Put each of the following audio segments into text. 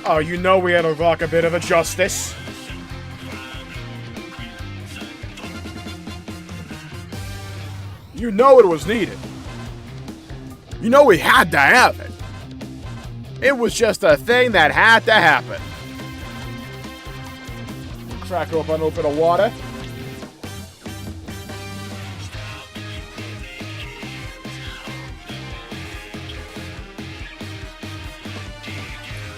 Oh, you know we had to rock a bit of a justice. You know it was needed. You know we had to have it. It was just a thing that had to happen. Crack open a bit of water.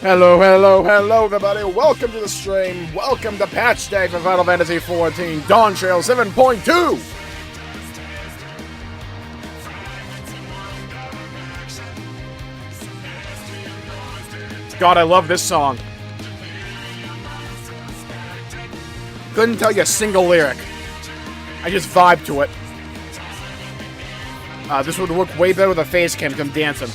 Hello, hello, hello, everybody. Welcome to the stream. Welcome to Patch Day for Final Fantasy XIV Dawn Trail 7.2. God, I love this song. Couldn't tell you a single lyric. I just vibe to it. This would work way better with a face cam because I'm dancing.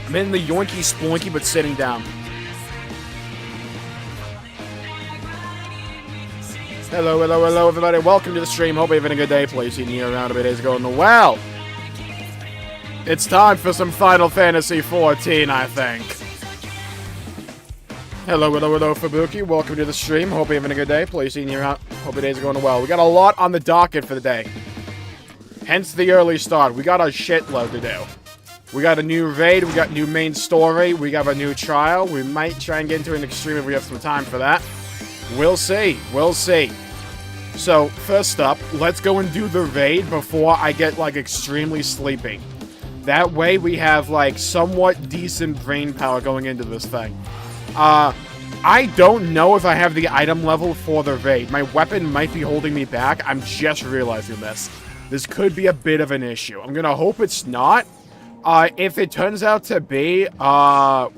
I'm in the yoinky sploinky, but sitting down. Hello, hello, hello, everybody. Welcome to the stream. Hope you're having a good day. Please see me around a bit. Days going well. It's time for some Final Fantasy XIV, I think. Hello, hello, hello, Fubuki. Welcome to the stream. Hope you're having a good day. Please see me around. Hope your days are going well. We got a lot on the docket for the day. Hence the early start. We got a shitload to do. We got a new raid, we got new main story, we got a new trial. We might try and get into an extreme if we have some time for that. We'll see, we'll see. So, first up, let's go and do the raid before I get, like, extremely sleepy. That way we have, like, somewhat decent brain power going into this thing. I don't know if I have the item level for the raid. My weapon might be holding me back. I'm just realizing this. This could be a bit of an issue. I'm gonna hope it's not. If it turns out to be, YOLO.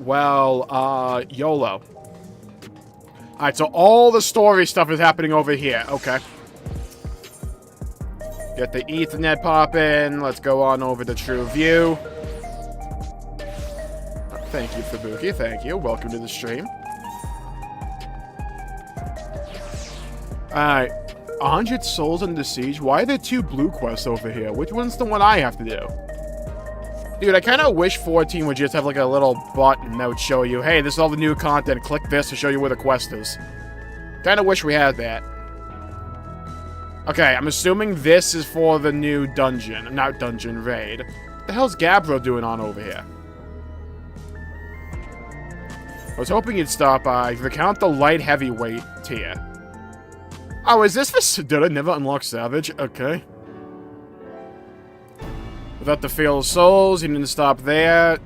Alright, so all the story stuff is happening over here. Okay. Get the Ethernet poppin'. Let's go on over to True View. Thank you, Fubuki. Thank you. Welcome to the stream. Alright. 100 souls under siege. Why are there two blue quests over here? Which one's the one I have to do? Dude, I kind of wish 14 would just have like a little button that would show you, hey, this is all the new content. Click this to show you where the quest is. Kind of wish we had that. Okay, I'm assuming this is for the new dungeon. Not dungeon, raid. What the hell's Gabbro doing on over here? I was hoping you'd stop by. Recount the light heavyweight tier. Oh, is this for... Did I never unlock Savage? Okay. Without the failed souls, you didn't stop there.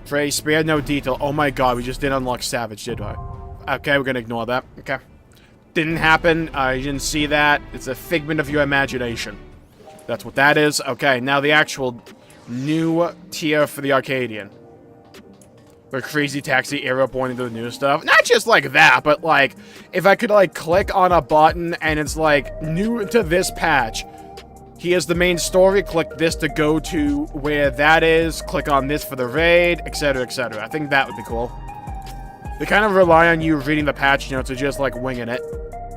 Pray, spare no detail. Oh my god, we just didn't unlock Savage, did I? Okay, we're gonna ignore that. Okay. Didn't happen. You didn't see that. It's a figment of your imagination. That's what that is. Okay, now the actual new tier for the Arcadian. Where Crazy Taxi arrow pointing to the new stuff. Not just like that, but like, if I could like click on a button and it's like, new to this patch. Here's the main story, click this to go to where that is, click on this for the raid, etc, etc. I think that would be cool. They kind of rely on you reading the patch notes or just like winging it.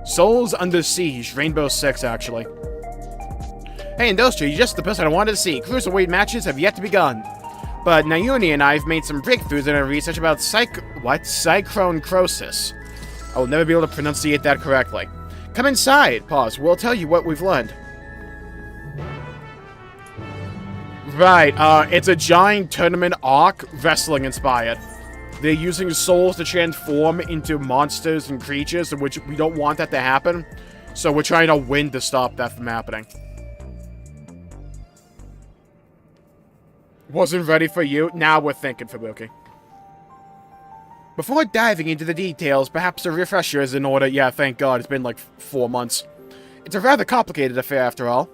Souls Under Siege, Rainbow 6 actually. Hey Industry, you're just the person I wanted to see. Cruiserweight matches have yet to begun. But Nayuni and I have made some breakthroughs in our research about Cyclone Crosis. I will never be able to pronunciate that correctly. Come inside, pause, we'll tell you what we've learned. Right, it's a giant tournament arc, wrestling inspired. They're using souls to transform into monsters and creatures, which we don't want that to happen. So we're trying to win to stop that from happening. Wasn't ready for you? Now we're thinking, Fubuki. Before diving into the details, perhaps a refresher is in order. Yeah, thank God, it's been like 4 months. It's a rather complicated affair after all.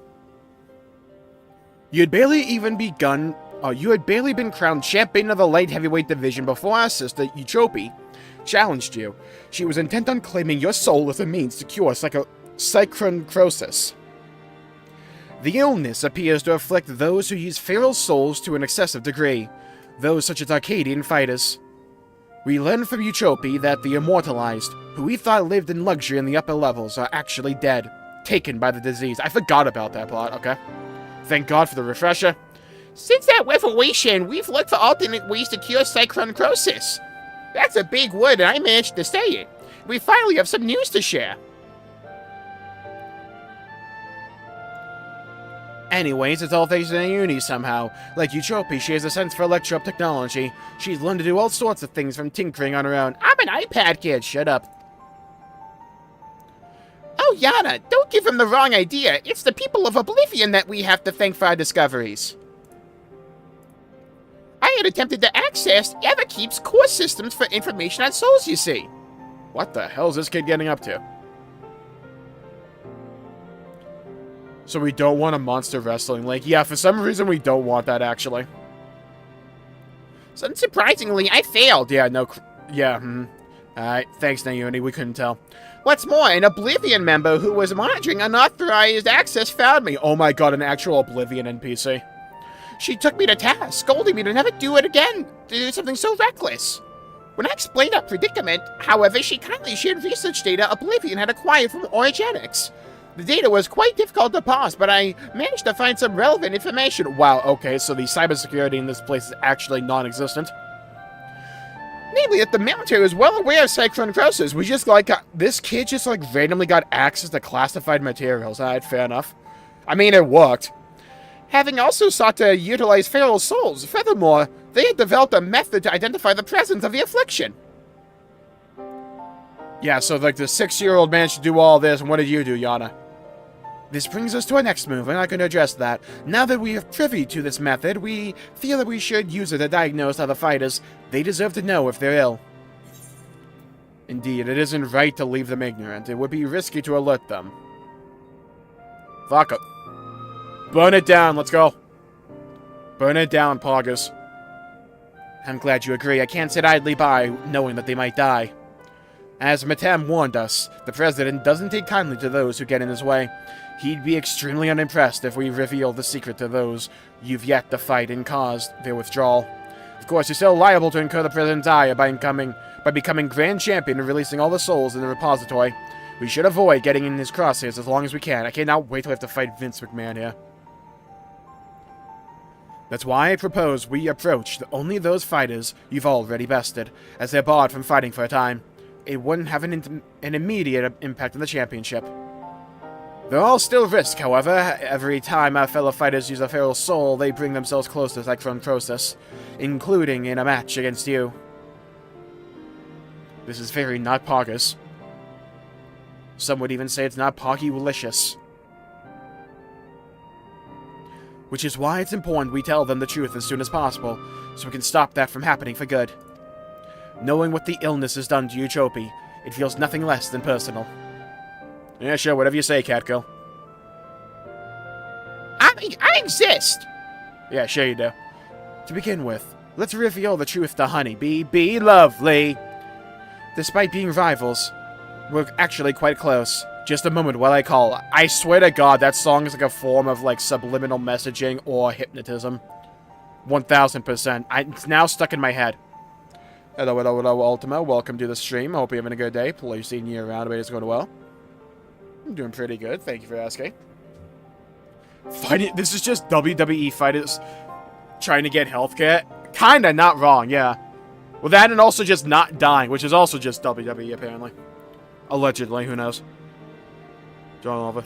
You had barely been crowned champion of the light heavyweight division before our sister, Eutrope, challenged you. She was intent on claiming your soul as a means to cure Cyclone Crosis. The illness appears to afflict those who use feral souls to an excessive degree, those such as Arcadian fighters. We learned from Eutrope that the immortalized, who we thought lived in luxury in the upper levels, are actually dead, taken by the disease. I forgot about that plot, okay. Thank God for the refresher. Since that revelation, we've looked for alternate ways to cure cyclone crosis. That's a big word, and I managed to say it. We finally have some news to share. Anyways, it's all thanks to Naomi somehow. Like Eutrope, she has a sense for electro technology. She's learned to do all sorts of things from tinkering on her own. I'm an iPad kid. Shut up. Oh, Yana, don't give him the wrong idea. It's the people of Oblivion that we have to thank for our discoveries. I had attempted to access Everkeep's core systems for information on souls, you see. What the hell is this kid getting up to? So we don't want a monster wrestling link. Yeah, for some reason we don't want that, actually. So unsurprisingly, I failed. Yeah, no... Alright, thanks, Naomi. We couldn't tell. What's more, an Oblivion member who was monitoring unauthorized access found me. Oh my god, an actual Oblivion NPC. She took me to task, scolding me to never do it again, to do something so reckless. When I explained our predicament, however, she kindly shared research data Oblivion had acquired from Origenics. The data was quite difficult to parse, but I managed to find some relevant information. Wow, okay, so the cybersecurity in this place is actually non-existent. Namely, that the military was well aware of cyclone crosis. We just, like, this kid just, like, randomly got access to classified materials. Alright, fair enough. I mean, it worked. Having also sought to utilize feral souls. Furthermore, they had developed a method to identify the presence of the affliction. Yeah, so, like, the 6-year-old managed to do all this, and what did you do, Yana? This brings us to our next move, and I can address that. Now that we are privy to this method, we feel that we should use it to diagnose other fighters. They deserve to know if they're ill. Indeed, it isn't right to leave them ignorant. It would be risky to alert them. Fuck it. Burn it down, let's go. Burn it down, Poggers. I'm glad you agree. I can't sit idly by, knowing that they might die. As Matam warned us, the President doesn't take kindly to those who get in his way. He'd be extremely unimpressed if we reveal the secret to those you've yet to fight and caused their withdrawal. Of course, you're still liable to incur the President's ire by becoming Grand Champion and releasing all the souls in the repository. We should avoid getting in his crosshairs as long as we can. I cannot wait till we have to fight Vince McMahon here. That's why I propose we approach only those fighters you've already bested, as they're barred from fighting for a time. It wouldn't have an immediate impact on the championship. There are still risks, however. Every time our fellow fighters use a feral soul, they bring themselves close to the cyclone process, including in a match against you. This is very not Poggers. Some would even say it's not Poggy-licious. Which is why it's important we tell them the truth as soon as possible, so we can stop that from happening for good. Knowing what the illness has done to you, Chopi, it feels nothing less than personal. Yeah, sure, whatever you say, Catgirl. I exist! Yeah, sure you do. To begin with, let's reveal the truth to Honeybee. Be lovely! Despite being rivals, we're actually quite close. Just a moment while I call. I swear to God, that song is like a form of, like, subliminal messaging or hypnotism. 1000%. It's now stuck in my head. Hello, hello, hello, Ultima. Welcome to the stream. I hope you're having a good day. Pleasure seeing you around. It's going well. I'm doing pretty good. Thank you for asking. Fighting. This is just WWE fighters trying to get healthcare. Kinda not wrong, yeah. Well, that and also just not dying, which is also just WWE, apparently. Allegedly, who knows? John over.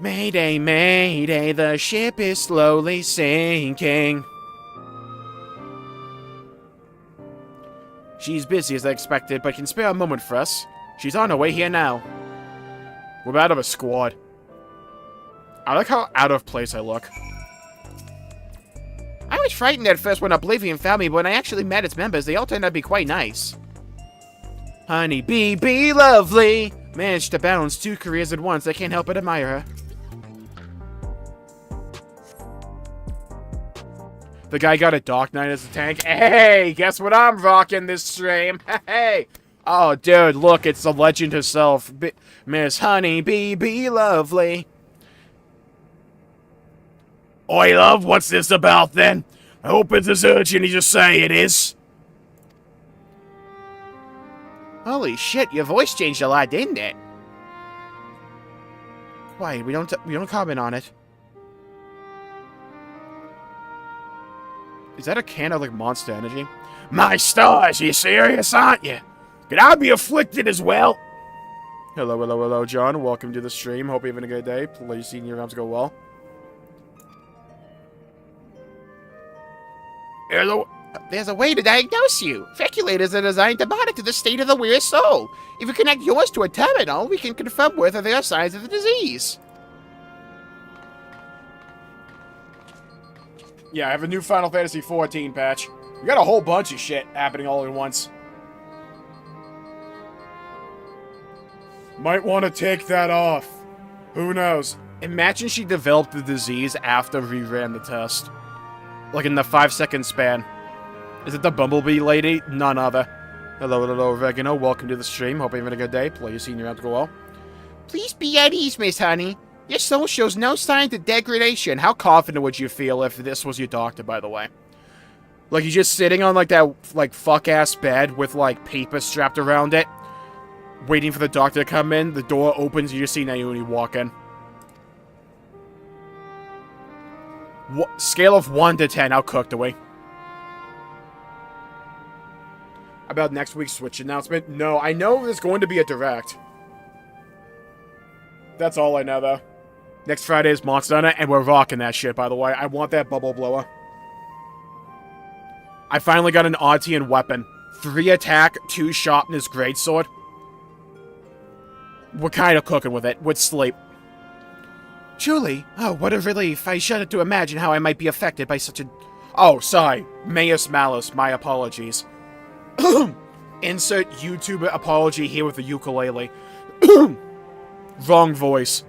Mayday, mayday, the ship is slowly sinking. She's busy as I expected, but can spare a moment for us. She's on her way here now. We're out of a squad. I like how out of place I look. I was frightened at first when Oblivion found me, but when I actually met its members, they all turned out to be quite nice. Honeybee, be lovely! Managed to balance 2 careers at once. I can't help but admire her. The guy got a Dark Knight as a tank. Hey, guess what I'm rocking this stream? Hey! Oh, dude, look, it's the legend herself. Miss Honeybee, be lovely. Oi, love, what's this about, then? I hope it's as urgent as you say it is. Holy shit, your voice changed a lot, didn't it? Quiet, we don't comment on it. Is that a can of, like, Monster Energy? My stars, you serious, aren't you? Could I be afflicted as well? Hello, hello, hello, John. Welcome to the stream. Hope you're having a good day. Please see your rounds go well. There's a way to diagnose you. Feculators are designed to monitor the state of the weary soul. If you connect yours to a terminal, we can confirm whether there are signs of the disease. Yeah, I have a new Final Fantasy XIV patch. We got a whole bunch of shit happening all at once. Might want to take that off. Who knows? Imagine she developed the disease after we ran the test. Like in the 5-second span. Is it the Bumblebee lady? None other. Hello, hello, Oregano. Welcome to the stream. Hope you're having a good day. Please see your rounds go well. Please be at ease, Miss Honey. Your soul shows no signs of degradation. How confident would you feel if this was your doctor, by the way? Like, you're just sitting on, like, that, like, fuck-ass bed with, like, paper strapped around it, waiting for the doctor to come in. The door opens, you just see Naomi walk in. Scale of 1 to 10, how cooked are we? About next week's Switch announcement? No, I know there's going to be a Direct. That's all I know, though. Next Friday is Monster Hunter, and we're rocking that shit, by the way. I want that bubble blower. I finally got an Artian weapon. 3 attack, 2 sharpness greatsword. We're kind of cooking with it, with sleep. Julie? Oh, what a relief. I shudder to imagine how I might be affected by such a... Oh, sorry. Mayus Malice, my apologies. Insert YouTuber apology here with the ukulele. Wrong voice.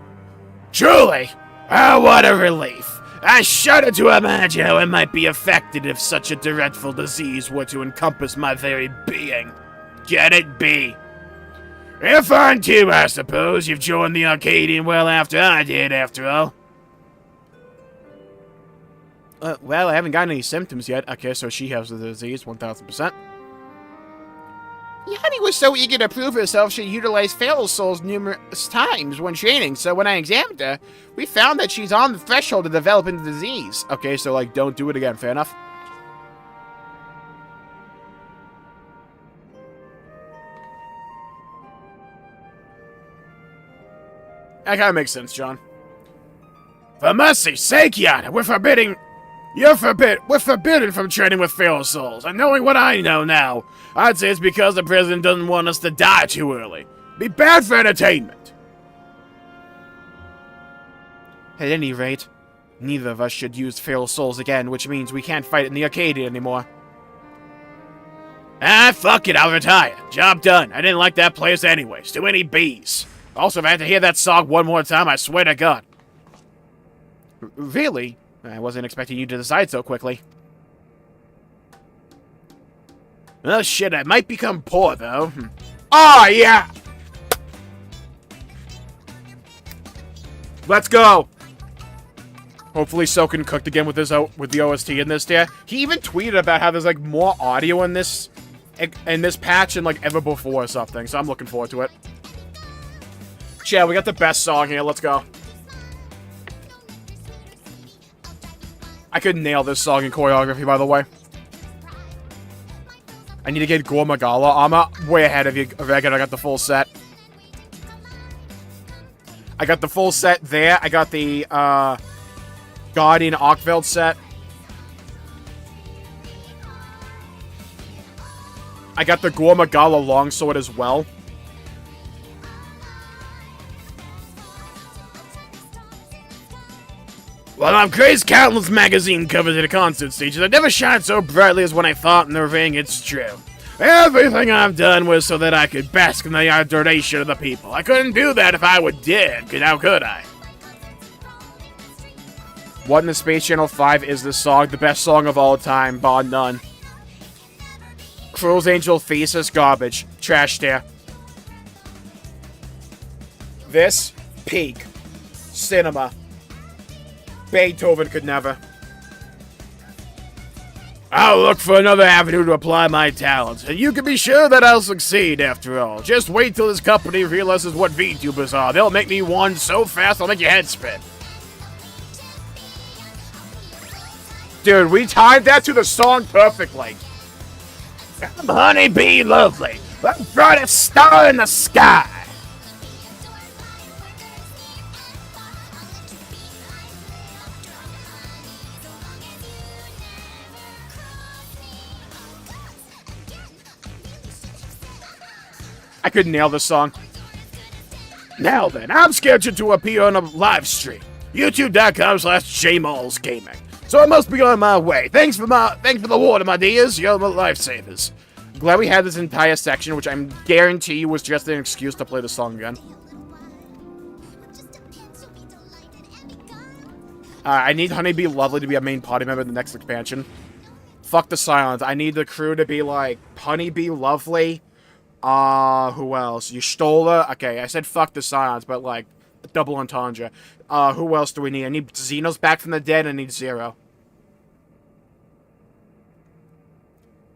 Julie? Oh, what a relief. I shudder to imagine how I might be affected if such a dreadful disease were to encompass my very being. Get it, B? You're fine too, I suppose. You've joined the Arcadian well after I did, after all. Well, I haven't gotten any symptoms yet. Okay, so she has the disease, 1000%. Yanni was so eager to prove herself she utilized Feral Souls numerous times when training, so when I examined her, we found that she's on the threshold of developing the disease. Okay, so, like, don't do it again, fair enough? That kind of makes sense, John. For mercy's sake, Yana, we're forbidden from trading with Feral Souls, and knowing what I know now, I'd say it's because the president doesn't want us to die too early. Be bad for entertainment. At any rate, neither of us should use Feral Souls again, which means we can't fight in the Arcadian anymore. Ah, fuck it, I'll retire. Job done. I didn't like that place anyways. Too many bees. Also, if I had to hear that song one more time, I swear to God. Really? I wasn't expecting you to decide so quickly. Oh shit, I might become poor, though. Oh, yeah! Let's go! Hopefully Soken cooked again with the OST in this tier. He even tweeted about how there's, like, more audio in this patch than, like, ever before or something, so I'm looking forward to it. Yeah, we got the best song here, let's go. I could nail this song in choreography, by the way. I need to get Gore Magala armor. Way ahead of you, Regan. I got the full set. I got the full set there. I got the, Guardian Arkveld set. I got the Gore Magala longsword as well. Well, I've grazed countless magazine covers at a concert stages. I've never shined so brightly as when I fought in the ring, it's true. Everything I've done was so that I could bask in the adoration of the people. I couldn't do that if I were dead, because how could I? What in the Space Channel 5 is this song? The best song of all time, bar none. Cruel's Angel Thesis, garbage. Trash tier. This, peak. Cinema. Beethoven could never. I'll look for another avenue to apply my talents, and you can be sure that I'll succeed after all. Just wait till this company realizes what VTubers are. They'll make me one so fast I'll make your head spin. Dude, we timed that to the song perfectly. I'm Honeybee Lovely, the brightest star in the sky. I could nail this song. Now then, I'm scheduled to appear on a live stream. YouTube.com/Jmulls Gaming. So I must be on my way. Thanks for the water, my dears. You're my lifesavers. Glad we had this entire section, which I'm guarantee you was just an excuse to play the song again. I need Honeybee Lovely to be a main party member in the next expansion. Fuck the silence. I need the crew to be like Honeybee Lovely. Who else? Yustola. Okay, I said fuck the silence, but like double entendre. Who else do we need? I need Xenos back from the dead. I need Zero.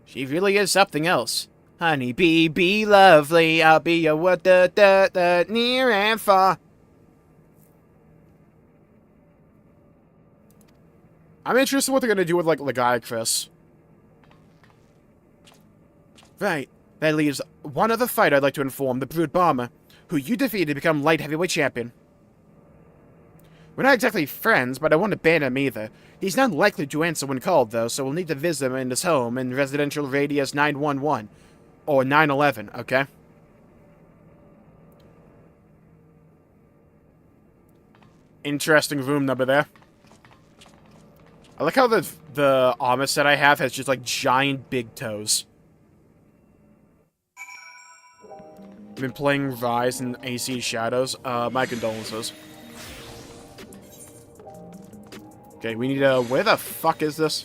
She really is something else. Honeybee, be lovely. I'll be your what the near and far. I'm interested in what they're gonna do with like Legai Chris. Right. That leaves one other fighter I'd like to inform, the Brood Bomber, who you defeated to become light heavyweight champion. We're not exactly friends, but I won't abandon him either. He's not likely to answer when called, though, so we'll need to visit him in his home in residential radius 911. Or 911, okay? Interesting room number there. I like how the armor set I have has just, like, giant big toes. I've been playing Rise and AC Shadows. My condolences. Okay, we need a... Where the fuck is this?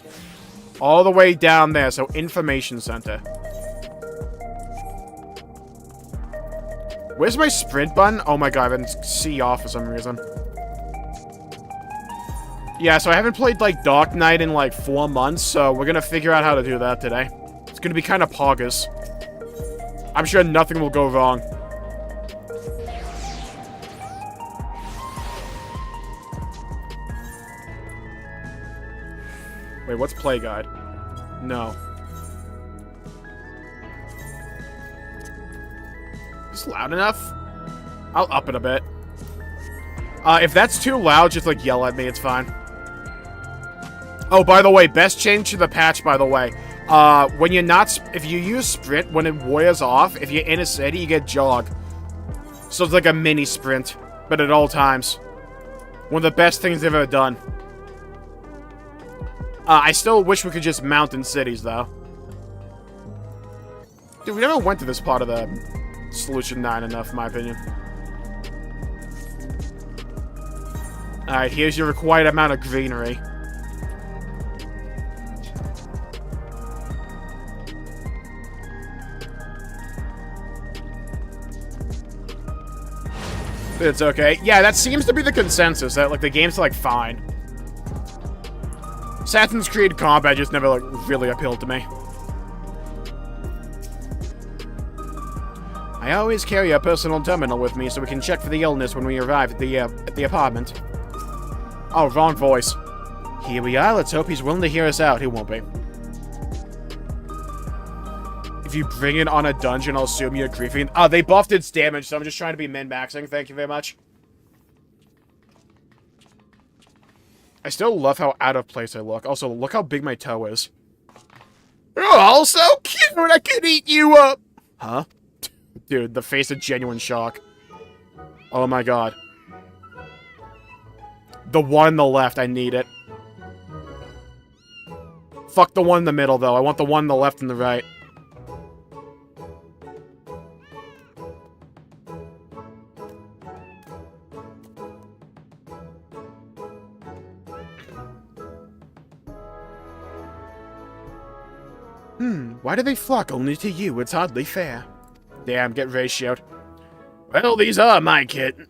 All the way down there, so Information Center. Where's my sprint button? Oh my god, I've been C off for some reason. Yeah, so I haven't played, like, Dark Knight in, like, 4 months, so we're gonna figure out how to do that today. It's gonna be kind of poggers. I'm sure nothing will go wrong. Wait, what's play guide? No. Is this loud enough? I'll up it a bit. If that's too loud, just, like, yell at me. It's fine. Oh, by the way, best change to the patch, by the way. When you're not... If you use sprint, when it wears off, if you're in a city, you get jog. So it's like a mini sprint, but at all times. One of the best things they've ever done. I still wish we could just mount in cities, though. Dude, we never went to this part of the Solution 9 enough, in my opinion. Alright, here's your required amount of greenery. It's okay. Yeah, that seems to be the consensus, that, like, the game's, like, fine. Assassin's Creed combat just never, like, really appealed to me. I always carry a personal terminal with me so we can check for the illness when we arrive at the apartment. Oh, wrong voice. Here we are. Let's hope he's willing to hear us out. He won't be. If you bring it on a dungeon, I'll assume you're griefing. Oh, they buffed its damage, so I'm just trying to be min-maxing. Thank you very much. I still love how out of place I look. Also, look how big my toe is. Oh, so cute! I could eat you up! Huh? Dude, the face of genuine shock. Oh my god. The one on the left, I need it. Fuck the one in the middle, though. I want the one on the left and the right. Why do they flock only to you? It's hardly fair. Damn, get ratioed. Well, these are my kittens.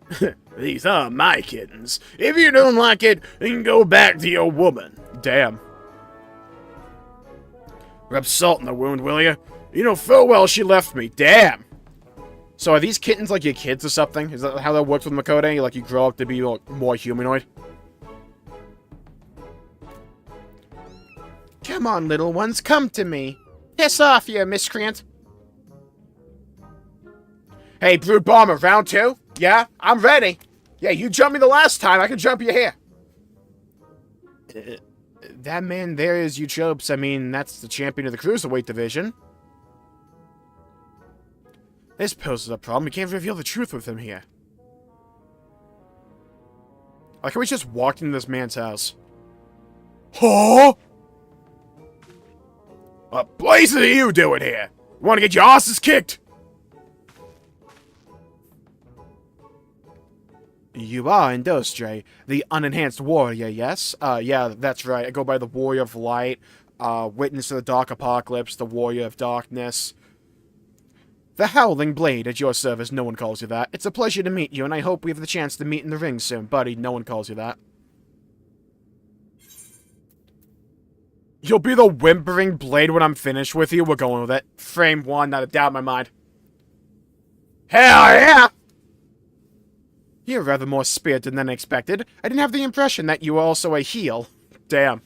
These are my kittens. If you don't like it, then go back to your woman. Damn. Rub salt in the wound, will you? You know full well she left me. Damn. So are these kittens like your kids or something? Is that how that works with Makode? Like you grow up to be like, more humanoid? Come on, little ones, come to me. Piss off, you miscreant. Hey, Brood Bomber, round 2? Yeah, I'm ready. Yeah, you jumped me the last time, I can jump you here. That man there is Euchopes. I mean, that's the champion of the Cruiserweight division. This poses a problem. We can't reveal the truth with him here. Like, can we just walk into this man's house? Huh? What blazes are you doing here? You want to get your asses kicked? You are Industry, the unenhanced warrior, yes? Yeah, that's right. I go by the Warrior of Light, Witness of the Dark Apocalypse, the Warrior of Darkness. The Howling Blade at your service, no one calls you that. It's a pleasure to meet you, and I hope we have the chance to meet in the ring soon. Buddy, no one calls you that. You'll be the whimpering blade when I'm finished with you. We're going with it. Frame 1, not a doubt in my mind. Hell yeah! You're rather more spirited than expected. I didn't have the impression that you were also a heel. Damn.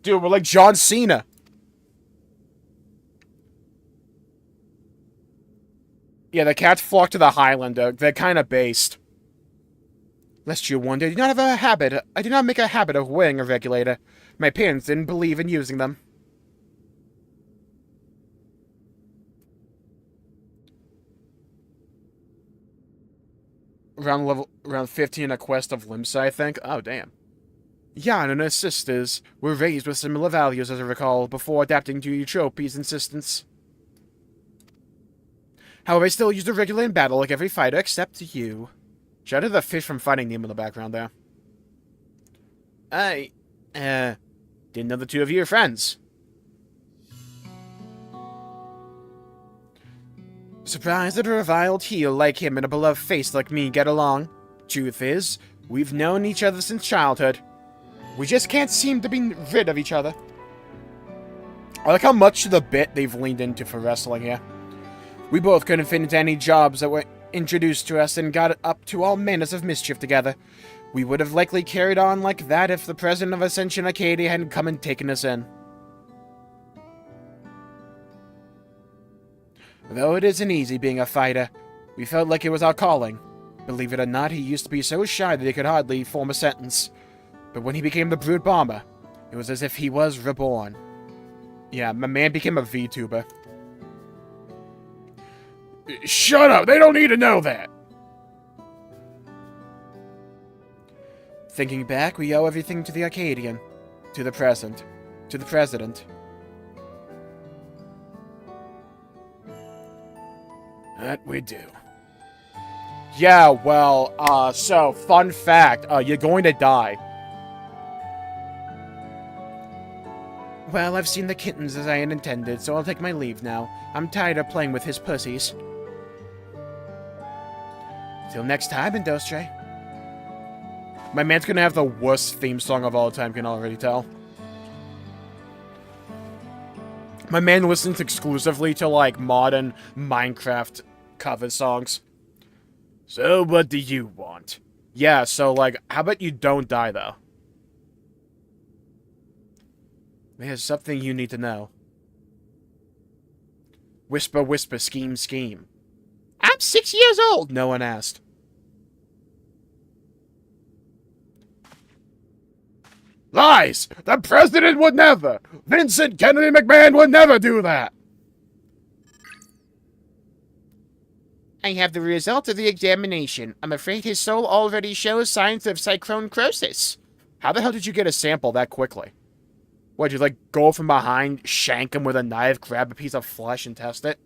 Dude, we're like John Cena. Yeah, the cats flock to the Highlander. They're kind of based. Lest you wonder, I do not have a habit. I do not make a habit of wearing a regulator. My parents didn't believe in using them. Around 15 a quest of Limsa, I think. Oh, damn. Jan and her sisters were raised with similar values, as I recall, before adapting to Eutrope's insistence. However, I still use the regular in battle like every fighter except you. Shout out to the fish from Finding Nemo in the background there. I, didn't know the two of you are friends. Surprised that a reviled heel like him and a beloved face like me get along. Truth is, we've known each other since childhood. We just can't seem to be rid of each other. I like how much of the bit they've leaned into for wrestling here. We both couldn't fit into any jobs that were introduced to us and got up to all manners of mischief together. We would have likely carried on like that if the president of Ascension Arcadia hadn't come and taken us in. Though it isn't easy being a fighter, we felt like it was our calling. Believe it or not, he used to be so shy that he could hardly form a sentence. But when he became the Brood Bomber, it was as if he was reborn. Yeah, my man became a VTuber. Shut up! They don't need to know that! Thinking back, we owe everything to the Arcadian. To the present. To the President. That we do. Yeah, well, so, fun fact, you're going to die. Well, I've seen the kittens as I had intended, so I'll take my leave now. I'm tired of playing with his pussies. Till next time, Industry. My man's gonna have the worst theme song of all time, can already tell. My man listens exclusively to, like, modern Minecraft cover songs. So, what do you want? Yeah, so, like, how about you don't die, though? There's something you need to know. Whisper, whisper, scheme, scheme. I'm 6 years old. No one asked. Lies! The president would never! Vincent Kennedy McMahon would never do that! I have the result of the examination. I'm afraid his soul already shows signs of cyclone crosis. How the hell did you get a sample that quickly? What, you like go from behind, shank him with a knife, grab a piece of flesh, and test it?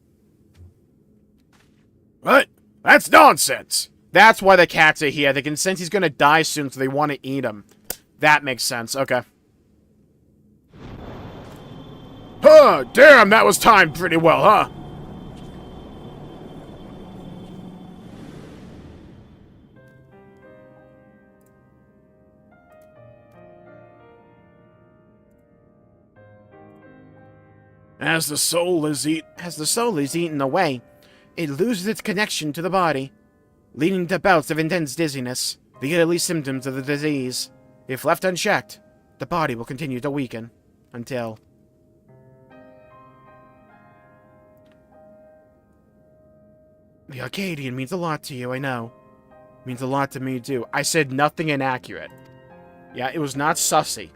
What? That's nonsense! That's why the cats are here. They can sense he's gonna die soon, so they want to eat him. That makes sense. Okay. Huh, damn, that was timed pretty well, huh? As the soul is eaten away, it loses its connection to the body, leading to bouts of intense dizziness, the early symptoms of the disease. If left unchecked, the body will continue to weaken. Until... The Arcadian means a lot to you, I know. Means a lot to me, too. I said nothing inaccurate. Yeah, it was not sussy.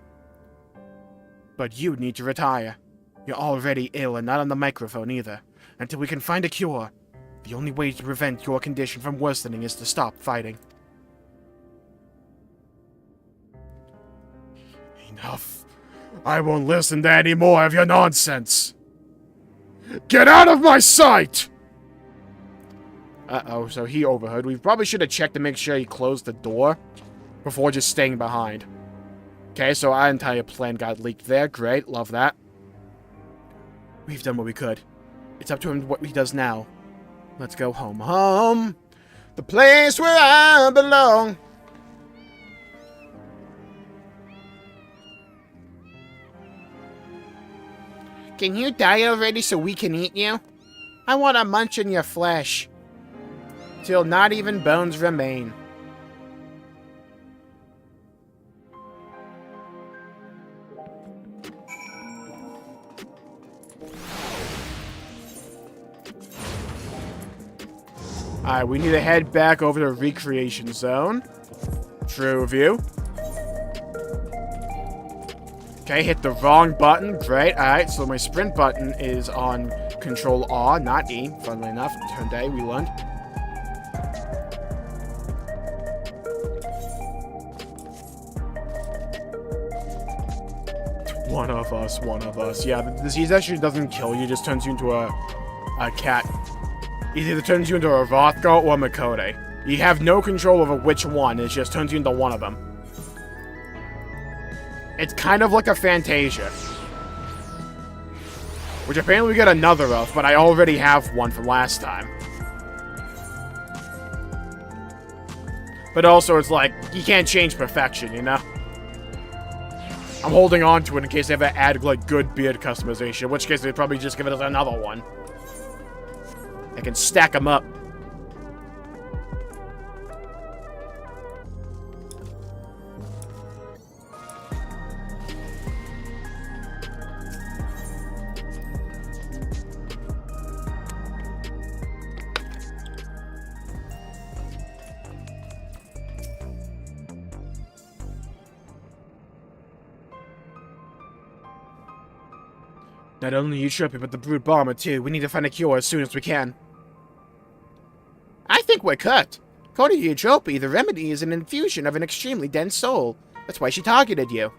But you need to retire. You're already ill and not on the microphone either. Until we can find a cure. The only way to prevent your condition from worsening is to stop fighting. Enough. I won't listen to any more of your nonsense. Get out of my sight! Uh-oh, so he overheard. We probably should have checked to make sure he closed the door before just staying behind. Okay, so our entire plan got leaked there. Great, love that. We've done what we could. It's up to him what he does now. Let's go home. Home! The place where I belong! Can you die already so we can eat you? I want to munch on your flesh. Till not even bones remain. Alright, we need to head back over to Recreation Zone. True view. Okay, hit the wrong button. Great. Alright, so my sprint button is on Control R, not E. Funnily enough, today we learned. One of us. Yeah, the disease actually doesn't kill you, just turns you into a cat. It either turns you into a Rothgar or a Makode. You have no control over which one, it just turns you into one of them. It's kind of like a Fantasia. Which apparently we get another of, but I already have one from last time. But also, it's like, you can't change perfection, you know? I'm holding on to it in case they ever add, like, good beard customization, in which case they'd probably just give it as another one. I can stack them up. Not only Eutrope, but the Brood Bomber, too. We need to find a cure as soon as we can. I think we're cut. According to Eutrope, the remedy is an infusion of an extremely dense soul. That's why she targeted you.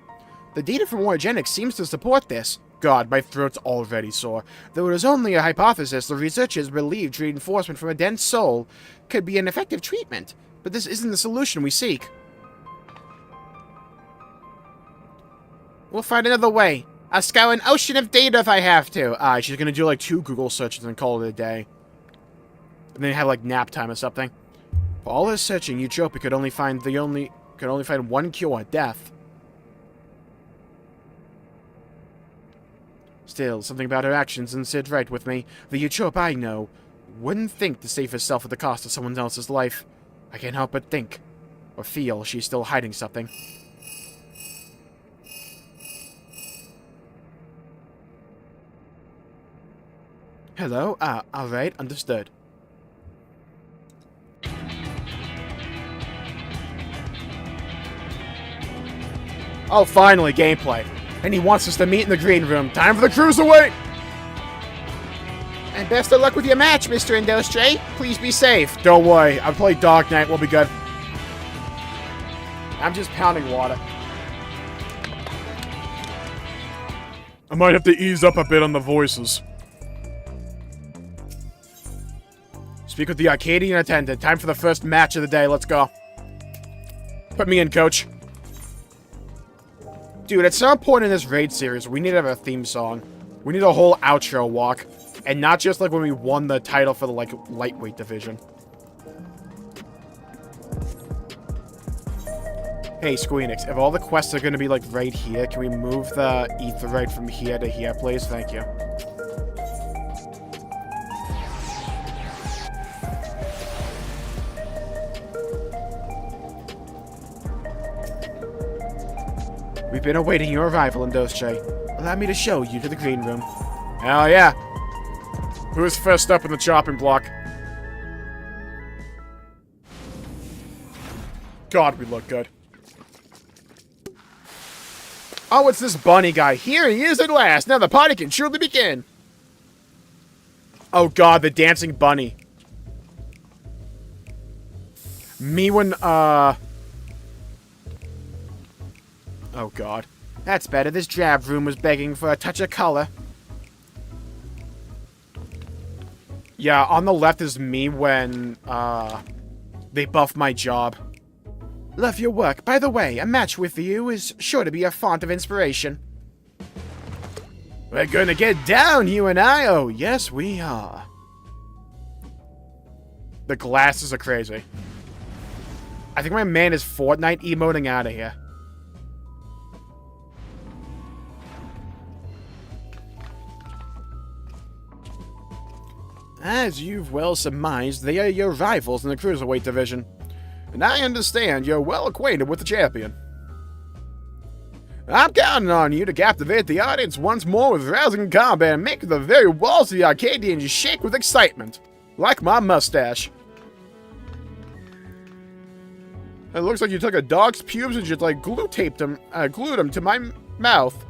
The data from Origenics seems to support this. God, my throat's already sore. Though it is only a hypothesis, the researchers believed reinforcement from a dense soul could be an effective treatment. But this isn't the solution we seek. We'll find another way. I'll scour an ocean of data if I have to. She's gonna do like 2 Google searches and call it a day. And then have like nap time or something. For all his searching, Eutrope could only find one cure, death. Still, something about her actions didn't sit right with me. The Eutrope I know wouldn't think to save herself at the cost of someone else's life. I can't help but think, or feel, she's still hiding something. Hello? Alright, understood. Oh, finally, gameplay. And he wants us to meet in the green room. Time for the cruiserweight! And best of luck with your match, Mr. Industry. Please be safe. Don't worry, I've played Dark Knight, we'll be good. I'm just pounding water. I might have to ease up a bit on the voices. Speak with the Arcadian attendant. Time for the first match of the day. Let's go. Put me in, coach. Dude, at some point in this raid series, we need to have a theme song. We need a whole outro walk. And not just like when we won the title for the, like, lightweight division. Hey, Square Enix, if all the quests are going to be, like, right here, can we move the Aetheryte from here to here, please? Thank you. We've been awaiting your arrival, Indosche. Allow me to show you to the green room. Hell yeah. Who's first up in the chopping block? God, we look good. Oh, it's this bunny guy. Here he is at last. Now the party can truly begin. Oh god, the dancing bunny. Me when, oh god. That's better. This drab room was begging for a touch of color. Yeah, on the left is me when, they buff my job. Love your work. By the way, a match with you is sure to be a font of inspiration. We're gonna get down, you and I. Oh, yes, we are. The glasses are crazy. I think my man is Fortnite emoting out of here. As you've well surmised, they are your rivals in the Cruiserweight division. And I understand you're well acquainted with the champion. I'm counting on you to captivate the audience once more with rousing combat and make the very walls of the Arcadians shake with excitement. Like my mustache. It looks like you took a dog's pubes and just like glued them to my mouth.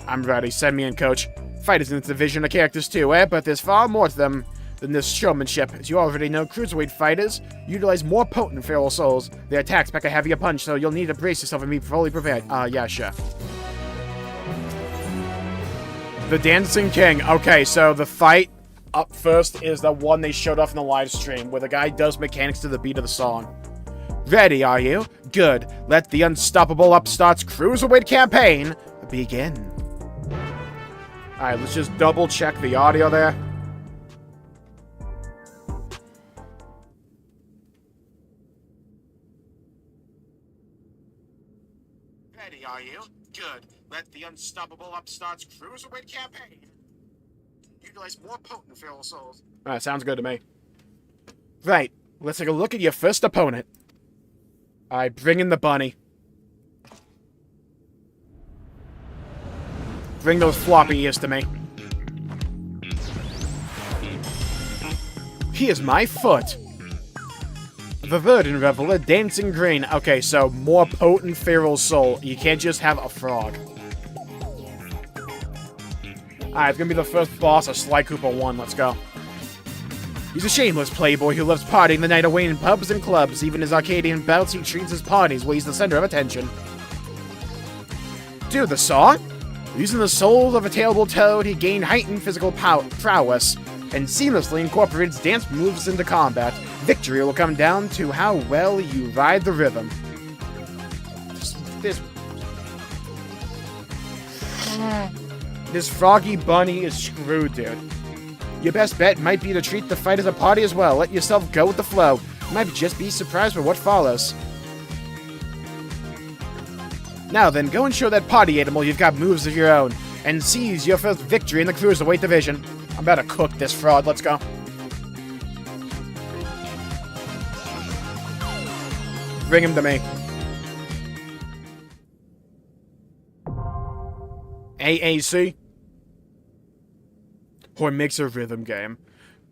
I'm ready. Send me in, coach. Fighters in this division are characters too, but there's far more to them than this showmanship. As you already know, cruiserweight fighters utilize more potent feral souls. Their attacks pack a heavier punch, so you'll need to brace yourself and be fully prepared. Yeah, sure. The Dancing King. Okay, so the fight up first is the one they showed off in the live stream, where the guy does mechanics to the beat of the song. Ready, are you? Good. Let the unstoppable upstarts cruiserweight campaign begin. Alright, let's just double check the audio there. Ready, are you? Good. Let the unstoppable upstarts cruiserweight campaign utilize more potent feral souls. Alright, sounds good to me. Right, let's take a look at your first opponent. Alright, bring in the bunny. Bring those floppy ears to me. Here's my foot. The Verdant Reveler, Dancing Green. Okay, so more potent feral soul. You can't just have a frog. Alright, it's gonna be the first boss of Sly Cooper 1. Let's go. He's a shameless playboy who loves partying the night away in pubs and clubs. Even his Arcadian bouts, he treats his parties where he's the center of attention. Dude, the song? Using the soul of a tailable toad, he gained heightened physical prowess and seamlessly incorporates dance moves into combat. Victory will come down to how well you ride the rhythm. This froggy bunny is screwed, dude. Your best bet might be to treat the fight as a party as well. Let yourself go with the flow. You might just be surprised by what follows. Now then, go and show that party animal you've got moves of your own, and seize your first victory in the Cruiserweight division. I'm about to cook this fraud. Let's go. Bring him to me. AAC. Or makes a rhythm game.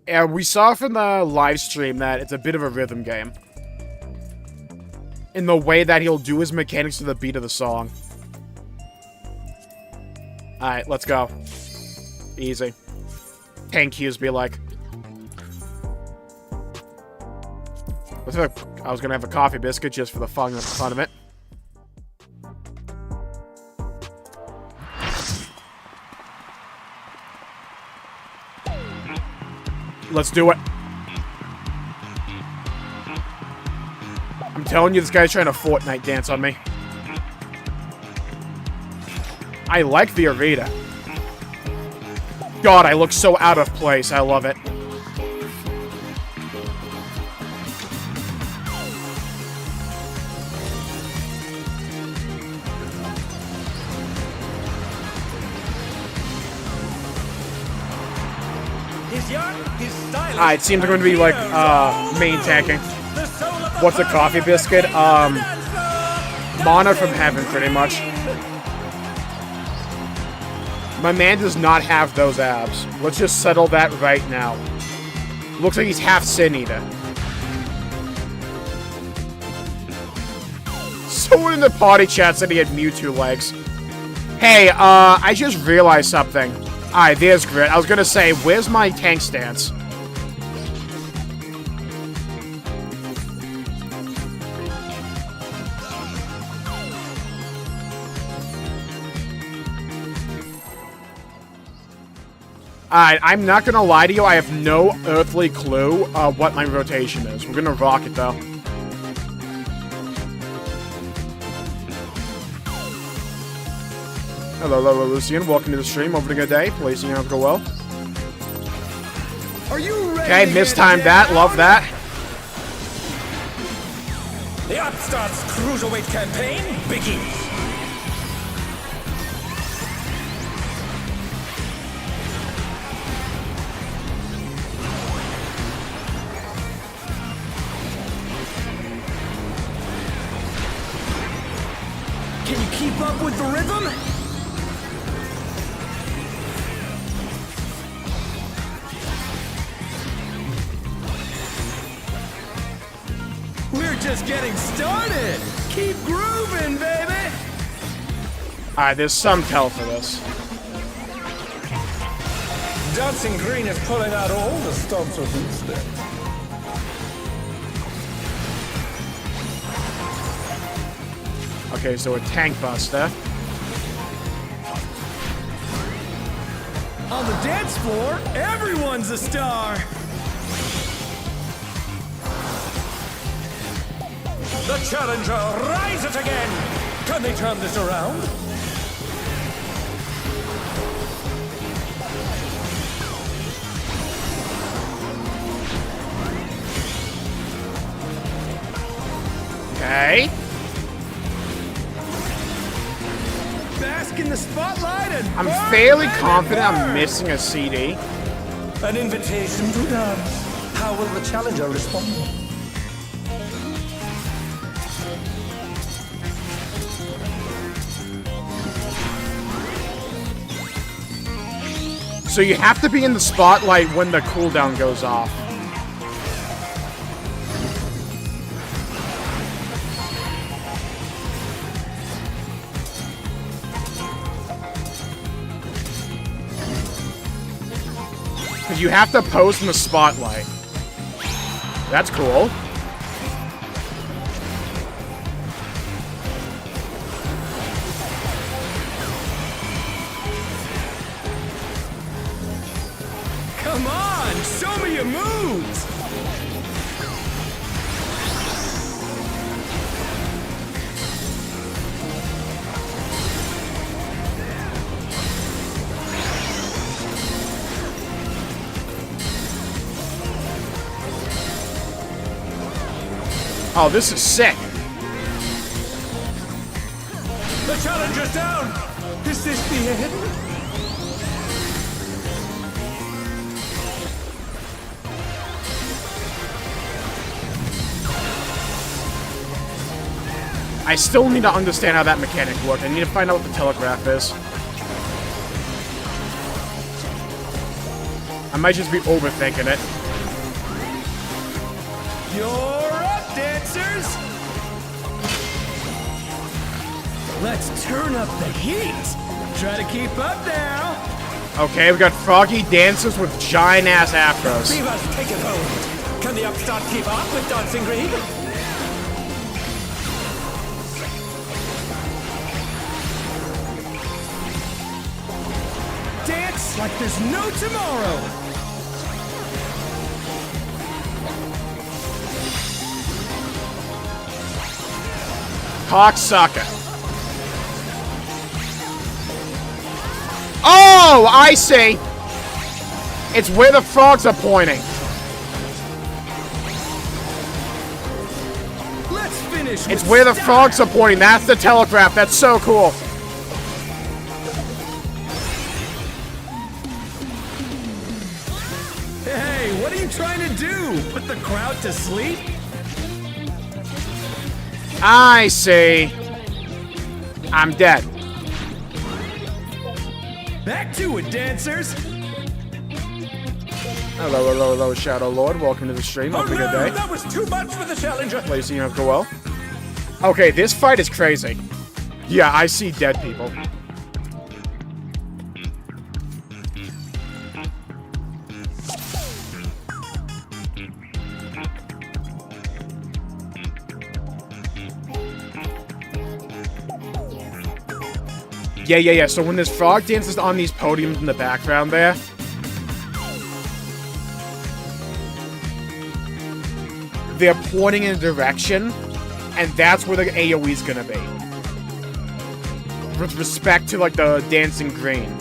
And we saw from the live stream that it's a bit of a rhythm game. In the way that he'll do his mechanics to the beat of the song. Alright, let's go. Easy. Thank yous be like. I was gonna have a coffee biscuit just for the fun of it. Let's do it. I'm telling you, this guy's trying to Fortnite dance on me. I like the arena. God, I look so out of place. I love it. It seems like I'm going to be, like, main tanking. What's a coffee biscuit? Mana from heaven, pretty much. My man does not have those abs. Let's just settle that right now. Looks like he's half Sin Eater. Someone in the party chat said he had Mewtwo legs. Hey, I just realized something. Alright, there's Grit. I was gonna say, where's my tank stance? Alright, I'm not gonna lie to you, I have no earthly clue what my rotation is. We're gonna rock it, though. Hello, Lucian. Welcome to the stream. Hoping a good day. Placing out go well. Are you ready? Okay, mistimed that. Love that. The Upstart's Cruiserweight campaign begins. Can you keep up with the rhythm? We're just getting started. Keep grooving, baby. Alright, there's some tell for this. Dancing Green is pulling out all the stops of these steps. Okay, so a tank buster. On the dance floor, everyone's a star. The challenger rises again. Can they turn this around? Okay. Bask in the spotlight and I'm burn, fairly baby, confident I'm burn. missing a CD. An invitation to dance. How will the challenger respond? So you have to be in the spotlight when the cooldown goes off. Because you have to pose in the spotlight. That's cool. Come on, show me your moves. Oh, this is sick. The challenger's down. Is this the end? I still need to understand how that mechanic works. I need to find out what the telegraph is. I might just be overthinking it. You're up, dancers. Let's turn up the heat. Try to keep up now. Okay, we got froggy dancers with giant-ass afros. Beavers, take it home. Can the Upstart keep up with Dancing Green? Dance like there's no tomorrow. Cocksucker. Oh, I see. It's where the frogs are pointing. Let's finish. It's with where the style. frogs are pointing. That's the telegraph. That's so cool. Hey, what are you trying to do? Put the crowd to sleep? I see. I'm dead. Back to it, dancers. Hello, hello, hello, Shadow Lord. Welcome to the stream. Hope you had a good day. That was too much for the challenger. Please, you have go well. Okay, this fight is crazy. Yeah, I see dead people. Yeah. So when there's frog dances on these podiums in the background there, they're pointing in a direction, and that's where the AoE's gonna be. With respect to, like, the dancing green.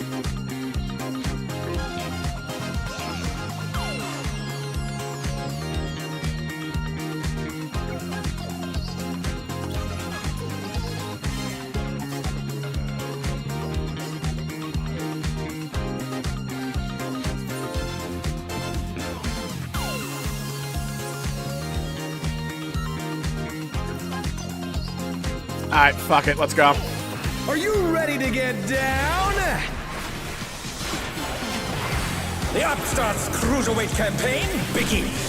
Alright, fuck it, let's go. Are you ready to get down? The Upstarts Cruiserweight campaign begins.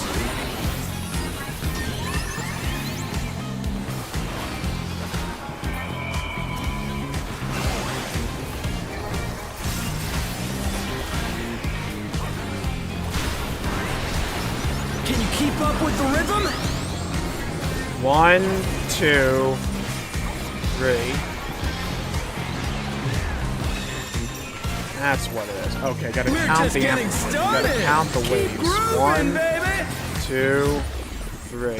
Can you keep up with the rhythm? 1, 2, 3. That's what it is. Okay, gotta count the gotta count the waves. Grooving, 1, baby. 2, 3.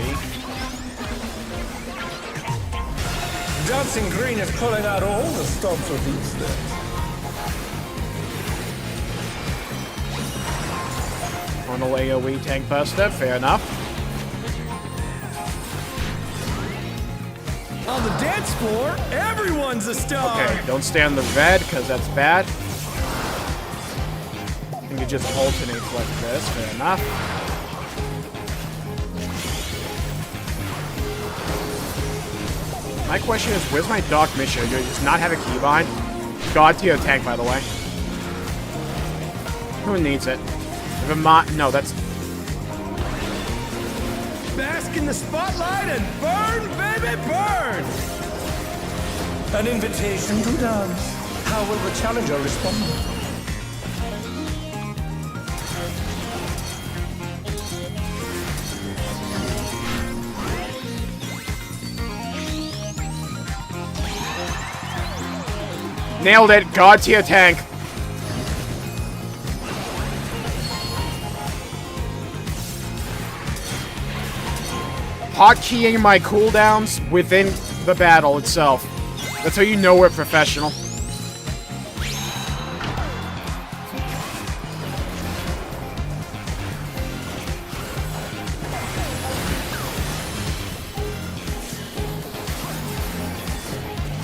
Dancing Green is pulling out all the stops with these steps. On the AoE tank buster, fair enough. On the dance floor, everyone's a star. Okay, don't stay on the red, because that's bad. I think it just alternates like this, fair enough. My question is, where's my Dark Mission? You just not have a keybind? God tier tank, by the way. Who needs it? If no, that's... Bask in the spotlight and burn, baby, burn! An invitation to dance. How will the challenger respond? Nailed it! God tier tank! Hotkeying my cooldowns within the battle itself. That's how you know we're professional.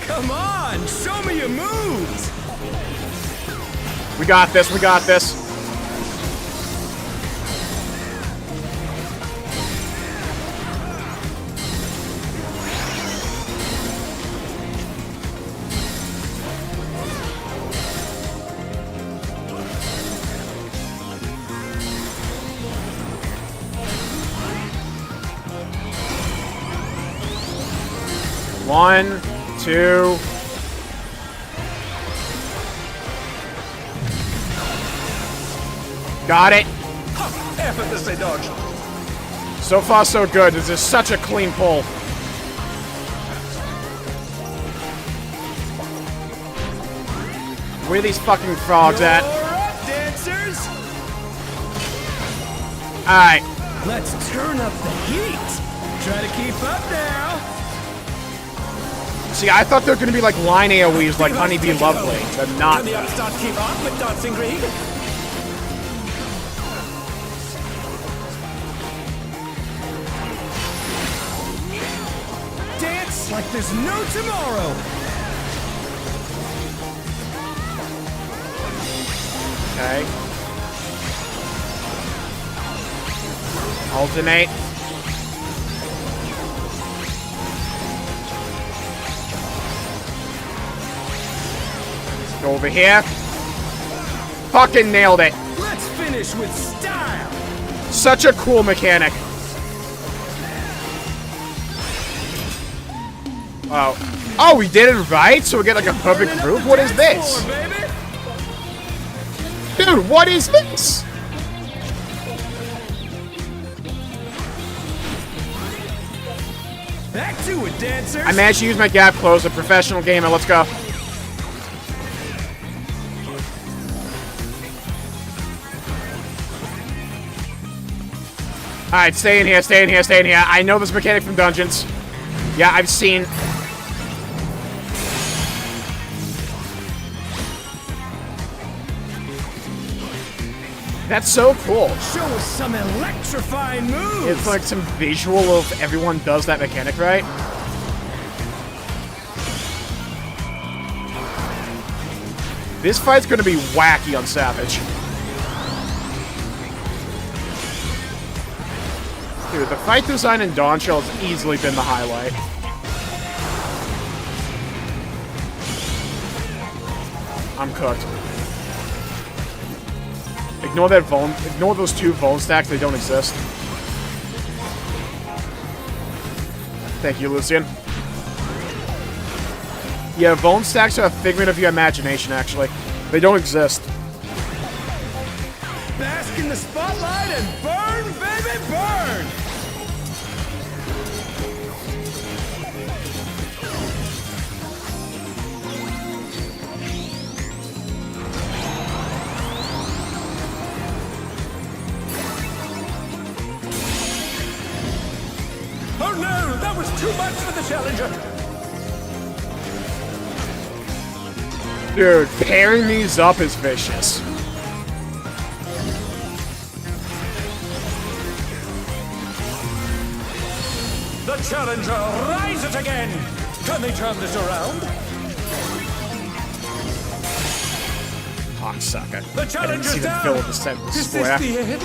Come on, show me your moves! We got this, we got this. One, two. Got it. Effortlessly dodged. So far, so good. This is such a clean pull. Where are these fucking frogs at? You're up, dancers! Alright. Let's turn up the heat. Try to keep up now. See, I thought they were going to be like line AoEs like Honeybee Lovely. They're not. Can the upstart keep up with Dancing Green? Dance like there's no tomorrow. Okay. Alternate. Go over here. fucking nailed it. Let's finish with style. Such a cool mechanic. Oh, we did it right? So we get like a perfect group? What is this? Dude, what is this? Back to it, dancers. I managed to use my gap close, a professional gamer. Let's go. Alright, stay in here, stay in here, stay in here. I know this mechanic from Dungeons. Yeah, I've seen... That's so cool. Show us some electrifying moves. It's like some visual of everyone does that mechanic, right? This fight's gonna be wacky on Savage. Dude, the fight design in Dawn Shell has easily been the highlight. I'm cooked. Ignore that Vuln. Ignore those two Vuln stacks, they don't exist. Thank you, Lucian. Yeah, Vuln stacks are a figment of your imagination, actually. They don't exist. Bask in the spotlight and burn, baby, burn! Oh no, that was too much for the challenger! Dude, pairing these up is vicious. The challenger rises again! Can they turn this around? Cocksucker. The I didn't challenger's see the down! fill of this type of Is square. this the end?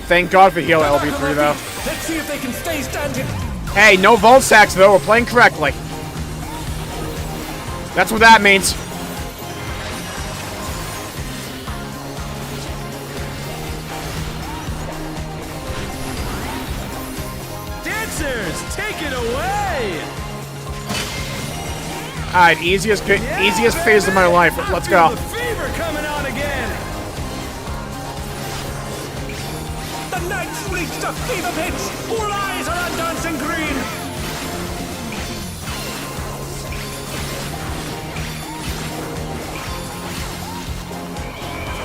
Thank God for heal LB3 though. Let's see if they can stay standing. Hey, no Vuln stacks though, we're playing correctly. That's what that means. Dancers, take it away! Alright, easiest phase of my life. Let's go. The fever coming on again! The Knights reached a fever pitch! All eyes are on Dancing Green!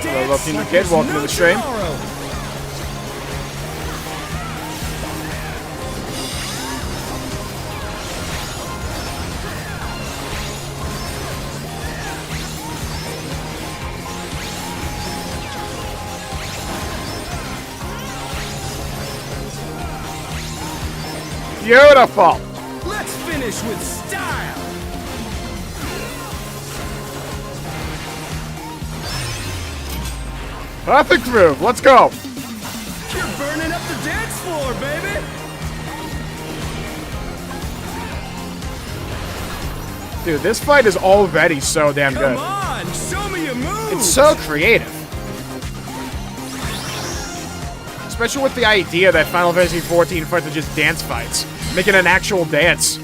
Hello, Love Team the Kid. Welcome to the stream. Beautiful. Let's finish with style! Perfect groove. Let's go. You're burning up the dance floor, baby! Dude, this fight is already so damn Come good. on, show me your moves! It's so creative. Especially with the idea that Final Fantasy XIV fights are just dance fights. Making an actual dance.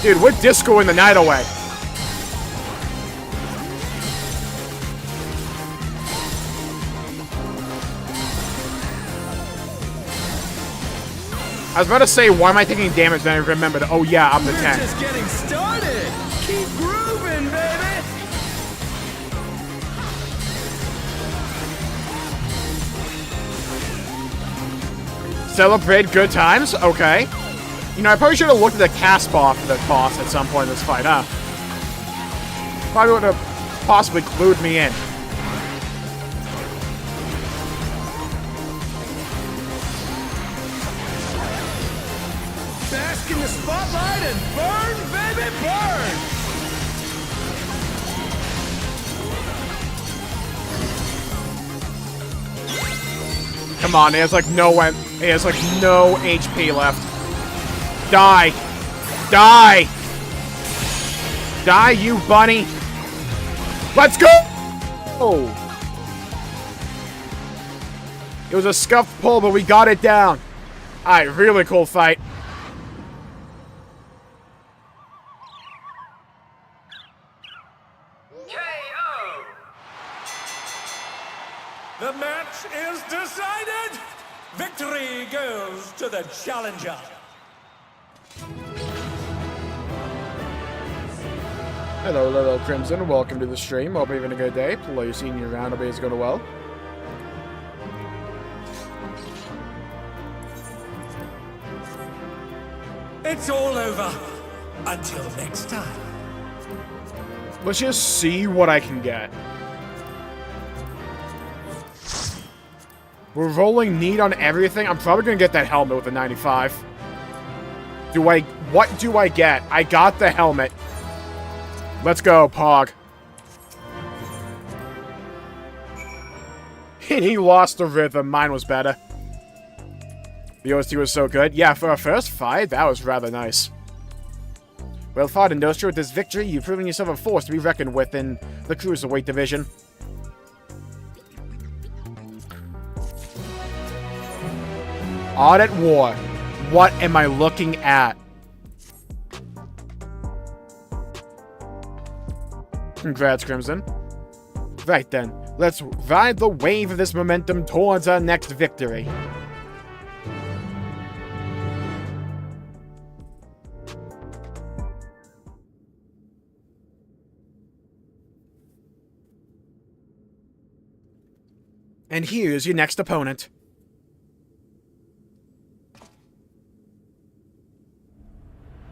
Dude, we're discoing the night away. I was about to say, why am I taking damage? Then I remembered, oh yeah, I'm the We're tank. just getting started! Keep grooving, baby! Celebrate good times? Okay. You know, I probably should have looked at the cast bar for the boss at some point in this fight, huh? Probably would have possibly clued me in. Bask in the spotlight and burn, baby, burn! Come on, he has like no HP left. Die! Die! Die, you bunny! Let's go! Oh. It was a scuffed pull, but we got it down. Alright, really cool fight. KO! The match is decided! Victory goes to the challenger. Hello, Crimson. Welcome to the stream. Hope you're having a good day. Please, seeing you around. Hope it's going well. It's all over. Until next time. Let's just see what I can get. We're rolling need on everything. I'm probably going to get that helmet with the 95. What do I get? I got the helmet. Let's go, Pog. And he lost the rhythm. Mine was better. The OST was so good. Yeah, for our first fight, that was rather nice. Well fought, Industria. With this victory, you've proven yourself a force to be reckoned with in the Cruiserweight division. Odd at War. What am I looking at? Congrats, Crimson. Right then, let's ride the wave of this momentum towards our next victory. And here's your next opponent.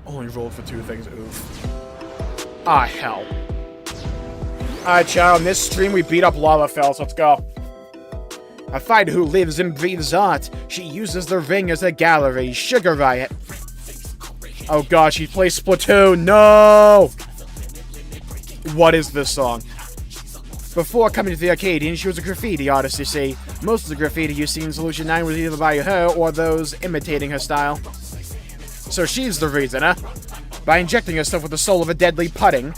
Only rolled for 2 things, oof. Ah, hell. Alright, child, in this stream we beat up Lava Fells, let's go. A fighter who lives and breathes art. She uses the ring as a gallery. Sugar Riot. Oh god, she plays Splatoon, no! What is this song? Before coming to the Arcadian, she was a graffiti artist, you see. Most of the graffiti you see in Solution 9 was either by her or those imitating her style. So she's the reason, huh? By injecting herself with the soul of a deadly pudding.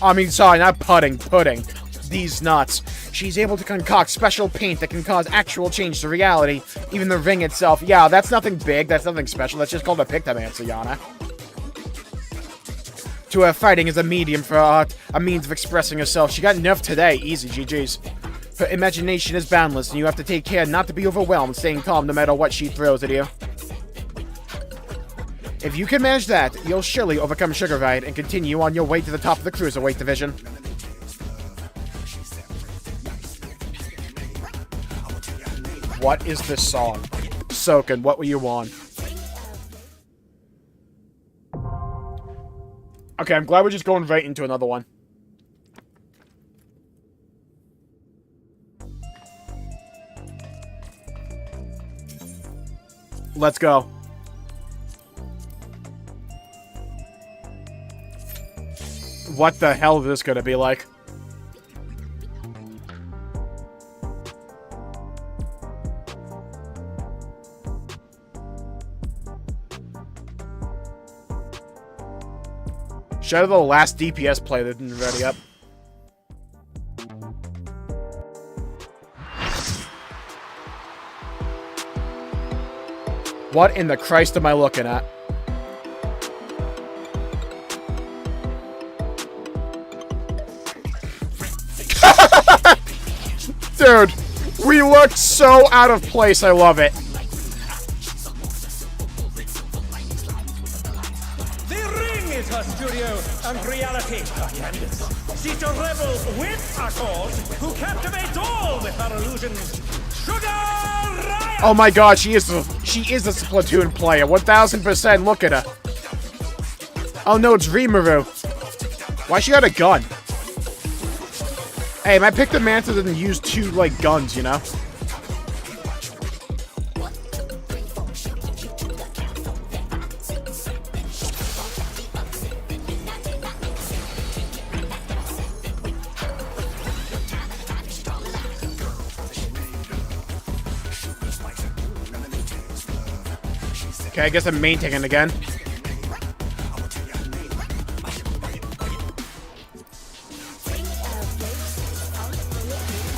I mean, sorry, not pudding, pudding. These nuts. She's able to concoct special paint that can cause actual change to reality. Even the ring itself. Yeah, that's nothing big, that's nothing special. That's just called a Pictomancer, Yana. To her, fighting is a medium for art, a means of expressing herself. She got nerfed today. Easy, GG's. Her imagination is boundless, and you have to take care not to be overwhelmed, staying calm no matter what she throws at you. If you can manage that, you'll surely overcome Sugar Riot and continue on your way to the top of the Cruiserweight division. What is this song? Soken, what were you on? Okay, I'm glad we're just going right into another one. Let's go. What the hell is this gonna be like? Shout out to the last DPS play that didn't ready up. What in the Christ am I looking at? Dude, we look so out of place. I love it. The ring is her studio, and reality her canvas. She's a rebel with a cause who captivates all with her illusions. Sugar Riot! Oh my god, she is a Splatoon player. 1000%. Look at her. Oh no, it's Rimuru. Why she got a gun? Hey, my Pictomancer doesn't use 2, like, guns, you know? Okay, I guess I'm main taking again.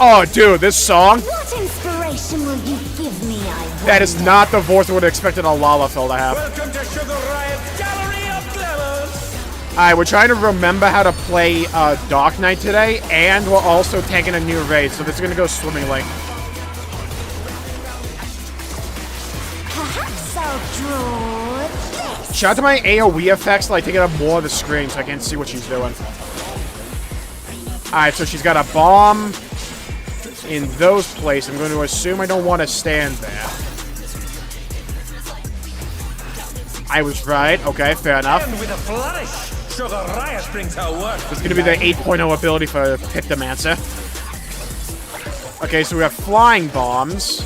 Oh, dude, this song? What inspiration will you give me, I wonder? That is not the voice I would have expected a Lalafell to have. Welcome to Sugar Riot's Gallery of Glamours! Alright, we're trying to remember how to play Dark Knight today, and we're also taking a new raid, so this is gonna go swimmingly. Perhaps I'll draw this. Shout out to my AoE effects, like taking up more of the screen so I can't see what she's doing. Alright, so she's got a bomb in those places. I'm going to assume I don't want to stand there. I was right. Okay, fair enough. And with a flourish, Sugar Riot brings her work. This is going to be the 8.0 ability for Pictomancer. Okay, so we have flying bombs.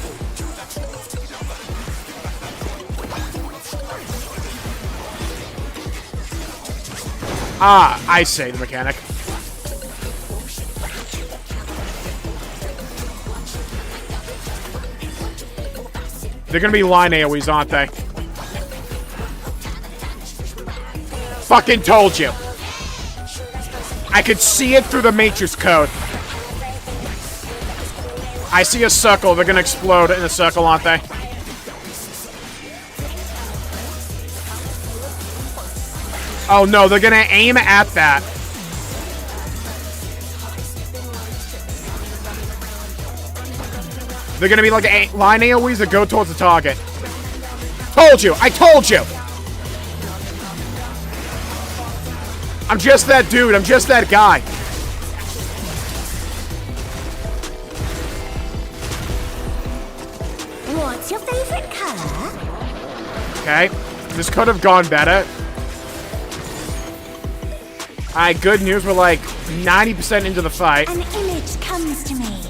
Ah, I say the mechanic. They're gonna be line AoEs, aren't they? Fucking told you. I could see it through the Matrix code. I see a circle. They're gonna explode in a circle, aren't they? Oh no, they're gonna aim at that. They're gonna be like line AoEs that go towards the target. Told you! I told you! I'm just that dude. I'm just that guy. What's your favorite color? Okay. This could have gone better. Alright, good news. We're like 90% into the fight. An image comes to me.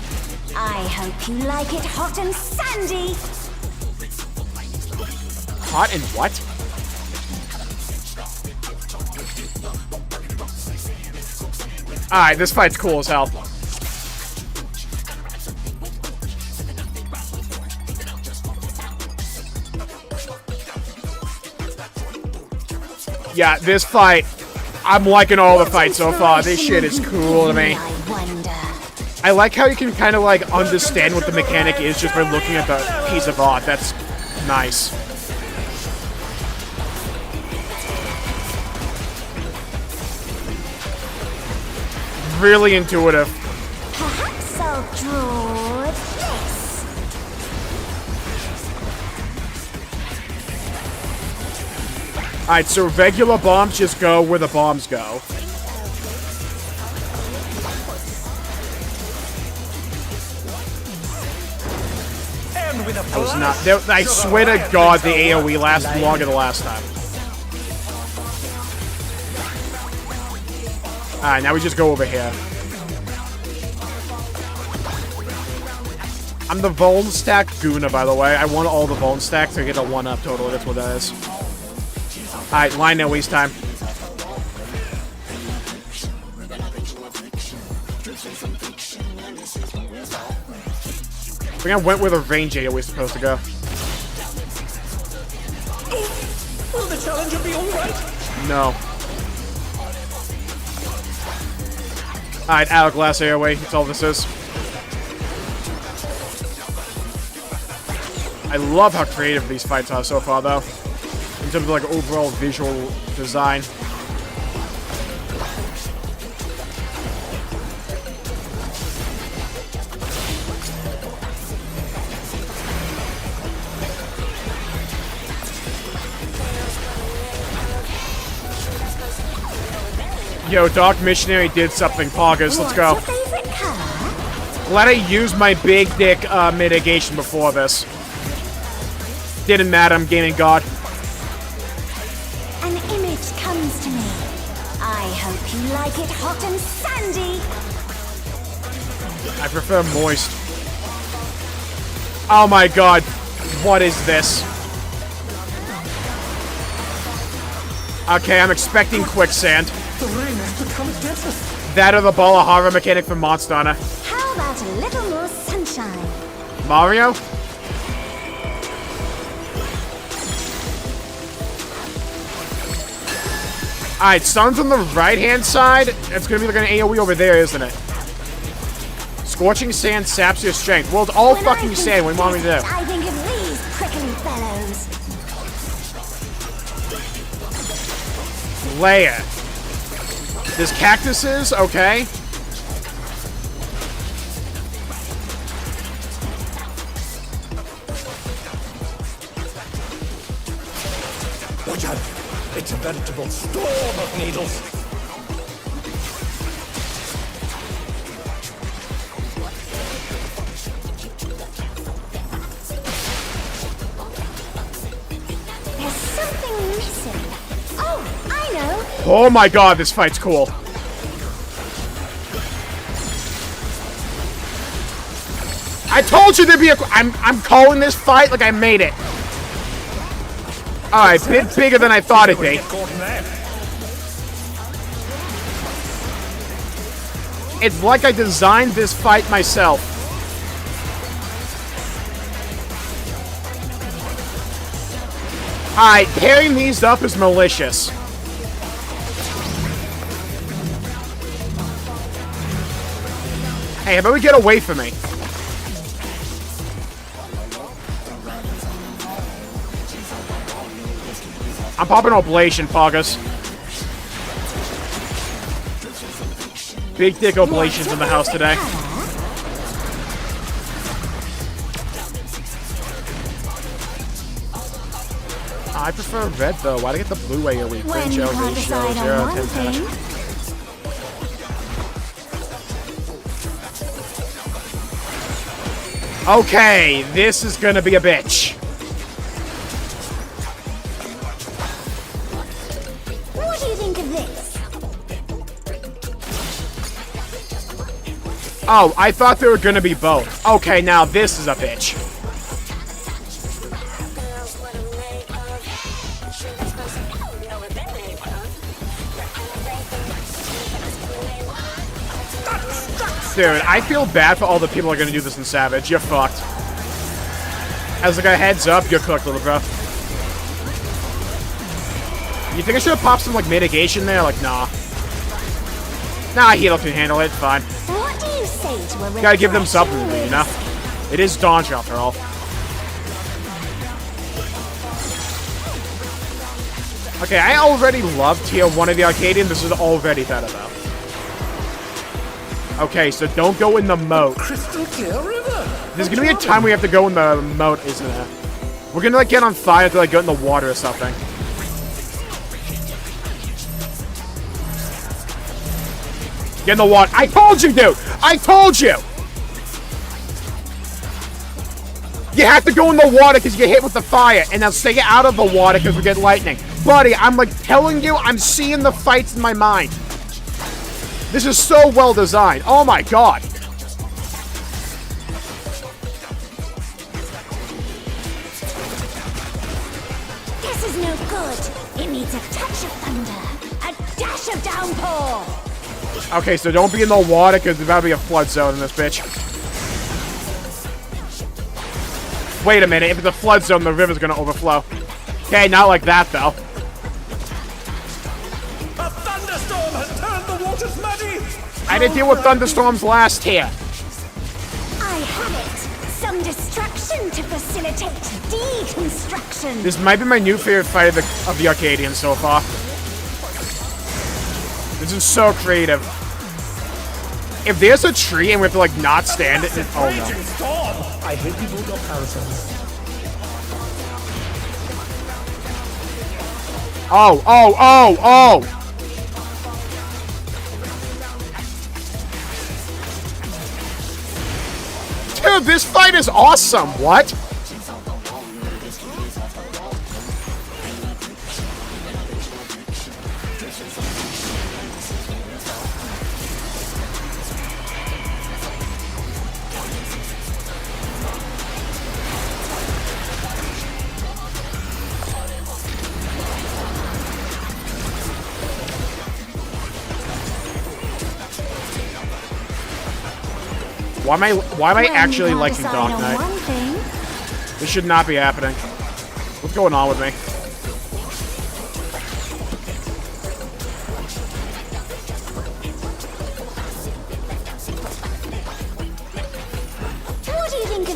I hope you like it hot and sandy. Hot and what? Alright, this fight's cool as hell. Yeah, this fight, I'm liking all the fights so far. This shit is cool to me. I like how you can kind of like understand what the mechanic is just by looking at the piece of art. That's nice. Really intuitive. Perhaps I'll draw this. Alright, so regular bombs just go where the bombs go. And with a That was flourish, not... I Sugar swear to Riot God, the brings her work. AoE lasted longer the last time. Alright, now we just go over here. I'm the Vuln Stack Guna, by the way. I want all the Vuln stacks to get a 1-up total. That's what that is. Alright, line no waste time. I think I went where the range AoE was supposed to go. Will the challenger be alright? No. Alright, Hourglass AoE. That's all this is. I love how creative these fights are so far, though. In terms of, like, overall visual design. Yo, Dark Missionary did something. Poggers, let's go. What's your favorite color? Glad I used my big dick mitigation before this. Didn't matter, I'm gaming god. An image comes to me. I hope you like it hot and sandy. I prefer moist. Oh my god. What is this? Okay, I'm expecting quicksand. The rain has become death. That or the ball of horror mechanic from Monster Hunter. How about a little more sunshine? Mario? Alright, sun's on the right-hand side. It's gonna be like an AoE over there, isn't it? Scorching sand saps your strength. Well, it's all When fucking I think sand. What do you want me to do? I think of these prickly fellows. Layer. There's cactuses, okay. Watch out! It's a veritable storm of needles. There's something missing. Oh, I know. Oh my god, this fight's cool. I told you there'd be a... I'm calling this fight like I made it. Alright, bit bigger than I thought it'd be. It's like I designed this fight myself. Alright, pairing these up is malicious. Hey, how about we get away from me? I'm popping oblation, Poggers. Big dick oblations in the house today. I prefer red though. Why'd I get the blue way a week? When Fringe you ratio, can't decide 0, on 10, one 10. thing, Okay, this is gonna be a bitch. what do you think of this? Oh, I thought they were gonna be both. Okay, now this is a bitch. Dude, I feel bad for all the people who are gonna do this in Savage. You're fucked. As like a heads up, you're cooked, little bro. You think I should have popped some like mitigation there? Like, nah. Nah, Heal can handle it. Fine. What do you say to a Gotta give them refreshing something to do, you know? whisk? It is Dawn after all. Okay, I already love Tier 1 of the Arcadian. This is already better, though. Okay, so don't go in the moat. Crystal clear river. There's gonna be a time we have to go in the moat, isn't there? We're gonna, like, get on fire to, like, go in the water or something. Get in the water. I told you, dude! I told you! You have to go in the water because you get hit with the fire, and now stay out of the water because we get lightning. Buddy, I'm, like, telling you, I'm seeing the fights in my mind. This is so well designed. Oh my god. This is no good. It needs a touch of thunder, a dash of downpour. Okay, so don't be in the water because there's about to be a flood zone in this bitch. Wait a minute. If it's a flood zone, the river's gonna overflow. Okay, not like that, though. A thunderstorm has turned the waters muddy. I didn't deal with thunderstorms last here. I have it. Some destruction to facilitate deconstruction. This might be my new favorite fight of the Arcadian so far. This is so creative. If there's a tree and we have to, like, not stand it, oh no. Raging storm. I hate people comparisons. Oh, oh, oh, oh! Dude, this fight is awesome! What? Why am I actually liking Dark Knight? This should not be happening. What's going on with me?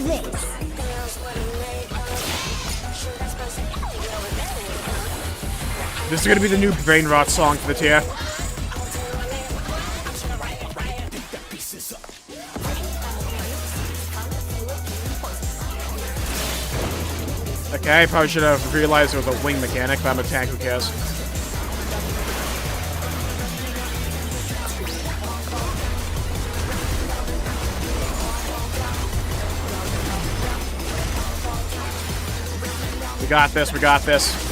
this. This is gonna be the new brain rot song for the tier. Okay, probably should have realized it was a wing mechanic, but I'm a tank, who cares? We got this, we got this.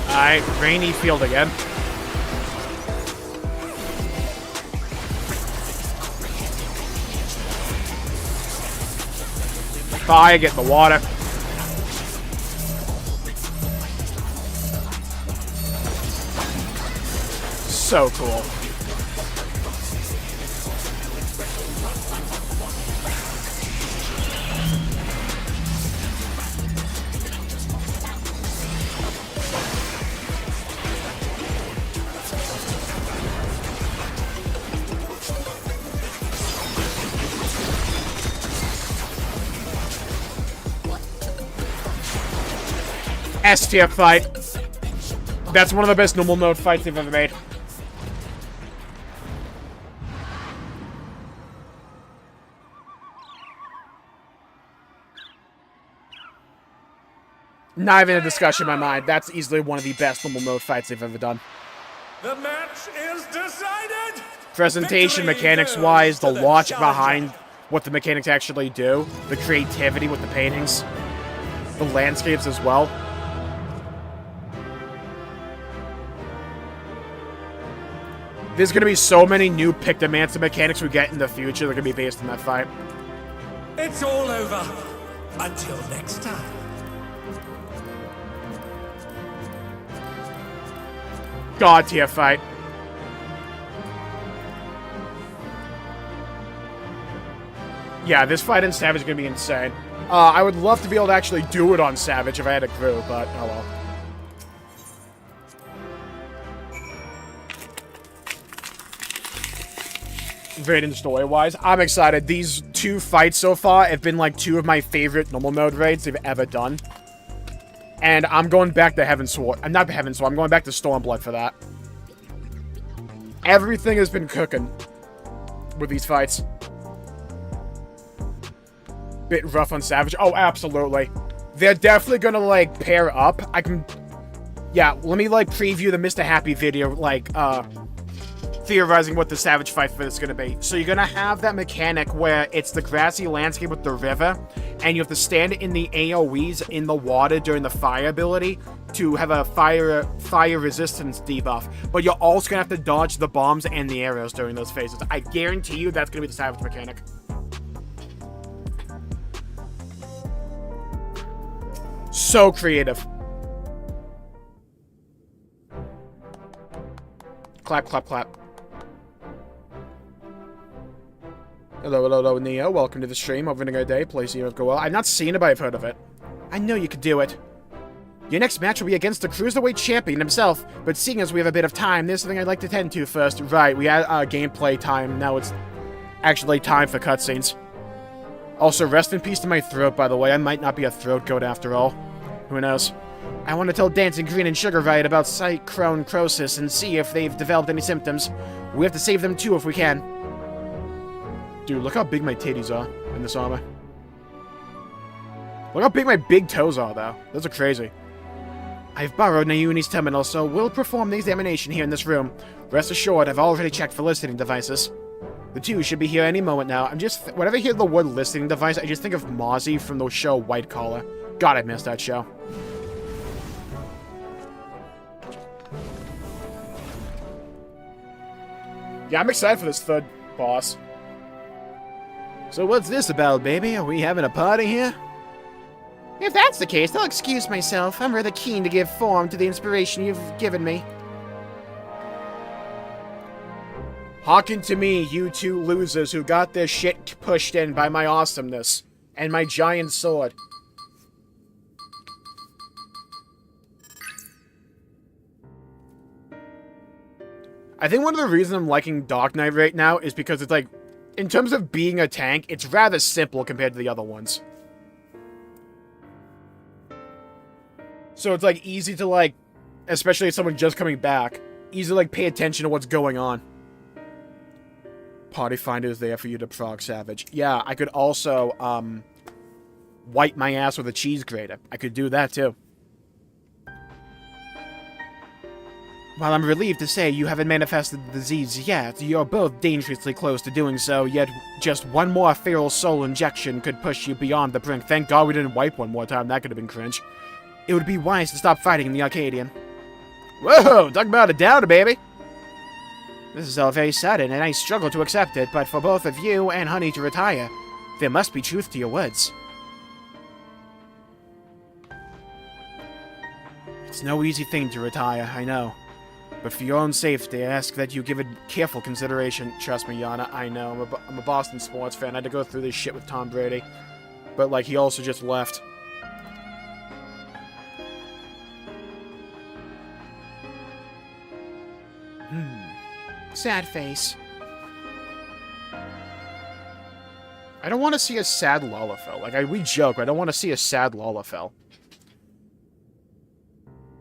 Alright, rainy field again. Fire, get in the water. So cool. S-tier fight. That's one of the best normal mode fights they've ever made. Not even a discussion in my mind. That's easily one of the best normal mode fights they've ever done. The match is decided. Presentation, mechanics-wise, the logic behind what the mechanics actually do, the creativity with the paintings, the landscapes as well. There's going to be so many new Pictomancer mechanics we get in the future that are going to be based on that fight. It's all over. Until next time. God tier fight. Yeah, this fight in Savage is going to be insane. I would love to be able to actually do it on Savage if I had a crew, but oh well. Raiden story-wise, I'm excited. These two fights so far have been like two of my favorite normal mode raids they've ever done. And I'm going back to Heaven Sword. I'm not Heaven Sword, I'm going back to Stormblood for that. Everything has been cooking with these fights. Bit rough on Savage. Oh, absolutely. They're definitely gonna, like, pair up. I can... Yeah, let me, like, preview the Mr. Happy video, like, theorizing what the Savage fight for this is gonna be. So you're gonna have that mechanic where it's the grassy landscape with the river, and you have to stand in the AoEs in the water during the fire ability to have a fire resistance debuff. But you're also gonna have to dodge the bombs and the arrows during those phases. I guarantee you that's gonna be the Savage mechanic. So creative. Clap, clap, clap. Hello, hello, hello, Neo. Welcome to the stream. Having a good day. Play Zero go well. I've not seen it, but I've heard of it. I know you could do it. Your next match will be against the Cruiserweight Champion himself, but seeing as we have a bit of time, there's something I'd like to tend to first. Right, we had gameplay time. Now it's actually time for cutscenes. Also, rest in peace to my throat, by the way. I might not be a throat goat after all. Who knows? I want to tell Dancing Green and Sugar Riot about Cyclone Crosis and see if they've developed any symptoms. We have to save them too if we can. Dude, look how big my titties are in this armor. Look how big my big toes are, though. Those are crazy. I've borrowed Nayuni's terminal, so we'll perform the examination here in this room. Rest assured, I've already checked for listening devices. The two should be here any moment now. Whenever I hear the word listening device, I just think of Mozzie from the show White Collar. God, I missed that show. Yeah, I'm excited for this third boss. So what's this about, baby? Are we having a party here? If that's the case, I'll excuse myself. I'm rather keen to give form to the inspiration you've given me. Hearken to me, you two losers who got their shit pushed in by my awesomeness and my giant sword. I think one of the reasons I'm liking Dark Knight right now is because it's like, in terms of being a tank, it's rather simple compared to the other ones. So it's like easy to like, especially if someone just coming back, easy to like pay attention to what's going on. Party Finder is there for you to prog Savage. Yeah, I could also, wipe my ass with a cheese grater. I could do that too. While I'm relieved to say you haven't manifested the disease yet, you're both dangerously close to doing so, yet just one more feral soul injection could push you beyond the brink. Thank God we didn't wipe one more time, that could have been cringe. It would be wise to stop fighting in the Arcadian. Whoa, talk about a downer, baby! This is all very sudden, and I struggle to accept it, but for both of you and Honey to retire, there must be truth to your words. It's no easy thing to retire, I know. But for your own safety, I ask that you give it careful consideration. Trust me, Yana, I know. I'm a Boston sports fan. I had to go through this shit with Tom Brady. But, like, he also just left. Sad face. I don't want to see a sad Lalafell. Like, we joke, but I don't want to see a sad Lalafell.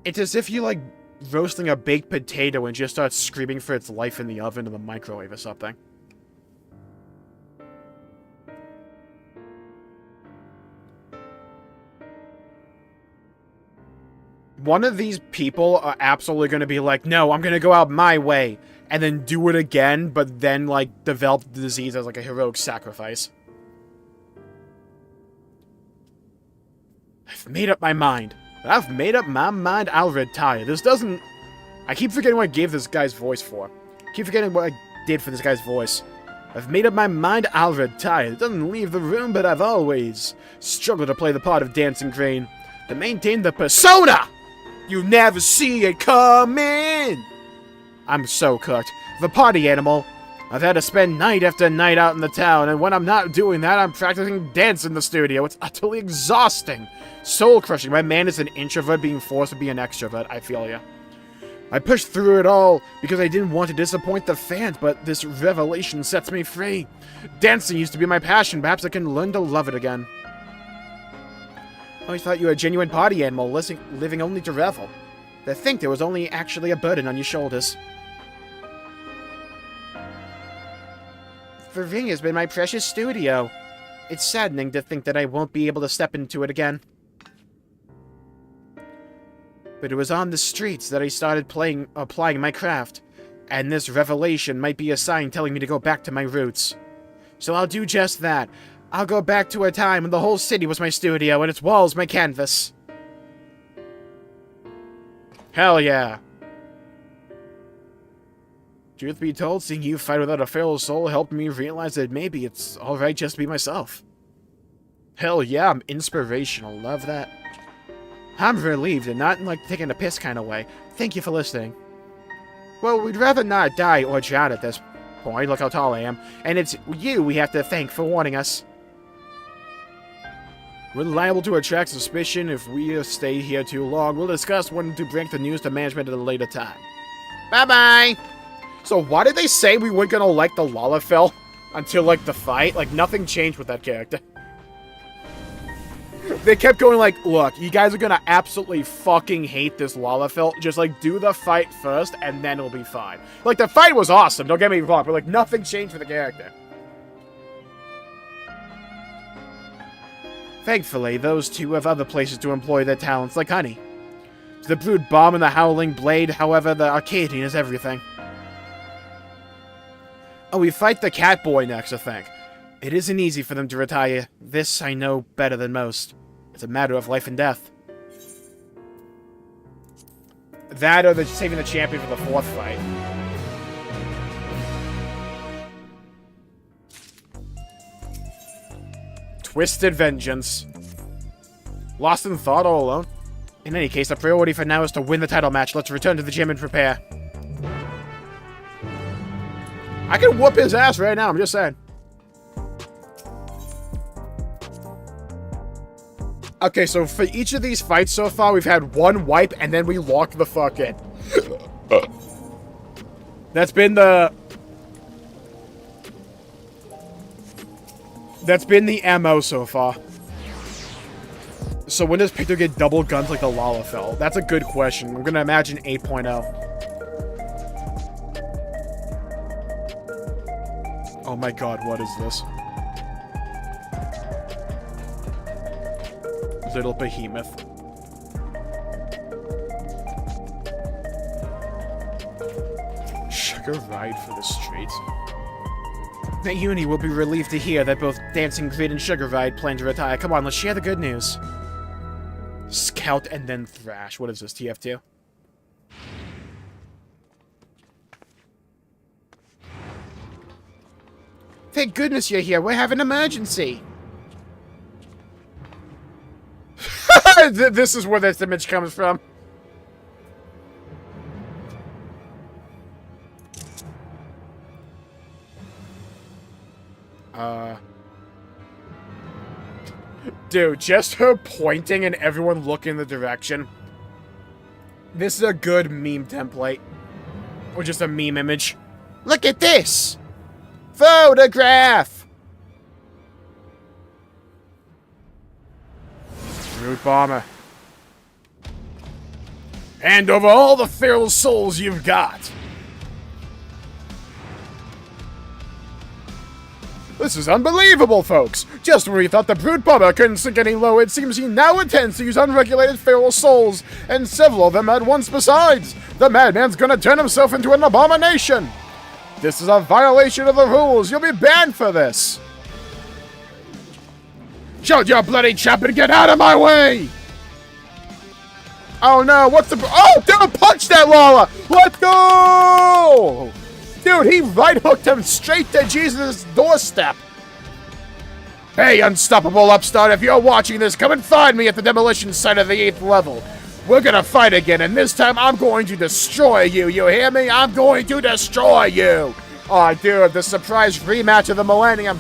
It's as if you, like, roasting a baked potato and just starts screaming for its life in the oven or the microwave or something. One of these people are absolutely going to be like, no, I'm going to go out my way, and then do it again, but then, like, develop the disease as, like, a heroic sacrifice. I've made up my mind. I've made up my mind, I'll retire. This doesn't... I keep forgetting what I gave this guy's voice for. Keep forgetting what I did for this guy's voice. I've made up my mind, I'll retire. It doesn't leave the room, but I've always struggled to play the part of Dancing Crane. To maintain the persona! You never see it coming! I'm so cooked. The party animal. I've had to spend night after night out in the town, and when I'm not doing that, I'm practicing dance in the studio. It's utterly exhausting. Soul-crushing. My man is an introvert being forced to be an extrovert. I feel ya. I pushed through it all because I didn't want to disappoint the fans, but this revelation sets me free. Dancing used to be my passion. Perhaps I can learn to love it again. I always thought you were a genuine party animal, living only to revel. To think there was only actually a burden on your shoulders. The ring has been my precious studio. It's saddening to think that I won't be able to step into it again. But it was on the streets that I started applying my craft, and this revelation might be a sign telling me to go back to my roots. So I'll do just that. I'll go back to a time when the whole city was my studio and its walls my canvas. Hell yeah. Truth be told, seeing you fight without a feral soul helped me realize that maybe it's alright just to be myself. Hell yeah, I'm inspirational. Love that. I'm relieved and not in, like, taking a piss kind of way. Thank you for listening. Well, we'd rather not die or drown at this point. Look how tall I am. And it's you we have to thank for warning us. We're liable to attract suspicion if we stay here too long. We'll discuss when to break the news to management at a later time. Bye-bye! So why did they say we weren't gonna like the Lalafell until, like, the fight? Like, nothing changed with that character. They kept going like, look, you guys are gonna absolutely fucking hate this Lalafell. Just, like, do the fight first, and then it'll be fine. Like, the fight was awesome, don't get me wrong, but, like, nothing changed for the character. Thankfully, those two have other places to employ their talents, like Honey. To the Brood Bomb and the Howling Blade, however, the Arcadian is everything. Oh, we fight the Catboy next, I think. It isn't easy for them to retire. This I know better than most. It's a matter of life and death. That or saving the champion for the fourth fight. Twisted Vengeance. Lost in thought all alone. In any case, the priority for now is to win the title match. Let's return to the gym and prepare. I can whoop his ass right now, I'm just saying. Okay, so for each of these fights so far, we've had one wipe, and then we lock the fuck in. That's been the MO so far. So when does Pictor get double guns like the Lalafell? That's a good question. I'm gonna imagine 8.0. Oh my god, what is this? Little behemoth. Sugar ride for the streets. At Uni, we'll be relieved to hear that both Dancing Grid and Sugar Ride plan to retire. Come on, let's share the good news. Scout and then Thrash. What is this, TF2? Thank goodness you're here. We have an emergency. This is where this image comes from. Dude, just her pointing and everyone looking in the direction. This is a good meme template. Or just a meme image. Look at this! Photograph! Root Bomber. Hand over all the feral souls you've got. This is unbelievable, folks! Just when we thought the Brute Bomber couldn't sink any lower, it seems he now intends to use unregulated feral souls, and several of them at once besides! The madman's gonna turn himself into an abomination! This is a violation of the rules! You'll be banned for this! Shut your bloody trap and get out of my way! Oh no, what's the... Oh, dude, punch that Lala! Let's go! Dude, he right-hooked him straight to Jesus' doorstep. Hey, unstoppable upstart, if you're watching this, come and find me at the demolition site of the 8th level. We're gonna fight again, and this time I'm going to destroy you, you hear me? I'm going to destroy you! Aw, dude, the surprise rematch of the Millennium.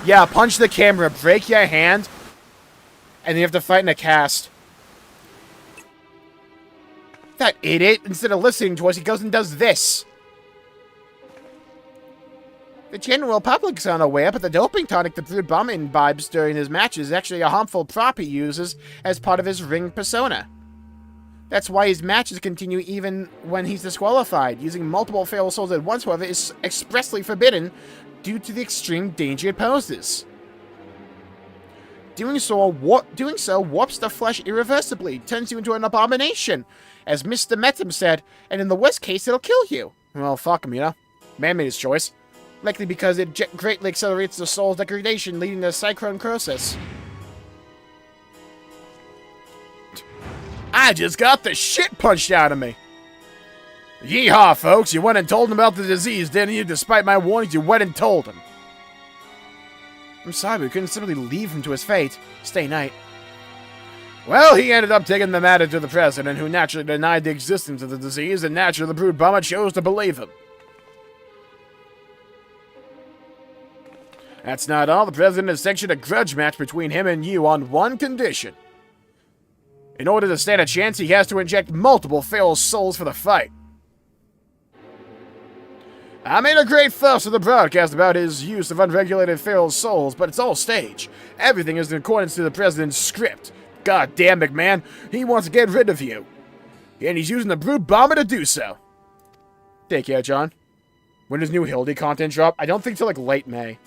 Yeah, punch the camera, break your hand, and then you have to fight in a cast. That idiot, instead of listening to us, he goes and does this. The general public's unaware, but the doping tonic the Brute Bomber imbibes during his matches is actually a harmful prop he uses as part of his ring persona. That's why his matches continue even when he's disqualified. Using multiple feral souls at once, however, is expressly forbidden due to the extreme danger it poses. Doing so warps the flesh irreversibly, turns you into an abomination, as Mr. Metum said, and in the worst case, it'll kill you. Well, fuck him, you know? Man made his choice. Likely because it greatly accelerates the soul's degradation, leading to cyclone process. I just got the shit punched out of me. Yeehaw, folks. You went and told him about the disease, didn't you? Despite my warnings, you went and told him. I'm sorry, we couldn't simply leave him to his fate. Stay night. Well, he ended up taking the matter to the president, who naturally denied the existence of the disease, and naturally the Brute Bomber chose to believe him. That's not all. The president has sanctioned a grudge match between him and you on one condition. In order to stand a chance, he has to inject multiple feral souls for the fight. I made a great fuss of the broadcast about his use of unregulated feral souls, but it's all stage. Everything is in accordance to the president's script. God damn, McMahon, he wants to get rid of you. And he's using the Brute Bomber to do so. Take care, John. When does new Hildy content drop? I don't think till like late May.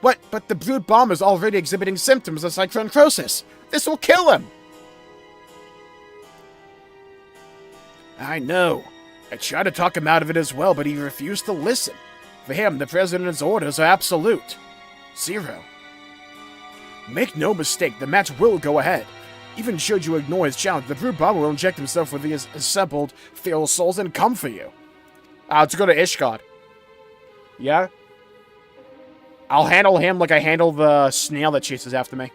What? But the Brute Bomber's already exhibiting symptoms of cyclone process. This will kill him. I know. I tried to talk him out of it as well, but he refused to listen. For him, the president's orders are absolute. 0. Make no mistake, the match will go ahead. Even should you ignore his challenge, the Brute Bomber will inject himself with these assembled feral souls and come for you. Let's go to Ishgard. Yeah? I'll handle him like I handle the snail that chases after me.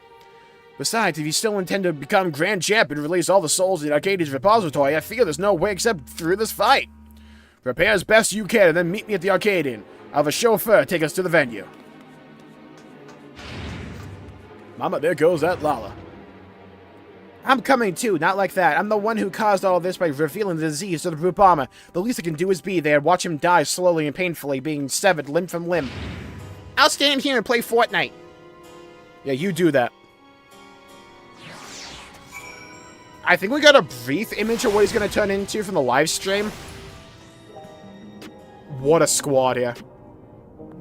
Besides, if you still intend to become Grand Champ and release all the souls in Arcadia's repository, I feel there's no way except through this fight. Prepare as best you can and then meet me at the arcade inn. I'll have a chauffeur take us to the venue. Mama, there goes that Lala. I'm coming too, not like that. I'm the one who caused all this by revealing the disease to the brute bomber. The least I can do is be there, watch him die slowly and painfully, being severed limb from limb. I'll stand here and play Fortnite. Yeah, you do that. I think we got a brief image of what he's going to turn into from the live stream. What a squad here.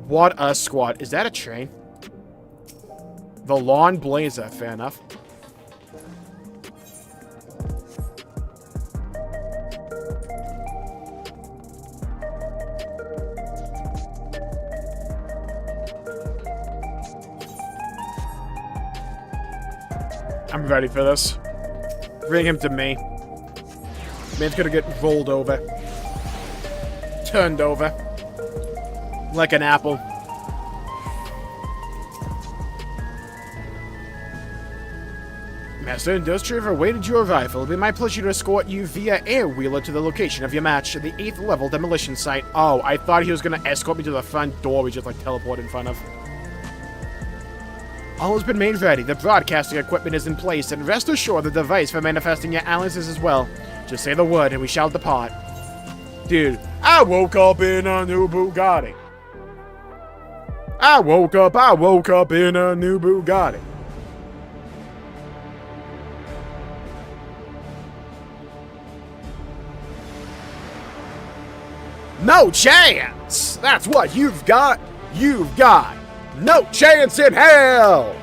What a squad. Is that a train? The Lawn Blazer, fair enough. I'm ready for this. Bring him to me. Man's gonna get rolled over. Turned over. Like an apple. Master Industrial have awaited your arrival. It'll be my pleasure to escort you via air wheeler to the location of your match at the 8th level demolition site. Oh, I thought he was gonna escort me to the front door we just like teleported in front of. All has been made ready. The broadcasting equipment is in place, and rest assured the device for manifesting your allies is as well. Just say the word, and we shall depart. Dude, I woke up in a new Bugatti. I woke up in a new Bugatti. No chance! That's what you've got. You've got no chance in hell!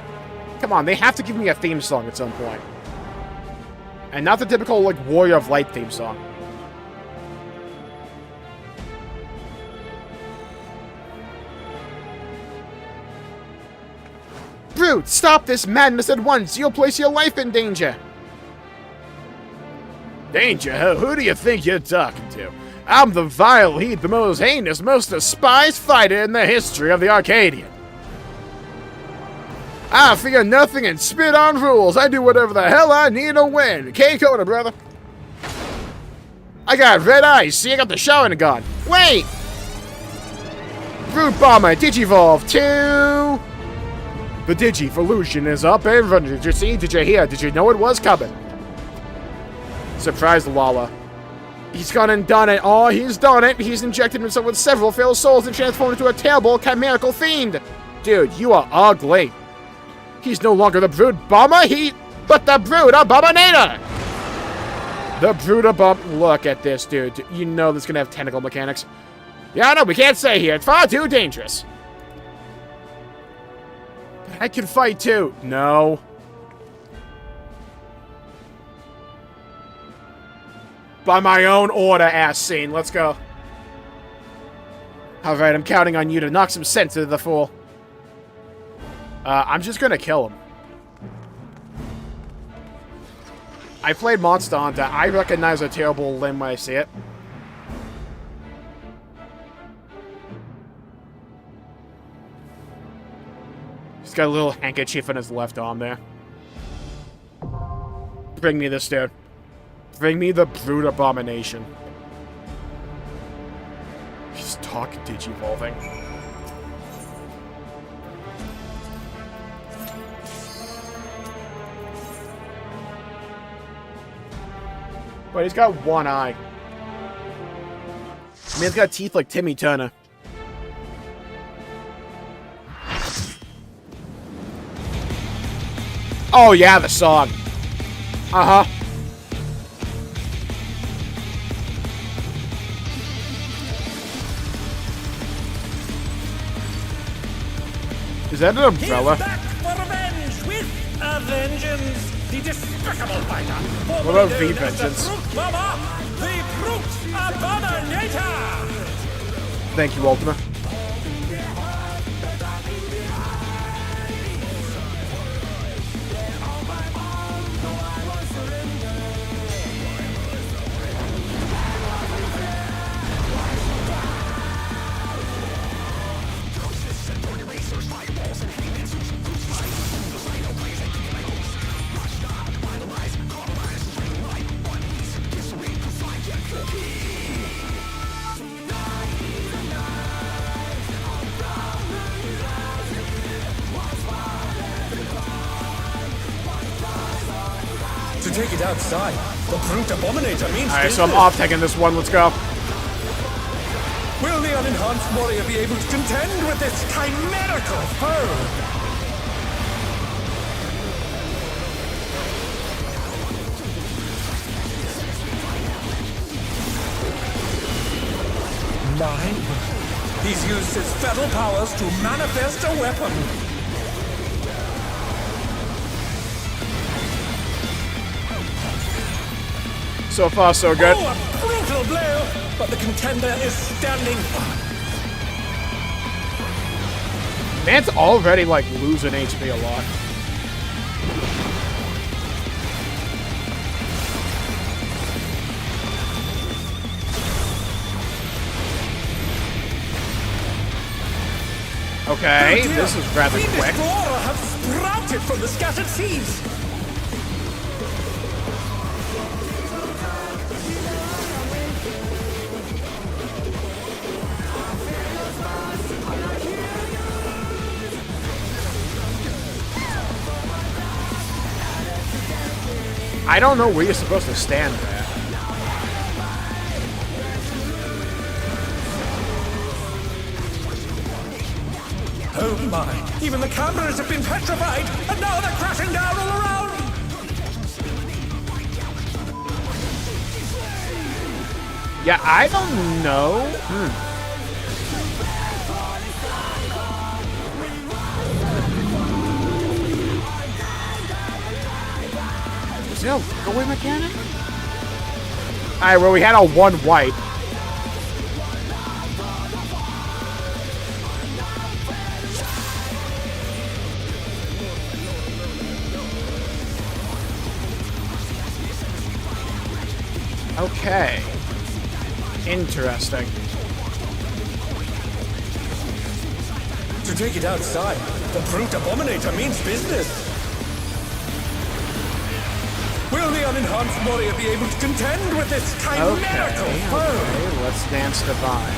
Come on, they have to give me a theme song at some point. And not the typical, like, Warrior of Light theme song. Brute, stop this madness at once! You'll place your life in danger! Danger? Who do you think you're talking to? I'm the vile heat, the most heinous, most despised fighter in the history of the Arcadian. I fear nothing and spit on rules. I do whatever the hell I need to win. K-Coda, brother. I got red eyes. See, I got the showing gun. Wait! Brute Bomber, Digivolve 2! The Digivolution is up and running. Did you see? Did you hear? Did you know it was coming? Surprise Lala. He's gone and done it. Oh, he's done it. He's injected himself with several failed souls and transformed into a terrible chimerical fiend. Dude, you are ugly. He's no longer the Brood Bomber, but the Brood Abominator! The Brood Abominator. Look at this, dude. You know this is gonna have tentacle mechanics. Yeah, no, we can't stay here. It's far too dangerous. I can fight too. No. By my own order, ass scene. Let's go. Alright, I'm counting on you to knock some sense into the fool. I'm just gonna kill him. I played Monster Hunter. I recognize a terrible limb when I see it. He's got a little handkerchief on his left arm there. Bring me this dude. Bring me the Brood Abomination. He's talking Digivolving. But he's got one eye. I mean, he's got teeth like Timmy Turner. Oh yeah, the song. Uh-huh. Is that an umbrella? He's back for revenge with a vengeance. The despicable fighter. What about V-Vengeance? The Brute Abominator. Thank you, Ultima. take it outside, the brute abominator means Alright, so I'm business. off taking this one. Let's go. Will the unenhanced warrior be able to contend with this chimerical foe? He's used his fetal powers to manifest a weapon. So far, so good. Oh, a brutal blow! But the contender is standing. Man's already, like, losing HP a lot. Okay, Oh dear, this is rather Fiendish quick. flora have sprouted from the scattered seeds. I don't know where you're supposed to stand there. Oh my, even the cameras have been petrified, and now they're crashing down all around! Yeah, I don't know. Is it a go-away mechanic? Alright, well, we had a one white. Okay. Interesting. To take it outside, the brute abominator means business. Will the unenhanced warrior be able to contend with this chimerical foe? Okay, let's dance divine.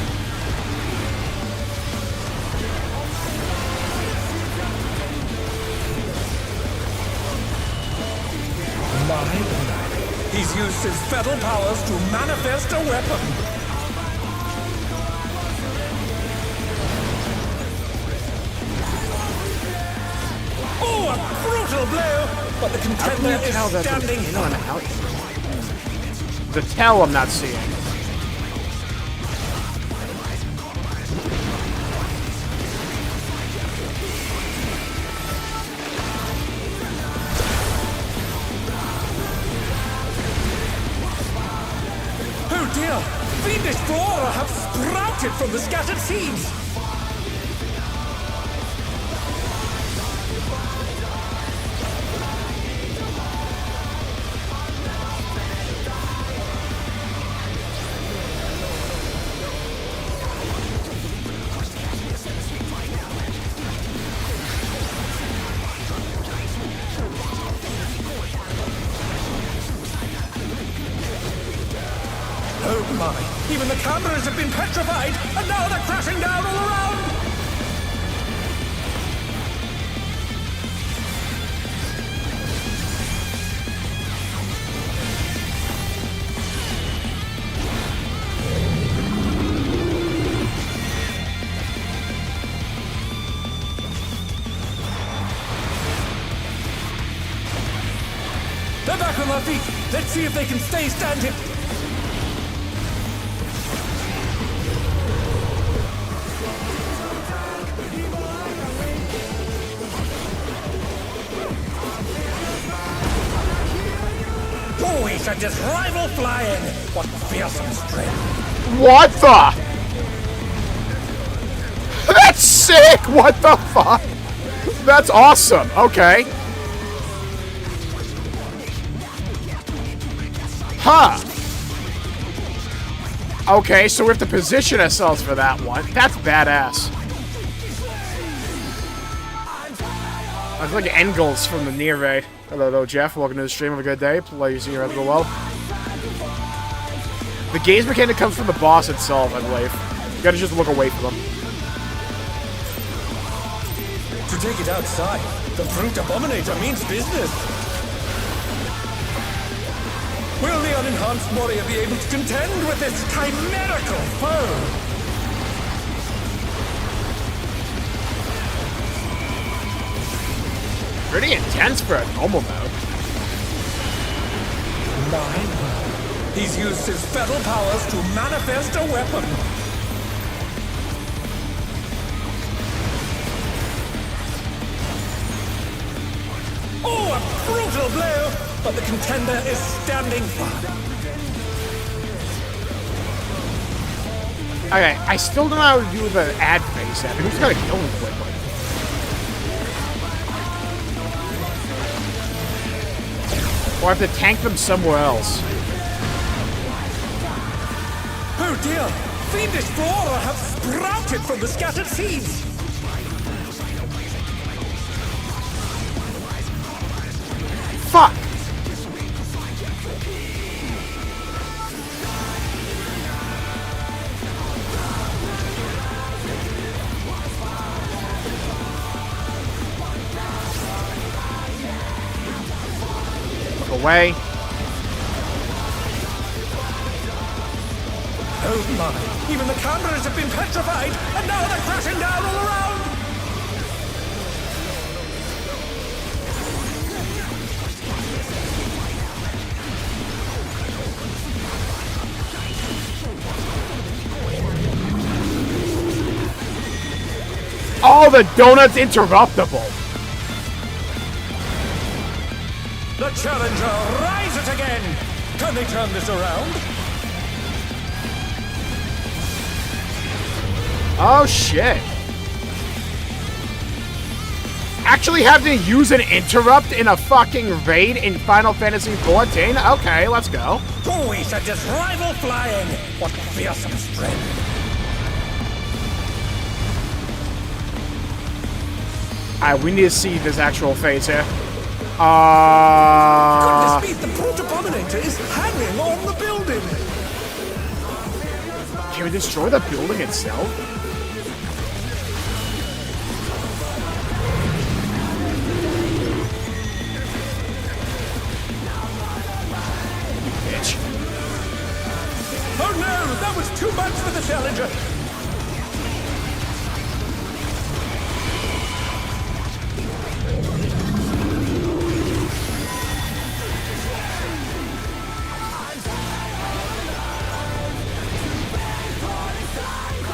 He's used his fetal powers to manifest a weapon. Oh, a brutal blow! But the How can you contender tell is that's an standing in or an out? The tell I'm not seeing. Oh dear! Fiendish flora have sprouted from the scattered seeds! Oh my! Even the cameras have been petrified, and now they're crashing down all around! They're back on their feet! Let's see if they can stay standing! Oh, he should just rival flying! What fearsome strength! What the? That's sick! What the fuck? That's awesome. Okay. Huh. Okay, so we have to position ourselves for that one. That's badass. I like Engels from the near raid. Hello, Jeff. Welcome to the stream. Have a good day. Please see your head below. The gaze mechanic comes from the boss itself, I believe. You gotta just look away from them. To take it outside, the brute abominator means business. an enhanced warrior be able to contend with this chimerical foe? Pretty intense for a normal mode. He's used his fetal powers to manifest a weapon. Oh, a brutal blow! But the contender is standing firm. Okay, I still don't know how to do the ad face yet. We just gotta kill him quickly. Or I have to tank them somewhere else. Oh dear! Fiendish flora have sprouted from the scattered seeds! Fuck! Look away. Oh my! Even the cameras have been petrified, and now they're crashing down all around! Oh, the donut's interruptible. The challenger rises again! Can they turn this around? Oh, shit. Actually having to use an interrupt in a fucking raid in Final Fantasy XIV? Okay, let's go. Oh, we sent his rival flying! What fearsome strength! Alright, we need to see this actual phase here. Goodness me, the Brute Abominator is hanging on the building! Can we destroy the building itself? Bitch. Oh no, that was too much for the challenger!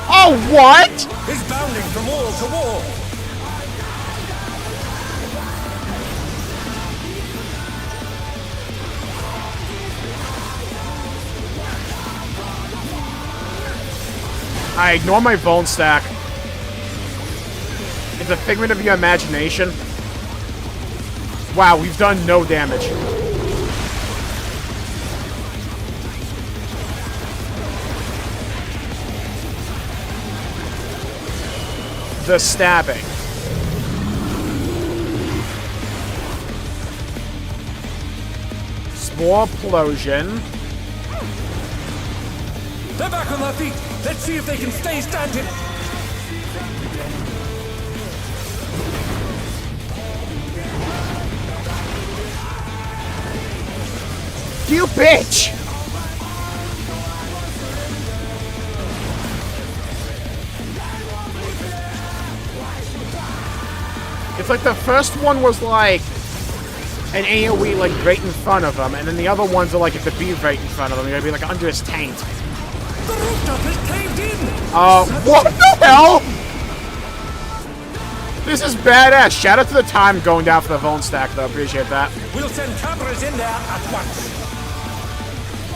Oh, what? He's bounding from wall to wall! I ignore my bone stack. It's a figment of your imagination. Wow, we've done no damage. The stabbing. Spore Plosion. They're back on their feet! Let's see if they can stay standing! You bitch! It's like the first one was like an AoE like right in front of him, and then the other ones are like at the B right in front of him. You're gonna be like under his taint. The rooftop is caved in! What the hell? This is badass. Shout out to the time going down for the Vone stack, though. Appreciate that. We'll send cameras in there at once.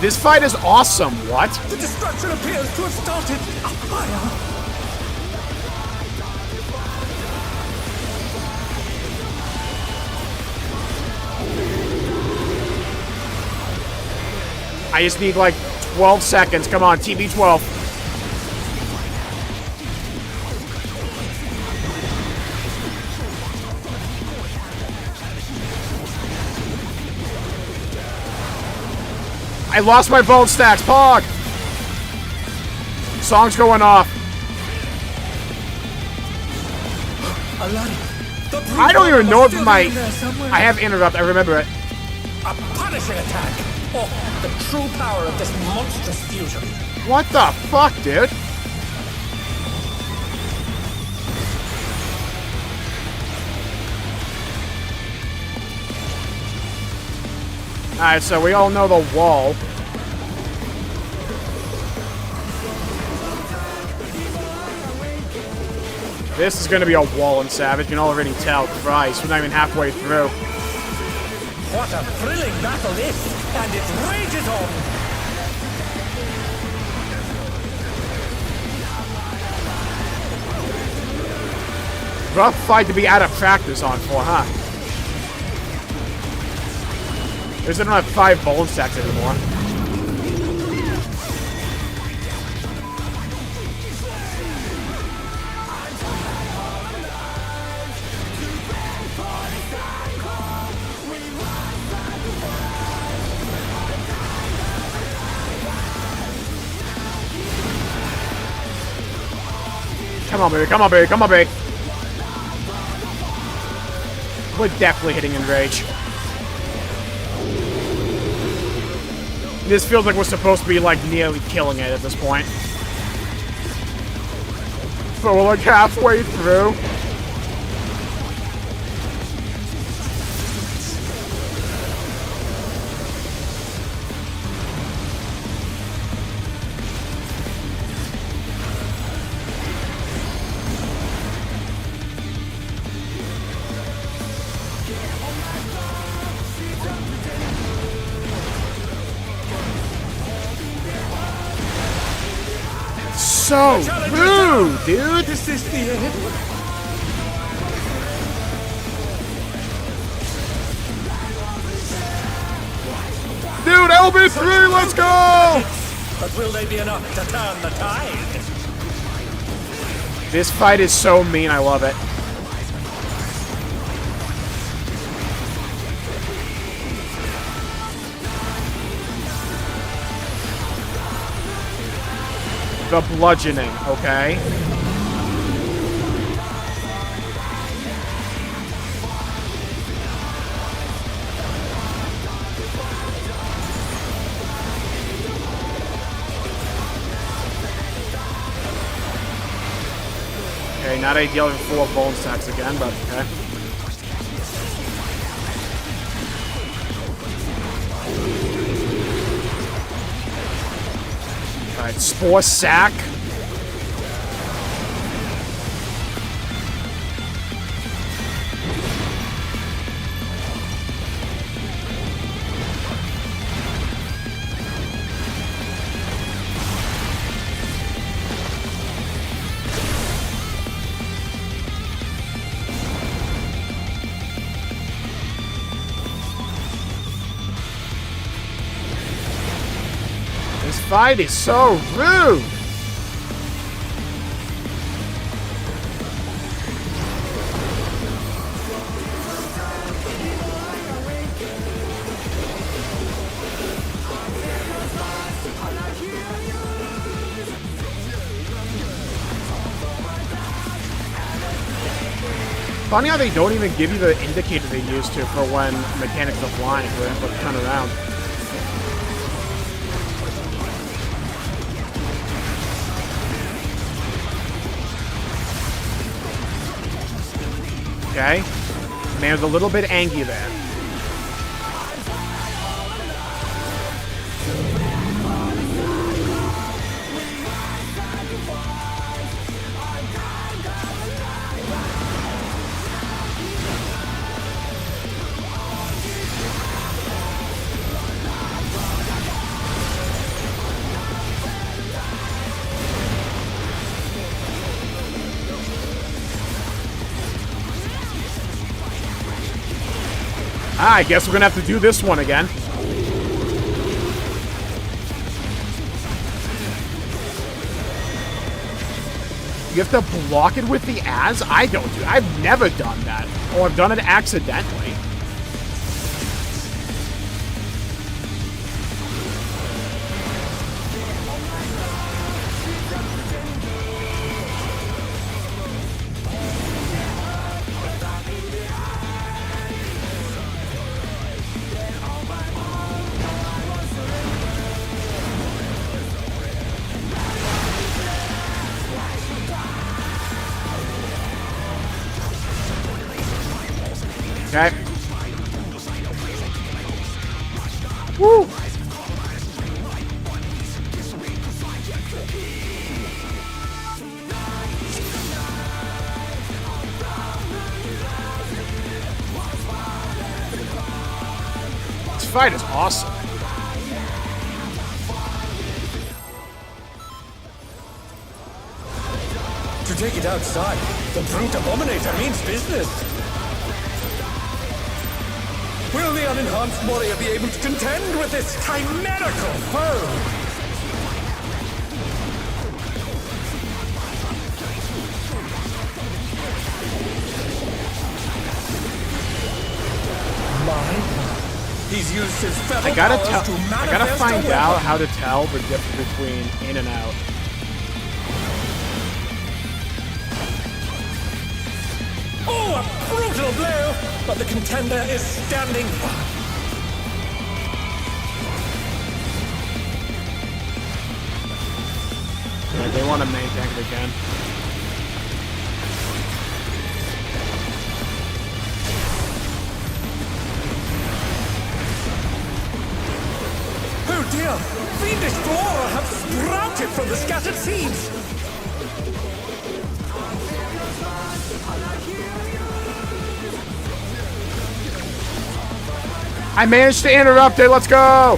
This fight is awesome. What? The destruction appears to have started a fire. I just need like 12 seconds. Come on, TV 12. I lost my bone stacks. Pog! Song's going off. I don't even know if my... I have interrupt. I remember it. A punishing attack. Oh, the true power of this monstrous fusion. What the fuck, dude? Alright, so we all know the wall. This is gonna be a wall in Savage, you can already tell. Christ, we're not even halfway through. What a thrilling battle this, and it rages on. Rough fight to be out of practice on for, huh? They don't have 5 bone stacks anymore. Come on, baby. Come on, baby. Come on, baby. We're definitely hitting Enrage. This feels like we're supposed to be, like, nearly killing it at this point. But we're, like, halfway through. So rude, dude! Is this the end? Dude, LB3, let's go! But will they be enough to turn the tide? This fight is so mean, I love it. The bludgeoning, okay? Okay, not ideal for 4 bone stacks again, but okay. Alright, Spore Sack. This fight is so rude! Funny how they don't even give you the indicator they used to for when mechanics are flying for it, but turn around. Okay. Man was a little bit angry there. I guess we're gonna have to do this one again. You have to block it with the as? I don't do. I've never done that. Or I've done it accidentally. Okay. Woo! This fight is awesome. To take it outside, the brute abominator means business. Will the unenhanced warrior be able to contend with this chimerical foe? He's used his feather I gotta powers to I gotta manifest find a out weapon. how to tell the difference between in and out. Oh, a brutal blow! But the contender is standing firm. Yeah, they want to main tank it again. Oh dear! Fiendish flora have sprouted from the scattered seeds! I managed to interrupt it. Let's go.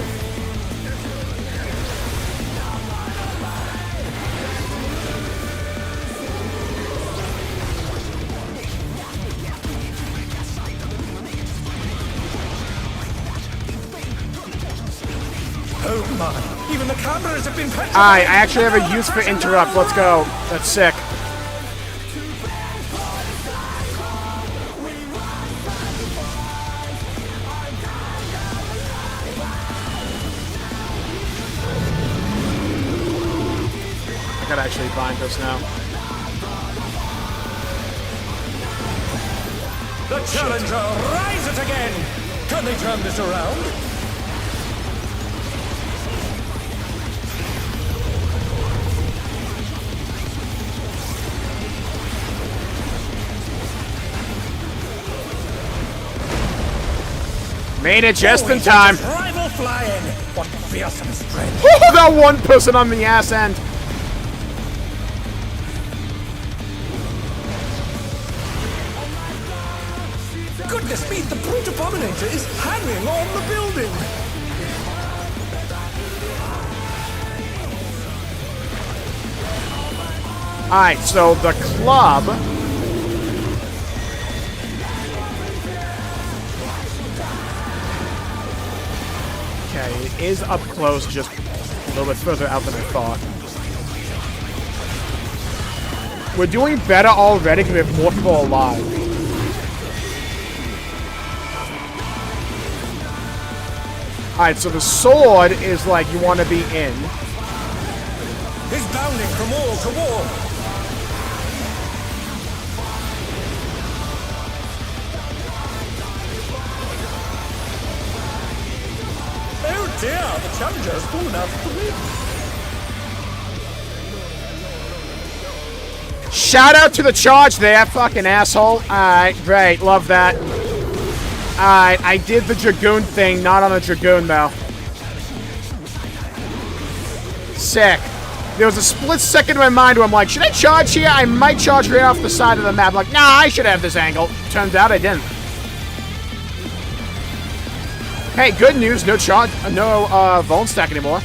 Oh my! Even the cameras have been petrified! I actually have a use for interrupt. Let's go. That's sick. I gotta actually bind this now. The challenger rises again! Can they turn this around? Made it just in Oh, time. Rival flying! What fearsome strength! Oh, that one person on the ass end. Goodness me, the brute abominator is hanging on the building! Alright, so the club. Okay, it is up close, just a little bit further out than I thought. We're doing better already because we have more people alive. Alright, so the sword is like you want to be in. He's bounding from wall to wall! Oh dear, the challenger has fallen out of the ring! Shout out to the charge there, fucking asshole. Alright, great, love that. Alright, I did the Dragoon thing, not on the Dragoon though. Sick. There was a split second in my mind where I'm like, should I charge here? I might charge right off the side of the map. Like, nah, I should have this angle. Turns out I didn't. Hey, good news, no charge, no Vuln stack anymore.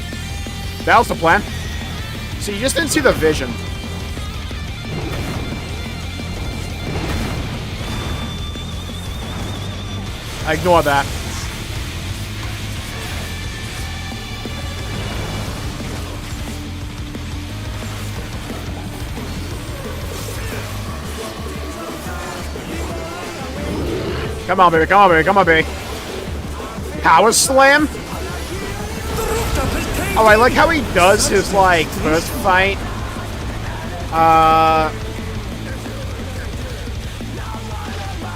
That was the plan. So you just didn't see the vision. I ignore that. Come on, baby. Come on, baby. Come on, baby. Power slam? Oh, I like how he does his, like, first fight.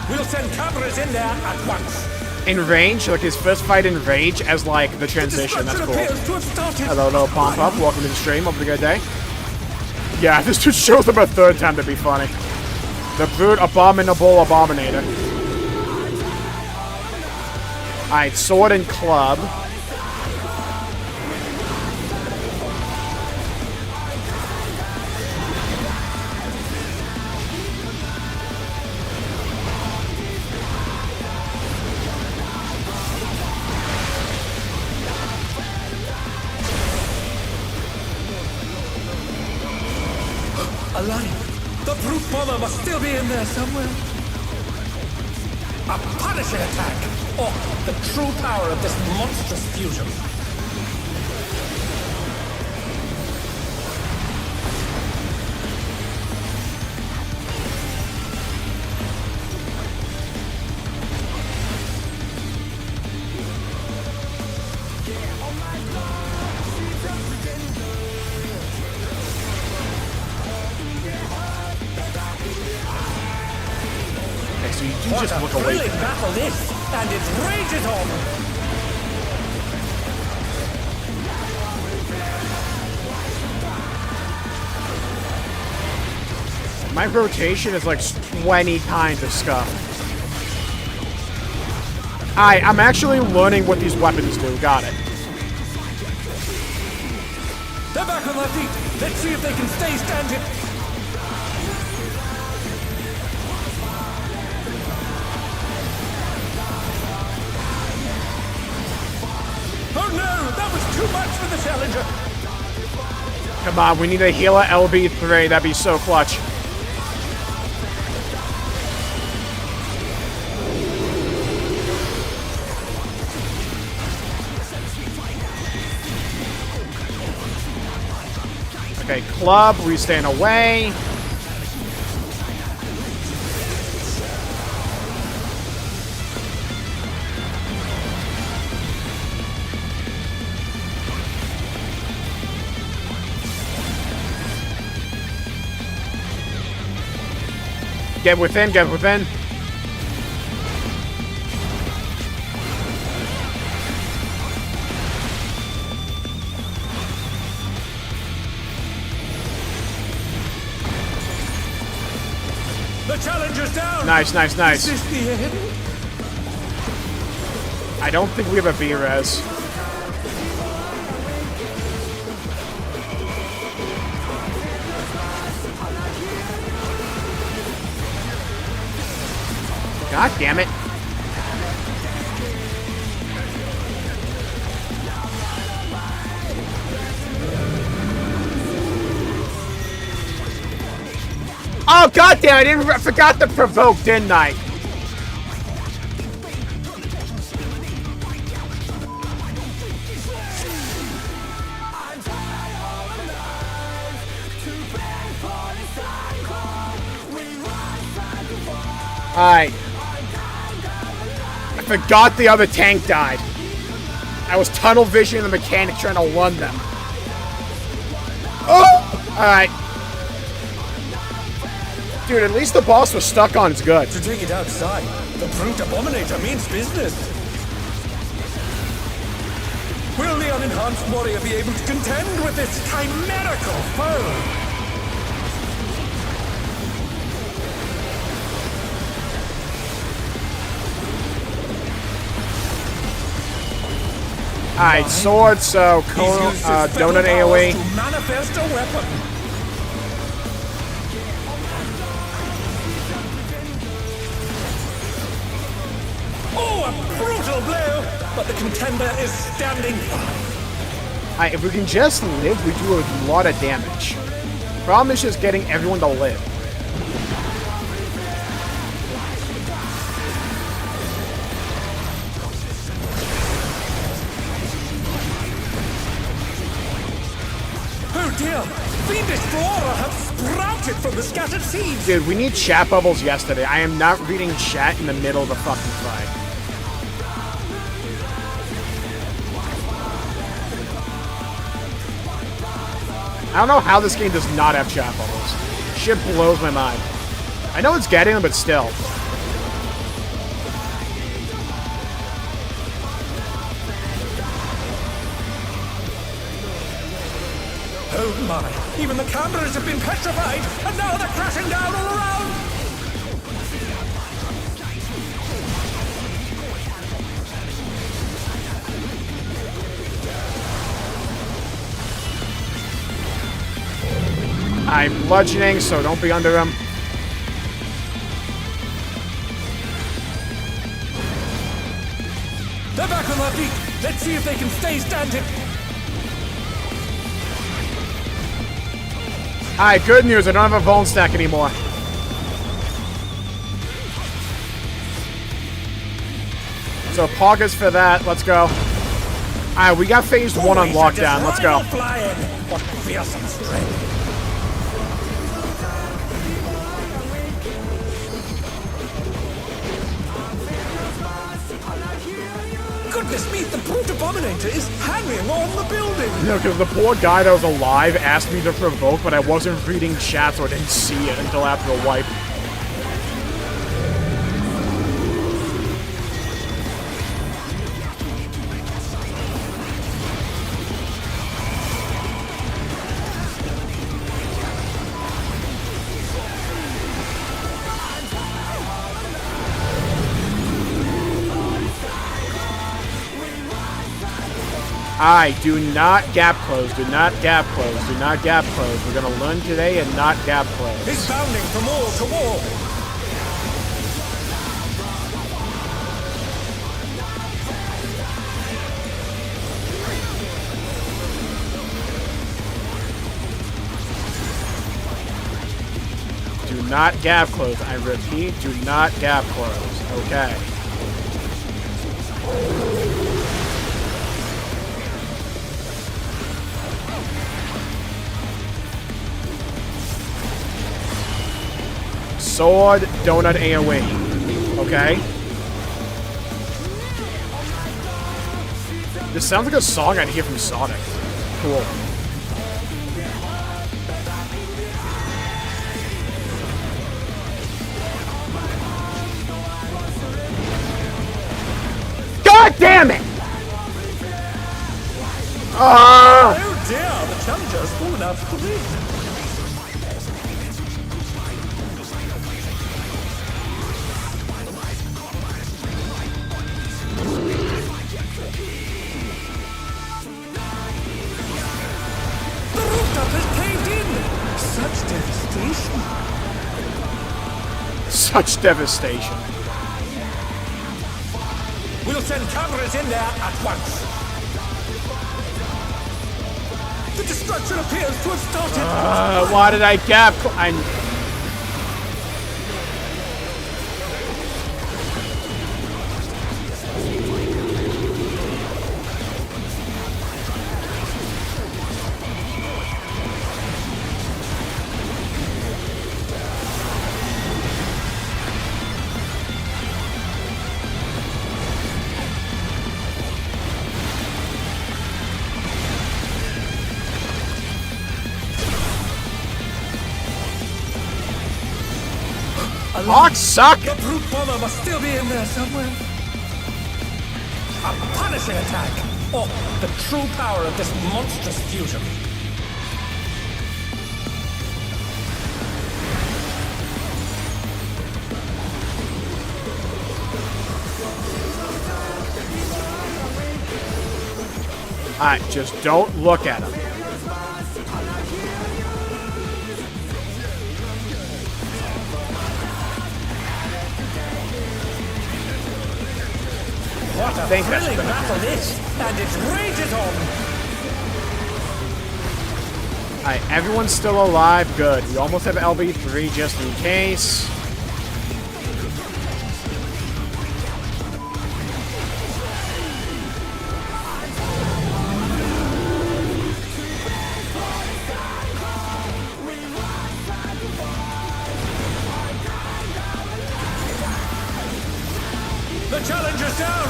We'll send cameras in there at once! In range, like his first fight in rage as, like, the transition. That's cool. Appears to have started. Hello, little pump up. Welcome to the stream. Hope you had a good day. Yeah, this dude shows up a third time to be funny. The brute abominable abominator. Alright, sword and club. Alive! The brute bomber must still be in there somewhere. A Punisher attack! Oh, the true power of this monstrous fusion. So you do What just a look away thrilling from it. battle this, and it rages on. My rotation is like 20 times of stuff. Alright, I'm actually learning what these weapons do. Got it. They're back on their feet. Let's see if they can stay standing. Oh no, that was too much for the challenger. Come on, we need a healer LB3. That'd be so clutch. Okay, club, we stand away. Get within, get within. The challenger's down. Nice, nice, nice. Is this the end? I don't think we have a V-res. God damn it. Oh, god damn it, I forgot to provoke, didn't I? Alright. I forgot the other tank died. I was tunnel visioning the mechanic trying to run them. Oh! Alright. Dude, at least the boss was stuck on is good. To take it outside, the brute abominator means business. Will the unenhanced warrior be able to contend with this chimerical foe? Alright, sword, so donut AoE. To manifest a weapon. Oh, a brutal blow! But the contender is standing fine. Alright, if we can just live, we do a lot of damage. Problem is just getting everyone to live. Oh dear! Fiendish flora have sprouted from the scattered seeds! Dude, we need chat bubbles yesterday. I am not reading chat in the middle of the fucking fight. I don't know how this game does not have chat bubbles. Shit blows my mind. I know it's getting them, but still. Oh my! Even the cameras have been petrified, and now they're crashing down all around! I'm bludgeoning, so don't be under him. They're back on their feet. Let's see if they can stay standing. Alright, good news. I don't have a bone stack anymore. So poggers for that. Let's go. Alright, we got phase 1 on lockdown. Let's go. What fearsome strength. Goodness me, the brute abominator is hanging on the building! No, because the poor guy that was alive asked me to provoke, but I wasn't reading chat, so I didn't see it until after the wipe. Alright, do not gap close, do not gap close, do not gap close. We're gonna learn today and not gap close. He's bounding from wall to wall. Do not gap close. I repeat, do not gap close. Okay. Sword, donut, AoE. Okay? This sounds like a song I'd hear from Sonic. Cool. God damn it! Oh dear, the challenger's fallen out of the ring. Such devastation. We'll send cameras in there at once. The destruction appears to have started. Why did I gap? Hawks suck! The brute bomber must still be in there somewhere. A punishing attack! Oh, the true power of this monstrous fusion. Alright, just don't look at him. What a thrilling battle this, and it rages on! Alright, everyone's still alive. Good. We almost have LB3 just in case. The challenger's down!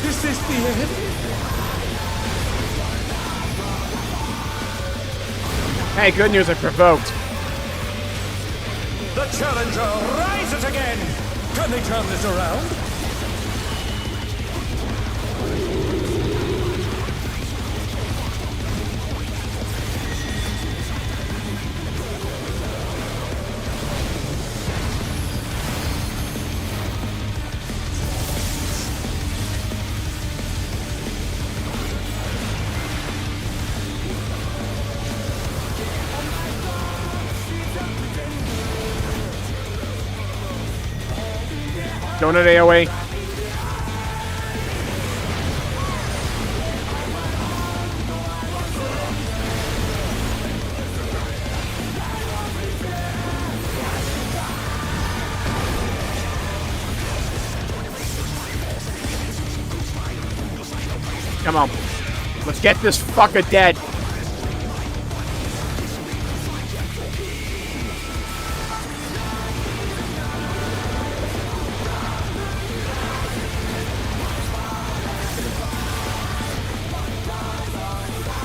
Is this the end? Hey, good news, I provoked. The challenger rises again! Can they turn this around? Donut AoE. Come on. Let's get this fucker dead.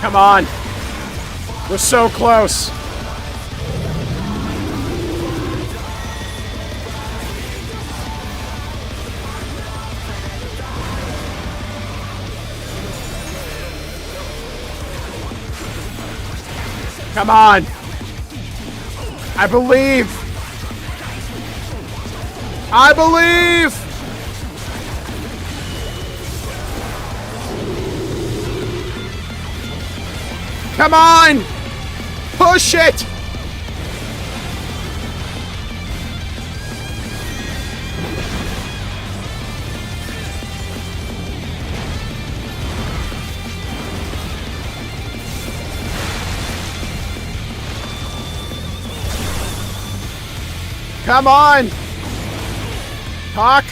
Come on. We're so close. Come on. I believe. I believe. Come on! Push it! Come on! Hawk!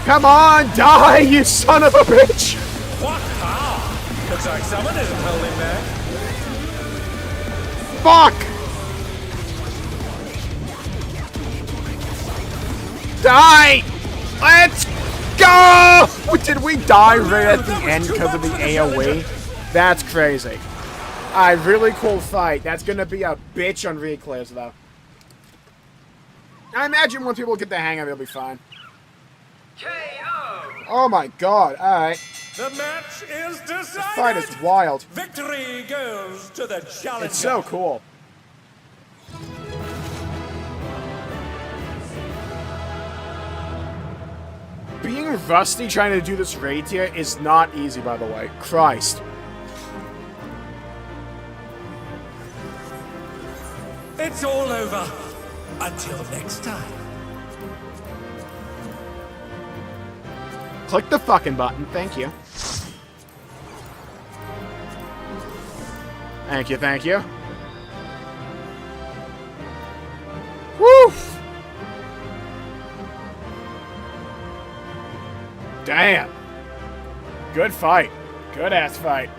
Come on, die, you son of a bitch! What? Ah! Looks like someone isn't holding back. Fuck! Die! Let's go! Did we die right at the end because of the AoE? That's crazy. Alright, really cool fight. That's gonna be a bitch on reclays, though. I imagine when people get the hang of it, it'll be fine. KO! Oh my god, alright. The match is decided! This fight is wild. Victory goes to the challenger! It's so cool. Being rusty trying to do this raid tier is not easy, by the way. Christ. It's all over. Until next time. Click the fucking button. Thank you. Thank you, thank you. Woo! Damn. Good fight. Good ass fight.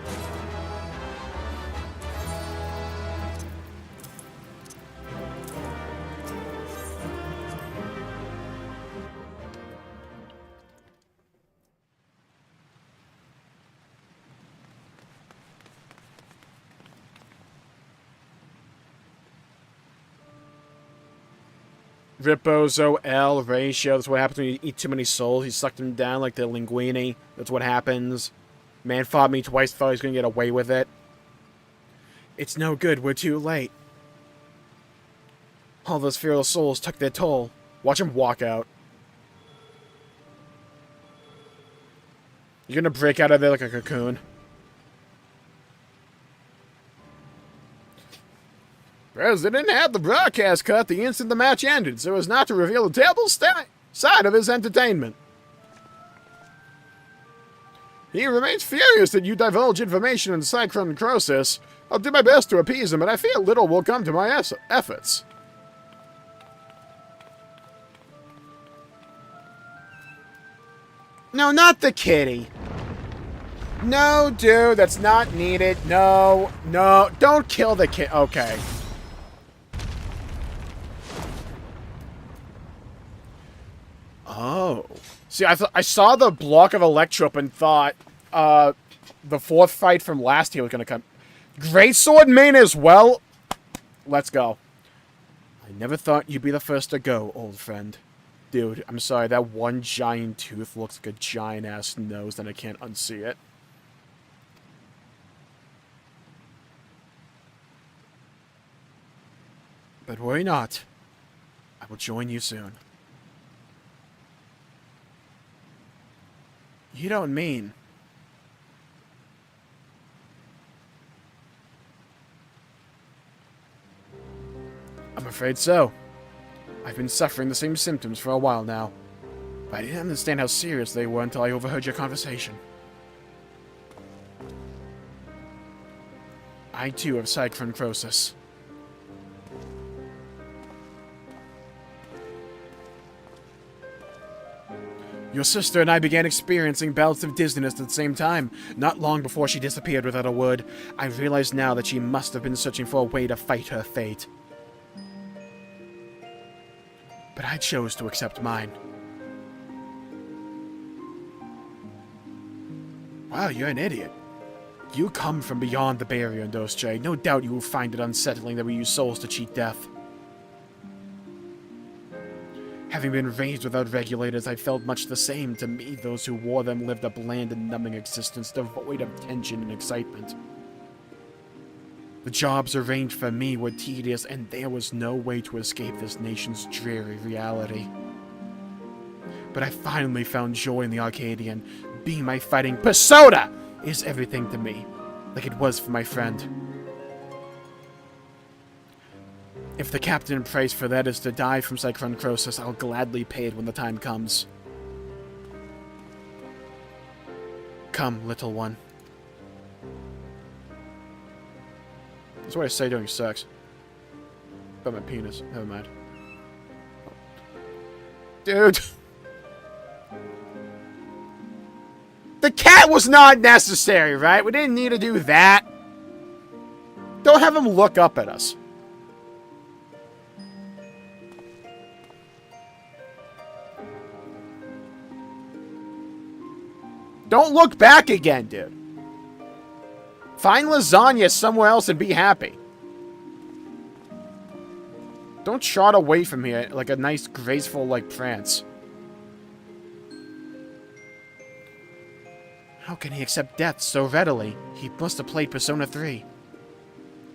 Ripozo L ratio. That's what happens when you eat too many souls. You suck them down like the linguine. That's what happens. Man fought me twice, thought he was going to get away with it. It's no good. We're too late. All those fearless souls took their toll. Watch him walk out. You're going to break out of there like a cocoon. President had the broadcast cut the instant the match ended, so as not to reveal the terrible side of his entertainment. He remains furious that you divulge information in Cyclone Crosis. I'll do my best to appease him, but I fear little will come to my efforts. No, not the kitty. No, dude, that's not needed. No, no, don't kill the kid. Okay. Oh. See, I saw the block of Electrup and thought the fourth fight from last year was going to come. Greatsword main as well? Let's go. I never thought you'd be the first to go, old friend. Dude, I'm sorry, that one giant tooth looks like a giant-ass nose, and I can't unsee it. But worry not. I will join you soon. You don't mean... I'm afraid so. I've been suffering the same symptoms for a while now, but I didn't understand how serious they were until I overheard your conversation. I too have psychroncrosis. Your sister and I began experiencing bouts of dizziness at the same time, not long before she disappeared without a word. I realize now that she must have been searching for a way to fight her fate. But I chose to accept mine. Wow, you're an idiot. You come from beyond the barrier in Dosje. No doubt you will find it unsettling that we use souls to cheat death. Having been raised without regulators, I felt much the same. To me, those who wore them lived a bland and numbing existence, devoid of tension and excitement. The jobs arranged for me were tedious, and there was no way to escape this nation's dreary reality. But I finally found joy in the Arcadian. Being my fighting persona is everything to me, like it was for my friend. If the captain prays for that is to die from psychroncrosis, I'll gladly pay it when the time comes. Come, little one. That's what I say during sex. About my penis. Never mind. Dude! The cat was not necessary, right? We didn't need to do that. Don't have him look up at us. Don't look back again, dude. Find lasagna somewhere else and be happy. Don't trot away from here like a nice, graceful, like, prance. How can he accept death so readily? He must have played Persona 3.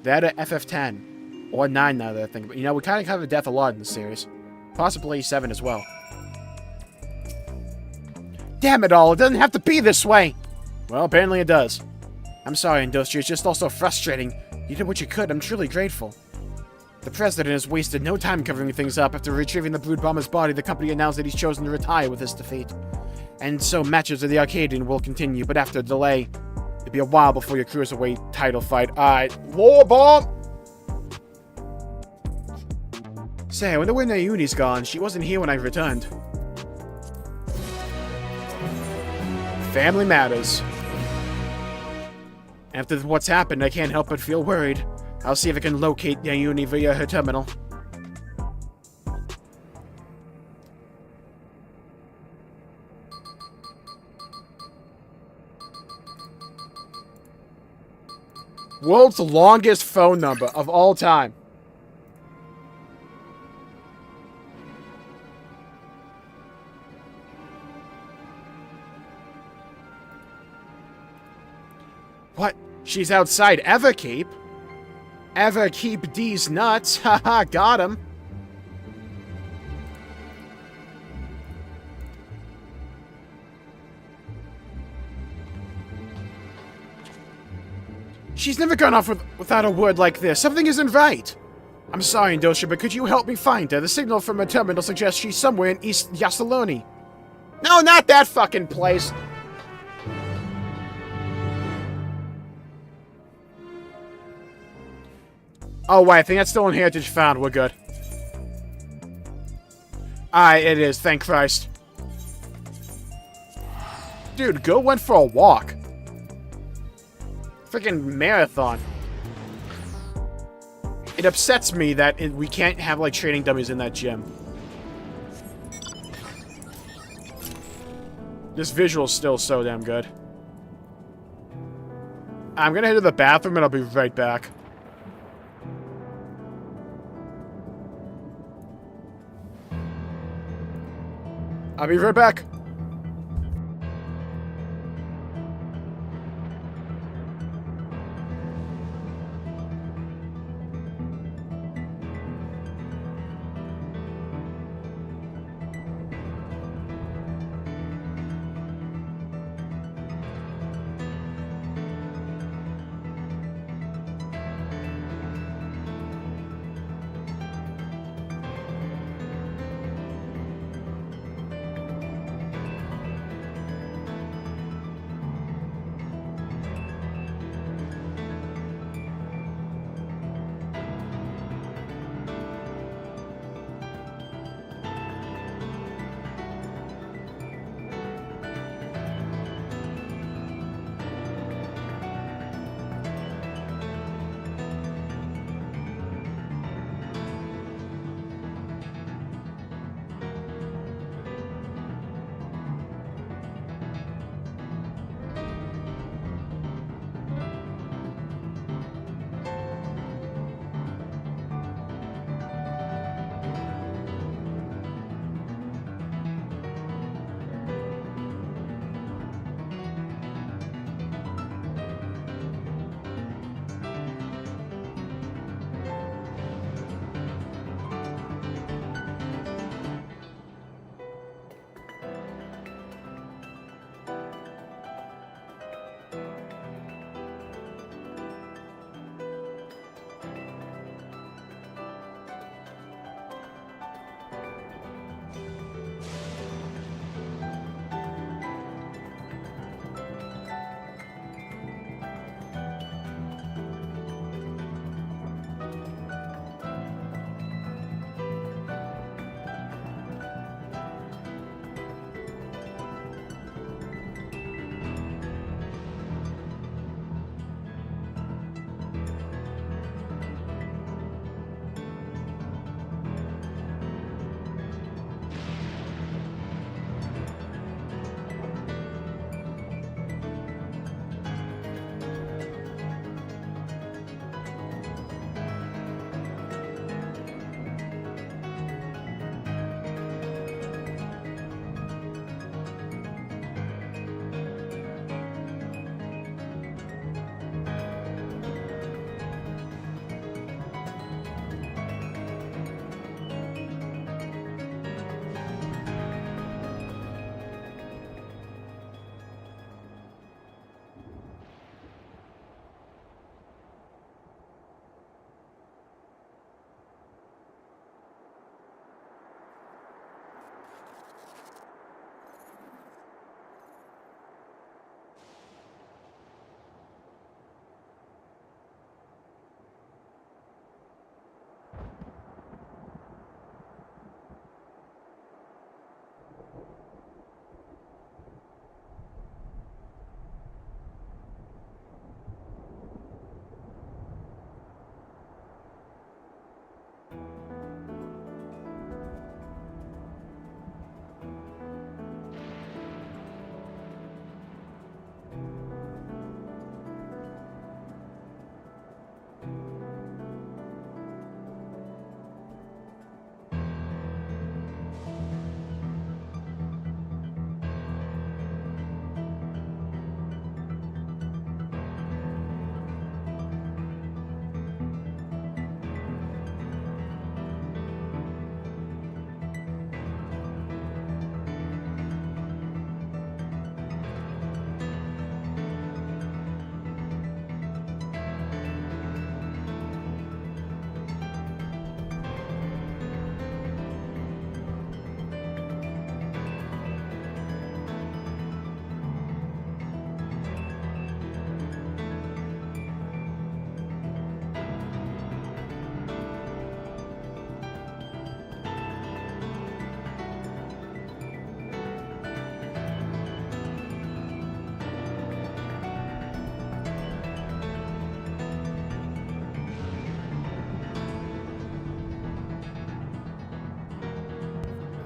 That or FF10. Or 9 now that I think. But, you know, we kind of cover death a lot in this series. Possibly 7 as well. Damn it all, it doesn't have to be this way! Well, apparently it does. I'm sorry, Industry, it's just also frustrating. You did what you could, I'm truly grateful. The President has wasted no time covering things up. After retrieving the Brood Bomber's body, the company announced that he's chosen to retire with this defeat. And so matches of the Arcadian will continue, but after a delay, it'll be a while before your Cruiserweight title fight. Alright, Lore Bomb! Say, I wonder where Nayuni's gone. She wasn't here when I returned. Family matters. After what's happened, I can't help but feel worried. I'll see if I can locate Nayuni via her terminal. World's longest phone number of all time. What? She's outside Everkeep? Everkeep D's nuts. Haha, got him. She's never gone off without a word like this. Something isn't right. I'm sorry, Indosha, but could you help me find her? The signal from her terminal suggests she's somewhere in East Yasaloni. No, not that fucking place. Oh, wait, I think that's still in Heritage Found. We're good. Aye, it is. Thank Christ. Dude, go went for a walk. Freaking marathon. It upsets me that we can't have, like, training dummies in that gym. This visual's still so damn good. I'm gonna head to the bathroom and I'll be right back. I'll be right back.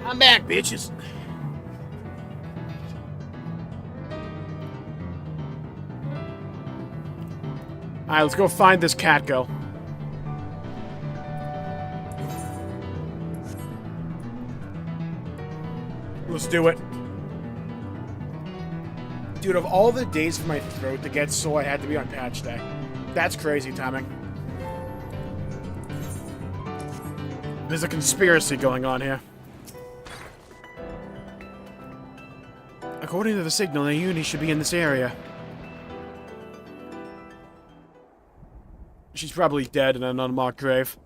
I'm back, bitches. Alright, let's go find this cat girl. Let's do it. Dude, of all the days for my throat to get sore, I had to be on patch day. That's crazy timing. There's a conspiracy going on here. According to the signal, the uni should be in this area. She's probably dead in an unmarked grave.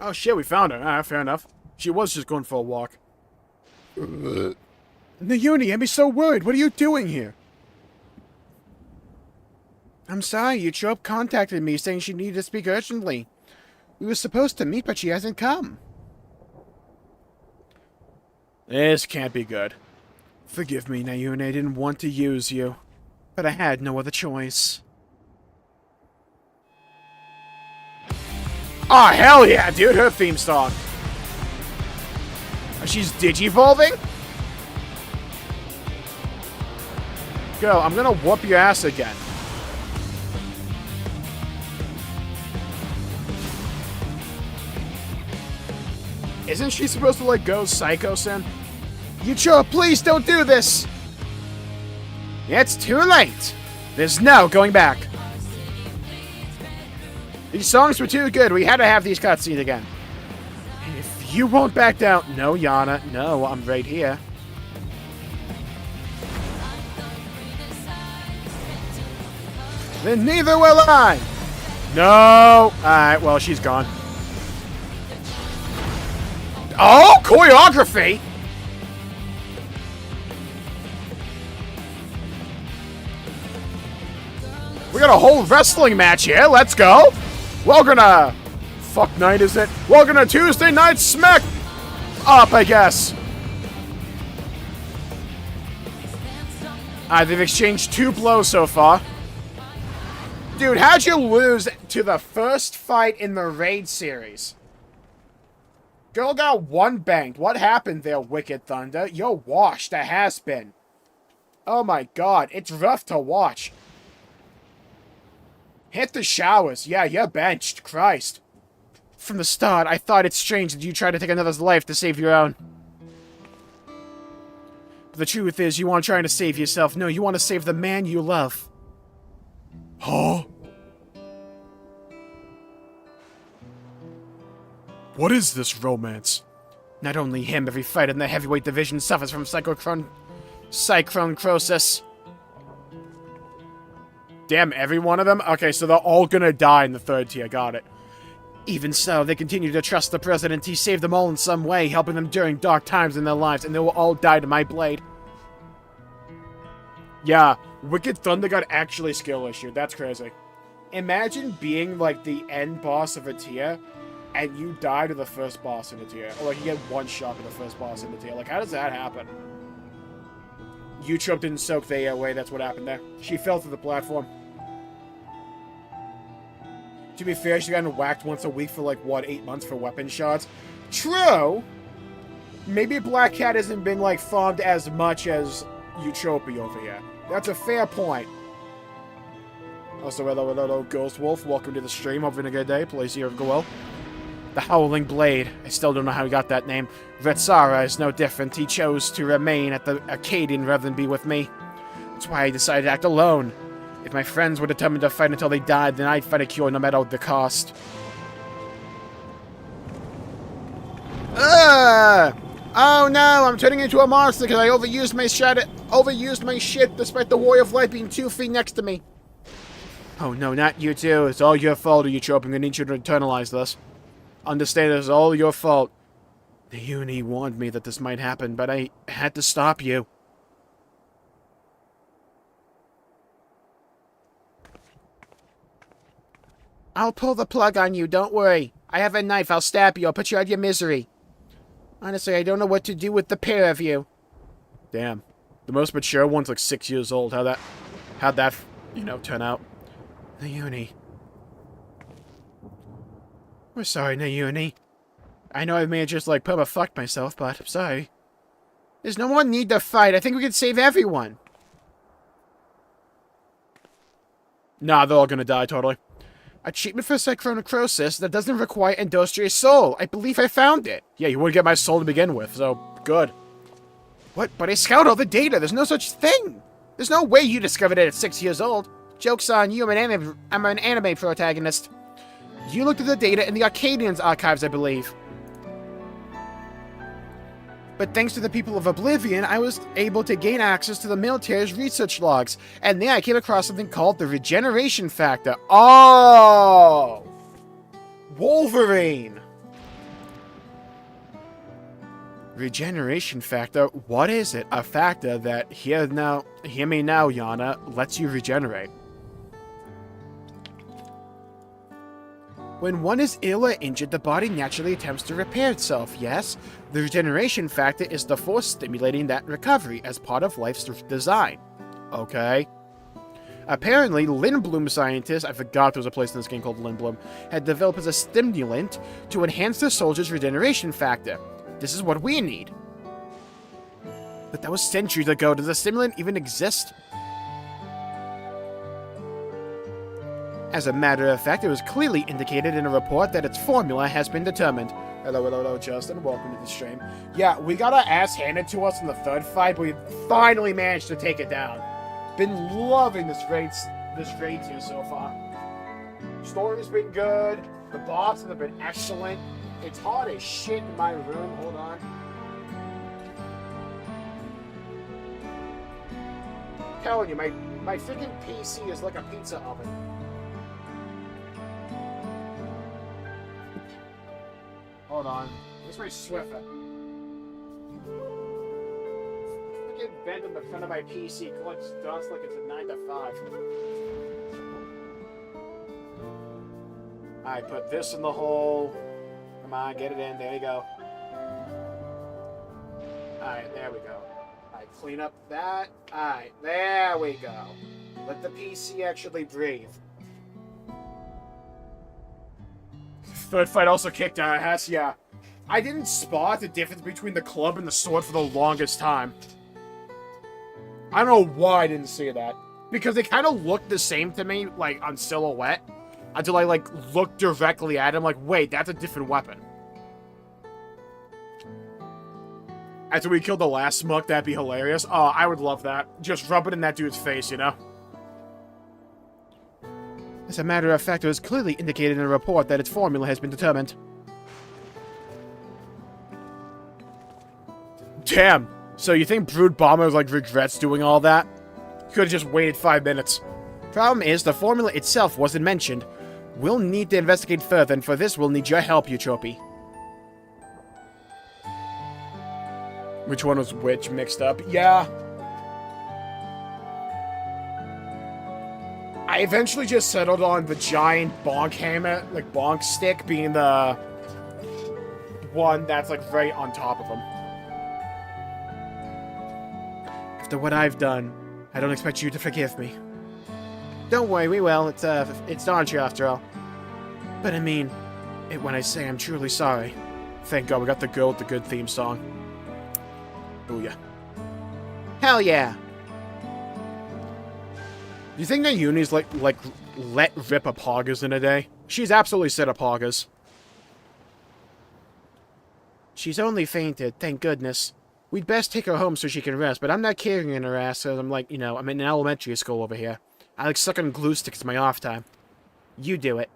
Oh shit, we found her. Ah, fair enough. She was just going for a walk. Nayuni, I'd be so worried. What are you doing here? I'm sorry, Yuchop contacted me saying she needed to speak urgently. We were supposed to meet, but she hasn't come. This can't be good. Forgive me, Nayuni, I didn't want to use you. But I had no other choice. Oh, hell yeah, dude, her theme song. She's digivolving? Girl, I'm gonna whoop your ass again. Isn't she supposed to, like, go psycho soon? Yucho, please don't do this! It's too late! There's no going back. These songs were too good. We had to have these cutscenes again. If you won't back down... No, Yana. No, I'm right here. Then neither will I! No! Alright, well, she's gone. Oh, choreography! We got a whole wrestling match here. Let's go! Welcome to... Fuck night, is it? Welcome to Tuesday Night Smack Up, I guess. They've exchanged 2 blows so far. Dude, how'd you lose to the first fight in the Raid series? Girl got 1 banked. What happened there, Wicked Thunder? You're washed. A has-been. Oh my god, it's rough to watch. Hit the showers. Yeah, you're benched. Christ. From the start, I thought it's strange that you tried to take another's life to save your own. But the truth is, you aren't trying to save yourself. No, you want to save the man you love. Huh? What is this romance? Not only him, every fight in the heavyweight division suffers from cyclone crosis. Damn, every one of them? Okay, so they're all gonna die in the 3rd tier, got it. Even so, they continue to trust the president. He saved them all in some way, helping them during dark times in their lives, and they will all die to my blade. Yeah, Wicked Thunder got actually skill issue. That's crazy. Imagine being, like, the end boss of a tier, and you die to the first boss in the tier. Or, like, you get 1 shot to the first boss in the tier. Like, how does that happen? Yuchop didn't soak the away, that's what happened there. She fell through the platform. To be fair, she's gotten whacked once a week for, like, what, 8 months for weapon shots? True! Maybe Black Cat hasn't been, like, farmed as much as Eutrope over here. That's a fair point. Also, hello, Ghost Wolf. Welcome to the stream. Hope you're having a good day. Please here, go well. The Howling Blade. I still don't know how he got that name. Vetsara is no different. He chose to remain at the Acadian rather than be with me. That's why I decided to act alone. If my friends were determined to fight until they died, then I'd fight a cure no matter the cost. Oh no, I'm turning into a monster because I overused my shit despite the Warrior of Light being 2 feet next to me. Oh no, not you too. It's all your fault, Yuchop. I'm gonna need you to internalize this. Understand it's all your fault. The Uni warned me that this might happen, but I had to stop you. I'll pull the plug on you, don't worry. I have a knife, I'll stab you, I'll put you out of your misery. Honestly, I don't know what to do with the pair of you. Damn. The most mature one's like 6 years old. How'd that, you know, turn out? The Uni. We're sorry, Naomi. I know I may have just, like, fucked myself, but I'm sorry. There's no more need to fight. I think we can save everyone. Nah, they're all gonna die, totally. A treatment for psychronecrosis that doesn't require industrial soul. I believe I found it. Yeah, you wouldn't get my soul to begin with, so good. What? But I scouted all the data. There's no such thing. There's no way you discovered it at 6 years old. Joke's on you. I'm an anime protagonist. You looked at the data in the Arcadians archives, I believe. But thanks to the people of Oblivion, I was able to gain access to the military's research logs. And then I came across something called the regeneration factor. Oh! Wolverine! Regeneration factor? What is it? A factor that, hear me now, Yana, lets you regenerate. When one is ill or injured, the body naturally attempts to repair itself, yes? The regeneration factor is the force stimulating that recovery as part of life's design. Okay. Apparently, Lindblom scientists, I forgot there was a place in this game called Lindblom, had developed as a stimulant to enhance the soldier's regeneration factor. This is what we need. But that was centuries ago. Does the stimulant even exist? As a matter of fact, it was clearly indicated in a report that its formula has been determined. Hello, Justin. Welcome to the stream. Yeah, we got our ass handed to us in the third fight, but we finally managed to take it down. Been loving this raid tier so far. Story's been good. The bosses have been excellent. It's hot as shit in my room. Hold on. I'm telling you, my freaking PC is like a pizza oven. Hold on. Where's my Swiffer? Freaking vent in the front of my PC collects dust like it's a 9 to 5. Alright, put this in the hole. Come on, get it in. There you go. Alright, there we go. Alright, clean up that. Alright, there we go. Let the PC actually breathe. Third fight also kicked our ass, yeah. I didn't spot the difference between the club and the sword for the longest time. I don't know why I didn't see that. Because they kind of looked the same to me, like, on silhouette. Until I, like, looked directly at him, like, wait, that's a different weapon. After we killed the last smuck, that'd be hilarious. Oh, I would love that. Just rub it in that dude's face, you know? As a matter of fact, it was clearly indicated in a report that its formula has been determined. Damn! So you think Brood Bomber, like, regrets doing all that? Could have just waited 5 minutes. Problem is, the formula itself wasn't mentioned. We'll need to investigate further, and for this, we'll need your help, Eutrope. Which one was which mixed up? Yeah. I eventually just settled on the giant bonk hammer, like bonk stick, being the one that's like right on top of him. After what I've done, I don't expect you to forgive me. Don't worry, we will. It's Donchi after all. But I mean, when I say I'm truly sorry. Thank God we got the girl with the good theme song. Booyah. Hell yeah! Do you think that Uni's like let rip a poggers in a day? She's absolutely set up poggers. She's only fainted, thank goodness. We'd best take her home so she can rest, but I'm not carrying her ass, so I'm like, you know, I'm in elementary school over here. I like sucking glue sticks in my off time. You do it.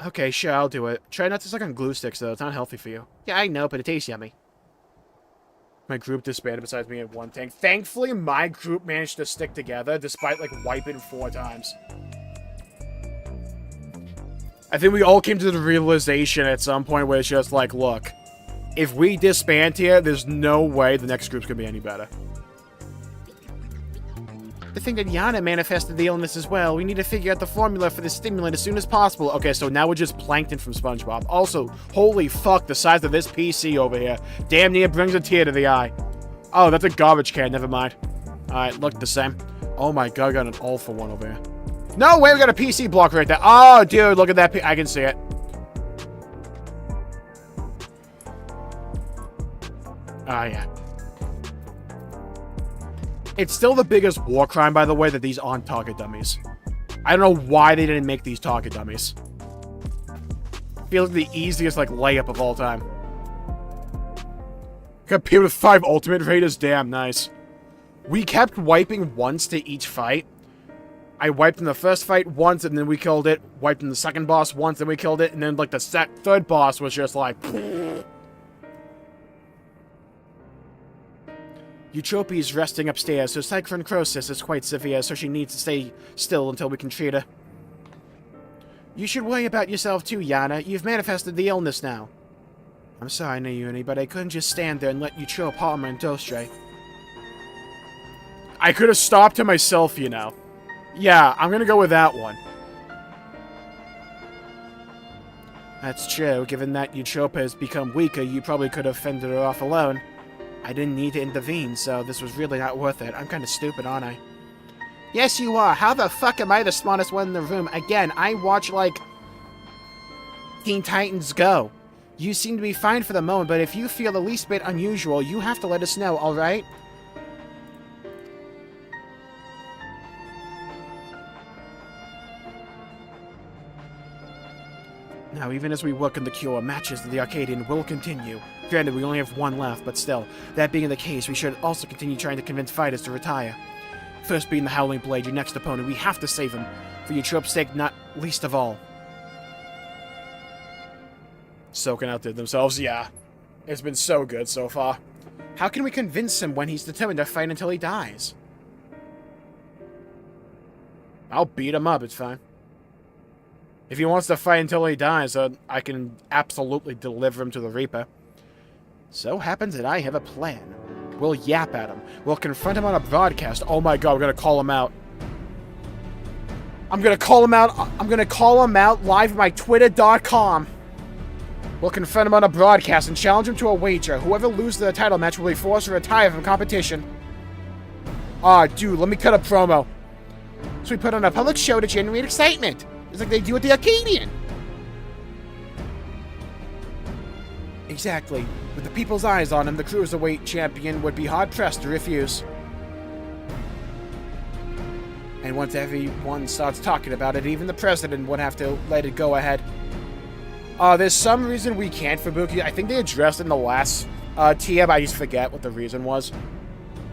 Okay, sure, I'll do it. Try not to suck on glue sticks, though. It's not healthy for you. Yeah, I know, but it tastes yummy. My group disbanded besides me at one tank. Thankfully, my group managed to stick together, despite, like, wiping 4 times. I think we all came to the realization at some point where it's just like, look, if we disband here, there's no way the next group's gonna be any better. The thing that Yana manifested the illness as well. We need to figure out the formula for the stimulant as soon as possible. Okay, so now we're just Plankton from SpongeBob. Also, holy fuck, the size of this PC over here. Damn near brings a tear to the eye. Oh, that's a garbage can, never mind. Alright, look the same. Oh my god, I got an all-for-one over here. No way, we got a PC block right there. Oh, dude, look at that. I can see it. Ah, yeah. It's still the biggest war crime, by the way, that these aren't target dummies. I don't know why they didn't make these target dummies. Feels like the easiest, like, layup of all time. Compared with 5 Ultimate Raiders, damn nice. We kept wiping once to each fight. I wiped in the first fight once, and then we killed it. Wiped in the second boss once, and we killed it. And then, like, the third boss was just like... Eutropi's resting upstairs, so psychronecrosis is quite severe, so she needs to stay still until we can treat her. You should worry about yourself too, Yana. You've manifested the illness now. I'm sorry, Nayuni, but I couldn't just stand there and let Eutrop harm her and Dostray. I could have stopped her myself, you know. Yeah, I'm gonna go with that one. That's true. Given that Eutropa has become weaker, you probably could have fended her off alone. I didn't need to intervene, so this was really not worth it. I'm kind of stupid, aren't I? Yes, you are. How the fuck am I the smartest one in the room? Again, I watch, like, Teen Titans Go. You seem to be fine for the moment, but if you feel the least bit unusual, you have to let us know, alright? Now, even as we work on the cure, matches to the Arcadian will continue. Granted, we only have one left, but still, that being the case, we should also continue trying to convince fighters to retire. First being the Howling Blade, your next opponent, we have to save him. For Eutrope's sake, not least of all. Soaking out to themselves, yeah. It's been so good so far. How can we convince him when he's determined to fight until he dies? I'll beat him up, it's fine. If he wants to fight until he dies, I can absolutely deliver him to the Reaper. So happens that I have a plan. We'll yap at him. We'll confront him on a broadcast. Oh my god, we're gonna call him out. I'm gonna call him out. I'm gonna call him out live on my Twitter.com. We'll confront him on a broadcast and challenge him to a wager. Whoever loses the title match will be forced to retire from competition. Ah, dude, let me cut a promo. So we put on a public show to generate excitement. It's like they do with the Arcadian. Exactly. With the people's eyes on him, the Cruiserweight champion would be hard-pressed to refuse. And once everyone starts talking about it, even the president would have to let it go ahead. There's some reason we can't for Buki. I think they addressed in the last TM, I just forget what the reason was.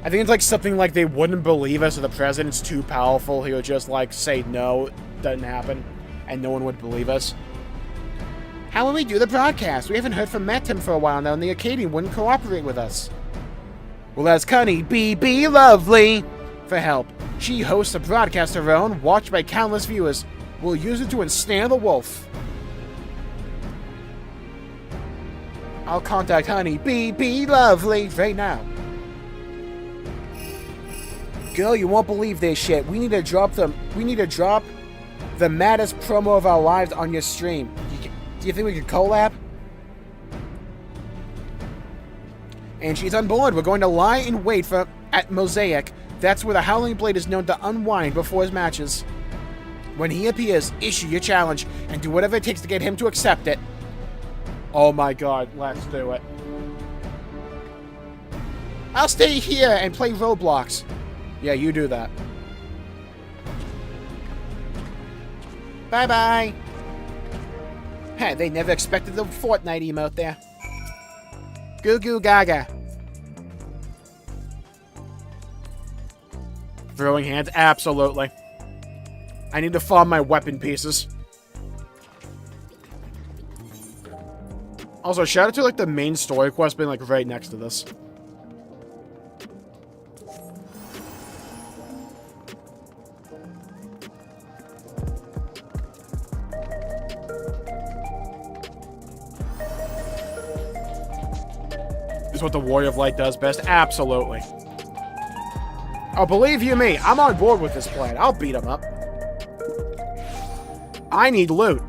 I think it's like something like they wouldn't believe us, or the president's too powerful. He would just like say no, doesn't happen, and no one would believe us. How will we do the broadcast? We haven't heard from Metim for a while now, and the Arcadian wouldn't cooperate with us. We'll ask Honey BB Lovely for help. She hosts a broadcast of her own, watched by countless viewers. We'll use it to ensnare the wolf. I'll contact Honey BB Lovely right now. Girl, you won't believe this shit. We need to drop the maddest promo of our lives on your stream. Do you think we could collab? And she's on board. We're going to lie in wait at Mosaic. That's where the Howling Blade is known to unwind before his matches. When he appears, issue your challenge and do whatever it takes to get him to accept it. Oh my god, let's do it. I'll stay here and play Roblox. Yeah, you do that. Bye-bye. Hey, they never expected the Fortnite emote there. Goo goo gaga. Throwing hands? Absolutely. I need to farm my weapon pieces. Also, shout out to, like, the main story quest being, like, right next to this. Is what the Warrior of Light does best? Absolutely. Oh, believe you me, I'm on board with this plan. I'll beat him up. I need loot.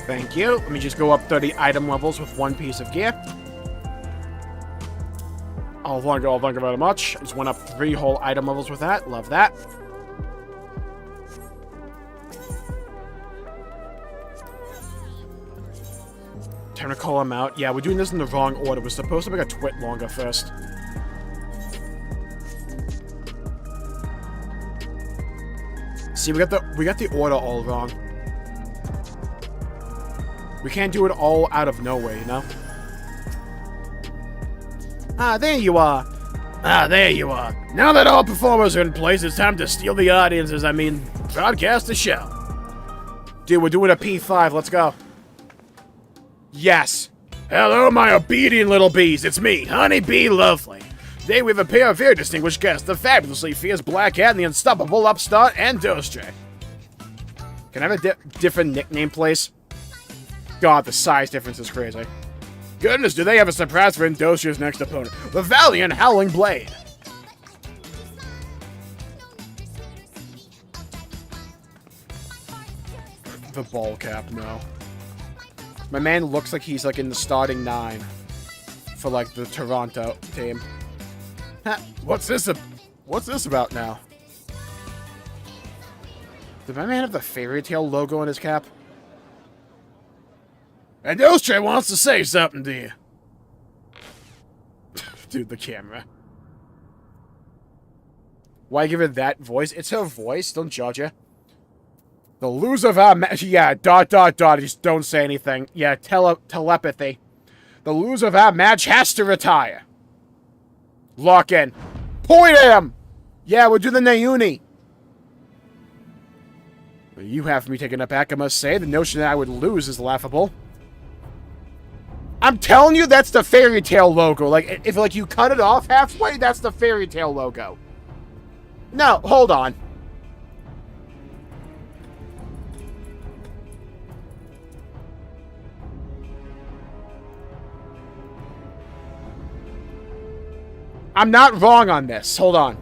Thank you. Let me just go up 30 item levels with one piece of gear. Oh, thank you very much. Just went up 3 whole item levels with that. Love that. Time to call him out. Yeah, we're doing this in the wrong order. We're supposed to make a twit longer first. See, we got the order all wrong. We can't do it all out of nowhere, you know? Ah, there you are. Ah, there you are. Now that all performers are in place, it's time to steal the audiences. I mean, broadcast the show. Dude, we're doing a P5. Let's go. Yes. Hello, my obedient little bees. It's me, Honey Bee Lovely. Today we have a pair of very distinguished guests, the fabulously fierce Black Cat and the unstoppable upstart and Dostray. Can I have a different nickname, please? God, the size difference is crazy. Goodness, do they have a surprise for Indostray's next opponent? The valiant Howling Blade. The ball cap, no. My man looks like he's like in the starting 9 for like the Toronto team. What's this about now? Did my man have the fairy tale logo on his cap? And Dostray wants to say something to you. Dude, the camera. Why give her that voice? It's her voice. Don't judge her. The loser of our match. Yeah, ... Just don't say anything. Yeah, telepathy. The loser of our match has to retire. Lock in. Point at him! Yeah, we'll do the Nayuni. You have me taken aback, I must say. The notion that I would lose is laughable. I'm telling you, that's the fairy tale logo. Like, if like you cut it off halfway, that's the fairy tale logo. No, hold on. I'm not wrong on this. Hold on.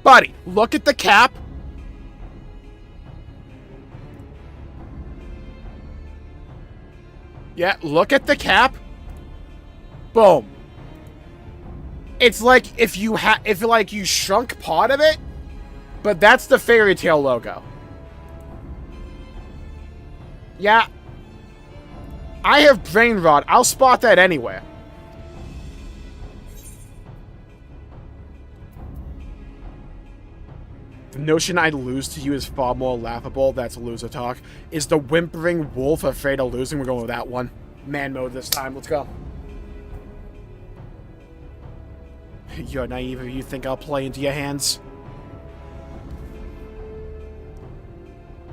Buddy, look at the cap. Yeah, look at the cap. Boom. It's like if you shrunk part of it, but that's the fairy tale logo. Yeah. I have brain rot. I'll spot that anywhere. The notion I'd lose to you is far more laughable. That's loser talk. Is the whimpering wolf afraid of losing? We're going with that one. Man mode this time. Let's go. You're naive if you think I'll play into your hands.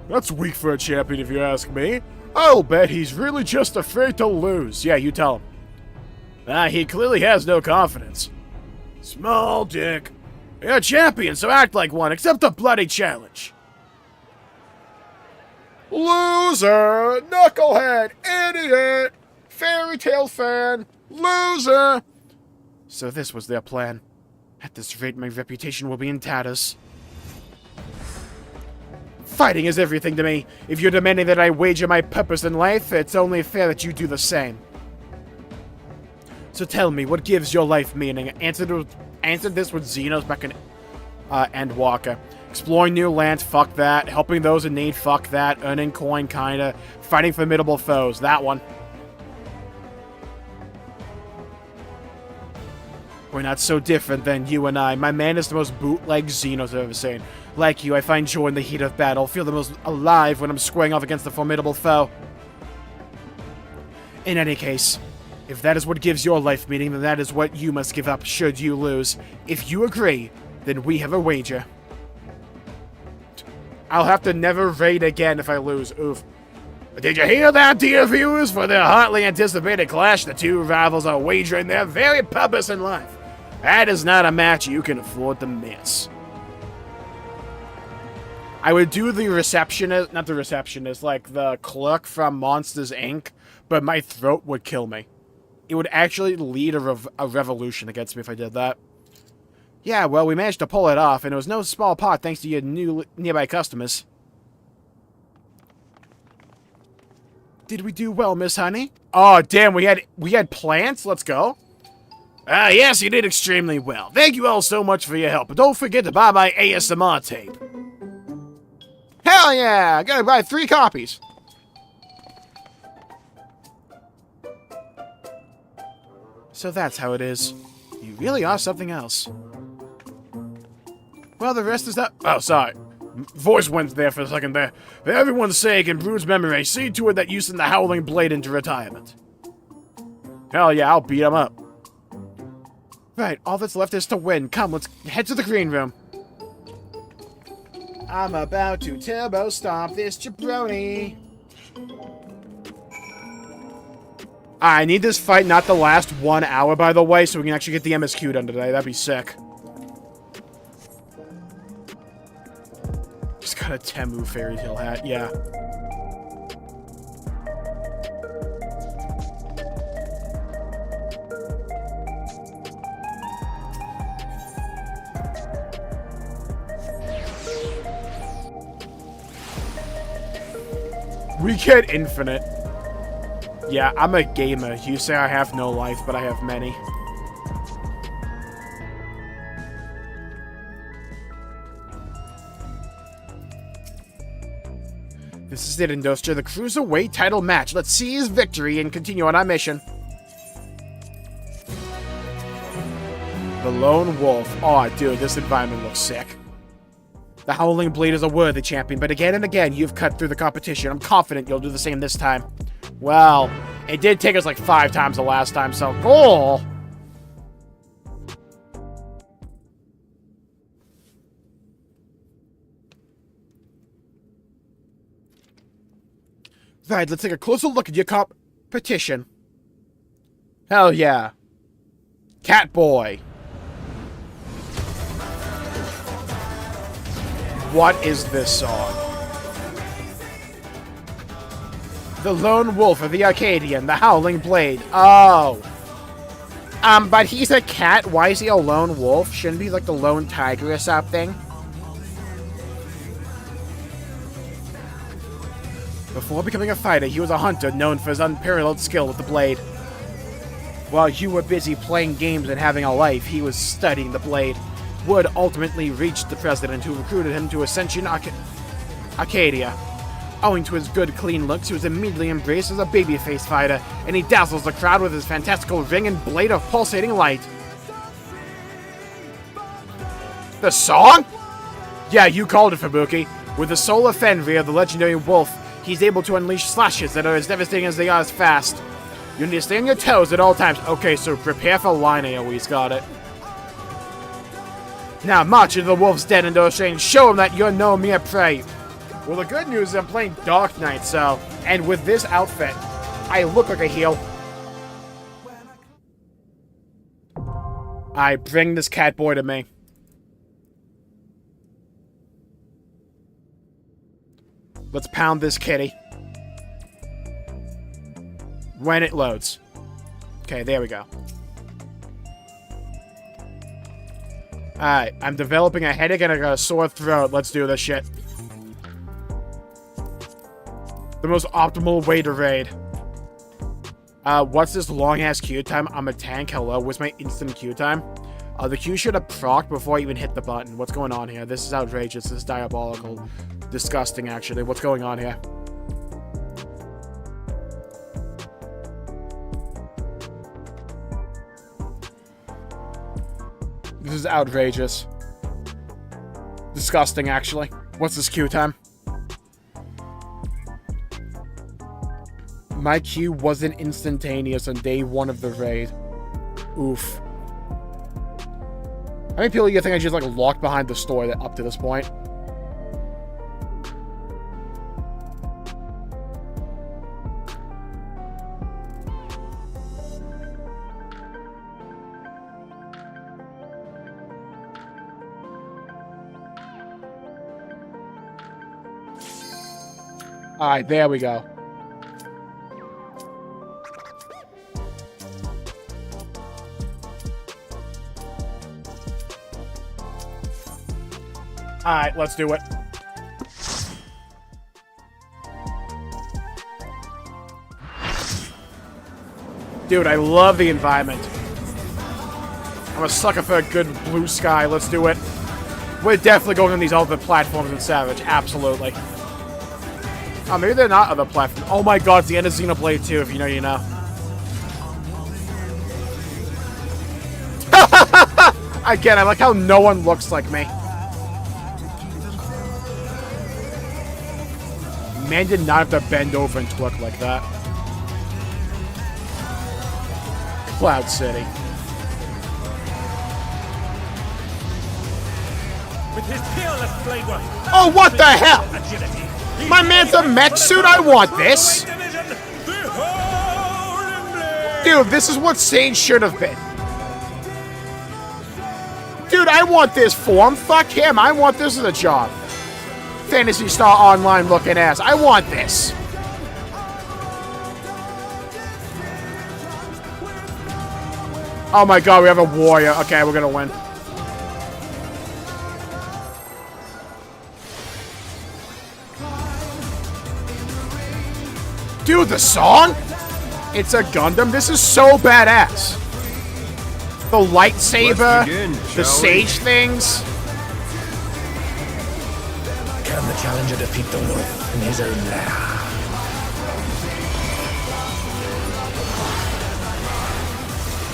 That's weak for a champion if you ask me. I'll bet he's really just afraid to lose. Yeah, you tell him. He clearly has no confidence. Small dick. You're a champion, so act like one. Accept the bloody challenge. Loser! Knucklehead! Idiot! Fairy tale fan! Loser! So this was their plan. At this rate, my reputation will be in tatters. Fighting is everything to me. If you're demanding that I wager my purpose in life, it's only fair that you do the same. So tell me, what gives your life meaning? Answer this with Xenos back in Endwalker. Exploring new lands, fuck that. Helping those in need, fuck that. Earning coin, kinda. Fighting formidable foes, that one. We're not so different than you and I. My man is the most bootleg Xenos I've ever seen. Like you, I find joy in the heat of battle. Feel the most alive when I'm squaring off against a formidable foe. In any case, if that is what gives your life meaning, then that is what you must give up should you lose. If you agree, then we have a wager. I'll have to never raid again if I lose. Oof. Did you hear that, dear viewers? For their hotly anticipated clash, the two rivals are wagering their very purpose in life. That is not a match you can afford to miss. I would do the receptionist, not the receptionist, like the clerk from Monsters, Inc., but my throat would kill me. It would actually lead a revolution against me if I did that. Yeah, well, we managed to pull it off, and it was no small part thanks to your new nearby customers. Did we do well, Miss Honey? Oh, damn, we had plants? Let's go. Yes, you did extremely well. Thank you all so much for your help, but don't forget to buy my ASMR tape. Hell yeah! I gotta buy 3 copies. So that's how it is. You really are something else. Well, the rest is that... Oh, sorry. Voice went there for a second there. For everyone's sake and Brood's memory, see to it that you send the Howling Blade into retirement. Hell yeah, I'll beat him up. Right, all that's left is to win. Come, let's head to the green room. I'm about to turbo stomp this jabroni. I need this fight not to last 1 hour, by the way, so we can actually get the MSQ done today. That'd be sick. Just got a Temu fairy tale hat, yeah. We get infinite. Yeah, I'm a gamer. You say I have no life, but I have many. This is it, Industria, the Cruiserweight title match. Let's seize victory and continue on our mission. The Lone Wolf. Oh, dude, this environment looks sick. The Howling Blade is a worthy champion, but again and again, you've cut through the competition. I'm confident you'll do the same this time. Well, it did take us like 5 times the last time, so... Oh! Right, let's take a closer look at your competition. Hell yeah. Catboy. What is this song? The Lone Wolf of the Arcadian, the Howling Blade. Oh. But he's a cat. Why is he a lone wolf? Shouldn't he be like the lone tiger or something? Before becoming a fighter, he was a hunter known for his unparalleled skill with the blade. While you were busy playing games and having a life, he was studying the blade. Wood ultimately reached the president, who recruited him to Ascension Arcadia. Owing to his good, clean looks, he was immediately embraced as a babyface fighter, and he dazzles the crowd with his fantastical ring and blade of pulsating light. The song? Yeah, you called it, Fubuki. With the soul of Fenrir, the legendary wolf, he's able to unleash slashes that are as devastating as they are as fast. You need to stay on your toes at all times. Okay, so prepare for line AoEs, got it. Now march into the wolf's den and show him that you're no mere prey. Well, the good news is I'm playing Dark Knight, so... And with this outfit, I look like a heel. I bring this cat boy to me. Let's pound this kitty. When it loads. Okay, there we go. Alright, I'm developing a headache and I got a sore throat. Let's do this shit. The most optimal way to raid. What's this long-ass queue time? I'm a tank, hello. What's my instant queue time? The queue should have procced before I even hit the button. What's going on here? This is outrageous. This is diabolical. Disgusting, actually. What's going on here? This is outrageous. Disgusting, actually. What's this queue time? My queue wasn't instantaneous on day 1 of the raid. Oof. How many people do you think I just, like, locked behind the store that up to this point? Alright, there we go. Alright, let's do it. Dude, I love the environment. I'm a sucker for a good blue sky. Let's do it. We're definitely going on these other platforms in Savage. Absolutely. Oh, maybe they're not other platforms. Oh my god, it's the end of Xenoblade 2. If you know, you know. Again, I like how no one looks like me. Man did not have to bend over and twerk like that. Cloud City. With his peerless blade work. Oh, what the hell? Agility. My man's a mech suit? I want this! Dude, this is what Sage should have been. Dude, I want this form. Fuck him. I want this as a job. Phantasy Star Online looking ass. I want this. Oh my god, we have a warrior. Okay, we're gonna win. Dude, the song? It's a Gundam? This is so badass. The lightsaber, the sage things. Can the challenger defeat the wolf in his own lair?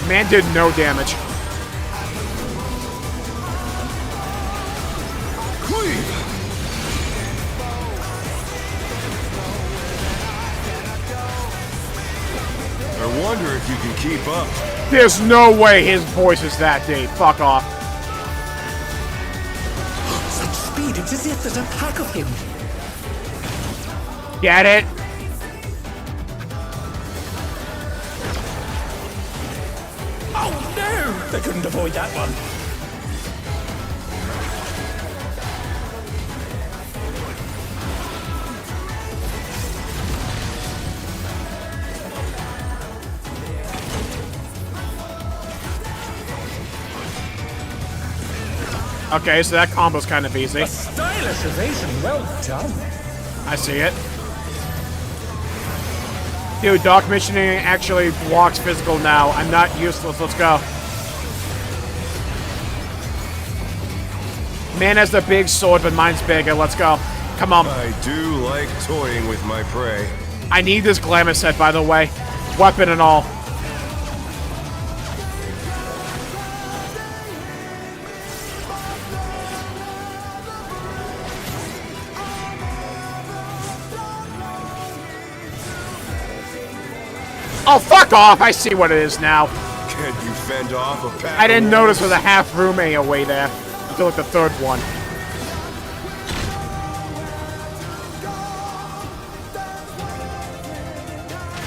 Man did no damage. I wonder if you can keep up. There's no way his voice is that deep. Fuck off. Such speed, it's as if there's a pack of him. Get it? Oh no! They couldn't avoid that one. Okay, so that combo's kind of easy. A stylish evasion, well done. I see it. Dude, Dark Missioning actually blocks physical now. I'm not useless. Let's go. Man has the big sword, but mine's bigger. Let's go. Come on. I do like toying with my prey. I need this glamour set, by the way. Weapon and all. Oh, fuck off! I see what it is now. Can you fend off a pack? I didn't of notice wolves? with a half room away there until like the third one.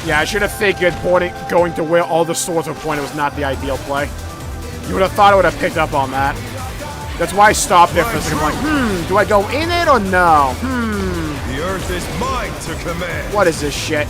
Yeah, I should have figured going to where all the swords were pointed was not the ideal play. You would have thought I would have picked up on that. That's why I stopped there for a second. I'm like, do I go in it or no? The earth is mine to command. What is this shit?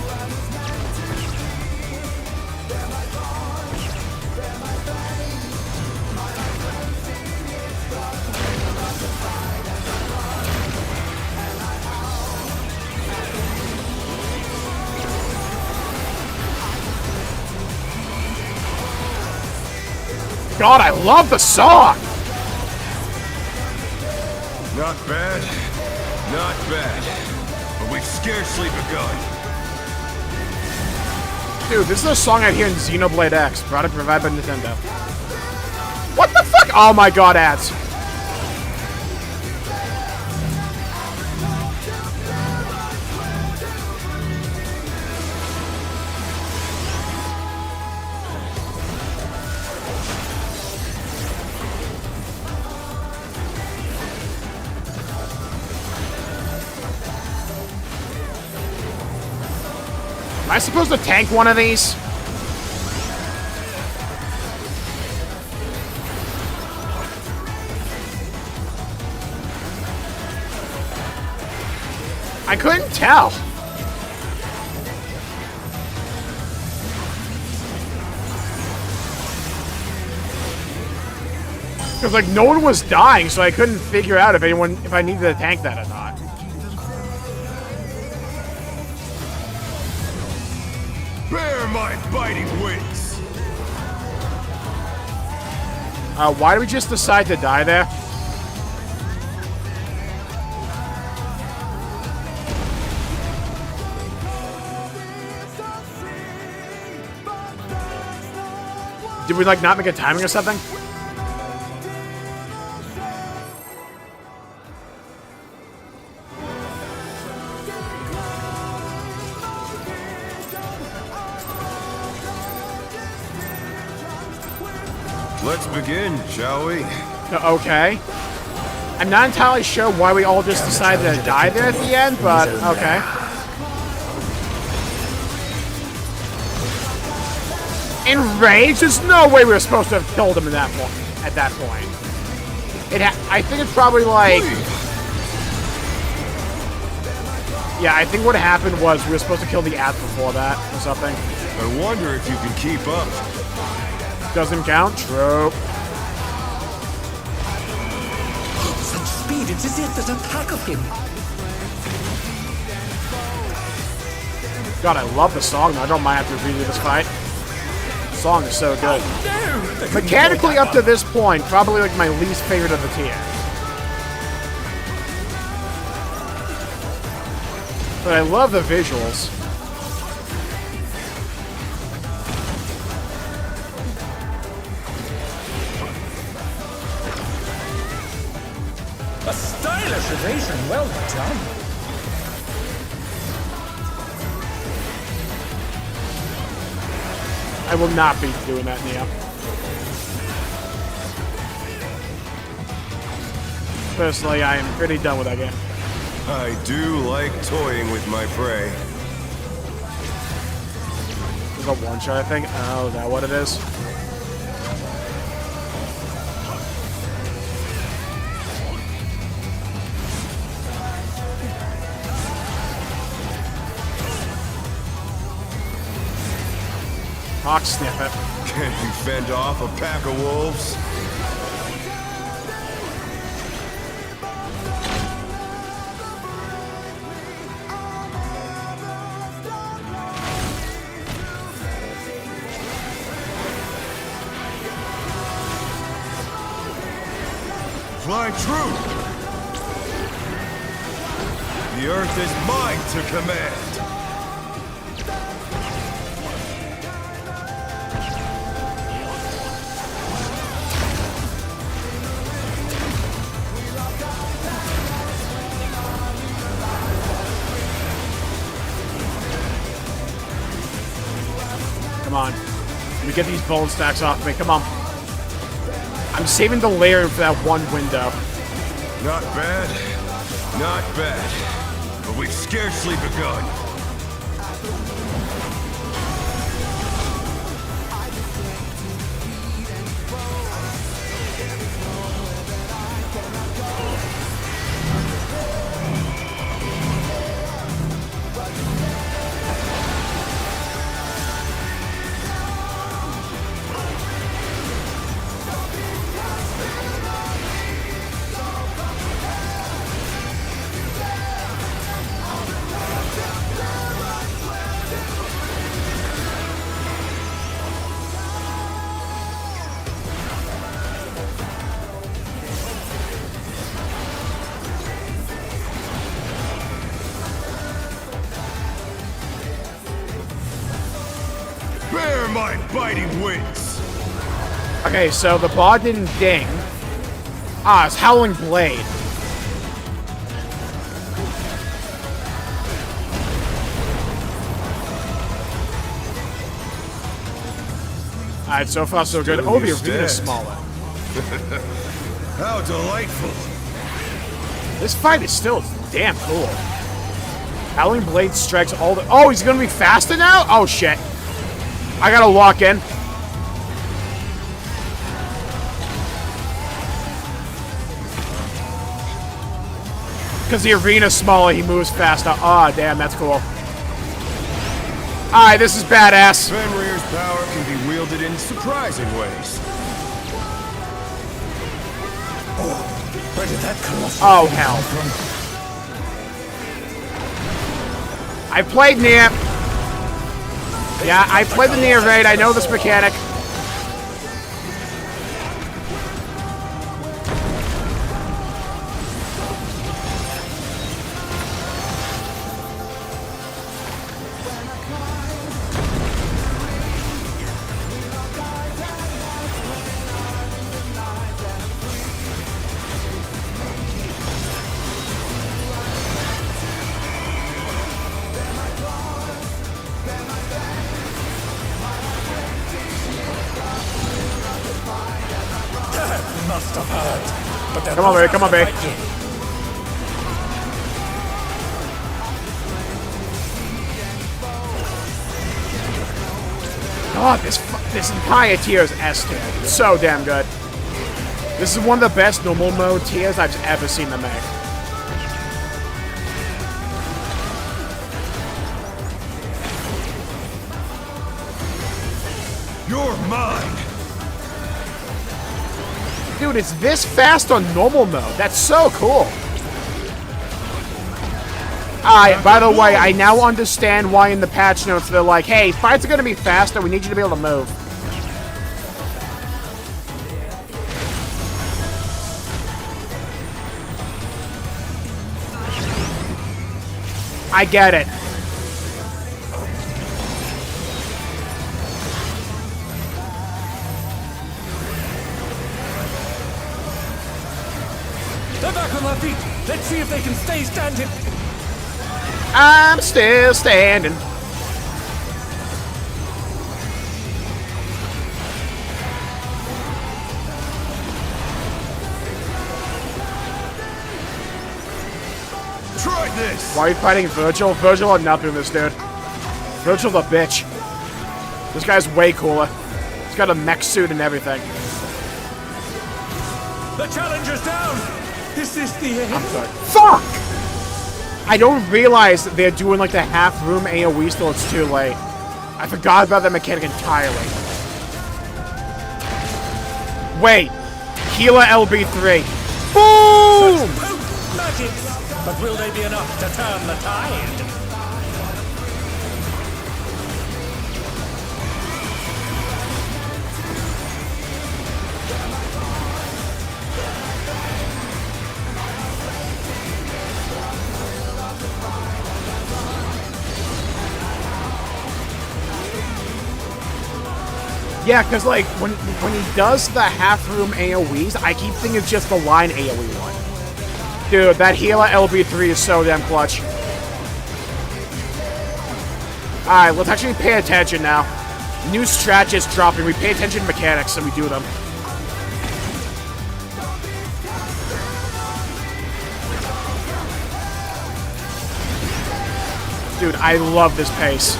God, I love the song! Not bad. Not bad. But we've scarcely begun. Dude, this is a song I hear in Xenoblade X, product provided by Nintendo. What the fuck? Oh my god, ads. Am I supposed to tank one of these? I couldn't tell. Because, like, no one was dying, so I couldn't figure out if I needed to tank that or not. Bear my biting wings! Why did we just decide to die there? Did we, like, not make a timing or something? Let's begin, shall we? Okay. I'm not entirely sure why we all just decided to die there at the end, but okay. Enraged? There's no way we were supposed to have killed him at that point. I think it's probably like... Yeah, I think what happened was we were supposed to kill the ads before that, or something. I wonder if you can keep up. Doesn't count? True. Such speed, it's as if there's a pack of him. God, I love the song, though. I don't mind having to redo this fight. The song is so good. No! Mechanically, up to this point, probably like my least favorite of the tier. But I love the visuals. A stylish evasion, well done. I will not be doing that, Neo. Personally, I am pretty done with that game. I do like toying with my prey. There's a one-shot, I think. Oh, is that what it is? Hawk sniffet. Can you fend off a pack of wolves? Fly true! The earth is mine to command! Come on. Let me get these bone stacks off me. Come on. I'm saving the layer for that one window. Not bad. Not bad. But we've scarcely begun. Bear my biting wings! Okay, so the bar didn't ding. Ah, it's Howling Blade. Alright, so far so good. Oh, the arena's smaller. How delightful! This fight is still damn cool. Howling Blade strikes all the... Oh, he's gonna be faster now? Oh, shit. I gotta walk in. Because the arena's smaller, he moves faster. Ah, oh, damn, that's cool. Alright, this is badass. Fenrir's power can be wielded in surprising ways. Where did that colossal Oh, thing hell. come from? I played Nier. Yeah, I played the Nier raid. I know this mechanic. Must have hurt. But Come on, baby. Come on, baby. God, this entire tier is S tier. It's so damn good. This is one of the best normal mode tiers I've ever seen them make. You're mine! Dude, it's this fast on normal mode. That's so cool. By the way, I now understand why in the patch notes they're like, hey, fights are going to be faster. We need you to be able to move. I get it. They're back on their feet. Let's see if they can stay standing. I'm still standing. Try this! Why are you fighting Virgil? Virgil had nothing in this, dude. Virgil's a bitch. This guy's way cooler. He's got a mech suit and everything. The challenger's down. Is this the end? Fuck! I don't realize that they're doing like the half-room AoE still. It's too late. I forgot about that mechanic entirely. Wait. Healer LB3. Boom! Potent magic. But will they be enough to turn the tide? Yeah, because like when he does the half-room AoEs, I keep thinking it's just the line AoE one. Dude, that healer LB3 is so damn clutch. Alright, let's actually pay attention now. New strat is dropping. We pay attention to mechanics and we do them. Dude, I love this pace.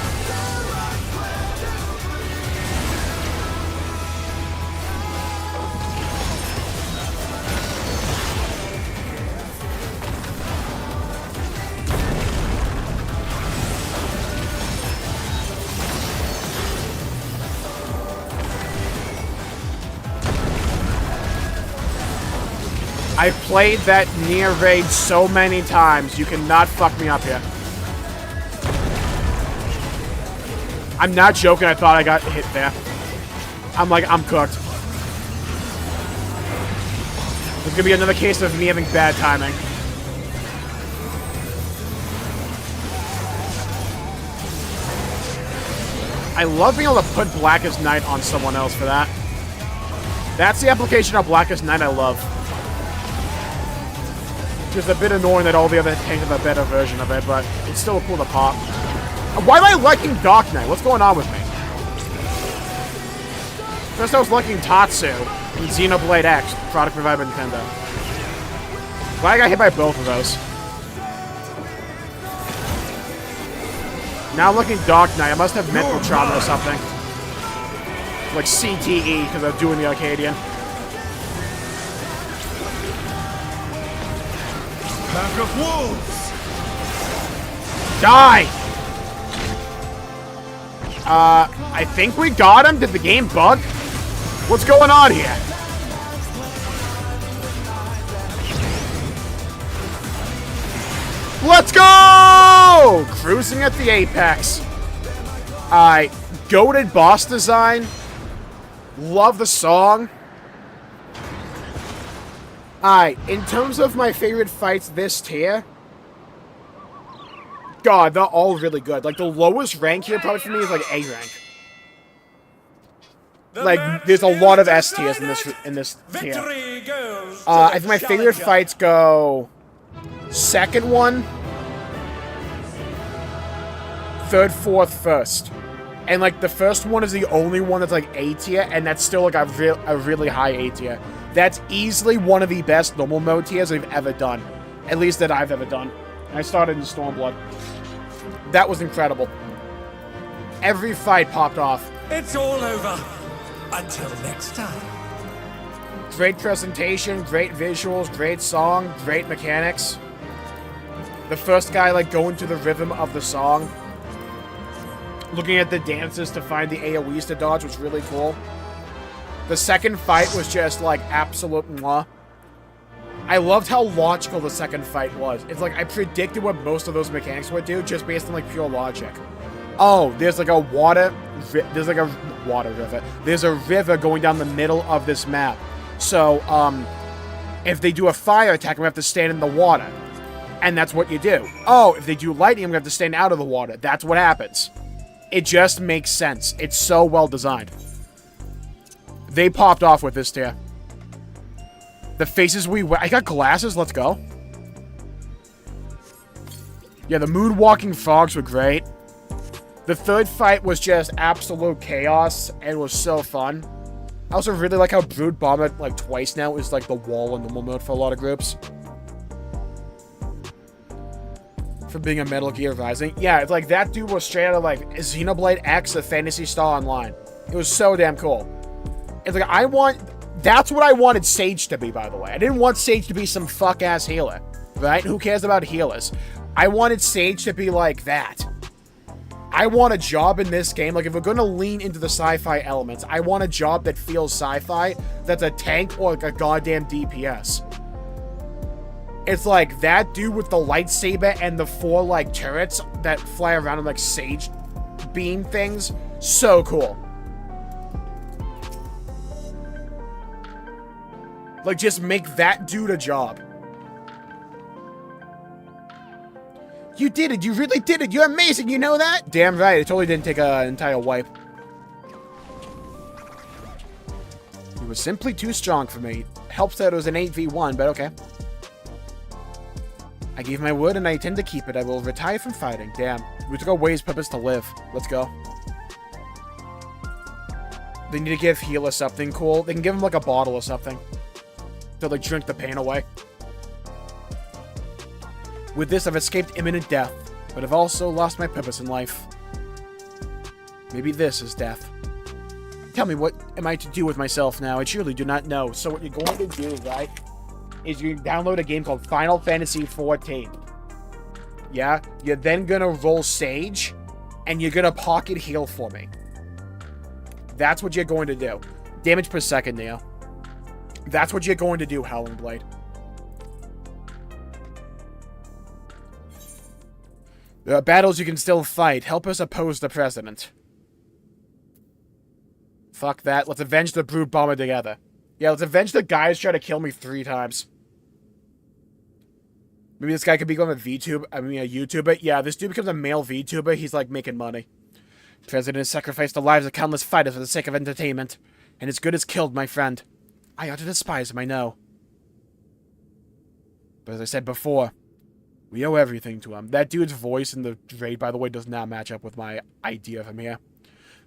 I've played that Nier raid so many times, you cannot fuck me up here. I'm not joking, I thought I got hit there. I'm cooked. There's gonna be another case of me having bad timing. I love being able to put Blackest Night on someone else for that. That's the application of Blackest Night I love. It's a bit annoying that all the other tanks have a better version of it, but it's still cool to pop. Why am I liking Dark Knight? What's going on with me? First I was liking Tatsu and Xenoblade X, product provided by Nintendo. Glad I got hit by both of those. Now I'm looking Dark Knight. I must have mental trauma or something. Like CTE, because I'm doing the Arcadian. Pack of wolves! Die! I think we got him. Did the game bug? What's going on here? Let's go! Cruising at the apex. Alright, goated boss design. Love the song. Alright, in terms of my favorite fights this tier, God, they're all really good. Like, the lowest rank here probably for me is, like, A rank. Like, there's a lot of S tiers in this tier. I think my favorite fights go... second one, third, fourth, first. And, like, the first one is the only one that's, like, A tier, and that's still, like, a really high A tier. That's easily one of the best normal mode tiers I've ever done. At least that I've ever done. I started in Stormblood. That was incredible. Every fight popped off. It's all over. Until next time. Great presentation, great visuals, great song, great mechanics. The first guy, like, going to the rhythm of the song. Looking at the dances to find the AoEs to dodge was really cool. The second fight was just, like, absolute mwah. I loved how logical the second fight was. It's like I predicted what most of those mechanics would do just based on, like, pure logic. Oh, there's, like, a water... There's, like, a water river. There's a river going down the middle of this map. So, if they do a fire attack, I'm gonna have to stand in the water. And that's what you do. Oh, if they do lightning, I'm gonna have to stand out of the water. That's what happens. It just makes sense. It's so well designed. They popped off with this tier. The faces we wear. I got glasses. Let's go. Yeah, the moonwalking frogs were great. The third fight was just absolute chaos and was so fun. I also really like how Brood Bomber, like, twice now is, like, the wall in normal mode for a lot of groups. For being a Metal Gear Rising. Yeah, it's like that dude was straight out of, like, Xenoblade X, the Phantasy Star Online. It was so damn cool. It's like, that's what I wanted Sage to be, by the way. I didn't want Sage to be some fuck-ass healer, right? Who cares about healers? I wanted Sage to be like that. I want a job in this game, like, if we're going to lean into the sci-fi elements, I want a job that feels sci-fi, that's a tank or, like, a goddamn DPS. It's like, that dude with the lightsaber and the 4, like, turrets that fly around in, like, Sage beam things, so cool. Like, just make that dude a job. You did it! You really did it! You're amazing! You know that? Damn right, it totally didn't take an entire wipe. He was simply too strong for me. Helps that it was an 8v1, but okay. I gave my word and I intend to keep it. I will retire from fighting. Damn. We took away his purpose to live. Let's go. They need to give healer something cool. They can give him, like, a bottle or something. To, like, drink the pain away. With this, I've escaped imminent death, but I've also lost my purpose in life. Maybe this is death. Tell me, what am I to do with myself now? I truly do not know. So what you're going to do, right, is you download a game called Final Fantasy XIV. Yeah? You're then gonna roll Sage, and you're gonna pocket heal for me. That's what you're going to do. Damage per second, Neo. That's what you're going to do, Howling Blade. There are battles you can still fight. Help us oppose the president. Fuck that. Let's avenge the Brood Bomber together. Yeah, let's avenge the guy who's trying to kill me 3 times. Maybe this guy could become a YouTuber. Yeah, this dude becomes a male VTuber. He's, like, making money. The president has sacrificed the lives of countless fighters for the sake of entertainment. And his good is killed, my friend. I ought to despise him, I know. But as I said before, we owe everything to him. That dude's voice in the raid, by the way, does not match up with my idea of him here.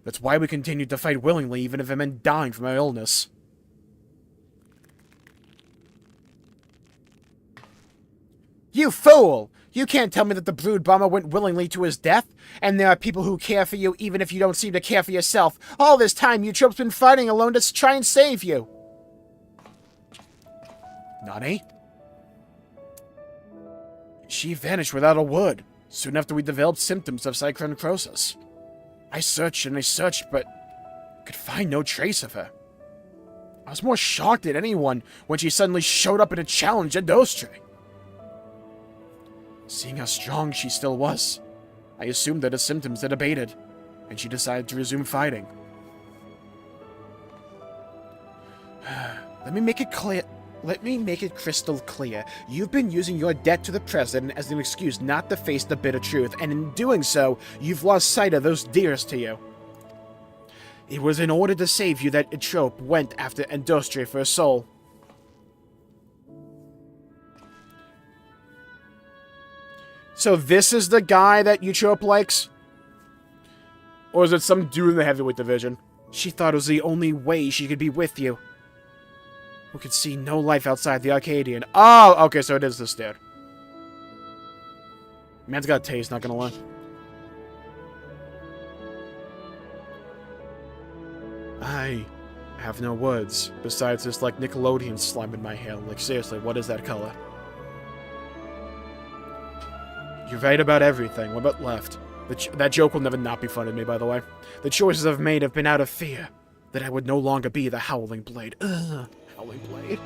That's why we continued to fight willingly, even if it meant dying from our illness. You fool! You can't tell me that the Brood Bomber went willingly to his death, and there are people who care for you even if you don't seem to care for yourself. All this time, you trope's been fighting alone to try and save you. Nani? She vanished without a word, soon after we developed symptoms of psychonecrosis. I searched and I searched, but could find no trace of her. I was more shocked than anyone when she suddenly showed up in a challenge at Dostri. Seeing how strong she still was, I assumed that her symptoms had abated, and she decided to resume fighting. Let me make it crystal clear. You've been using your debt to the President as an excuse not to face the bitter truth, and in doing so, you've lost sight of those dearest to you. It was in order to save you that Etrope went after Industry for her soul. So this is the guy that Etrope likes? Or is it some dude in the heavyweight division? She thought it was the only way she could be with you. Who could see no life outside the Arcadian. Oh, okay, so it is this dude. Man's got a taste, not gonna lie. I have no words, besides this, like, Nickelodeon slime in my hair. Like, seriously, what is that color? You're right about everything. What about left? That joke will never not be funny to me, by the way. The choices I've made have been out of fear that I would no longer be the Howling Blade. Ugh, Howling Blade.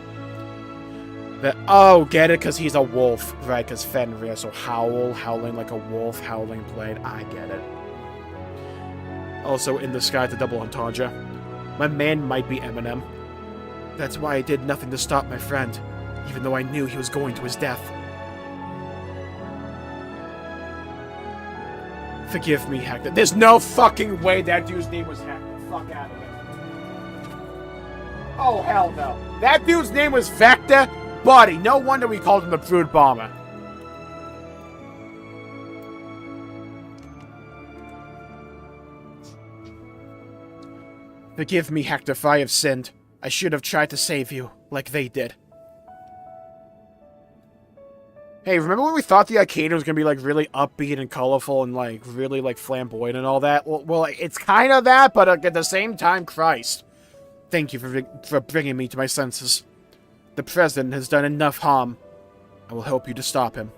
Oh, get it? Because he's a wolf. Right, because Fenrir, so howling like a wolf, Howling Blade. I get it. Also, in the sky, the double entendre. My man might be Eminem. That's why I did nothing to stop my friend, even though I knew he was going to his death. Forgive me, Hector. There's no fucking way that dude's name was Hector. Fuck out of here. Oh, hell no. That dude's name was Vector? Buddy, no wonder we called him the Brood Bomber. Forgive me, Hector, for I have sinned. I should have tried to save you, like they did. Hey, remember when we thought the Arcadian was gonna be, like, really upbeat and colorful and, like, really, like, flamboyant and all that? Well, it's kind of that, but at the same time, Christ. Thank you for bringing me to my senses. The President has done enough harm. I will help you to stop him.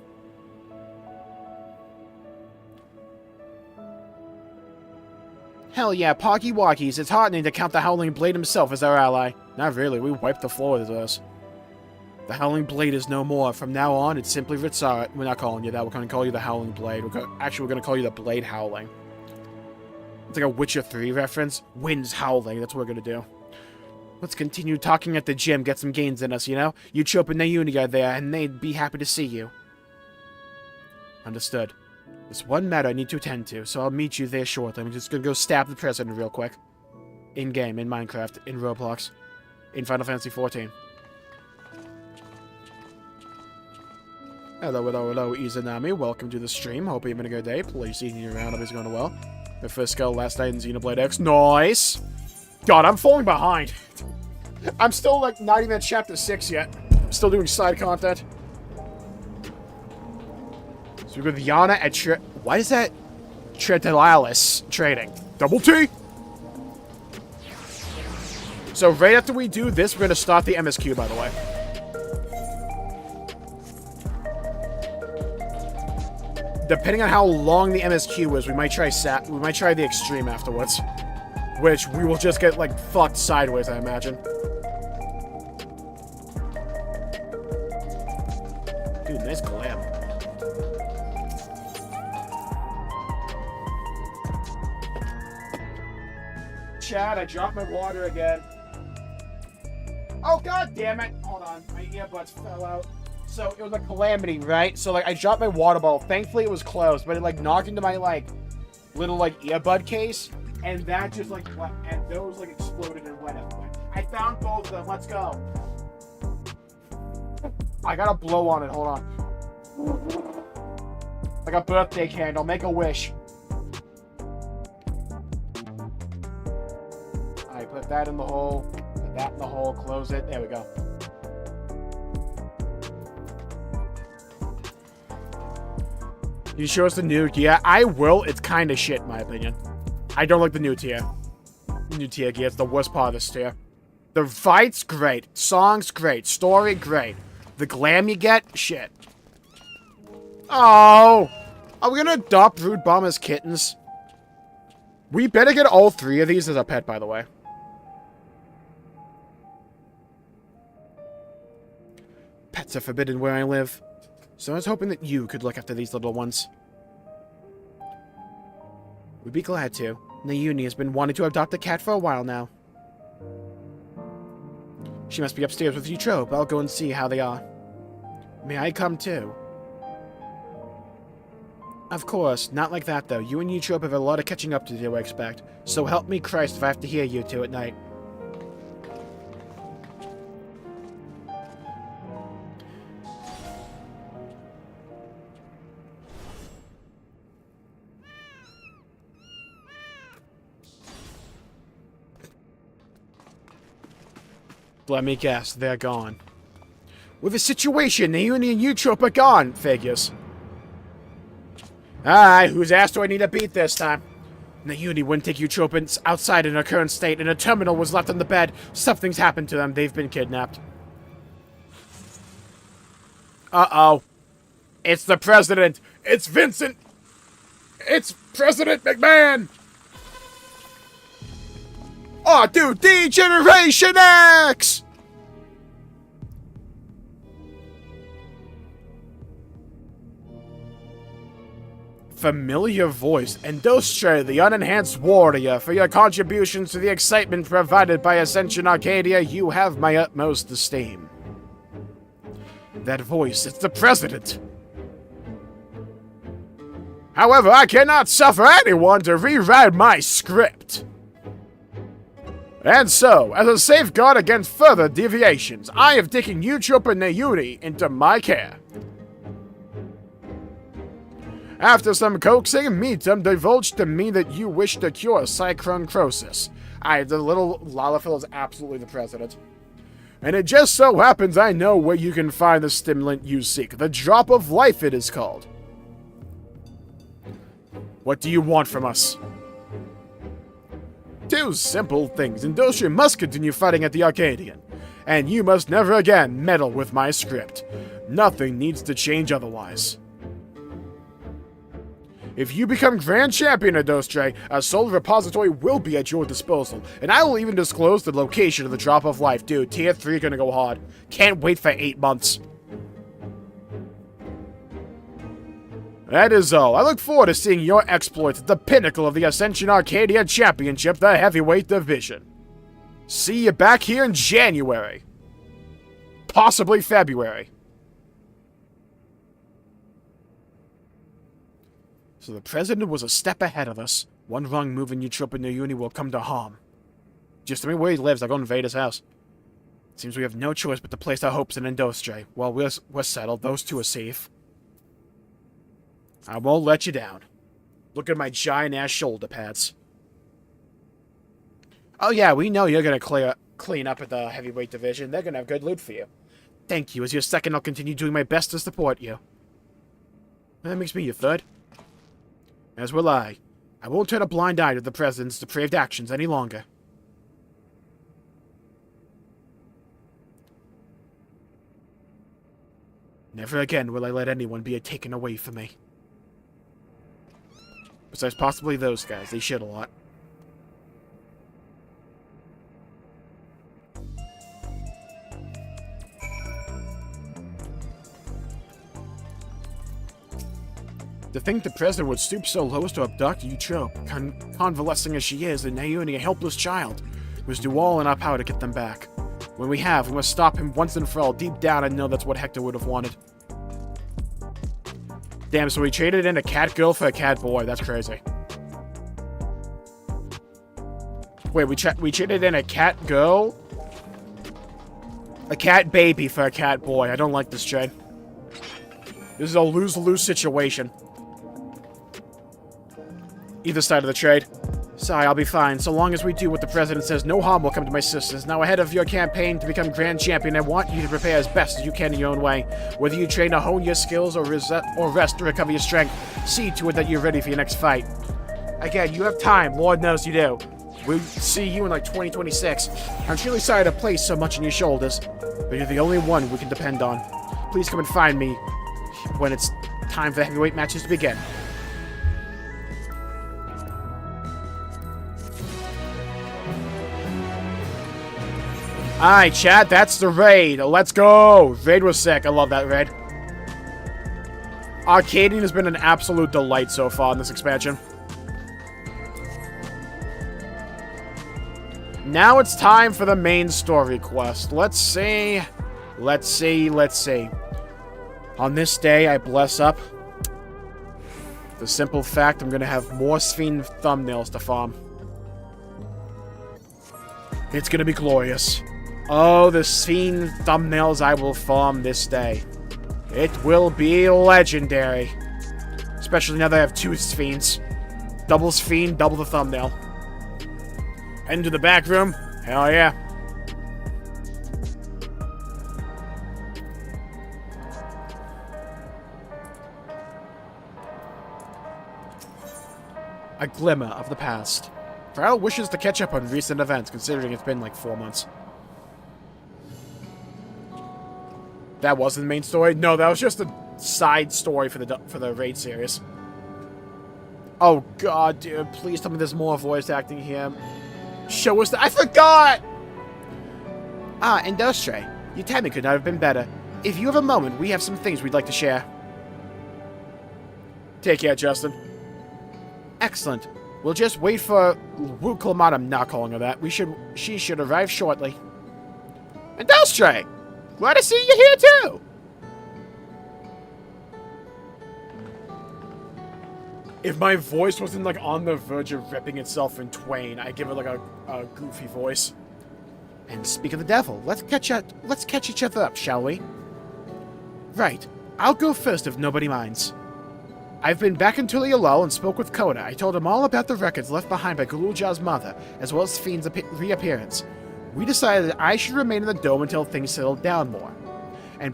Hell yeah, Poggy Walkies. It's heartening to count the Howling Blade himself as our ally. Not really, we wiped the floor with us. The Howling Blade is no more. From now on, it's simply Ritsara. We're not calling you that. We're going to call you the Howling Blade. Actually, we're going to call you the Blade Howling. It's like a Witcher 3 reference. Winds howling. That's what we're going to do. Let's continue talking at the gym. Get some gains in us, you know? Uchope and Nayuni are there, and they'd be happy to see you. Understood. There's one matter I need to attend to, so I'll meet you there shortly. I'm just going to go stab the President real quick. In-game, in Minecraft, in Roblox, in Final Fantasy XIV. Hello, Izanami. Welcome to the stream. Hope you're having a good day. Please seeing you around. Hope it's going well. My first skill last night in Xenoblade X. Nice! God, I'm falling behind. I'm still, like, not even at Chapter 6 yet. I'm still doing side content. So we go with Yana at why is that Tretilalis trading? Double T? So right after we do this, we're going to start the MSQ, by the way. Depending on how long the MSQ is, we might try the extreme afterwards. Which we will just get, like, fucked sideways, I imagine. Dude, nice glam. Chad, I dropped my water again. Oh, god damn it. Hold on. My earbuds fell out. So, it was a calamity, right? So, like, I dropped my water bottle. Thankfully, it was closed, but it, like, knocked into my, like, little, like, earbud case. And that just, like, and those, like, exploded and went everywhere. I found both of them. Let's go. I gotta blow on it. Hold on. Like a birthday candle. Make a wish. Alright, put that in the hole. Put that in the hole. Close it. There we go. You show us the new? Yeah, I will. It's kind of shit, in my opinion. I don't like the new tier. New tier gear. It's the worst part of this tier. The fights, great. Songs, great. Story, great. The glam you get, shit. Oh! Are we gonna adopt Brood Bomb as kittens? We better get all three of these as a pet, by the way. Pets are forbidden where I live. So I was hoping that you could look after these little ones. We'd be glad to. Nayuni has been wanting to adopt a cat for a while now. She must be upstairs with Yutrope. I'll go and see how they are. May I come too? Of course, not like that though. You and Yutrope have a lot of catching up to do, I expect. So help me Christ if I have to hear you two at night. Let me guess, they're gone. With the situation, Nayuni and Yutrope are gone, figures. Alright, whose ass do I need to beat this time? Nayuni wouldn't take Yutrope outside in her current state, and a terminal was left on the bed. Something's happened to them. They've been kidnapped. Uh-oh. It's the president. It's Vincent. It's President McMahon. Oh, dude, D-Generation X! Familiar voice. Endostre, the unenhanced warrior. For your contributions to the excitement provided by Ascension Arcadia, you have my utmost esteem. That voice, it's the president. However, I cannot suffer anyone to rewrite my script. And so, as a safeguard against further deviations, I have taken Yutrope and Nayuni into my care. After some coaxing, Meatum divulged to me that you wish to cure Cyclone Crosis. The little Lalafell is absolutely the president. And it just so happens I know where you can find the stimulant you seek. The Drop of Life, it is called. What do you want from us? Two simple things. Industria must continue fighting at the Arcadian. And you must never again meddle with my script. Nothing needs to change otherwise. If you become Grand Champion of Dostre, a soul repository will be at your disposal, and I will even disclose the location of the Drop of Life. Dude, Tier 3 gonna go hard. Can't wait for 8 months. That is all. I look forward to seeing your exploits at the pinnacle of the Ascension Arcadia Championship, the Heavyweight Division. See you back here in January. Possibly February. So the president was a step ahead of us. One wrong move and Yutrope and Nayuni will come to harm. Just tell me where he lives, I'll go invade his house. Seems we have no choice but to place our hopes in Indostre. While we're settled, those two are safe. I won't let you down. Look at my giant-ass shoulder pads. Oh yeah, we know you're gonna clean up at the heavyweight division. They're gonna have good loot for you. Thank you. As your second, I'll continue doing my best to support you. That makes me your third. As will I. I won't turn a blind eye to the president's depraved actions any longer. Never again will I let anyone be taken away from me. Besides possibly those guys, they shit a lot. To think the president would stoop so low as to abduct Yutrope, convalescing as she is, and Nayuni, a helpless child, must do all in our power to get them back. When we have, we must stop him once and for all. Deep down, I know that's what Hector would have wanted. Damn, so we traded in a cat girl for a cat boy. That's crazy. Wait, we traded in a cat girl? A cat baby for a cat boy. I don't like this trade. This is a lose-lose situation. Either side of the trade. Sorry, I'll be fine. So long as we do what the president says, no harm will come to my sisters. Now, ahead of your campaign to become Grand Champion, I want you to prepare as best as you can in your own way. Whether you train to hone your skills or rest to recover your strength, see to it that you're ready for your next fight. Again, you have time. Lord knows you do. We'll see you in like 2026. I'm truly sorry to place so much on your shoulders, but you're the only one we can depend on. Please come and find me when it's time for the heavyweight matches to begin. Alright, chat, that's the raid. Let's go! Raid was sick. I love that raid. Arcading has been an absolute delight so far in this expansion. Now it's time for the main story quest. Let's see. On this day, I bless up the simple fact I'm gonna have more Sphene thumbnails to farm. It's gonna be glorious. Oh, the Sphene thumbnails I will farm this day. It will be legendary. Especially now that I have 2 Sphenes. Double Sphene, double the thumbnail. Head into the back room. Hell yeah. A glimmer of the past. Farrell wishes to catch up on recent events, considering it's been like 4 months. That wasn't the main story? No, that was just a side story for the raid series. Oh god, dude, please tell me there's more voice acting here. Show us I forgot! Ah, Industry. Your timing could not have been better. If you have a moment, we have some things we'd like to share. Take care, Justin. Excellent. We'll just wait for Wuklamat. I'm not calling her that. She should arrive shortly. Industry! Glad to see you here too! If my voice wasn't like on the verge of ripping itself in twain, I'd give it like a goofy voice. And speak of the devil, let's catch each other up, shall we? Right. I'll go first if nobody minds. I've been back in Tulialul and spoke with Coda. I told him all about the records left behind by Gululja's mother, as well as Sphene's reappearance. We decided that I should remain in the dome until things settled down more.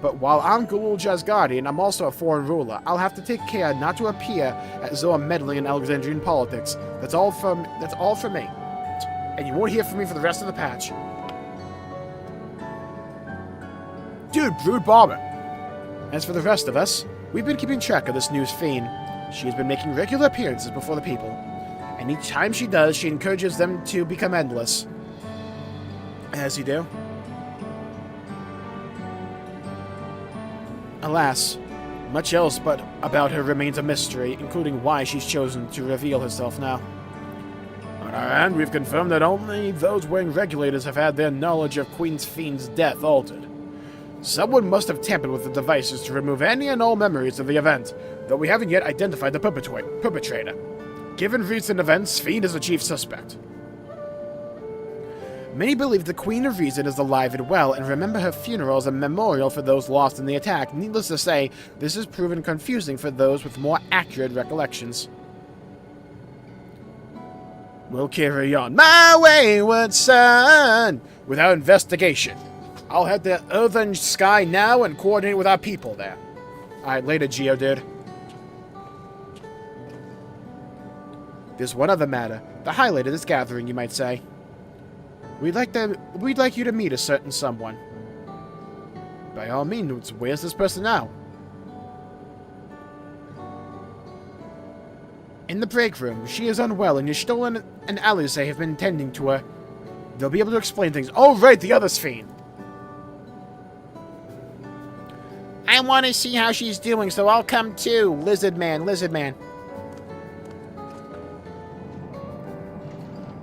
But while I'm Gululja's guardian, I'm also a foreign ruler. I'll have to take care not to appear as though I'm meddling in Alexandrian politics. That's all for me. And you won't hear from me for the rest of the patch. Dude, Brood Bomber. As for the rest of us, we've been keeping track of this new Sphene. She has been making regular appearances before the people. And each time she does, she encourages them to become endless. As you do. Alas, much else but about her remains a mystery, including why she's chosen to reveal herself now. On our end, we've confirmed that only those wearing regulators have had their knowledge of Queen Sphene's death altered. Someone must have tampered with the devices to remove any and all memories of the event, though we haven't yet identified the perpetrator. Given recent events, Sphene is the chief suspect. Many believe the Queen of Reason is alive and well, and remember her funeral as a memorial for those lost in the attack. Needless to say, this has proven confusing for those with more accurate recollections. We'll carry on, my wayward son, without investigation. I'll head to Earthen Sky now and coordinate with our people there. Alright, later, Geodude. There's one other matter, the highlight of this gathering, you might say. We'd like you to meet a certain someone. By all means, where's this person now? In the break room. She is unwell, and Y'shtola and Alice have been tending to her. They'll be able to explain things. Oh, right, the other Sphene. I want to see how she's doing, so I'll come too, Lizard Man.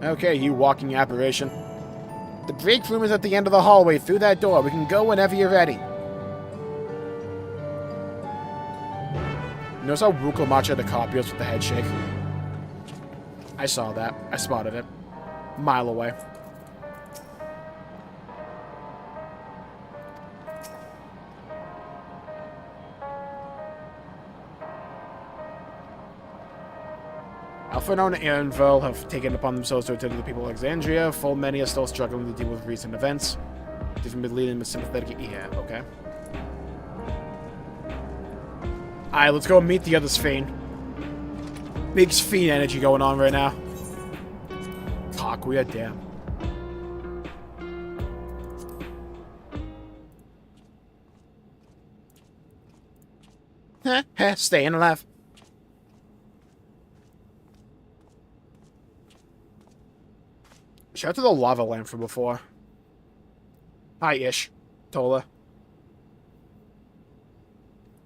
Okay, you walking apparition. The break room is at the end of the hallway, through that door. We can go whenever you're ready. Notice how Wuklamat had to copy us with the head shake? I saw that. I spotted it. A mile away. Alphinaud and Aaronville have taken it upon themselves to attend to the people of Alexandria. Full many are still struggling to deal with recent events. Different been leading with sympathetic. Yeah, okay. Alright, let's go meet the other Sphene. Big Sphene energy going on right now. Kakuya, damn. Staying alive. Shout out to the lava lamp from before. Hi, Ish. Tola.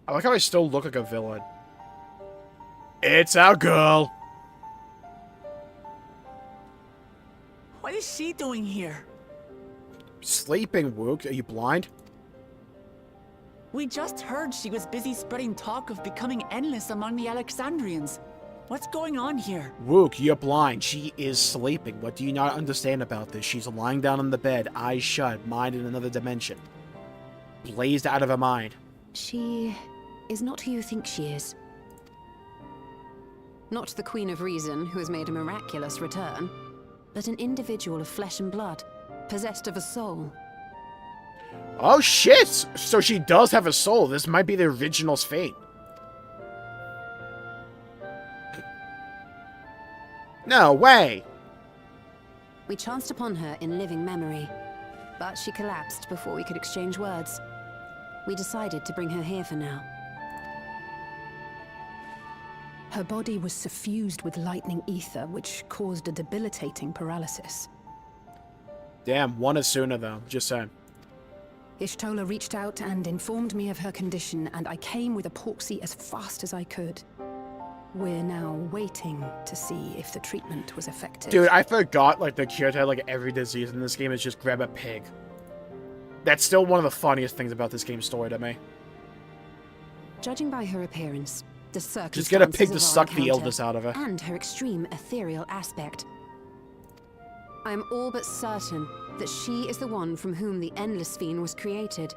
I like how I still look like a villain. It's our girl. What is she doing here? Sleeping, Wook. Are you blind? We just heard she was busy spreading talk of becoming endless among the Alexandrians. What's going on here? Wook, you're blind. She is sleeping. What do you not understand about this? She's lying down on the bed, eyes shut, mind in another dimension. Blazed out of her mind. She is not who you think she is. Not the Queen of Reason, who has made a miraculous return, but an individual of flesh and blood, possessed of a soul. Oh shit! So she does have a soul. This might be the original's fate. No way! We chanced upon her in living memory, but she collapsed before we could exchange words. We decided to bring her here for now. Her body was suffused with lightning ether, which caused a debilitating paralysis. Damn, one is sooner though. Just saying. Ishtola reached out and informed me of her condition, and I came with a proxy as fast as I could. We're now waiting to see if the treatment was effective. Dude, I forgot like the cure to like every disease in this game is just grab a pig. That's still one of the funniest things about this game's story to me. Judging by her appearance, the circumstances Just get a pig of to our suck the encounter, illness out of her. and her extreme ethereal aspect, I am all but certain that she is the one from whom the Endless Fiend was created.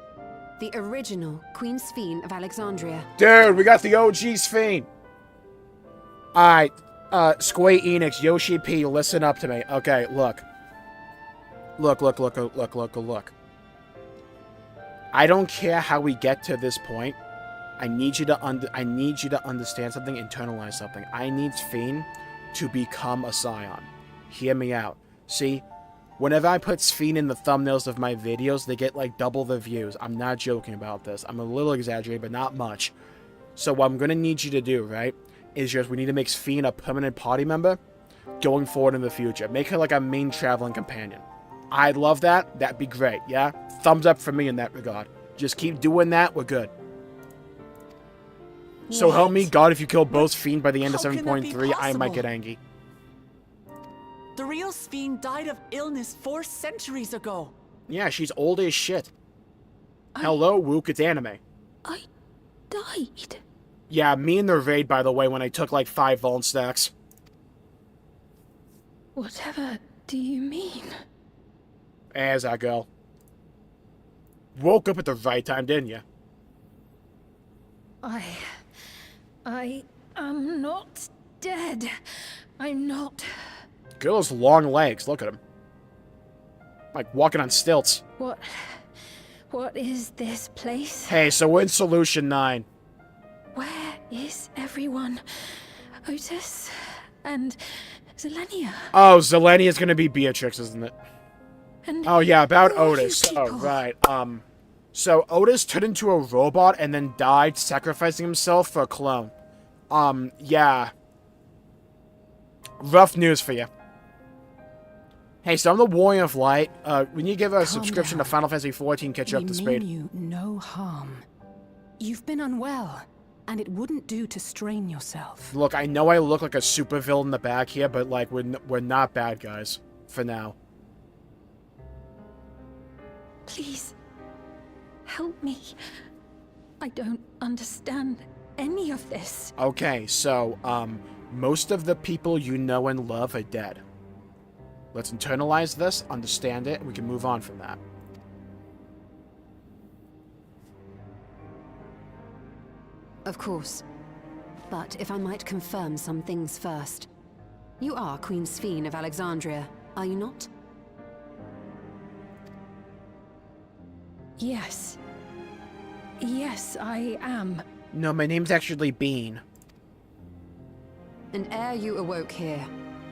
The original Queen Sphene of Alexandria. Dude, we got the OG Sphene. Alright, Square Enix, Yoshi P, listen up to me. Okay, look. Look. I don't care how we get to this point. I need you to understand something, internalize something. I need Sphene to become a Scion. Hear me out. See, whenever I put Sphene in the thumbnails of my videos, they get like double the views. I'm not joking about this. I'm a little exaggerated, but not much. So what I'm gonna need you to do, right, is just we need to make Sphene a permanent party member going forward in the future. Make her like a main traveling companion. I'd love that. That'd be great, yeah? Thumbs up for me in that regard. Just keep doing that, we're good. So help me God, if you kill both Sphene by the end of How can that be 7.3, I might possible? get angry. The real Sphene died of illness 4 centuries ago. Yeah, she's old as shit. Hello, Wook, it's anime. I died. Yeah, me in the raid, by the way, when I took like 5 Vault stacks. Whatever do you mean? As that girl. Woke up at the right time, didn't you? I am not dead. I'm not. Girl's long legs, look at him. Like walking on stilts. What is this place? Hey, so we're in Solution 9. Where is everyone? Otis and Zelenia. Oh, Zelenia's gonna be Beatrix, isn't it? And Oh yeah, about who are you Otis. Oh, people? right. So Otis turned into a robot and then died, sacrificing himself for a clone. Yeah. Rough news for you. Hey, so I'm the Warrior of Light. We need to give a subscription to Final Fantasy XIV, catch you up to We mean speed. you no harm. You've been unwell, and it wouldn't do to strain yourself. Look, I know I look like a supervillain in the back here, but like we're not bad guys for now. Please, help me. I don't understand any of this. Okay, so most of the people you know and love are dead. Let's internalize this, understand it, and we can move on from that. Of course. But if I might confirm some things first. You are Queen Sphene of Alexandria, are you not? Yes. Yes, I am. No, my name's actually Bean. And ere you awoke here,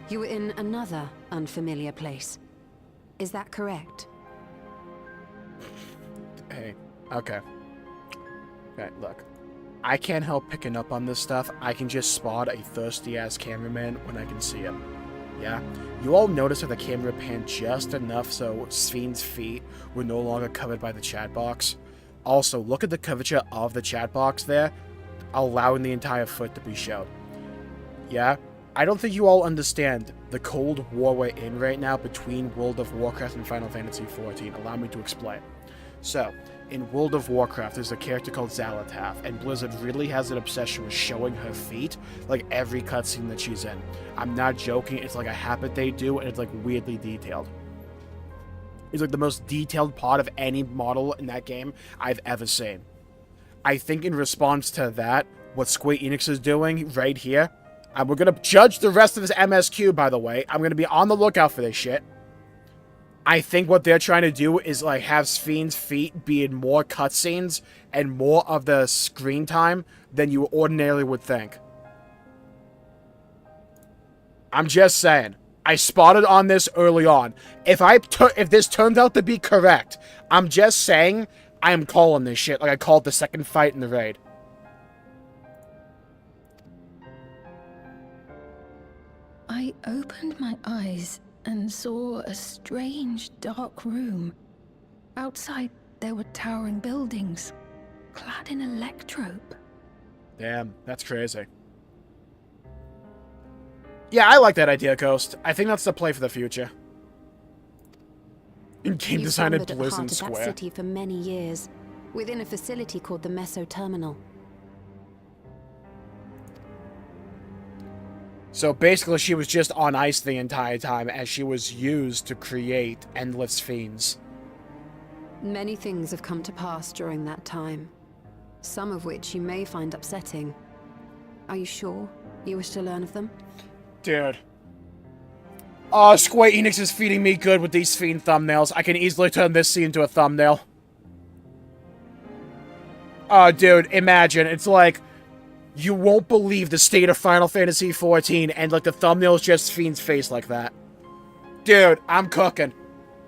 you were in another unfamiliar place. Is that correct? Hey, okay. Okay, look. I can't help picking up on this stuff. I can just spot a thirsty-ass cameraman when I can see him. Yeah? You all notice how the camera panned just enough so Sphene's feet were no longer covered by the chat box? Also, look at the curvature of the chat box there, allowing the entire foot to be shown. Yeah? I don't think you all understand the Cold War we're in right now between World of Warcraft and Final Fantasy XIV. Allow me to explain. So, in World of Warcraft, there's a character called Xalatath, and Blizzard really has an obsession with showing her feet, like, every cutscene that she's in. I'm not joking, it's like a habit they do, and it's, like, weirdly detailed. It's, like, the most detailed part of any model in that game I've ever seen. I think in response to that, what Square Enix is doing right here, and we're gonna judge the rest of this MSQ, by the way. I'm gonna be on the lookout for this shit. I think what they're trying to do is, like, have Sphne's feet be in more cutscenes and more of the screen time than you ordinarily would think. I'm just saying. I spotted on this early on. If this turns out to be correct, I'm just saying I am calling this shit like I called the second fight in the raid. I opened my eyes and saw a strange, dark room. Outside, there were towering buildings, clad in electrope. Damn, that's crazy. Yeah, I like that idea, Ghost. I think that's the play for the future. In game design at Blizzard Square. That city for many years, within a facility called the Meso Terminal. So basically, she was just on ice the entire time as she was used to create endless fiends. Many things have come to pass during that time, some of which you may find upsetting. Are you sure you wish to learn of them? Dude. Oh, Square Enix is feeding me good with these fiend thumbnails. I can easily turn this scene into a thumbnail. Oh, dude, imagine. It's like, you won't believe the state of Final Fantasy XIV, and, like, the thumbnail is just Fiend's face like that. Dude, I'm cooking.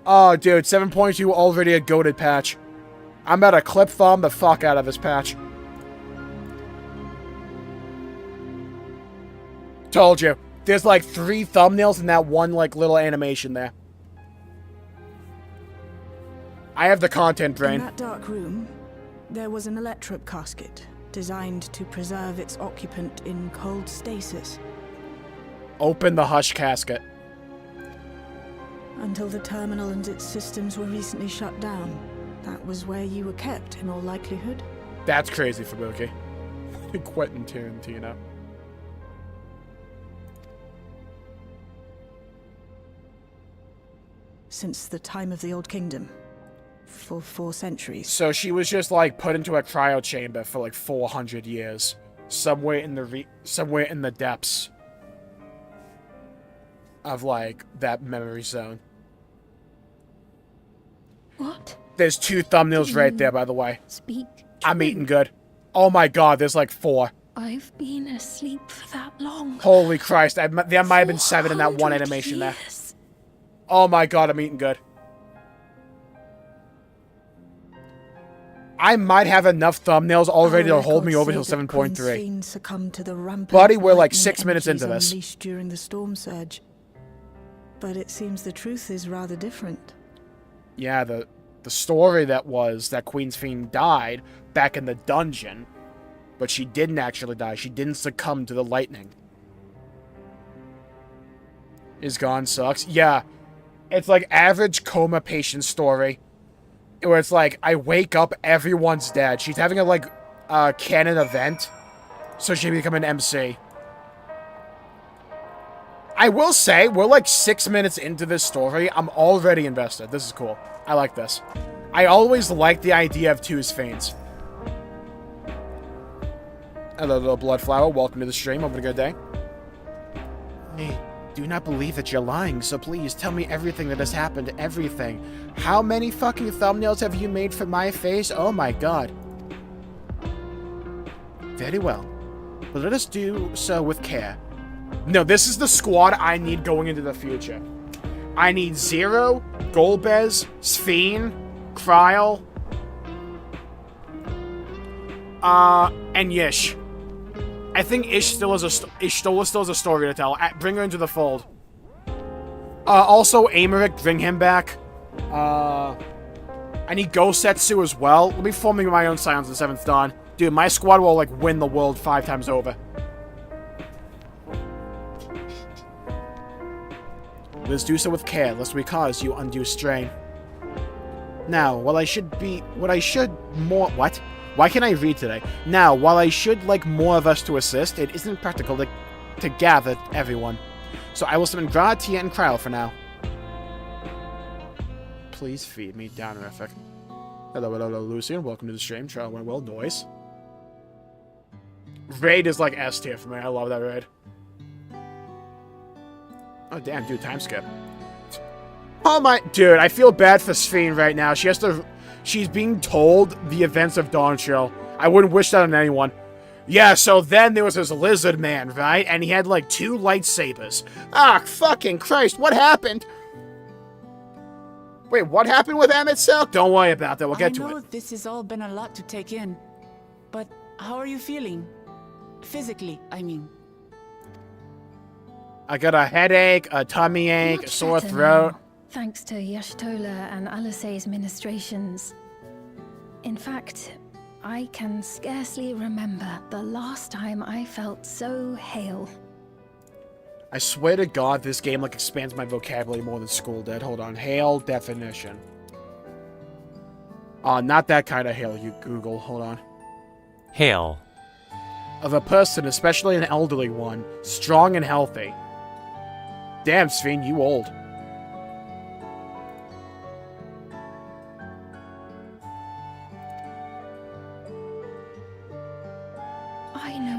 Oh, dude, 7.2 already a goated patch. I'm about to clip thumb the fuck out of this patch. Told you. There's, like, 3 thumbnails in that one, like, little animation there. I have the content brain. In that dark room, there was an electrope casket, designed to preserve its occupant in cold stasis. Open the hush casket. Until the terminal and its systems were recently shut down. That was where you were kept, in all likelihood. That's crazy for Mookie. Quentin Tarantino. Since the time of the Old Kingdom. For 4 centuries. So she was just, like, put into a cryo chamber for, like, 400 years. Somewhere in the depths of, like, that memory zone. What? There's 2 thumbnails right there, by the way. Speak. I'm eating good. Oh my god, there's, like, 4. I've been asleep for that long. Holy Christ, there might have been 7 in that one 400 animation there. years. Oh my god, I'm eating good. I might have enough thumbnails already to hold me over till 7.3. Buddy, we're like 6 minutes into this. Unleashed during the storm surge. But it seems the truth is rather different. Yeah, the story that was that Queen's Fiend died back in the dungeon, but she didn't actually die. She didn't succumb to the lightning. Is gone sucks. Yeah, it's like average coma patient story. Where it's like, I wake up, everyone's dead. She's having a, like, canon event, so she can become an MC. I will say, we're like 6 minutes into this story. I'm already invested. This is cool. I like this. I always liked the idea of 2's Fiends. Hello, little Bloodflower. Welcome to the stream. Hope you had a good day. I do not believe that you're lying, so please tell me everything that has happened. Everything. How many fucking thumbnails have you made for my face? Oh my god. Very well. But let us do so with care. No, this is the squad I need going into the future. I need Zero, Golbez, Sphene, Kryl, and Yish. I think Ish still has a still has a story to tell. Bring her into the fold. Also, Amaric, bring him back. I need Ghost Setsu as well. Let me form my own Scions in 7th Dan. Dude, my squad will, like, win the world 5 times over. Let's do so with care, lest we cause you undue strain. Now, while I should more... What? Why can't I read today? Now, while I should like more of us to assist, it isn't practical to gather everyone. So I will summon Gra, Tia, and Kryle for now. Please feed me, Downerific. Hello, Lucian. Welcome to the stream. Trial went well. Noise. Raid is like S tier for me. I love that raid. Oh, damn, dude. Time skip. Oh my... Dude, I feel bad for Sphene right now. She's being told the events of Dawn Chill. I wouldn't wish that on anyone. Yeah, so then there was this lizard man, right? And he had, like, 2 lightsabers. Ah, fucking Christ, what happened? Wait, what happened with Emmett Silk? Don't worry about that, we'll get to it. I know this has all been a lot to take in. But how are you feeling? Physically, I mean. I got a headache, a tummy ache, a sore throat. Now, thanks to Y'shtola and Alisei's ministrations. In fact, I can scarcely remember the last time I felt so hale. I swear to God, this game like expands my vocabulary more than school did. Hold on, hail definition. Not that kind of hail, you Google. Hold on. Hail. Of a person, especially an elderly one, strong and healthy. Damn, Sphene, you old.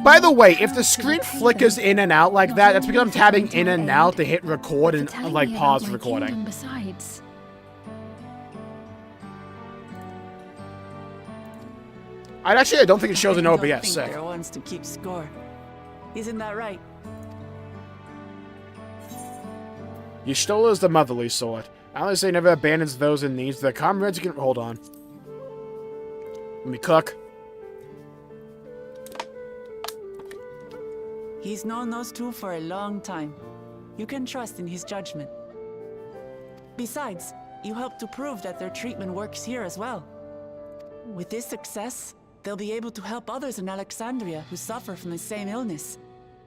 By the way, if the screen flickers in and out like that, that's because I'm tapping in and out to hit record and, like, pause recording. Besides. I don't think it shows an OBS. Sick. There wants to keep score. Isn't that right? Y'shtola is the motherly sort. Alisei never abandons those in need. Their comrades can... Hold on. Let me cook. He's known those two for a long time. You can trust in his judgment. Besides, you helped to prove that their treatment works here as well. With this success, they'll be able to help others in Alexandria who suffer from the same illness.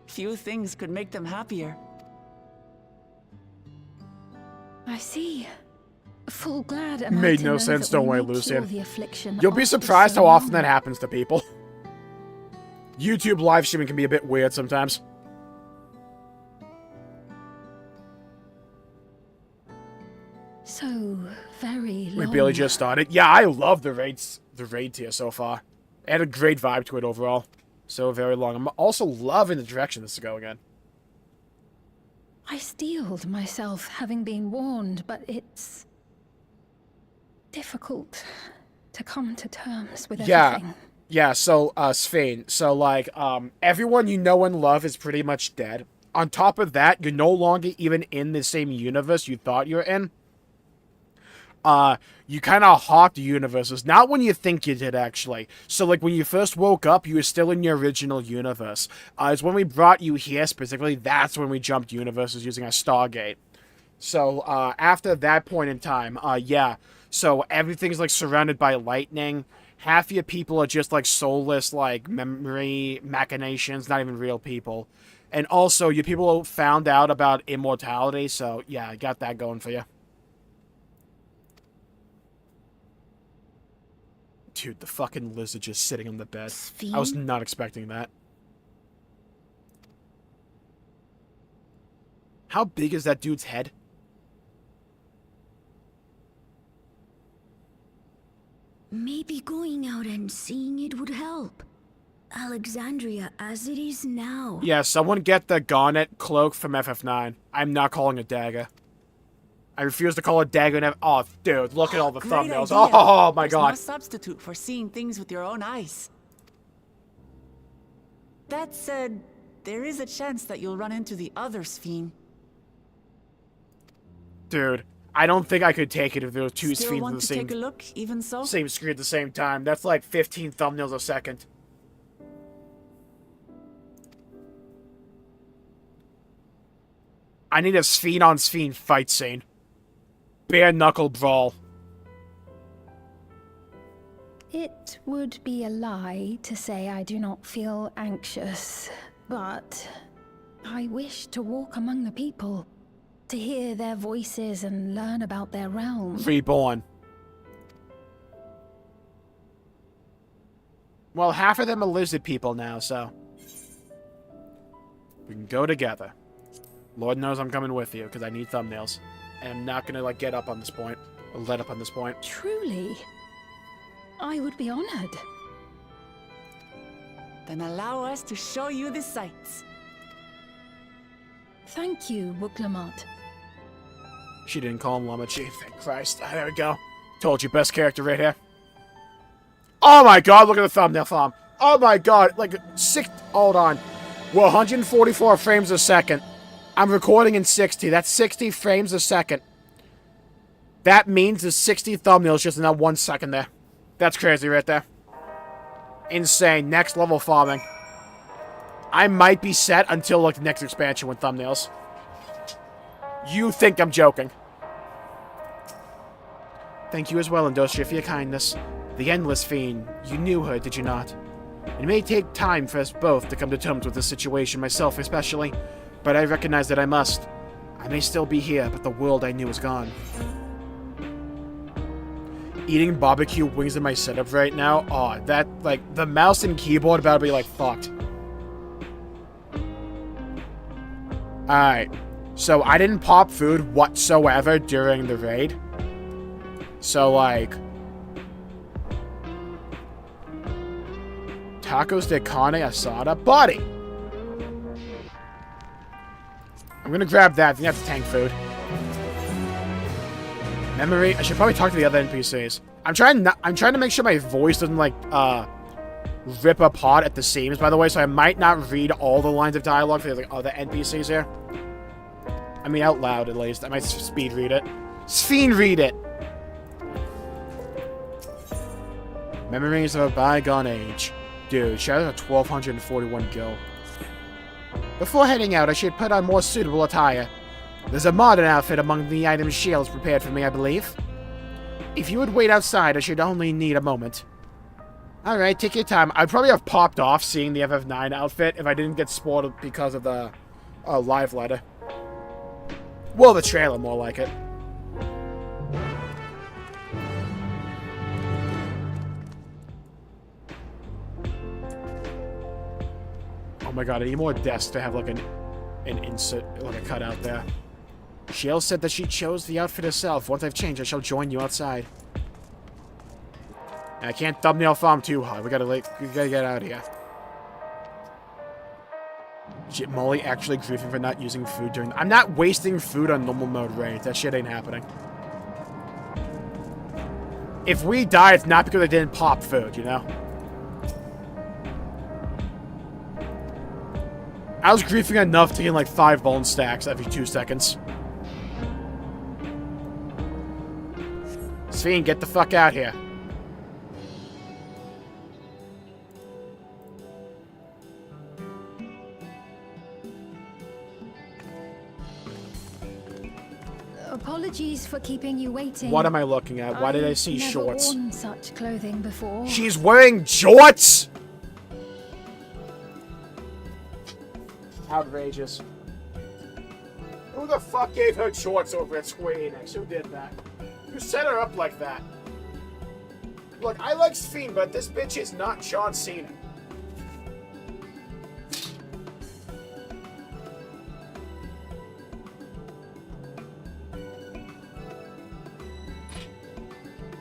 Few things could make them happier. I see. Full glad. Made no sense, don't worry, Lucian. You'll be surprised how often that happens to people. YouTube live streaming can be a bit weird sometimes. So very long. We barely just started. Yeah, I love the raid tier so far. It had a great vibe to it overall. So very long. I'm also loving the direction this is going in. I steeled myself having been warned, but it's difficult to come to terms with everything. Yeah, so, Sphene, so, like, everyone you know and love is pretty much dead. On top of that, you're no longer even in the same universe you thought you were in. You kind of hopped universes. Not when you think you did, actually. So, like, when you first woke up, you were still in your original universe. It's when we brought you here, specifically, that's when we jumped universes using our Stargate. So, after that point in time, yeah. So, everything's, like, surrounded by lightning. Half your people are just, like, soulless, like, memory machinations, not even real people. And also, your people found out about immortality, so, yeah, I got that going for you. Dude, the fucking lizard just sitting on the bed. Sphene? I was not expecting that. How big is that dude's head? Maybe going out and seeing it would help. Alexandria as it is now. Yeah, someone get the Garnet cloak from FF9. I'm not calling it dagger. I refuse to call it dagger. Oh, dude, look at all the Great thumbnails. idea. Oh, my There's God. no substitute for seeing things with your own eyes. That said, there is a chance that you'll run into the other Sphene. Dude, I don't think I could take it if there were two Still Sphenes on want the to same, take a look, even so? same screen at the same time. That's like 15 thumbnails a second. I need a Sphene on Sphene fight scene. Bare knuckle brawl. It would be a lie to say I do not feel anxious, but I wish to walk among the people, to hear their voices and learn about their realm. Reborn. Well, half of them are lizard people now, so we can go together. Lord knows I'm coming with you, because I need thumbnails. And I'm not gonna, like, get up on this point. Or let up on this point. Truly, I would be honored. Then allow us to show you the sights. Thank you, Wuklamot. She didn't call him Lamachi. Thank Christ. There we go. Told you, best character right here. Oh my god, look at the thumbnail farm. Oh my god, like, hold on. We're 144 frames a second. I'm recording in 60. That's 60 frames a second. That means there's 60 thumbnails just in that 1 second there. That's crazy right there. Insane. Next level farming. I might be set until, like, the next expansion with thumbnails. You think I'm joking. Thank you as well, Industria, for your kindness. The Endless Fiend. You knew her, did you not? It may take time for us both to come to terms with this situation, myself especially, but I recognize that I must. I may still be here, but the world I knew is gone. Eating barbecue wings in my setup right now, oh, that, like, the mouse and keyboard about to be, like, fucked. Alright. So, I didn't pop food whatsoever during the raid. So, like... Tacos de carne asada? Buddy! I'm gonna grab that. I think that's tank food. Memory. I should probably talk to the other NPCs. I'm trying to make sure my voice doesn't, like, rip apart at the seams, by the way, so I might not read all the lines of dialogue for the, like, other NPCs here. I mean, out loud, at least. I might speed read it. Fiend read it! Memories of a bygone age. Dude, shout out to 1241 gil. Before heading out, I should put on more suitable attire. There's a modern outfit among the items Shale's prepared for me, I believe. If you would wait outside, I should only need a moment. Alright, take your time. I'd probably have popped off seeing the FF9 outfit if I didn't get spoiled because of the live letter. Well, the trailer, more like it. Oh my god, I need more desks to have, like, an insert, like a cutout there. Shale said that she chose the outfit herself. Once I've changed, I shall join you outside. I can't thumbnail farm too hard. We gotta get out of here. Molly actually grieving for not using food during... I'm not wasting food on normal mode raids. That shit ain't happening. If we die, it's not because I didn't pop food, you know? I was griefing enough to get like 5 bone stacks every 2 seconds. Fiend, get the fuck out here. Apologies for keeping you waiting. What am I looking at? Why did I see shorts? I've never worn such clothing before. She's wearing jorts! Outrageous. Who the fuck gave her shorts over at Square Enix? Who did that? Who set her up like that? Look, I like Fiend, but this bitch is not John Cena.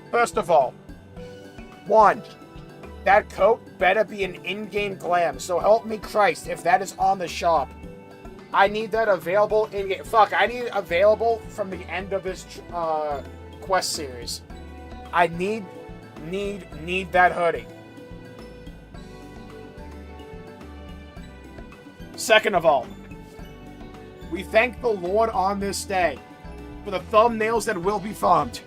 First of all, 1, that coat better be an in-game glam, so help me Christ if that is on the shop. I need that available in-game. Fuck, I need it available from the end of this quest series. I need that hoodie. Second of all, we thank the Lord on this day for the thumbnails that will be farmed.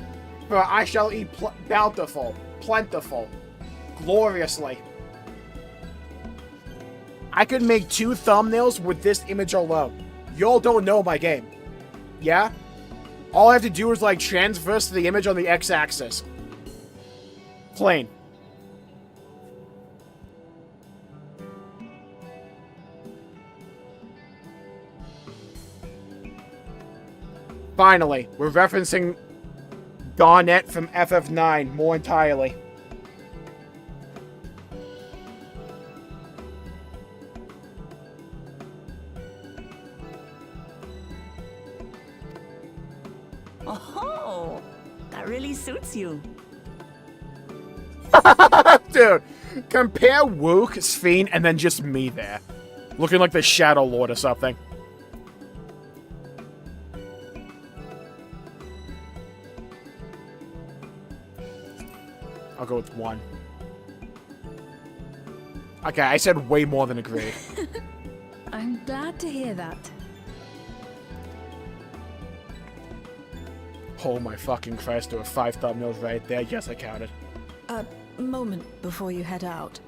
For I shall eat bountiful, plentiful, gloriously. I could make 2 thumbnails with this image alone. Y'all don't know my game. Yeah? All I have to do is, like, transverse the image on the x-axis. Plain. Finally, we're referencing Garnet from FF9 more entirely. Oh, that really suits you. Dude, compare Wook, Sphene, and then just me there. Looking like the Shadow Lord or something. I'll go with 1. Okay, I said way more than agreed. I'm glad to hear that. Oh my fucking Christ, there were 5 thumbnails right there. Yes, I counted. A moment before you head out.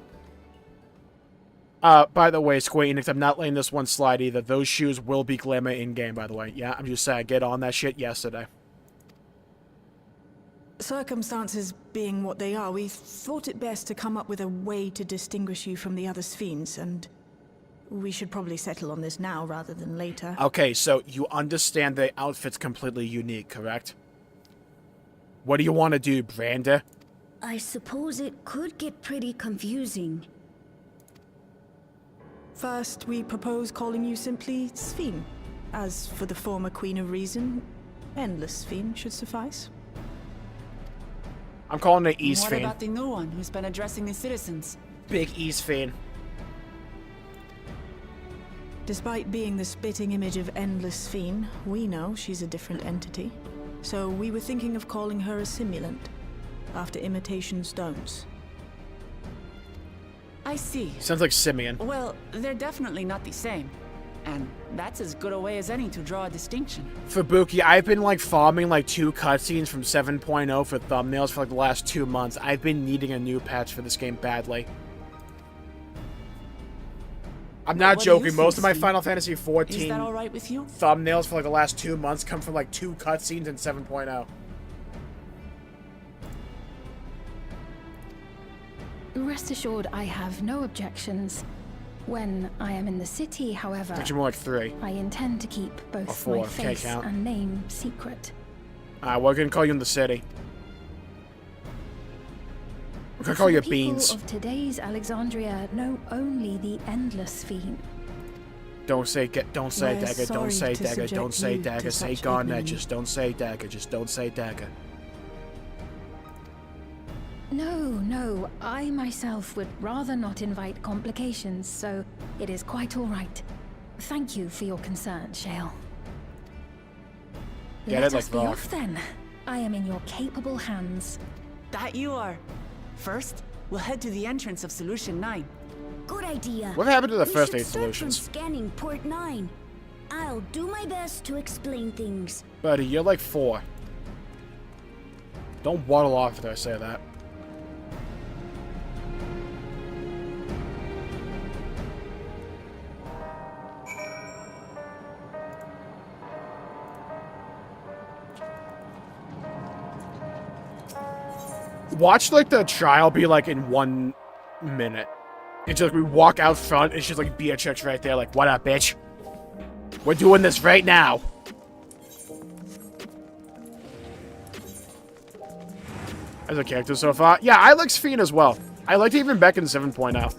By the way, Square Enix, I'm not letting this one slide either. Those shoes will be glamour in-game, by the way. Yeah, I'm just saying, get on that shit yesterday. Circumstances being what they are, we thought it best to come up with a way to distinguish you from the other Sphenes, and we should probably settle on this now rather than later. Okay, so you understand the outfit's completely unique, correct? What do you want to do, Branda? I suppose it could get pretty confusing. First, we propose calling you simply Sphene. As for the former Queen of Reason, Endless Sphene should suffice. I'm calling it What Eastphene. about the new one who's been addressing the citizens? Big Eastphene. Despite being the spitting image of Endless Sphene, we know she's a different entity. So we were thinking of calling her a simulant, after imitation stones. I see. Sounds like Simeon. Well, they're definitely not the same. And that's as good a way as any to draw a distinction. Fubuki, I've been like farming like 2 cutscenes from 7.0 for thumbnails for like the last 2 months. I've been needing a new patch for this game badly. I'm not What do you joking. think, Most of my Steve? Final Fantasy Is XIV that all right with you? thumbnails for like the last 2 months come from like 2 cutscenes in 7.0. Rest assured, I have no objections. When I am in the city, however, Actually, more like 3. I intend to keep Or both 4, my can't face count. and name secret. We're gonna call you in the city. We're gonna call you The Beans. people of today's Alexandria know only the Endless Sphene. Don't say We're dagger, don't sorry say to dagger, don't subject say you to dagger, say such Garnet, ignominy. just don't say dagger, just don't say dagger. No, I myself would rather not invite complications, so it is quite all right. Thank you for your concern, Shale. Get Let it, us like be Rock. off then. I am in your capable hands. That you are. First, we'll head to the entrance of Solution 9. Good idea. What happened to the We first should 8 start from solutions? scanning port 9. I'll do my best to explain things. Buddy, you're like 4. Don't waddle off after I say that. Watch like the trial be like in 1 minute. It's just like we walk out front, it's just like Beatrix right there, like, what up, bitch? We're doing this right now. As a character so far. Yeah, I like Sphene as well. I liked it even back in 7.0.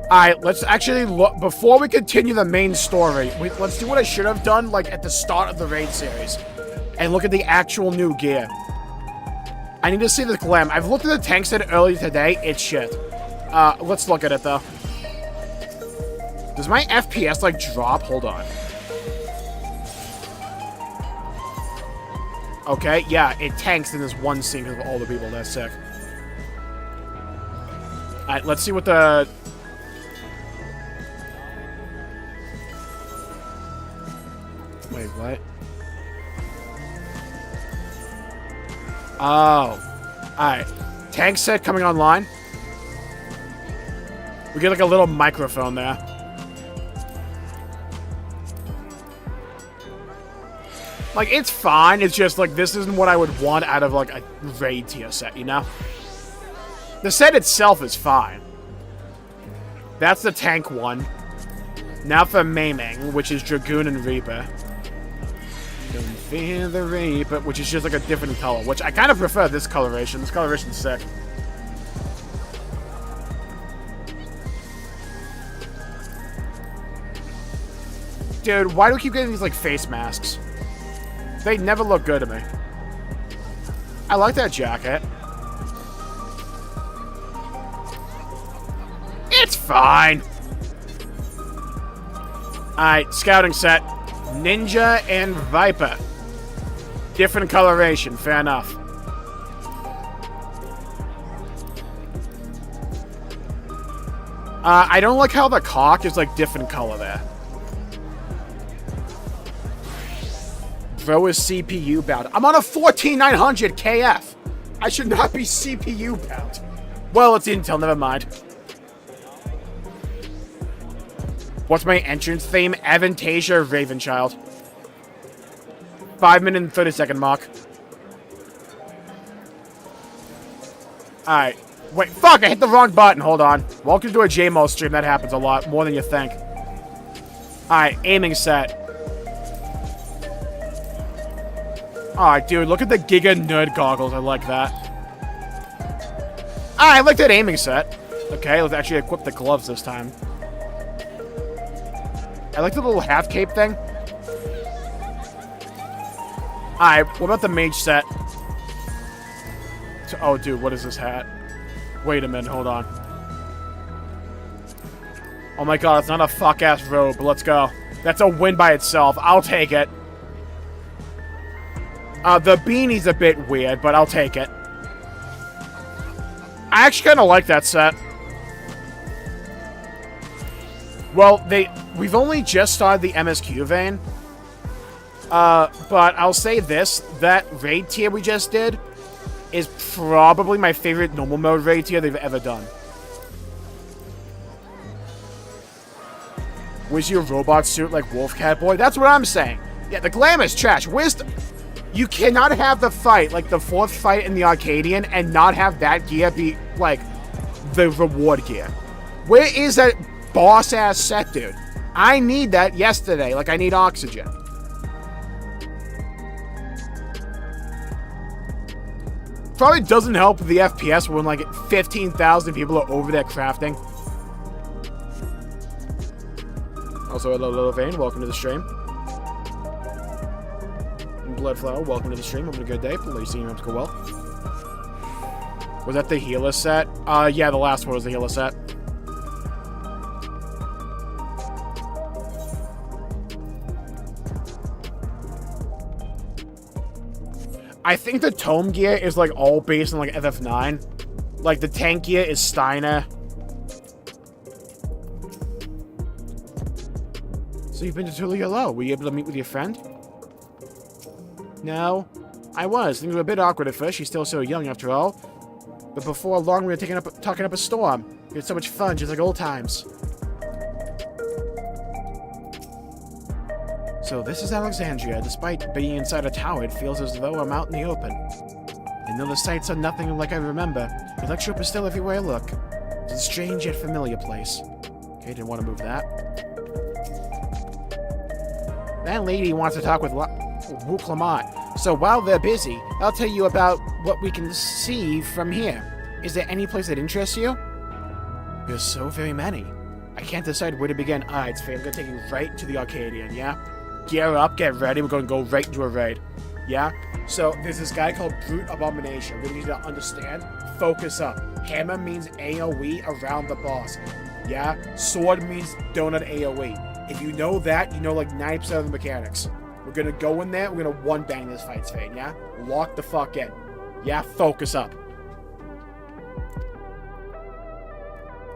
Alright, let's actually look. Before we continue the main story, let's do what I should have done, like, at the start of the raid series. And look at the actual new gear. I need to see the glam. I've looked at the tank set earlier today. It's shit. Let's look at it, though. Does my FPS, like, drop? Hold on. Okay, yeah, it tanks in this one scene because of all the people. That's sick. Alright, let's see what the... Wait, what? Oh. Alright. Tank set coming online. We get like a little microphone there. Like, it's fine. It's just, like, this isn't what I would want out of, like, a raid tier set, you know? The set itself is fine. That's the tank one. Now for Maiming, which is Dragoon and Reaper. Don't fear the reaper, which is just like a different color, which I kind of prefer this coloration. This coloration's sick. Dude, why do we keep getting these, like, face masks? They never look good to me. I like that jacket. It's fine. Alright, scouting set. Ninja and Viper. Different coloration, fair enough. I don't like how the cock is, like, different color there. Bro is CPU bound. I'm on a 14900 KF. I should not be CPU bound. Well, it's Intel, never mind. What's my entrance theme? Avantasia Ravenchild. 5 minute and 30-second mark. Alright. Wait, fuck, I hit the wrong button. Hold on. Welcome to a Jmulls stream. That happens a lot. More than you think. Alright, aiming set. Alright, dude, look at the Giga Nerd goggles. I like that. Alright, I like that aiming set. Okay, let's actually equip the gloves this time. I like the little half cape thing. Alright, what about the mage set? Oh, dude, what is this hat? Wait a minute, hold on. Oh my god, it's not a fuck-ass robe. Let's go. That's a win by itself. I'll take it. The beanie's a bit weird, but I'll take it. I actually kind of like that set. Well, we've only just started the MSQ vein. But I'll say this, that raid tier we just did is probably my favorite normal mode raid tier they've ever done. Was your robot suit like Wolfcat Boy? That's what I'm saying. Yeah, the glamour's trash. You cannot have the fight, like the fourth fight in the Arcadian, and not have that gear be, like, the reward gear. Where is that boss-ass set, dude? I need that yesterday, like I need oxygen. Probably doesn't help with the FPS when, like, 15,000 people are over there crafting. Also, hello, Vane. Welcome to the stream. Bloodflower, welcome to the stream. Having a good day. Please see you go well. Was that the healer set? Yeah, the last one was the healer set. I think the tome gear is like all based on like FF9. Like the tank gear is Steiner. So you've been to Tulia Low. Were you able to meet with your friend? No, I was. Things were a bit awkward at first. She's still so young after all. But before long, we were talking up a storm. We had so much fun, just like old times. So this is Alexandria. Despite being inside a tower, it feels as though I'm out in the open. And though the sights are nothing like I remember, the electric is still everywhere I look. It's a strange yet familiar place. Okay, didn't want to move that. That lady wants to talk with Wu Clement. So while they're busy, I'll tell you about what we can see from here. Is there any place that interests you? There's so very many. I can't decide where to begin. Alright, Faye, I'm gonna take you right to the Arcadian, yeah? Gear up, get ready, we're gonna go right into a raid. Yeah? So, there's this guy called Brute Abomination. We need you to understand. Focus up. Hammer means AoE around the boss. Yeah? Sword means donut AoE. If you know that, you know like 90% of the mechanics. We're gonna go in there, we're gonna one-bang this fight, Sven, yeah? Lock the fuck in. Yeah? Focus up.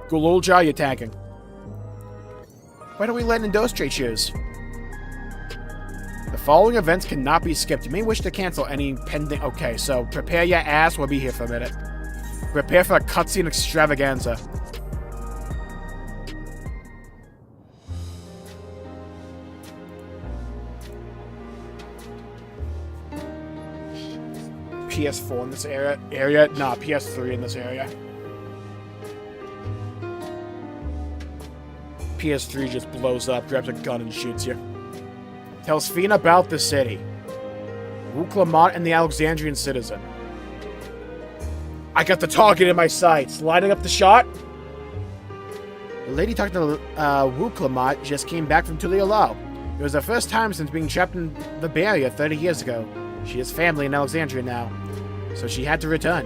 Gululja, you're tagging. Why don't we let Indostre choose? The following events cannot be skipped. You may wish to cancel any pending... Okay, so prepare your ass. We'll be here for a minute. Prepare for a cutscene extravaganza. PS4 in this area? Nah, PS3 in this area. PS3 just blows up, grabs a gun and shoots you. Tells Fiend about the city. Clement and the Alexandrian citizen. I got the target in my sights. Lining up the shot. The lady talking to Wu Clement just came back from Tulialo. It was her first time since being trapped in the barrier 30 years ago. She has family in Alexandria now, so she had to return.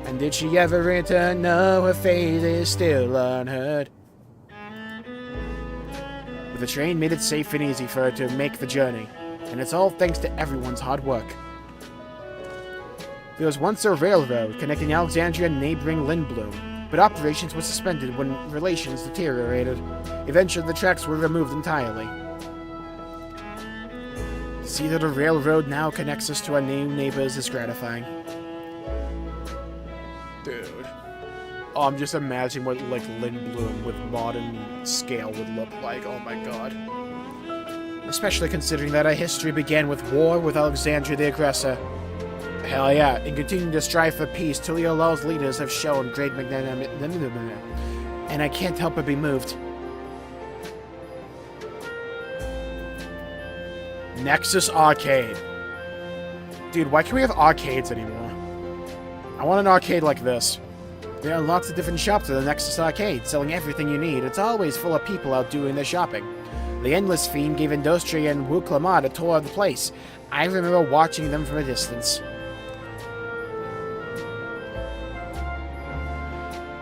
And did she ever return? No, her fate is still unheard. But the train made it safe and easy for her to make the journey, and it's all thanks to everyone's hard work. There was once a railroad connecting Alexandria and neighboring Lindblom, but operations were suspended when relations deteriorated. Eventually, the tracks were removed entirely. To see that a railroad now connects us to our new neighbors is gratifying. Dude. Oh, I'm just imagining what, like, Lindblom with modern scale would look like. Oh my god. Especially considering that our history began with war with Alexandria the aggressor. Hell yeah, in continuing to strive for peace, Tulialo's leaders have shown great magnanimity, and I can't help but be moved. Nexus Arcade. Dude, why can't we have arcades anymore? I want an arcade like this. There are lots of different shops at the Nexus Arcade, selling everything you need. It's always full of people out doing their shopping. The Endless Fiend gave Industria and Wu Clement a tour of the place. I remember watching them from a distance.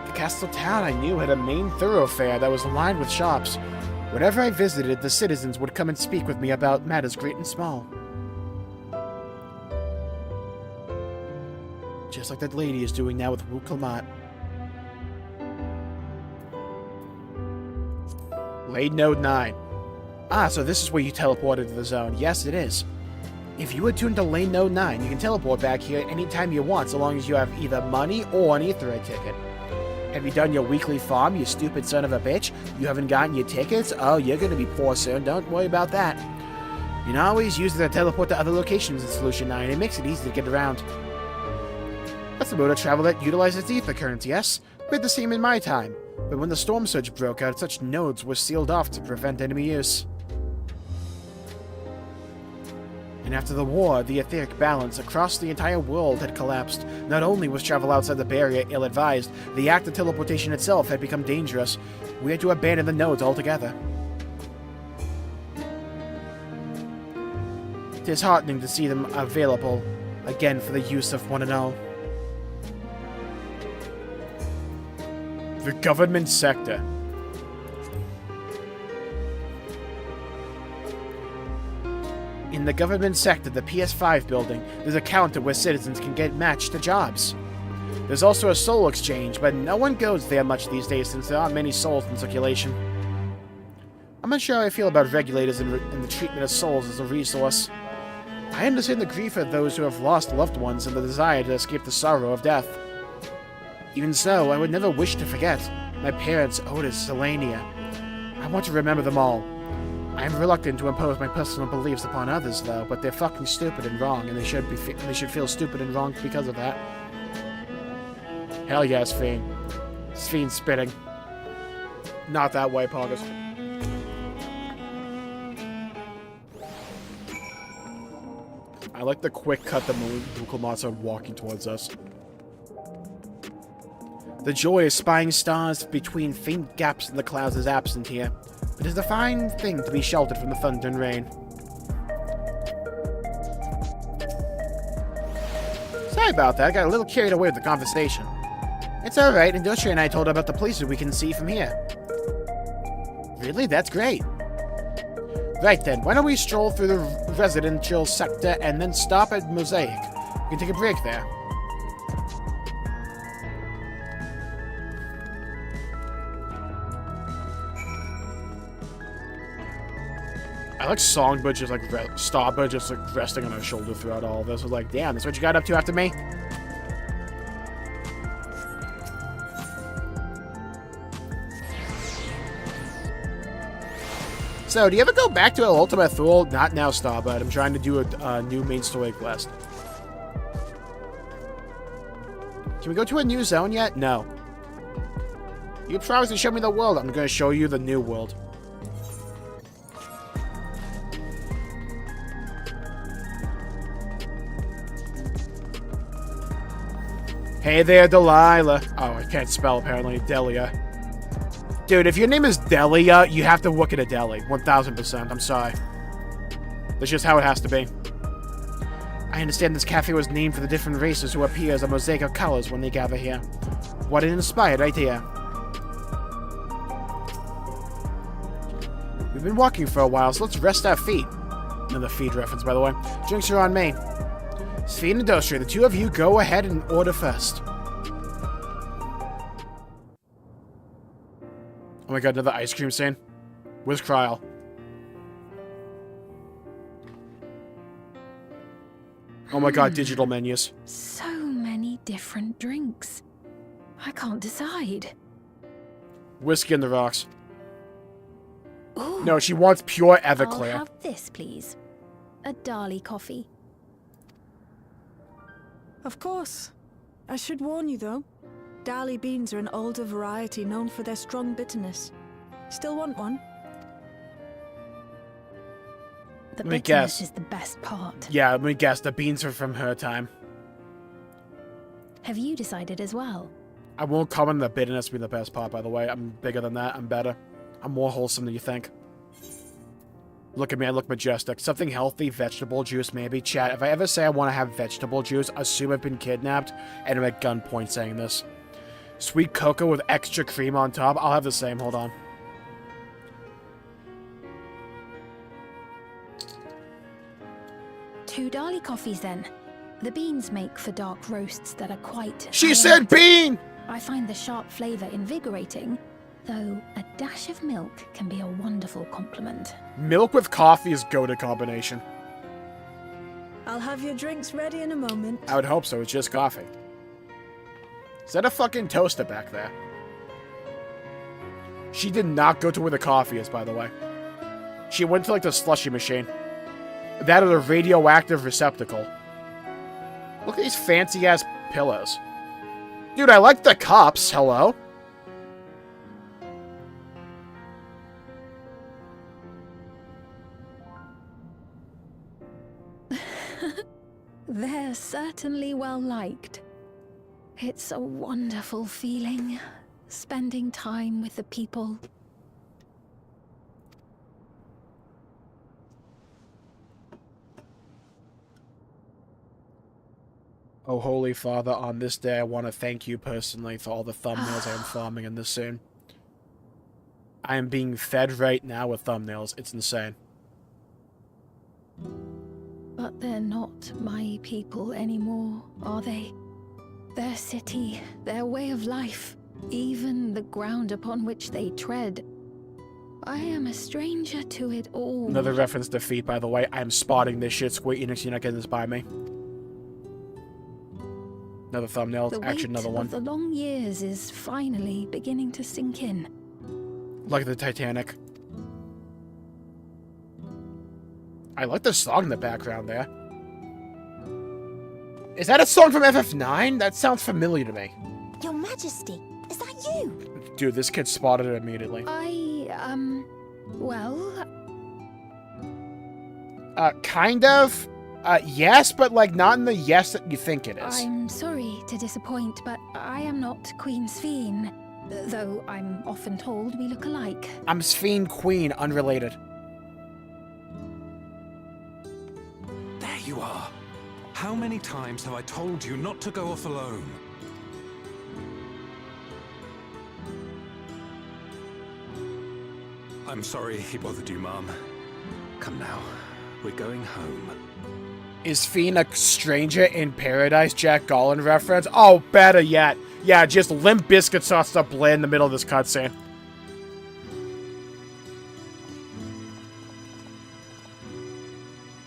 The castle town I knew had a main thoroughfare that was lined with shops. Whenever I visited, the citizens would come and speak with me about matters great and small. Just like that lady is doing now with Wu Clement. Lane Node 9. Ah, so this is where you teleported to the zone. Yes, it is. If you attune to Lane Node 9, you can teleport back here anytime you want, so long as you have either money or an Etherite ticket. Have you done your weekly farm, you stupid son of a bitch? You haven't gotten your tickets? Oh, you're gonna be poor soon. Don't worry about that. You can always use the teleport to other locations in Solution 9. It makes it easy to get around. That's a mode of travel that utilizes ether currents, yes? We had the same in my time. But when the storm surge broke out, such nodes were sealed off to prevent enemy use. And after the war, the etheric balance across the entire world had collapsed. Not only was travel outside the barrier ill-advised, the act of teleportation itself had become dangerous. We had to abandon the nodes altogether. It is heartening to see them available again for the use of one and all. The government sector. In the government sector, the PS5 building, there's a counter where citizens can get matched to jobs. There's also a soul exchange, but no one goes there much these days since there aren't many souls in circulation. I'm not sure how I feel about regulators and the treatment of souls as a resource. I understand the grief of those who have lost loved ones and the desire to escape the sorrow of death. Even so, I would never wish to forget my parents, Otis, Selenia. I want to remember them all. I am reluctant to impose my personal beliefs upon others, though, but they're fucking stupid and wrong, and they should feel stupid and wrong because of that. Hell yeah, Sphene. Sphene spitting. Not that way, Poggers. I like the quick cut the Mukulmats are walking towards us. The joy of spying stars between faint gaps in the clouds is absent here. It is a fine thing to be sheltered from the thunder and rain. Sorry about that, I got a little carried away with the conversation. It's alright, Industria and I told her about the places we can see from here. Really? That's great. Right then, why don't we stroll through the residential sector and then stop at Mosaic? We can take a break there. I like Songbird just like Starbird just like resting on her shoulder throughout all of this. I was like, damn, that's what you got up to after me? So, do you ever go back to Ultima Thule? Not now, Starbird. I'm trying to do a new main story quest. Can we go to a new zone yet? No. You promised to show me the world. I'm going to show you the new world. Hey there, Delilah. Oh, I can't spell, apparently. Delia. Dude, if your name is Delia, you have to work at a deli. 1000%. I'm sorry. That's just how it has to be. I understand this cafe was named for the different races who appear as a mosaic of colors when they gather here. What an inspired idea. We've been walking for a while, so let's rest our feet. Another feed reference, by the way. Drinks are on me. Sphene and Dostri, the two of you go ahead and order first. Oh my god, another ice cream scene. Where's Kryl? Oh my god, digital menus. So many different drinks. I can't decide. Whiskey in the rocks. Ooh, No, she wants pure Everclear. I'll have this, please. A Dali coffee. Of course. I should warn you, though. Dali beans are an older variety known for their strong bitterness. Still want one? The Let me bitterness guess. is the best part. Yeah, let me guess. The beans are from her time. Have you decided as well? I won't comment on the bitterness being the best part, by the way. I'm bigger than that. I'm better. I'm more wholesome than you think. Look at me, I look majestic. Something healthy, vegetable juice, maybe. Chat, if I ever say I want to have vegetable juice, assume I've been kidnapped, and I'm at gunpoint saying this. Sweet cocoa with extra cream on top. I'll have the same, hold on. Two Dali coffees, then. The beans make for dark roasts that are quite... She said bean! I find the sharp flavor invigorating, though a dash of milk can be a wonderful complement. Milk with coffee is go-to combination. I'll have your drinks ready in a moment. I would hope so, it's just coffee. Is that a fucking toaster back there? She did not go to where the coffee is, by the way. She went to, like, the slushy machine. That or the radioactive receptacle. Look at these fancy-ass pillows. Dude, I like the cups. Hello? They're certainly well liked. It's a wonderful feeling, spending time with the people. Oh, Holy Father, on this day I want to thank you personally for all the thumbnails I am farming in this soon. I am being fed right now with thumbnails. It's insane. But they're not my people anymore, are they? Their city, their way of life, even the ground upon which they tread. I am a stranger to it all. Another reference to feet, by the way. I am spotting this shit. Square Enix, you're not getting this by me. Another thumbnail. The Actually, another weight one. of the long years is finally beginning to sink in. Like the Titanic. I like the song in the background there. Is that a song from FF9? That sounds familiar to me. Your Majesty, is that you? Dude, this kid spotted it immediately. Well... Kind of. Yes, but like not in the yes that you think it is. I'm sorry to disappoint, but I am not Queen Sphene. Though I'm often told we look alike. I'm Sphene Queen, unrelated. There you are. How many times have I told you not to go off alone? I'm sorry he bothered you, Mom. Come now. We're going home. Is Sphene a stranger in paradise? Jack Garland reference? Oh, better yet. Yeah, just Limp Bizkit starts to play in the middle of this cutscene.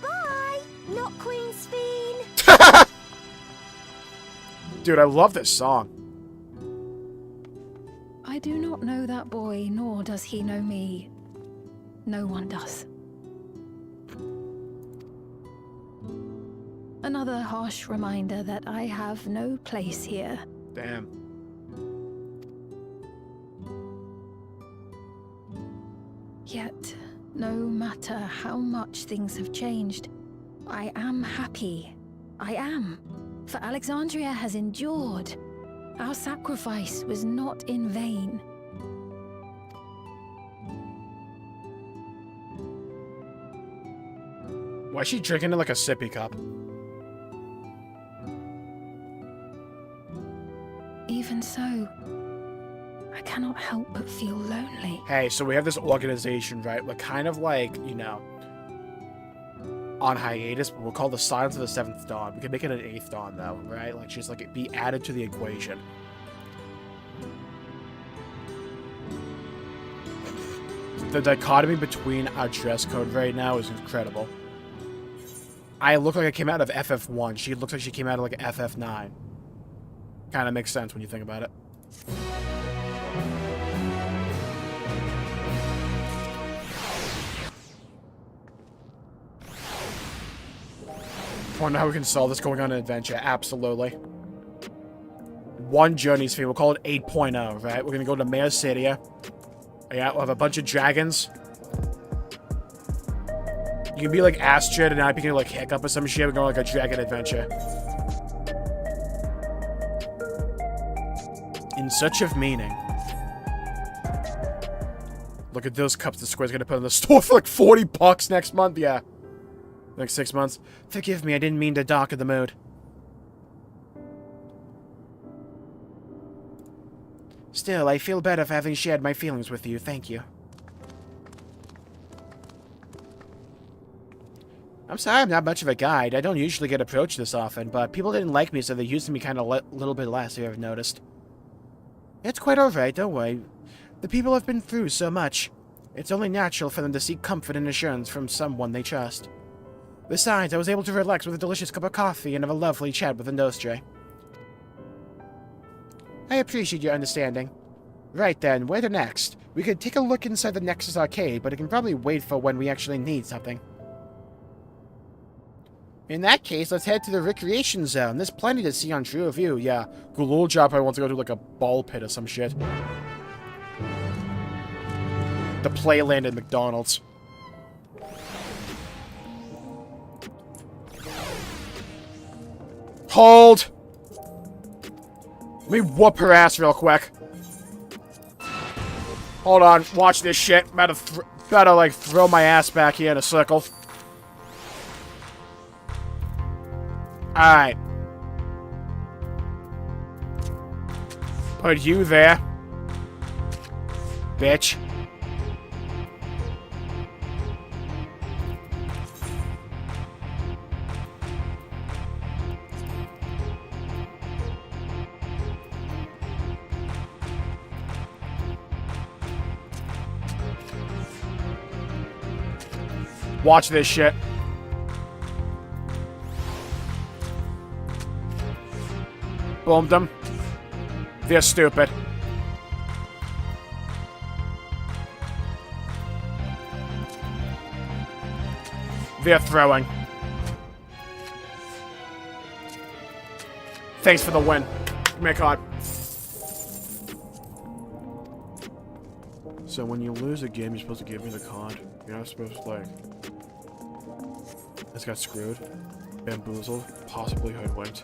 Bye, not Queen Sphene. Dude, I love this song. I do not know that boy, nor does he know me. No one does. Another harsh reminder that I have no place here. Damn. Yet, no matter how much things have changed, I am happy. I am. For Alexandria has endured, sacrifice was not in vain. Why is she drinking it like a sippy cup? Even so, I cannot help but feel lonely. Hey, so we have this organization, right? We're kind of like, you know, on hiatus, but we'll call the Silence of the Seventh Dawn. We can make it an Eighth Dawn, though, right? Like, just like it be added to the equation. The dichotomy between our dress code right now is incredible. I look like I came out of FF1. She looks like she came out of like FF9. Kind of makes sense when you think about it. Wonder how we can solve this going on an adventure. Absolutely. One journey's fee. We'll call it 8.0, right? We're gonna go to Mare City. Yeah, we'll have a bunch of dragons. You can be like Astrid and I became like Hiccup or some shit. We're going like a dragon adventure. In search of meaning. Look at those cups the Square's gonna put in the store for like 40 bucks next month. Yeah. Next 6 months. Forgive me, I didn't mean to darken the mood. Still, I feel better for having shared my feelings with you. Thank you. I'm sorry I'm not much of a guide. I don't usually get approached this often, but people didn't like me, so they used me kind of little bit less, if you ever noticed. It's quite alright, don't worry. The people have been through so much. It's only natural for them to seek comfort and assurance from someone they trust. Besides, I was able to relax with a delicious cup of coffee and have a lovely chat with a nostre. I appreciate your understanding. Right then, where to next? We could take a look inside the Nexus Arcade, but it can probably wait for when we actually need something. In that case, let's head to the recreation zone. There's plenty to see on True View. Yeah, Gulul Job I want to go to like a ball pit or some shit. The Playland at McDonald's. Hold! Let me whoop her ass real quick. Hold on, watch this shit. Better like throw my ass back here in a circle. Alright. Put you there. Bitch. Watch this shit. Boomed them. They're stupid. They're throwing. Thanks for the win. Mikon. So when you lose a game, you're supposed to give me the card. You're not supposed to, like... This got screwed. Bamboozled. Possibly hoodwinked.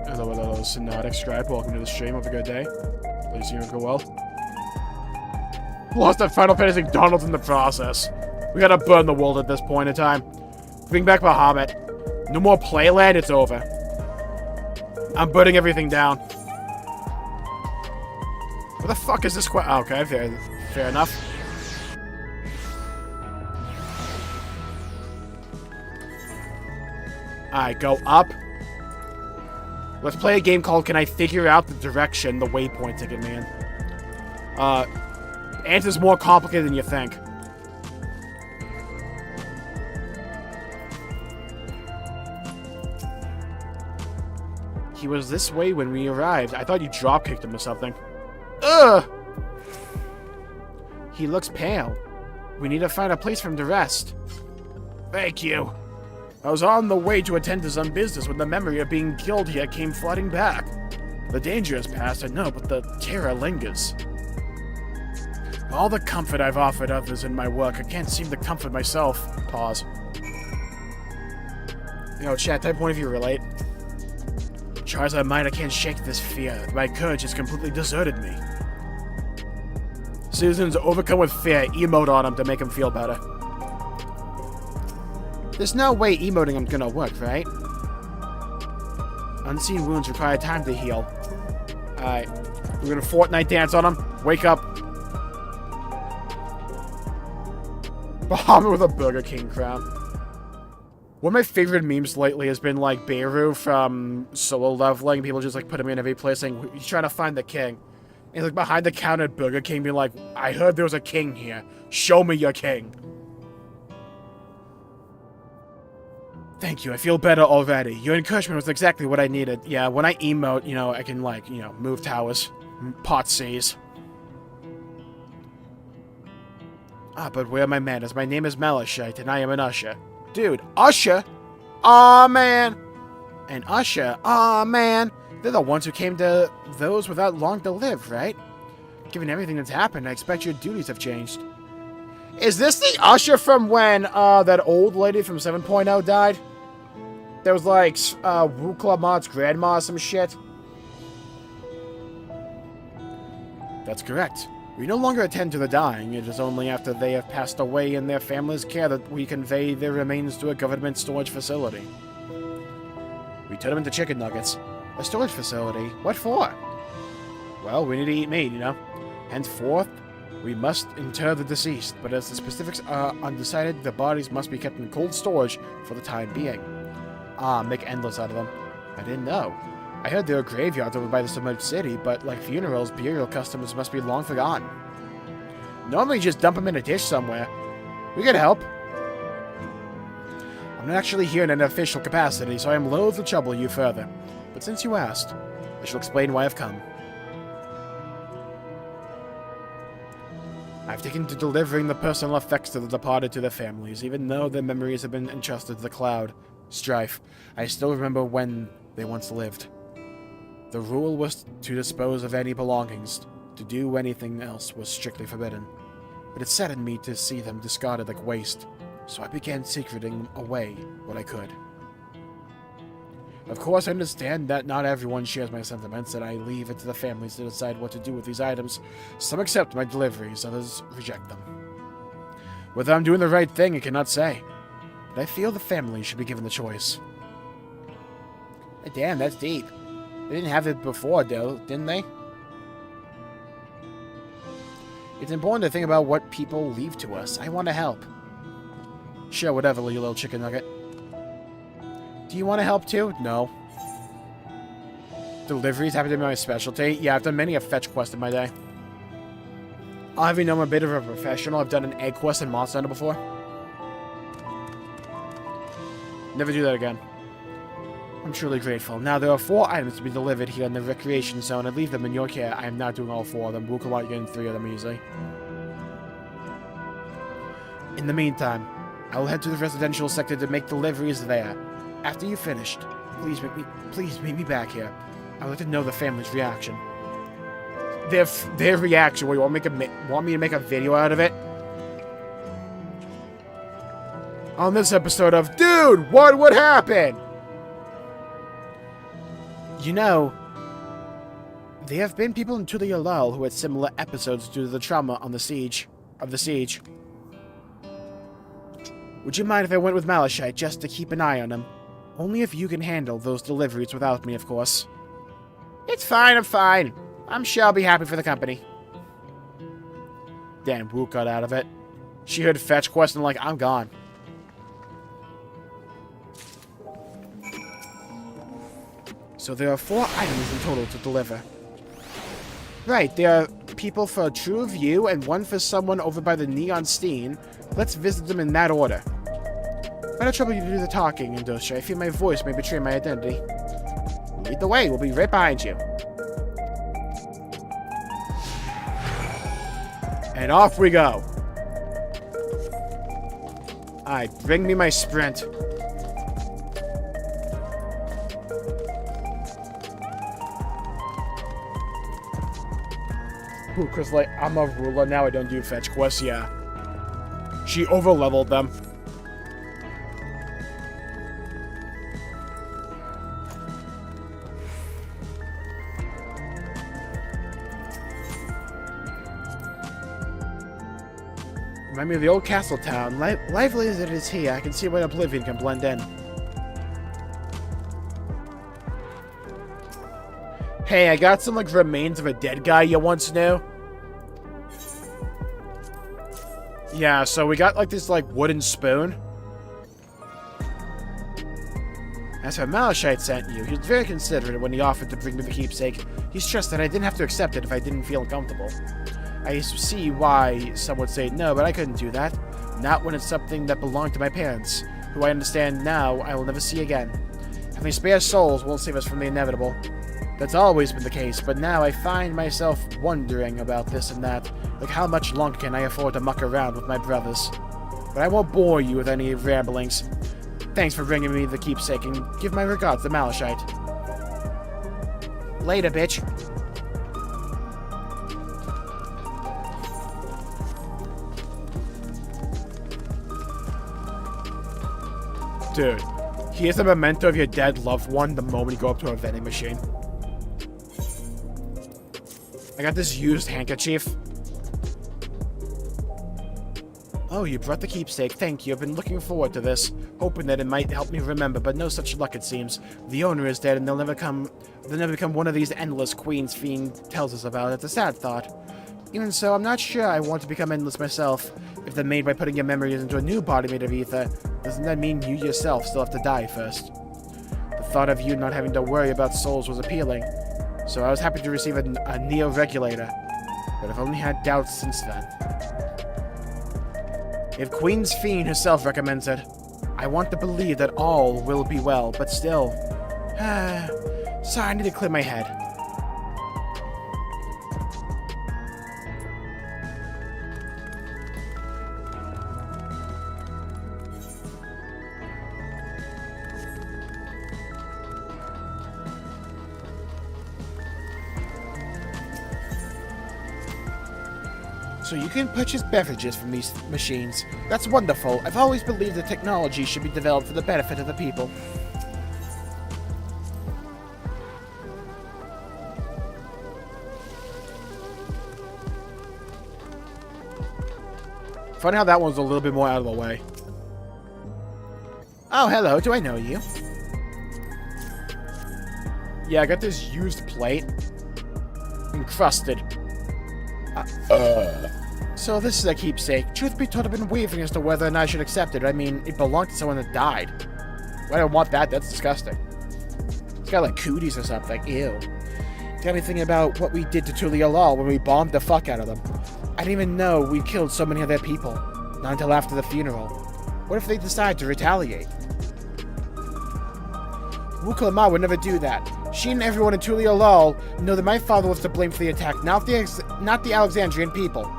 Hello, Synodic Scribe. Welcome to the stream. Have a good day. Please see you go well. Lost that Final Fantasy McDonald's in the process. We gotta burn the world at this point in time. Bring back Bahamut. No more Playland, it's over. I'm burning everything down. What the fuck is this? Oh, okay, fair enough. Alright, go up. Let's play a game called Can I Figure Out the Direction? The Waypoint Ticket, man. Answer's more complicated than you think. He was this way when we arrived. I thought you drop-kicked him or something. Ugh! He looks pale. We need to find a place for him to rest. Thank you. I was on the way to attend to some business when the memory of being killed here came flooding back. The danger has passed, I know, but the terror lingers. All the comfort I've offered others in my work, I can't seem to comfort myself. Pause. You know, chat, type point if you relate. Try as I might, I can't shake this fear. My courage has completely deserted me. Susan's overcome with fear. Emote on him to make him feel better. There's no way emoting him's gonna work, right? Unseen wounds require time to heal. Alright. We're gonna Fortnite dance on him. Wake up. Bomber with a Burger King crown. One of my favorite memes lately has been like Beirut from Solo Leveling. People just like put him in every place saying, he's trying to find the king. And he's like behind the counter at Burger King being like, I heard there was a king here. Show me your king. Thank you, I feel better already. Your encouragement was exactly what I needed. Yeah, when I emote, you know, I can like, you know, move towers. Pot seas. Ah, but where are my manners? My name is Malachite, and I am an usher. Dude, usher? Aw, man. An usher? Aw, man. They're the ones who came to those without long to live, right? Given everything that's happened, I expect your duties have changed. Is this the usher from when, that old lady from 7.0 died? There was, like, Wu Club Mod's grandma or some shit? That's correct. We no longer attend to the dying. It is only after they have passed away in their family's care that we convey their remains to a government storage facility. We turn them into chicken nuggets. A storage facility? What for? Well, we need to eat meat, you know. Henceforth, we must inter the deceased, but as the specifics are undecided, the bodies must be kept in cold storage for the time being. Ah, make endless out of them. I didn't know. I heard there are graveyards over by the submerged city, but like funerals, burial customs must be long forgotten. Normally just dump them in a dish somewhere. We can help. I'm not actually here in an official capacity, so I am loath to trouble you further. But since you asked, I shall explain why I've come. I've taken to delivering the personal effects of the departed to their families, even though their memories have been entrusted to the cloud. Strife. I still remember when they once lived. The rule was to dispose of any belongings. To do anything else was strictly forbidden. But it saddened me to see them discarded like waste, so I began secreting away what I could. Of course, I understand that not everyone shares my sentiments, and I leave it to the families to decide what to do with these items. Some accept my deliveries, others reject them. Whether I'm doing the right thing, I cannot say. But I feel the family should be given the choice. Damn, that's deep. They didn't have it before, though, didn't they? It's important to think about what people leave to us. I want to help. Sure, whatever, you little chicken nugget. Do you want to help, too? No. Deliveries happen to be my specialty. Yeah, I've done many a fetch quest in my day. I'll have you know I'm a bit of a professional. I've done an egg quest in Monster Hunter before. Never do that again. I'm truly grateful. Now, there are 4 items to be delivered here in the recreation zone. I leave them in your care. I am not doing all 4 of them. We'll come out getting 3 of them easily. In the meantime, I will head to the residential sector to make deliveries there. After you've finished, please meet me back here. I'd like to know the family's reaction. Their reaction. What, you want me to make a video out of it? On this episode of Dude, what would happen? You know, there have been people in Tulia Lal who had similar episodes due to the trauma on the siege. Would you mind if I went with Malachite just to keep an eye on him? Only if you can handle those deliveries without me, of course. It's fine, I'm fine. I'm sure I'll be happy for the company. Damn, Wu got out of it. She heard fetch quest and like, I'm gone. So there are 4 items in total to deliver. Right, there are people for True View and 1 for someone over by the Neon Steen. Let's visit them in that order. Why not trouble you to do the talking, Industria? I feel my voice may betray my identity. Lead the way, we'll be right behind you. And off we go. Alright, bring me my sprint. Ooh, because, like, I'm a ruler now, I don't do fetch quests, yeah. She over-leveled them. Remind me of the old castle town. Lively as it is here, I can see why Oblivion can blend in. Hey, I got some, like, remains of a dead guy you once knew. Yeah, so we got, like, this, like, wooden spoon. As for Malachite sent you, he was very considerate when he offered to bring me the keepsake. He stressed that I didn't have to accept it if I didn't feel comfortable. I see why some would say no, but I couldn't do that. Not when it's something that belonged to my parents, who I understand now I will never see again. Having spare souls won't save us from the inevitable. That's always been the case, but now I find myself wondering about this and that. Like, how much longer can I afford to muck around with my brothers? But I won't bore you with any ramblings. Thanks for bringing me the keepsake, and give my regards to Malachite. Later, bitch. Dude, here's a memento of your dead loved one the moment you go up to a vending machine. I got this used handkerchief. Oh, you brought the keepsake. Thank you. I've been looking forward to this, hoping that it might help me remember, but no such luck it seems. The owner is dead, and they'll never become one of these endless Queen's Fiend tells us about. It's a sad thought. Even so, I'm not sure I want to become endless myself. If they're made by putting your memories into a new body made of ether, doesn't that mean you yourself still have to die first? The thought of you not having to worry about souls was appealing, so I was happy to receive a Neo-Regulator, but I've only had doubts since then. If Queen's Fiend herself recommends it, I want to believe that all will be well, but still... sorry, I need to clear my head. So you can purchase beverages from these machines. That's wonderful. I've always believed that technology should be developed for the benefit of the people. Funny how that one's a little bit more out of the way. Oh, hello. Do I know you? Yeah, I got this used plate. Encrusted. So this is a keepsake. Truth be told, I've been wavering as to whether or not I should accept it. I mean, it belonged to someone that died. I don't want that. That's disgusting. It's got like cooties or something. Ew. Got me thinking about what we did to Tulia Lal when we bombed the fuck out of them. I didn't even know we killed so many of their people. Not until after the funeral. What if they decide to retaliate? Wukalama would never do that. She and everyone in Tulia Lal know that my father was to blame for the attack, not the Alexandrian people.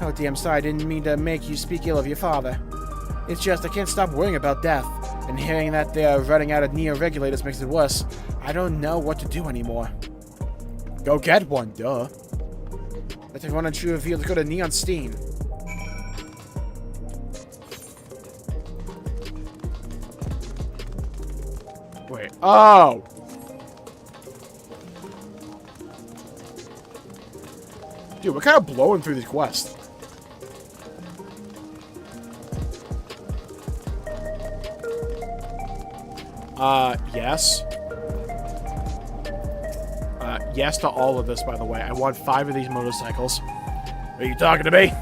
Oh dear, I'm sorry, I didn't mean to make you speak ill of your father. It's just I can't stop worrying about death, and hearing that they're running out of Neo-Regulators makes it worse. I don't know what to do anymore. Go get one, duh. Let everyone on True Reveal to go to Neon Steam. Wait, oh! Dude, we're kind of blowing through these quests. Yes. Yes to all of this, by the way. I want 5 of these motorcycles. Are you talking to me?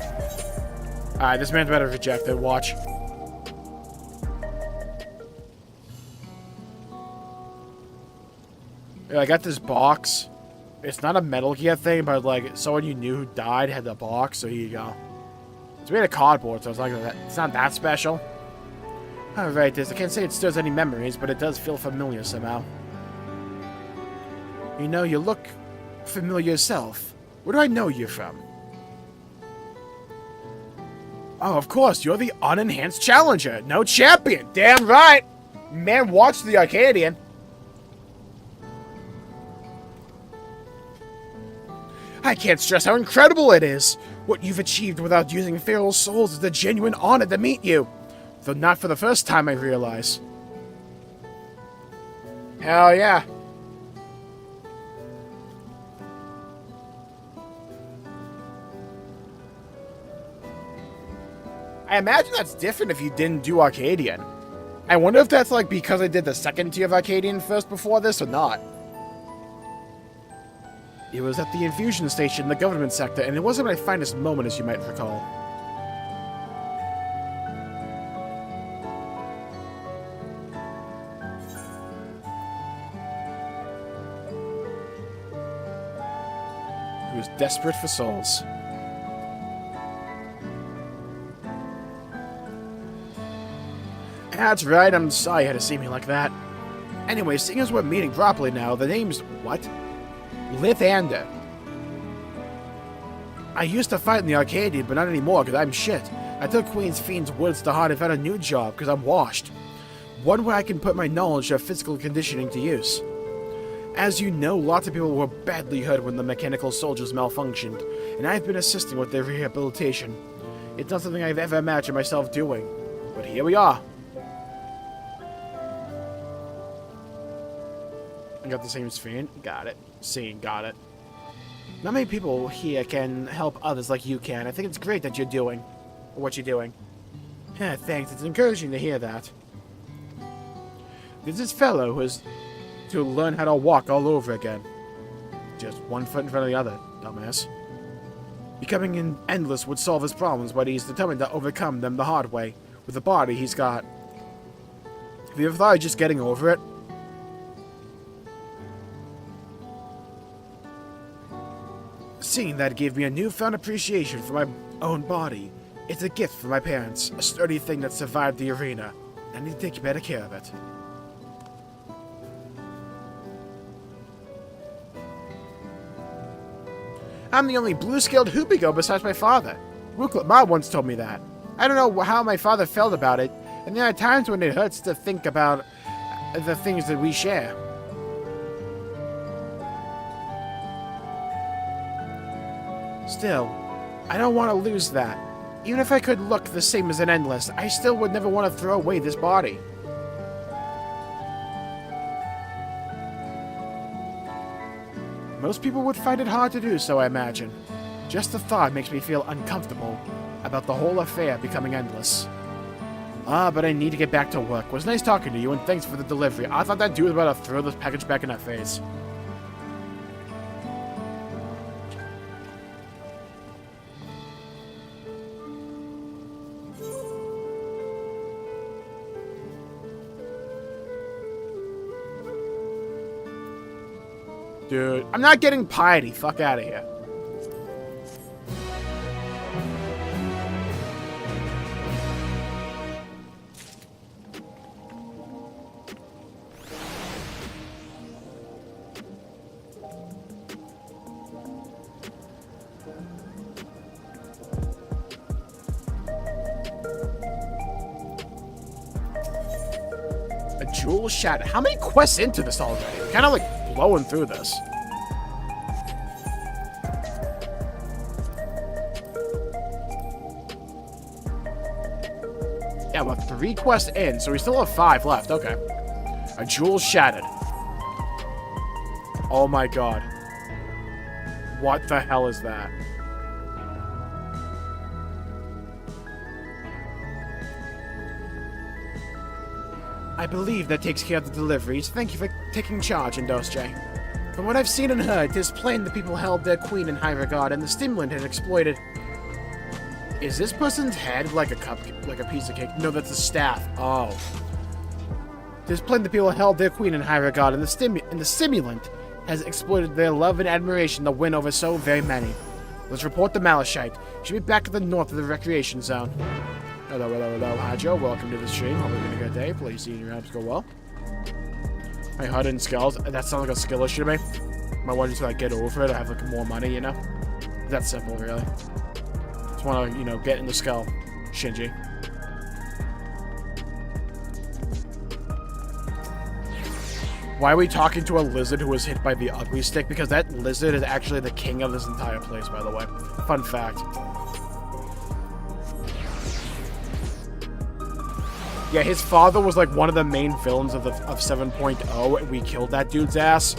Alright, this man's better rejected. Watch. Yeah, I got this box. It's not a Metal Gear thing, but like someone you knew who died had the box, so here you go. It's made of cardboard, so it's like it's not that special. Alright, I can't say it stirs any memories, but it does feel familiar somehow. You know, you look familiar yourself. Where do I know you from? Oh, of course, you're the unenhanced challenger. No champion. Damn right. Man, watch the Arcadian. I can't stress how incredible it is. What you've achieved without using feral souls is a genuine honor to meet you. Though not for the first time, I realize. Hell yeah. I imagine that's different if you didn't do Arcadian. I wonder if that's like because I did the second tier of Arcadian first before this or not. It was at the infusion station in the government sector, and it wasn't my finest moment, as you might recall. He was desperate for souls. That's right, I'm sorry you had to see me like that. Anyway, seeing as we're meeting properly now, the name's... what? Lithander. I used to fight in the Arcadian, but not anymore, because I'm shit. I took Queen's Fiend's words to heart and found a new job, because I'm washed. One where I can put my knowledge of physical conditioning to use. As you know, lots of people were badly hurt when the mechanical soldiers malfunctioned, and I've been assisting with their rehabilitation. It's not something I've ever imagined myself doing, but here we are. I got the same screen. Got it. Scene. Got it. Not many people here can help others like you can. I think it's great that you're doing what you're doing. Yeah, thanks. It's encouraging to hear that. There's this fellow who has to learn how to walk all over again. Just one foot in front of the other, dumbass. Becoming endless would solve his problems, but he's determined to overcome them the hard way, with the body he's got. Have you ever thought of just getting over it? Seeing that gave me a newfound appreciation for my own body. It's a gift from my parents, a sturdy thing that survived the arena. I need to take better care of it. I'm the only blue-scaled Hoopigo besides my father. Wooklet Ma once told me that. I don't know how my father felt about it, and there are times when it hurts to think about the things that we share. Still, I don't want to lose that. Even if I could look the same as an Endless, I still would never want to throw away this body. Most people would find it hard to do so, I imagine. Just the thought makes me feel uncomfortable about the whole affair becoming endless. But I need to get back to work. It was nice talking to you, and thanks for the delivery. I thought that dude was about to throw this package back in our face. Dude, I'm not getting piety. Fuck out of here. A jewel shattered. How many quests into this already? Kind of like blowing through this. Yeah, we're 3 quests in, so we still have 5 left. Okay. A jewel shattered. Oh my god. What the hell is that? I believe that takes care of the deliveries. Thank you for taking charge, Indosje. From what I've seen and heard, it is plain the people held their queen in high regard, and the stimulant had exploited. Is this person's head like a piece of cake? No, that's a staff. Oh. It is plain the people held their queen in high regard, and the stimulant has exploited their love and admiration to win over so very many. Let's report the Malachite. Should be back at the north of the recreation zone. Hello, hello, hello. Hi, Joe. Welcome to the stream. Hope you're having a good day. Please see your apps go well. My HUD and skills. That sounds like a skill issue to me. My one just to like get over it. I have like more money, you know? That's simple, really. Just want to, you know, get in the skull. Shinji. Why are we talking to a lizard who was hit by the ugly stick? Because that lizard is actually the king of this entire place, by the way. Fun fact. Yeah, his father was like one of the main villains of 7.0, and we killed that dude's ass.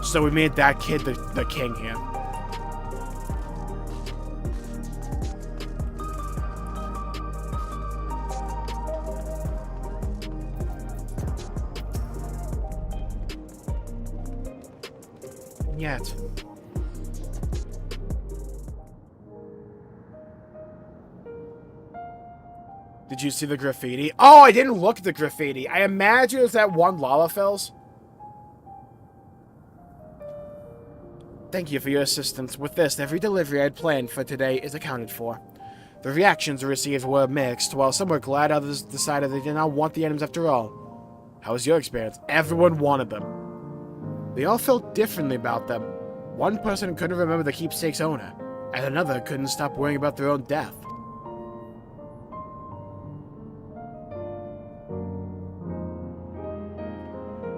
So we made that kid the king here. even yet. Did you see the graffiti? Oh, I didn't look at the graffiti. I imagine it's that one Lalafels. Thank you for your assistance. With this, every delivery I had planned for today is accounted for. The reactions received were mixed, while some were glad others decided they did not want the items after all. How was your experience? Everyone wanted them. They all felt differently about them. One person couldn't remember the keepsake's owner, and another couldn't stop worrying about their own death.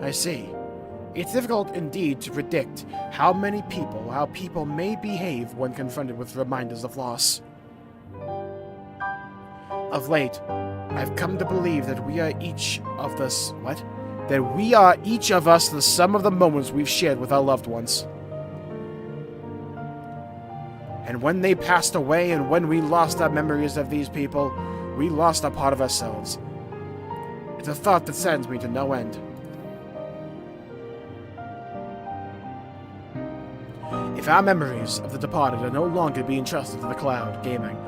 I see. It's difficult indeed to predict how people may behave when confronted with reminders of loss. Of late, I've come to believe that we are each of us the sum of the moments we've shared with our loved ones. And when they passed away and when we lost our memories of these people, we lost a part of ourselves. It's a thought that saddens me to no end. If our memories of the departed are no longer being trusted to the cloud gaming,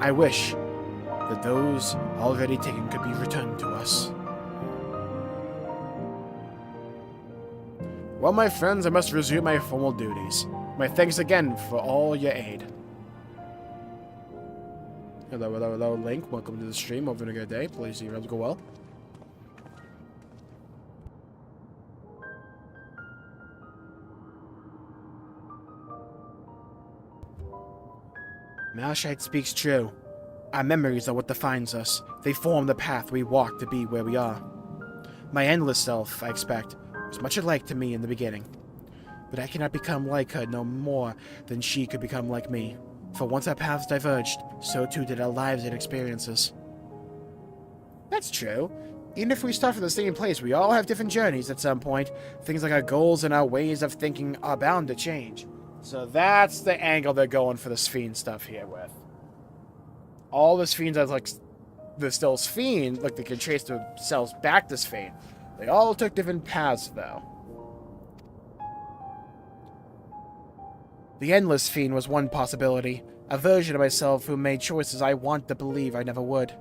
I wish that those already taken could be returned to us. Well, my friends, I must resume my formal duties. My thanks again for all your aid. Hello, hello, hello, Link. Welcome to the stream. Hope you're having a good day. Please see your runs go well. Malachite speaks true. Our memories are what defines us. They form the path we walk to be where we are. My endless self, I expect, was much alike to me in the beginning. But I cannot become like her no more than she could become like me. For once our paths diverged, so too did our lives and experiences. That's true. Even if we start from the same place, we all have different journeys at some point. Things like our goals and our ways of thinking are bound to change. So that's the angle they're going for the Sphene stuff here with. All the Sphenes are like, they're still Sphene, like they can trace themselves back to Sphene. They all took different paths, though. The Endless Sphene was one possibility, a version of myself who made choices I want to believe I never would.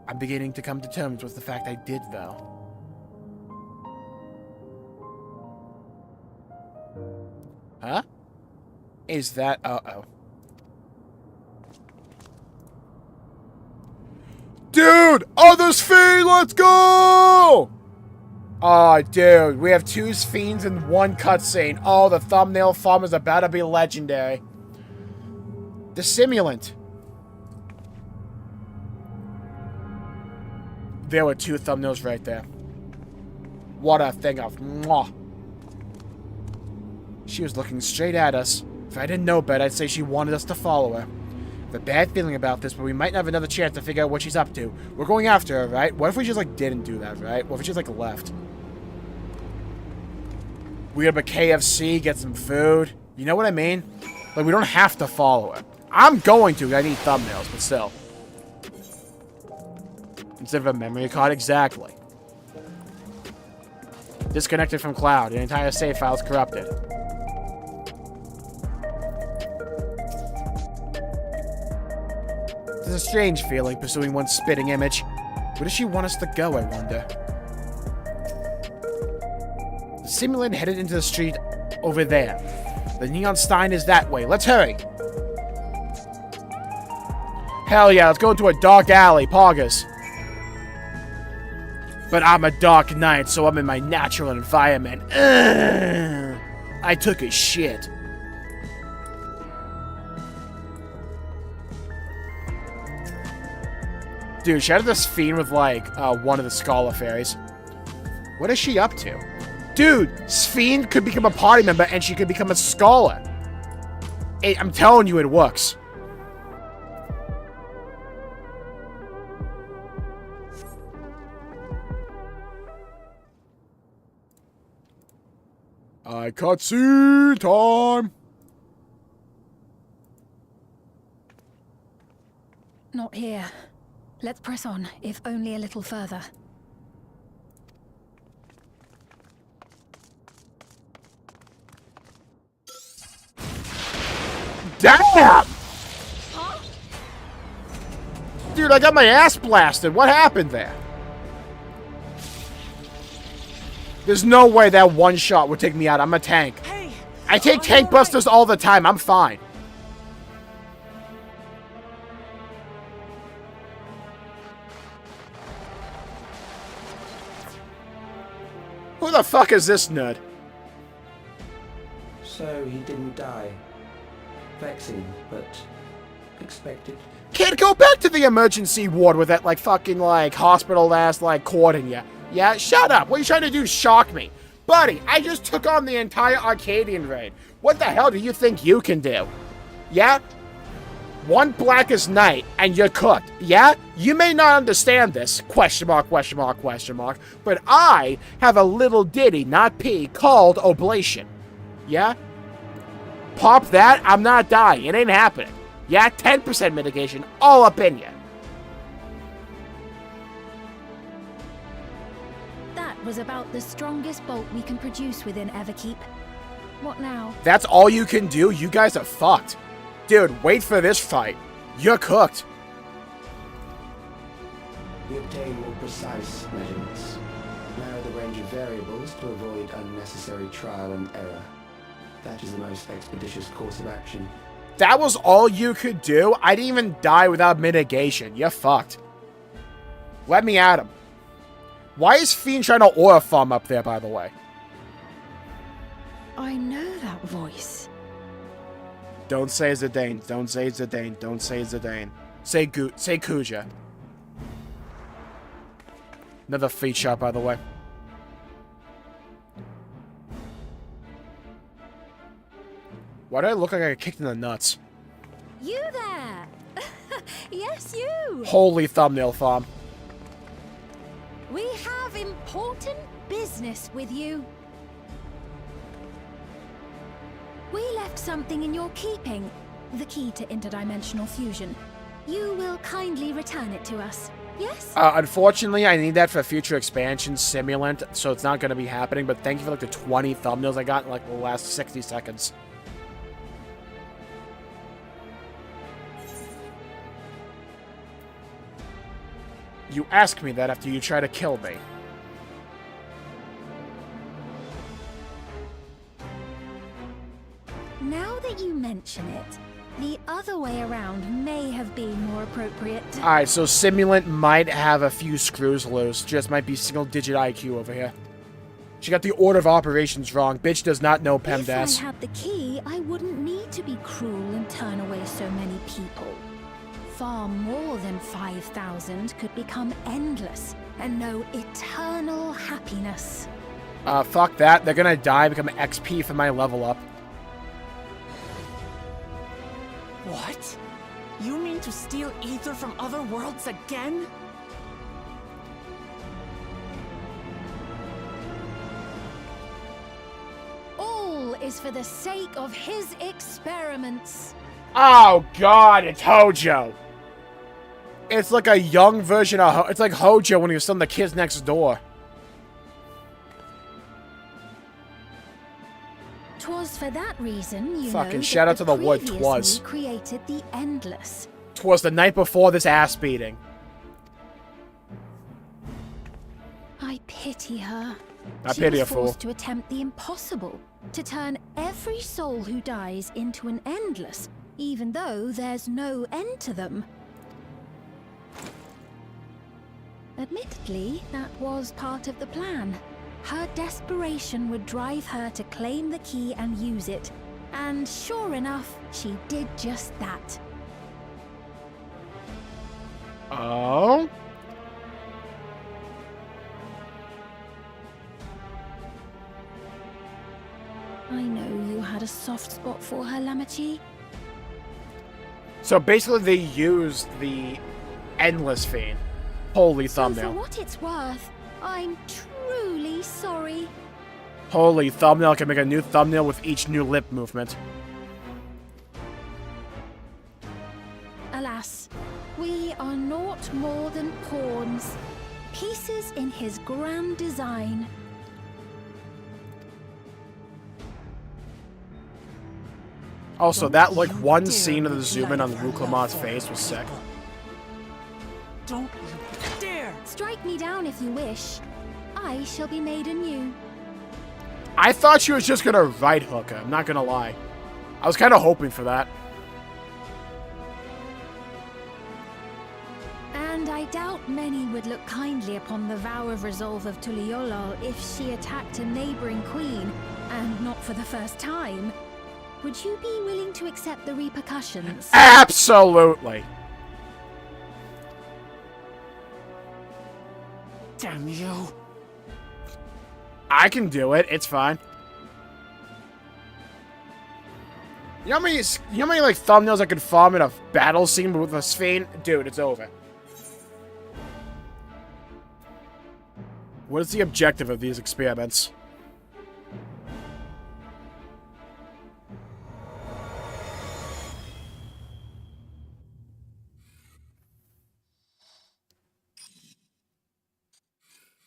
I'm beginning to come to terms with the fact I did, though. Huh? Is that... Uh-oh. Dude! Other Sphene! Let's go! Oh, dude. We have 2 Sphenes in one cutscene. Oh, the thumbnail farm is about to be legendary. The Simulant. There were 2 thumbnails right there. What a thing of... Mwah. She was looking straight at us. If I didn't know better, I'd say she wanted us to follow her. I have a bad feeling about this, but we might have another chance to figure out what she's up to. We're going after her, right? What if we just, like, didn't do that, right? What if we just, like, left? We go to KFC, get some food. You know what I mean? Like, we don't have to follow her. I'm going to. I need thumbnails, but still. Instead of a memory card, exactly. Disconnected from cloud. An entire save file is corrupted. There's a strange feeling pursuing one spitting image. Where does she want us to go, I wonder? The Simulant headed into the street over there. The Neon Stein is that way. Let's hurry! Hell yeah, let's go into a dark alley, Poggers. But I'm a dark knight, so I'm in my natural environment. Ugh, I took a shit. Dude, shout out this Sphene with, like, one of the Scholar Fairies. What is she up to? Dude, Sphene could become a party member, and she could become a Scholar. I'm telling you, it works. Cutscene time! Not here. Let's press on, if only a little further. Damn! Dude, I got my ass blasted. What happened there? There's no way that one shot would take me out. I'm a tank. Hey, I take tank busters all the time. I'm fine. Who the fuck is this nerd? So he didn't die. Vexing, but expected. Kid, go back to the emergency ward with that, like, fucking, like, hospital-ass, like, cord in ya. Yeah? Shut up. What are you trying to do? Shock me. Buddy, I just took on the entire Arcadian raid. What the hell do you think you can do? Yeah? One Blackest Night, and you're cooked. Yeah? You may not understand this, question mark, question mark, question mark, but I have a little ditty, not pee, called Oblation. Yeah? Pop that, I'm not dying. It ain't happening. Yeah? 10% mitigation, all up in ya. That was about the strongest bolt we can produce within Everkeep. What now? That's all you can do? You guys are fucked. Dude, wait for this fight. You're cooked. We obtain more precise measurements. Narrow the range of variables to avoid unnecessary trial and error. That is the most expeditious course of action. That was all you could do? I didn't even die without mitigation. You're fucked. Let me at him. Why is Fiend trying to aura farm up there, by the way? I know that voice. Don't say Zidane. Don't say Zidane. Don't say Zidane. Say Kuja. Another feat shot, by the way. Why do I look like I got kicked in the nuts? You there! Yes, you! Holy thumbnail farm. We have important business with you. We left something in your keeping, the key to interdimensional fusion. You will kindly return it to us, yes? Unfortunately, I need that for future expansion simulant, so it's not going to be happening, but thank you for like the 20 thumbnails I got in like the last 60 seconds. You ask me that after you try to kill me. Now that you mention it, the other way around may have been more appropriate. Alright, so Simulant might have a few screws loose. Just might be single-digit IQ over here. She got the order of operations wrong. Bitch does not know PEMDAS. If I had the key, I wouldn't need to be cruel and turn away so many people. Far more than 5,000 could become endless and know eternal happiness. Fuck that. They're gonna die, become XP for my level up. What? You mean to steal ether from other worlds again? All is for the sake of his experiments. Oh god, it's Hojo. It's like a young version of it's like Hojo when he was still in the kids next door. 'Twas for that reason, you Fucking know, shout that out to the word previous 'twas. me created the endless. 'Twas the night before this ass beating. I pity her. I She pity was a fool. forced to attempt the impossible, to turn every soul who dies into an endless, even though there's no end to them. Admittedly, that was part of the plan. Her desperation would drive her to claim the key and use it, and sure enough, she did just that. Oh? I know you had a soft spot for her, Lamachi. So basically they used the Endless Fiend. Holy So for thumbnail. what it's worth, I'm truly sorry. Holy thumbnail. I can make a new thumbnail with each new lip movement. Alas, we are naught more than pawns, pieces in his grand design. Also, that, like, one scene of the zoom in on Luke Lamont's face was sick. Don't you dare! Strike me down if you wish. I shall be made anew. I thought she was just gonna right hook her, I'm not gonna lie. I was kind of hoping for that. And I doubt many would look kindly upon the vow of resolve of Tuliolol if she attacked a neighboring queen, and not for the first time. Would you be willing to accept the repercussions? Absolutely. Damn you. I can do it. It's fine. You know how many like thumbnails I could farm in a battle scene with a Sphene? Dude, it's over. What is the objective of these experiments?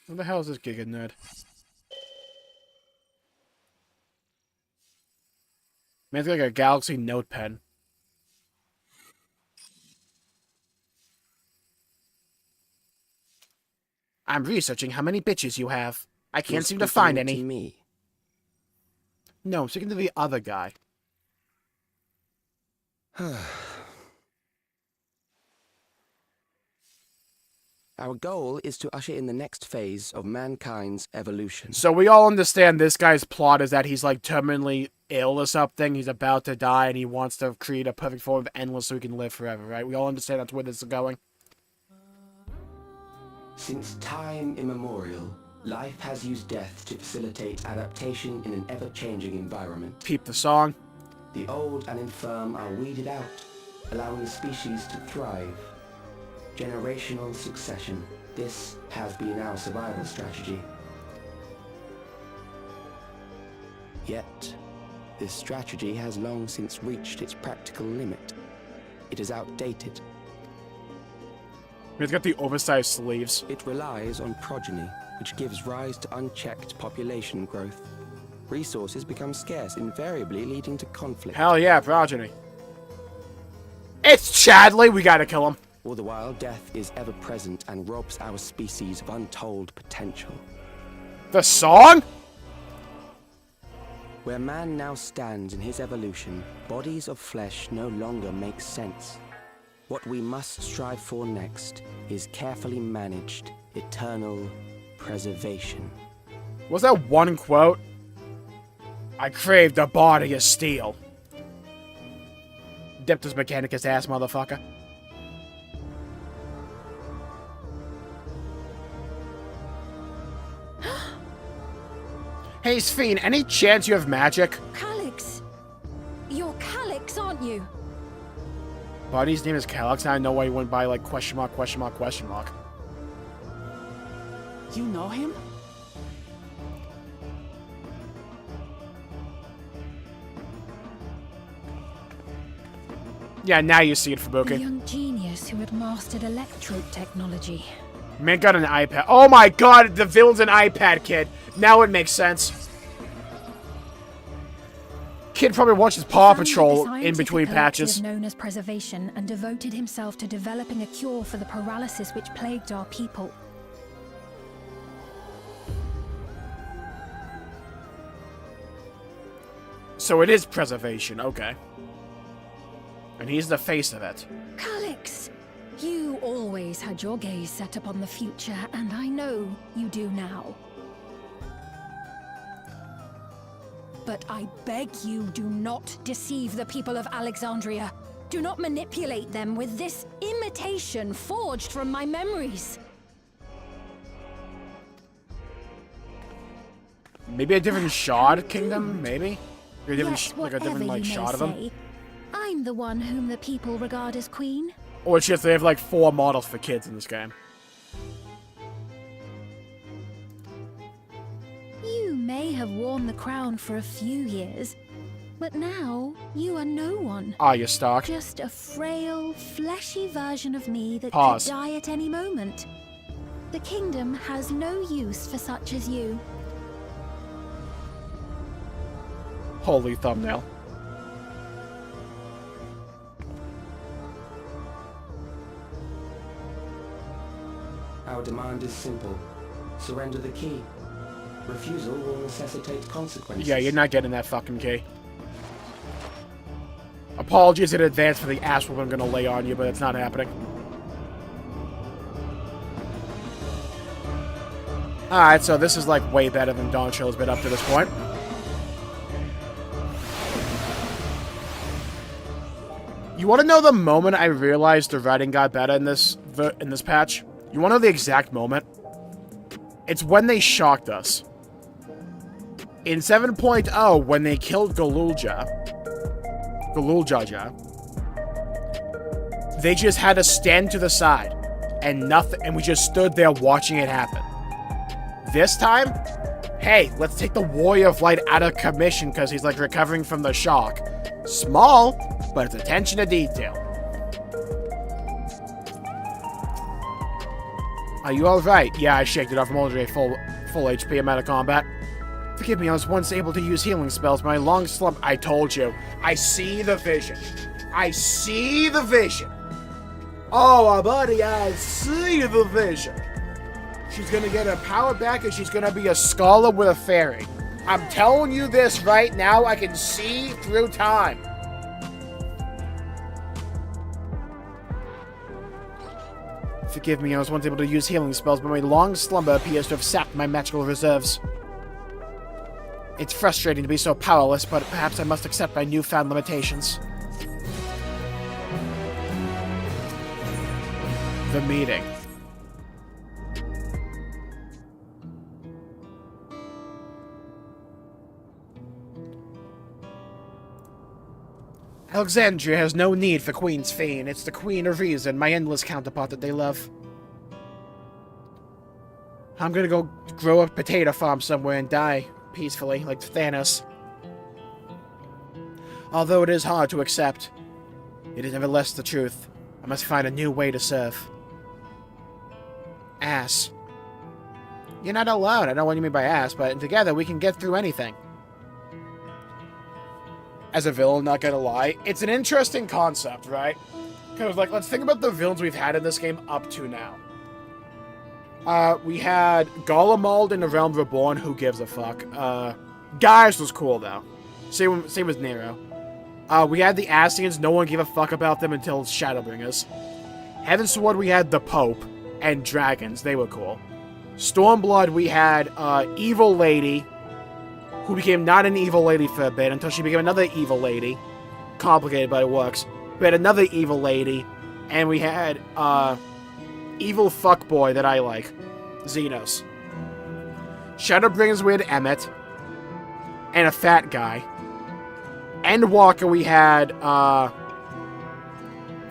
What the hell is this Giga Nerd? Man, it's like a Galaxy Note pen. I'm researching how many bitches you have. I can't seem to find any. Me. No, I'm speaking to the other guy. Our goal is to usher in the next phase of mankind's evolution. So we all understand this guy's plot is that he's like terminally ill or something. He's about to die and he wants to create a perfect form of endless so he can live forever, right? We all understand that's where this is going. Since time immemorial, life has used death to facilitate adaptation in an ever-changing environment. Peep the song. The old and infirm are weeded out, allowing the species to thrive. Generational succession. This has been our survival strategy. Yet, this strategy has long since reached its practical limit. It is outdated. He's got the oversized sleeves. It relies on progeny, which gives rise to unchecked population growth. Resources become scarce, invariably leading to conflict. Hell yeah, progeny. It's Chadley! We gotta kill him. All the while, death is ever present and robs our species of untold potential. The song? Where man now stands in his evolution, bodies of flesh no longer make sense. What we must strive for next is carefully managed, eternal preservation. Was that one quote? I crave the body of steel. Diptus Mechanicus ass motherfucker. Hey, Sphene, any chance you have magic? Calyx! You're Calyx, aren't you? Buddy's name is Calyx, and I know why he went by, like, question mark, question mark, question mark. You know him? Yeah, now you see it, The Fubuki. young genius who had mastered electrode technology. Man got an iPad. Oh my god, the villain's an iPad kid. Now it makes sense. Kid probably watches Paw Patrol in between patches. Known as preservation and devoted himself to developing a cure for the paralysis which plagued our people. So it is preservation, okay. And he's the face of it. Calyx! You always had your gaze set upon the future, and I know you do now. But I beg you, do not deceive the people of Alexandria. Do not manipulate them with this imitation forged from my memories. Maybe a different shard kingdom, maybe? Like a different, Yet, like a different whatever like you may shot of them? say, I'm the one whom the people regard as queen. Or it's just they have like 4 models for kids in this game. You may have worn the crown for a few years, but now you are no one. Ah, you're Stark. Just a frail, fleshy version of me that Pause. could die at any moment. The kingdom has no use for such as you. Holy thumbnail. Our demand is simple. Surrender the key. Refusal will necessitate consequences. Yeah, you're not getting that fucking key. Apologies in advance for the ass whoop I'm gonna lay on you, but it's not happening. Alright, so this is like way better than Dawn Show's been up to this point. You want to know the moment I realized the writing got better in this patch? You want to know the exact moment? It's when they shocked us. In 7.0, when they killed Galuljaja, they just had to stand to the side and nothing, and we just stood there watching it happen. This time, hey, let's take the Warrior of Light out of commission because he's like recovering from the shock. Small, but it's attention to detail. Are you alright? Yeah, I shaked it off. I'm already full HP. I'm out of combat. Forgive me, I was once able to use healing spells, but my long slump... I told you. I see the vision. I see the vision. Oh, buddy, I see the vision. She's gonna get her power back and she's gonna be a scholar with a fairy. I'm telling you this right now. I can see through time. Forgive me, I was once able to use healing spells, but my long slumber appears to have sapped my magical reserves. It's frustrating to be so powerless, but perhaps I must accept my newfound limitations. The meeting. Alexandria has no need for Queen's Fiend. It's the Queen of Reason, my endless counterpart that they love. I'm gonna go grow a potato farm somewhere and die peacefully, like Thanos. Although it is hard to accept, it is nevertheless the truth. I must find a new way to serve. Ass. You're not alone. I know what you mean by ass, but together we can get through anything. As a villain, not gonna lie, it's an interesting concept, right? Because, like, let's think about the villains we've had in this game up to now. We had Golemald in the Realm Reborn, who gives a fuck. Gaius was cool, though. Same as Nero. We had the Ascians, no one gave a fuck about them until Shadowbringers. Heavensward, we had the Pope, and Dragons, they were cool. Stormblood, we had, Evil Lady, who became not an evil lady for a bit until she became another evil lady. Complicated, but it works. We had another evil lady, and we had, evil fuckboy that I like, Xenos. Shadowbringers, we had Emmett, and a fat guy. Endwalker, we had,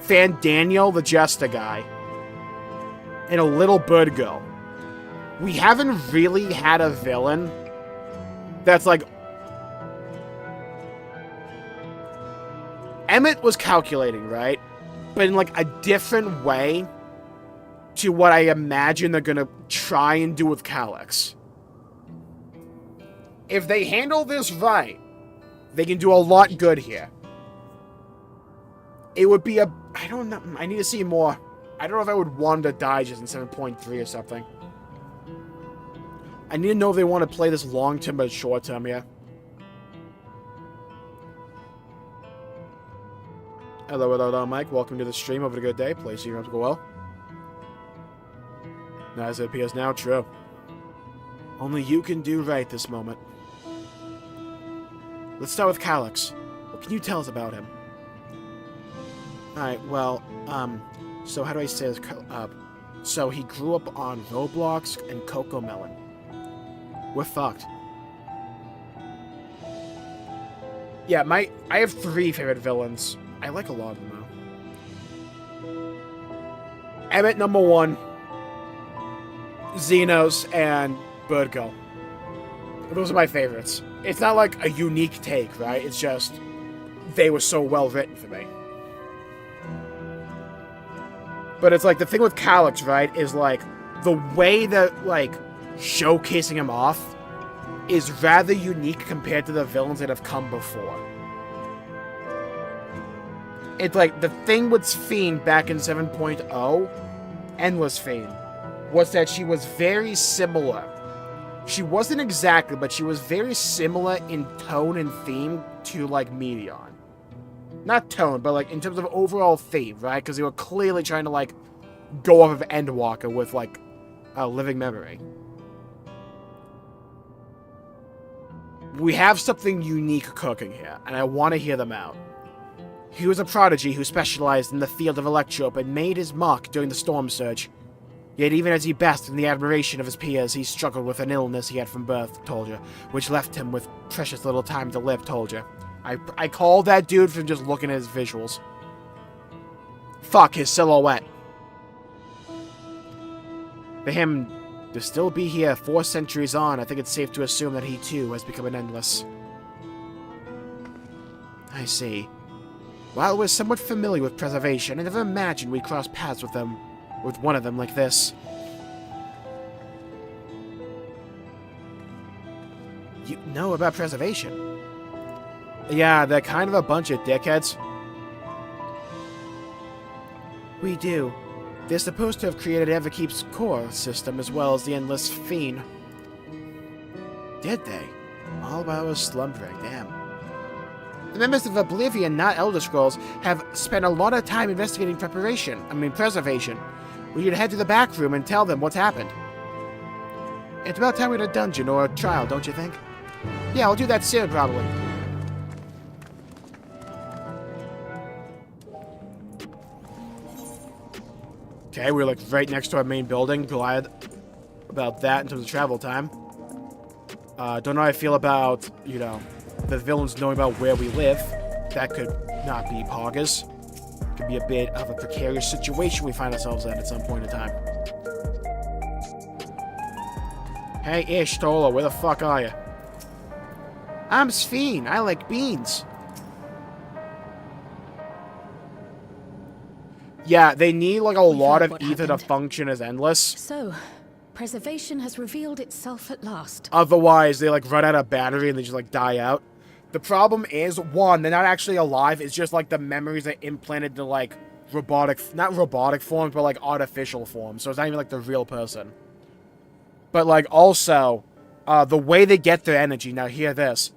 Fandaniel, the Jester guy, and a little bird girl. We haven't really had a villain that's like... Emmett was calculating, right? But in like a different way to what I imagine they're gonna try and do with Calyx. If they handle this right, they can do a lot good here. It would be a... I don't know. I need to see more. I don't know if I would want to die just in 7.3 or something. I need to know if they want to play this long-term or short-term, yeah. Hello, Mike. Welcome to the stream. Have a good day. Play so you have to go well. As it appears now, true. Only you can do right this moment. Let's start with Calyx. What can you tell us about him? Alright, well, so how do I say this? So he grew up on Roblox and Cocomelon. We're fucked. Yeah, I have 3 favorite villains. I like a lot of them, though. Emmett, number 1. Xenos, and Birdgirl. Those are my favorites. It's not like a unique take, right? It's just, they were so well written for me. But it's like, the thing with Calyx, right, is like, the way that, like, showcasing him off is rather unique compared to the villains that have come before. It's like, the thing with Fiend back in 7.0, Endless Fiend, was that she was very similar. She wasn't exactly, but she was very similar in tone and theme to, like, Meteon. Not tone, but, like, in terms of overall theme, right? Because they were clearly trying to, like, go off of Endwalker with, like, a living memory. We have something unique cooking here, and I want to hear them out. He was a prodigy who specialized in the field of electrope and made his mark during the storm surge. Yet even as he basked in the admiration of his peers, he struggled with an illness he had from birth, told you, which left him with precious little time to live, told you. I called that dude from just looking at his visuals. Fuck, his silhouette. For him to still be here 4 centuries on, I think it's safe to assume that he too has become an endless. I see. While we're somewhat familiar with preservation, I never imagined we'd cross paths with one of them like this. You know about preservation? Yeah, they're kind of a bunch of dickheads. We do. They're supposed to have created Everkeep's core system as well as the Endless Fiend. Did they? All while I was slumbering, damn. The members of Oblivion, not Elder Scrolls, have spent a lot of time investigating preservation. We should head to the back room and tell them what's happened. It's about time we had a dungeon or a trial, don't you think? Yeah, I'll do that soon, probably. Okay, we're like right next to our main building. Glad about that in terms of travel time. Don't know how I feel about, you know, the villains knowing about where we live. That could not be poggers. Could be a bit of a precarious situation we find ourselves in at some point in time. Hey, Ish, Tolo, where the fuck are you? I'm Sphene. I like beans. Yeah, they need like a lot of ether to function as endless. So, preservation has revealed itself at last. Otherwise, they like run out of battery and they just like die out. The problem is, one, they're not actually alive. It's just like the memories are implanted to like not robotic forms, but like artificial forms. So it's not even like the real person. But like also, the way they get their energy, now hear this.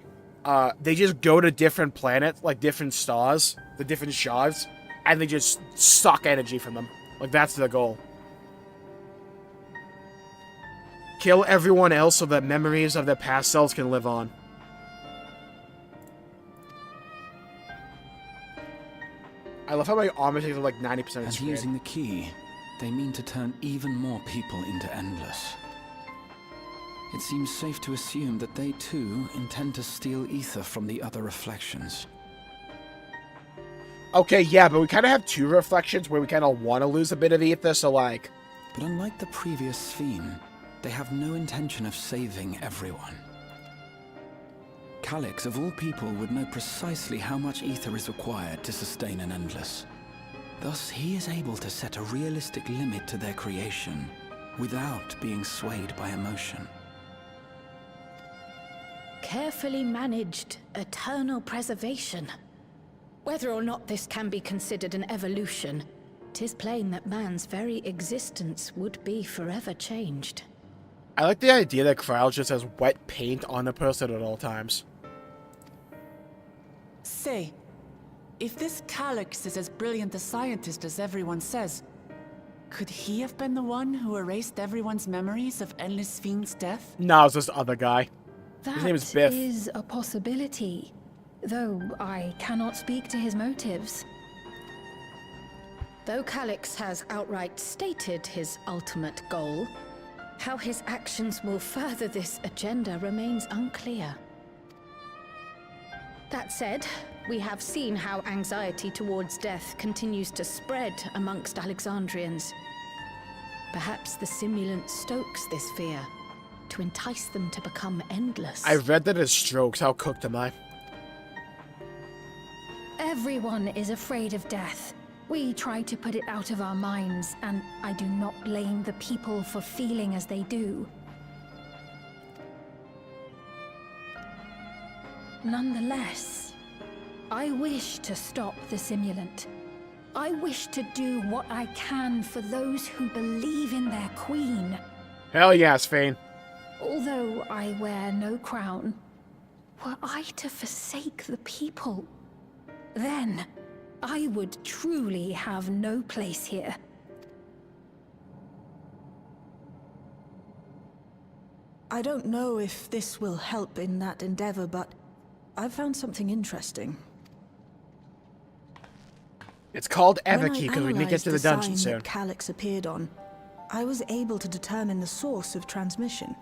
They just go to different planets, like different stars, the different shards, and they just suck energy from them. Like, that's their goal. Kill everyone else so that memories of their past selves can live on. I love how my armor takes like 90% of the screen. Using the key, they mean to turn even more people into endless. It seems safe to assume that they too intend to steal ether from the other reflections. Okay, yeah, but we kind of have 2 reflections where we kind of want to lose a bit of ether, so like... But unlike the previous Sphene, they have no intention of saving everyone. Calyx, of all people, would know precisely how much ether is required to sustain an endless. Thus, he is able to set a realistic limit to their creation, without being swayed by emotion. Carefully managed eternal preservation. Whether or not this can be considered an evolution, 'tis plain that man's very existence would be forever changed. I like the idea that Kryl just has wet paint on a person at all times. Say, if this Calyx is as brilliant a scientist as everyone says, could he have been the one who erased everyone's memories of Endless Fiend's death? No, it's this other guy. His name is Biff. That is a possibility, though I cannot speak to his motives. Though Calyx has outright stated his ultimate goal, how his actions will further this agenda remains unclear. That said, we have seen how anxiety towards death continues to spread amongst Alexandrians. Perhaps the simulant stokes this fear, to entice them to become endless. I read that as strokes. How cooked am I? Everyone is afraid of death. We try to put it out of our minds, and I do not blame the people for feeling as they do. Nonetheless, I wish to stop the simulant. I wish to do what I can for those who believe in their queen. Hell yes, Fane. Although I wear no crown, were I to forsake the people, then I would truly have no place here. I don't know if this will help in that endeavor, but I've found something interesting. It's called When I Everkey because we need to get to the dungeon sign soon. that Calyx appeared on, I was able to determine the source of transmission.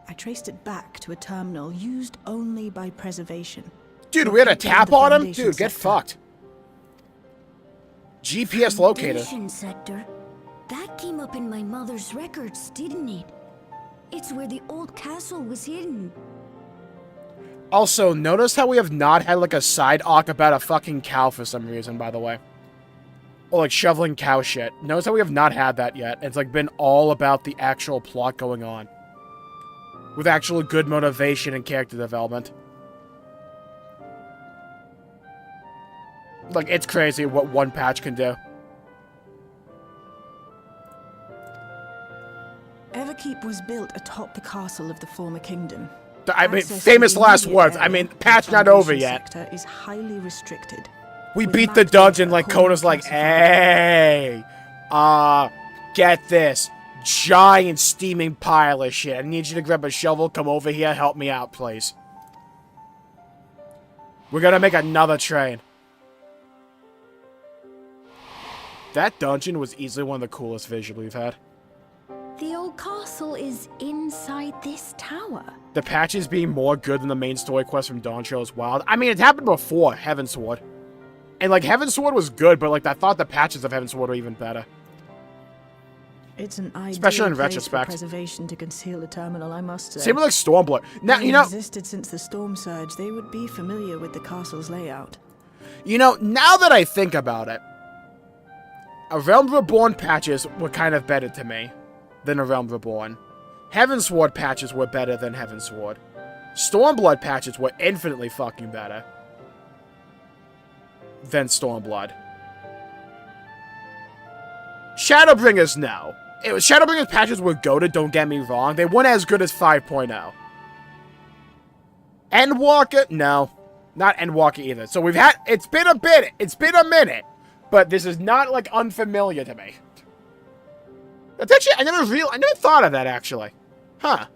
I traced it back to a terminal used only by preservation. Dude, we had a Located in tap the on him? Foundation Dude, get sector. fucked. GPS locator. Foundation sector. That came up in my mother's records, didn't it? It's where the old castle was hidden. Also, notice how we have not had, like, a side arc about a fucking cow for some reason, by the way. Or, like, shoveling cow shit. Notice how we have not had that yet. It's, like, been all about the actual plot going on. With actual good motivation and character development. Like, it's crazy what one patch can do. Everkeep was built atop the castle of the former kingdom. I mean, Access famous to the last immediate words. I area mean, of the patch not over Foundation yet. sector is highly restricted. We with beat the mapped dungeon data like according Kona's to like, classified. hey, get this. Giant steaming pile of shit. I need you to grab a shovel, come over here, help me out, please. We're gonna make another train. That dungeon was easily one of the coolest visuals we've had. The old castle is inside this tower. The patches being more good than the main story quest from Dawn Trail is wild. I mean, it happened before Heavensward. And, like, Heavensward was good, but, like, I thought the patches of Heavensward were even better. It's an ideal Especially in place retrospect. for preservation to conceal a terminal, I must say. Same with, like, Stormblood. Now, Having you know... existed since the Storm Surge, they would be familiar with the castle's layout. You know, now that I think about it, A Realm Reborn patches were kind of better to me than A Realm Reborn. Heavensward patches were better than Heavensward. Stormblood patches were infinitely fucking better than Stormblood. Shadowbringers, no. Shadowbringers patches were goated, don't get me wrong. They weren't as good as 5.0. Endwalker, no. Not Endwalker either. So we've had, it's been a minute. But this is not, like, unfamiliar to me. That's actually, I never thought of that, actually. Huh.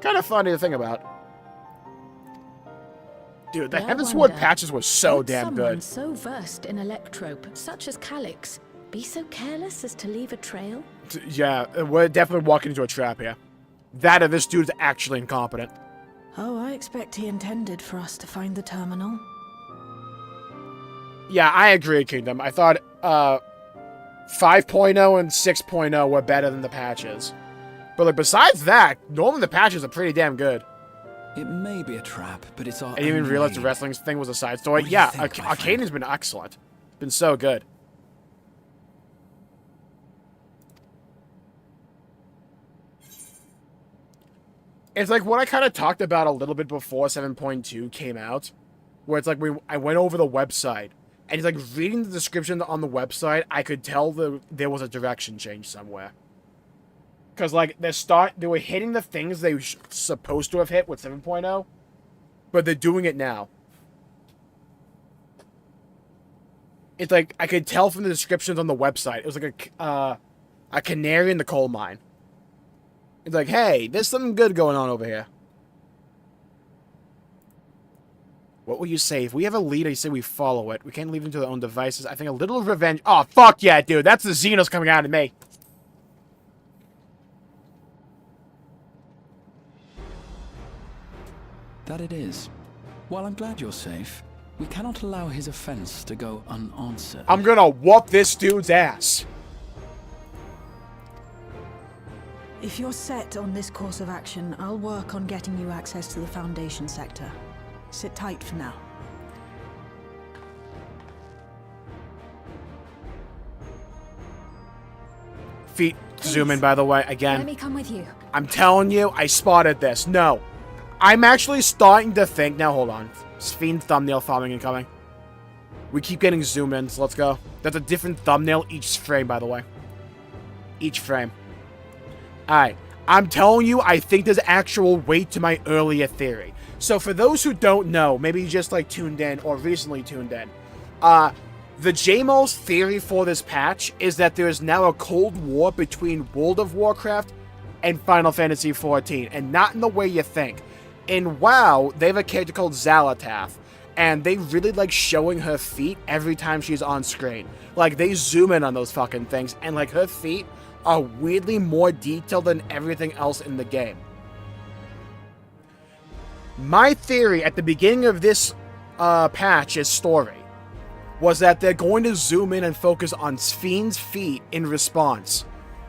Kind of funny to think about. Dude, the Heavensward patches were so damn good. Someone so versed in electrope, such as Calyx, be so careless as to leave a trail? Yeah, we're definitely walking into a trap here. That or this dude's actually incompetent. Oh, I expect he intended for us to find the terminal. Yeah, I agree, Kingdom. I thought 5.0 and 6.0 were better than the patches. But, like, besides that, normally the patches are pretty damn good. It may be a trap, but it's our I didn't even own realize the raid. wrestling thing was a side story. What do you Yeah, think, my Arcadian's been excellent. Been so good. It's like what I kind of talked about a little bit before 7.2 came out. Where it's like I went over the website. And it's like reading the description on the website, I could tell there was a direction change somewhere. Because, like, they were hitting the things they were supposed to have hit with 7.0, but they're doing it now. It's like, I could tell from the descriptions on the website, it was like a canary in the coal mine. It's like, hey, there's something good going on over here. What will you say? If we have a lead, I say we follow it. We can't leave them to their own devices. I think a little revenge... Oh, fuck yeah, dude. That's the Xenos coming out of me. That it is. While I'm glad you're safe, we cannot allow his offense to go unanswered. I'm gonna whoop this dude's ass. If you're set on this course of action, I'll work on getting you access to the Foundation sector. Sit tight for now. Feet zoom in, by the way, again. Let me come with you. I'm telling you, I spotted this. No. I'm actually starting to think... Now, hold on. Fiend thumbnail farming incoming. We keep getting zoom ins. Let's go. That's a different thumbnail each frame, by the way. Each frame. Alright. I'm telling you, I think there's actual weight to my earlier theory. So for those who don't know, maybe you just like tuned in or recently tuned in, the Jmulls theory for this patch is that there is now a Cold War between World of Warcraft and Final Fantasy XIV, and not in the way you think. In WoW, they have a character called Xalatath, and they really like showing her feet every time she's on screen. Like, they zoom in on those fucking things, and like her feet are weirdly more detailed than everything else in the game. My theory at the beginning of this patch's story was that they're going to zoom in and focus on Sphne's feet in response.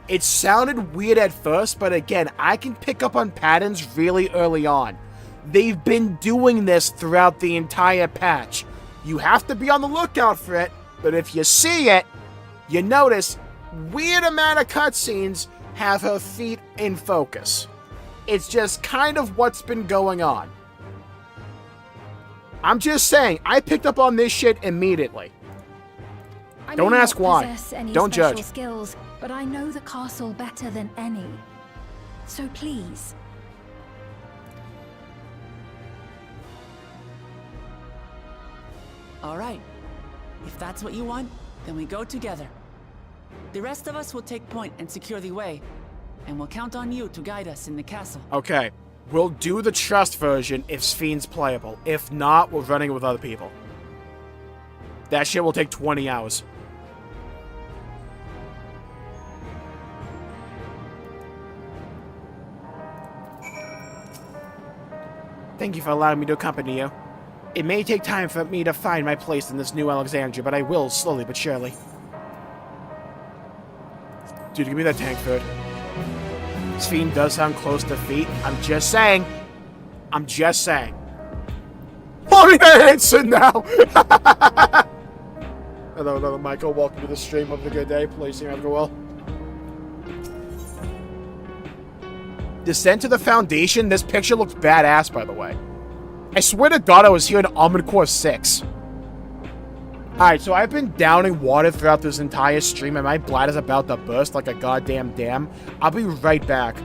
It sounded weird at first, but again, I can pick up on patterns really early on. They've been doing this throughout the entire patch. You have to be on the lookout for it, but if you see it, you notice weird amount of cutscenes have her feet in focus. It's just kind of what's been going on. I'm just saying, I picked up on this shit immediately. Don't ask why. Don't judge. Skills, but I know the castle better than any. So please. All right. If that's what you want, then we go together. The rest of us will take point and secure the way, and we'll count on you to guide us in the castle. Okay. We'll do the trust version if Sphne's playable. If not, we're running it with other people. That shit will take 20 hours. Thank you for allowing me to accompany you. It may take time for me to find my place in this new Alexandria, but I will slowly but surely. Dude, give me that tank food. Sphne does sound close to feet. I'm just saying. I'm just saying. Mommy, I answer now! Hello, Michael. Welcome to the stream. Hope you have a good day. Please, you have a good well. Descent to the Foundation. This picture looks badass, by the way. I swear to God I was here in Armored Core 6. Alright, so I've been downing water throughout this entire stream, and my bladder's about to burst like a goddamn dam. I'll be right back.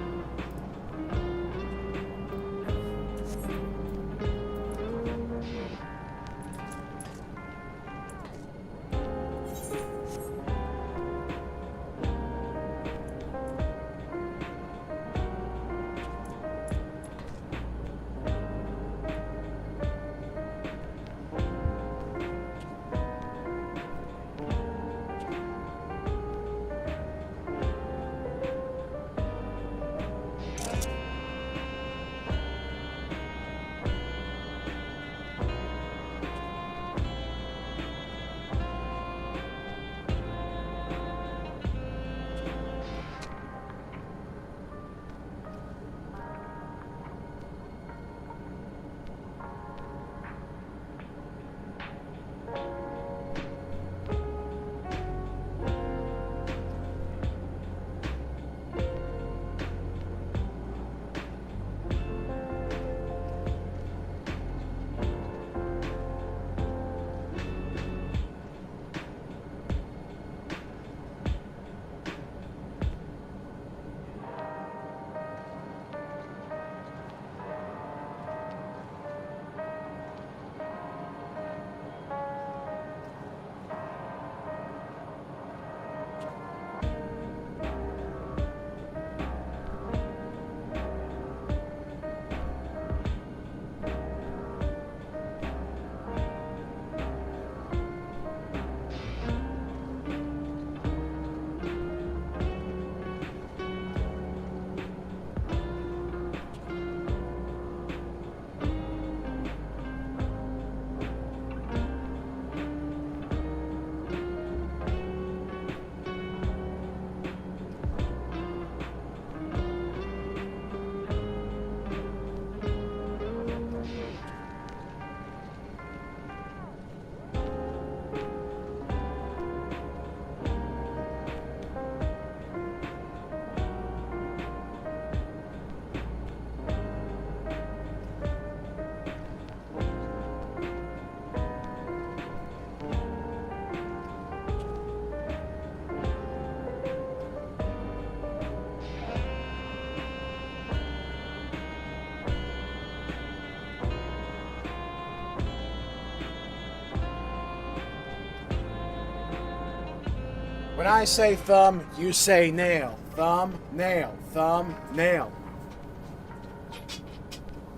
When I say thumb, you say nail. Thumb, nail, thumb, nail.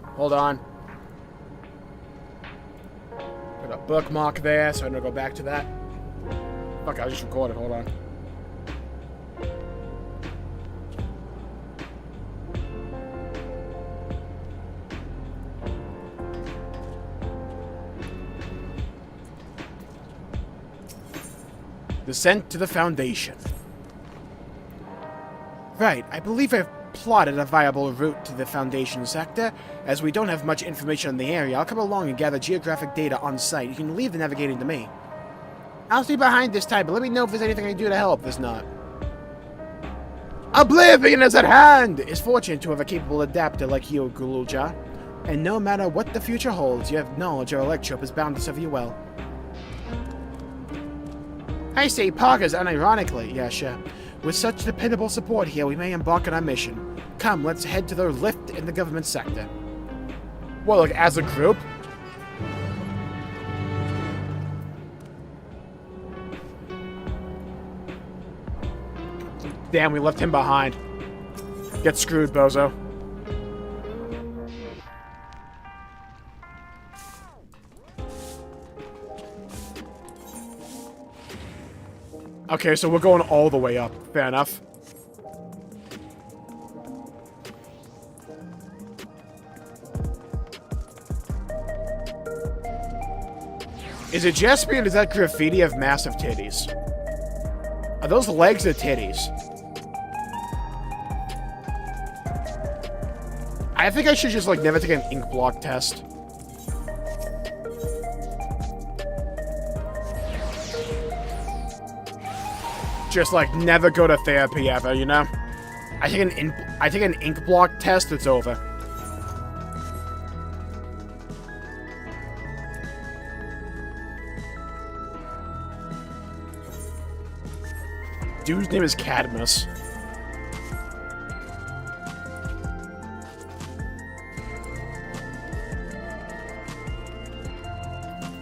Hold on. Got a bookmark there, so I'm gonna go back to that. Fuck, I just recorded, hold on. Descent to the Foundation. Right, I believe I've plotted a viable route to the Foundation sector. As we don't have much information on the area, I'll come along and gather geographic data on site. You can leave the navigating to me. I'll stay behind this time, but let me know if there's anything I can do to help. There's not. Oblivion is at hand! It's fortunate to have a capable adapter like you, Guluja. And no matter what the future holds, your knowledge of Electrope is bound to serve you well. I say Parker's unironically. Yeah, sure. With such dependable support here, we may embark on our mission. Come, let's head to the lift in the government sector. Well, like, as a group? Damn, we left him behind. Get screwed, bozo. Okay, so we're going all the way up. Fair enough. Is it just me or is that graffiti of massive titties? Are those legs or titties? I think I should just, like, never take an ink block test. Just, like, never go to therapy ever, you know? I take an ink block test, it's over. Dude's name is Cadmus.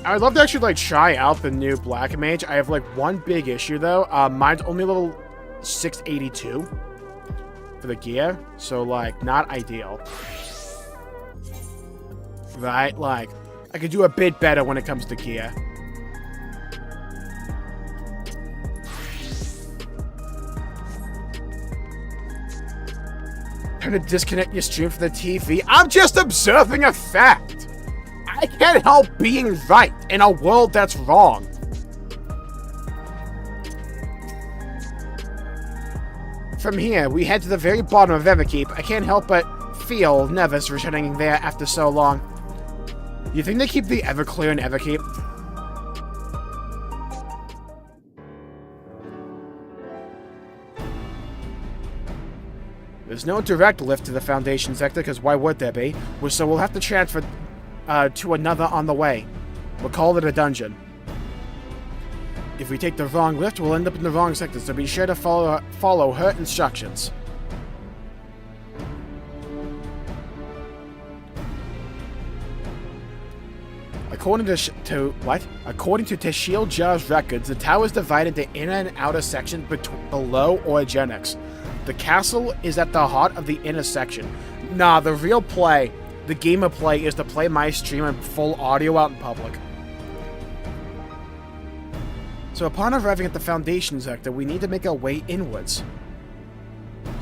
I'd love to actually, like, try out the new Black Mage. I have, like, one big issue, though. Mine's only level 682 for the gear, so, like, not ideal. Right? Like, I could do a bit better when it comes to gear. Trying to disconnect your stream from the TV? I'm just observing a fact! I can't help being right in a world that's wrong. From here, we head to the very bottom of Everkeep. I can't help but feel nervous returning there after so long. You think they keep the Everclear in Everkeep? There's no direct lift to the Foundation sector, because why would there be? So we'll have to transfer to another on the way. We'll call it a dungeon. If we take the wrong lift, we'll end up in the wrong sector, so be sure to follow her instructions. According to Tashiel Jar's records, the tower is divided into inner and outer sections below Origenics. The castle is at the heart of the inner section. Nah, the real play, the game of play, is to play my stream in full audio out in public. So upon arriving at the Foundation sector, we need to make our way inwards.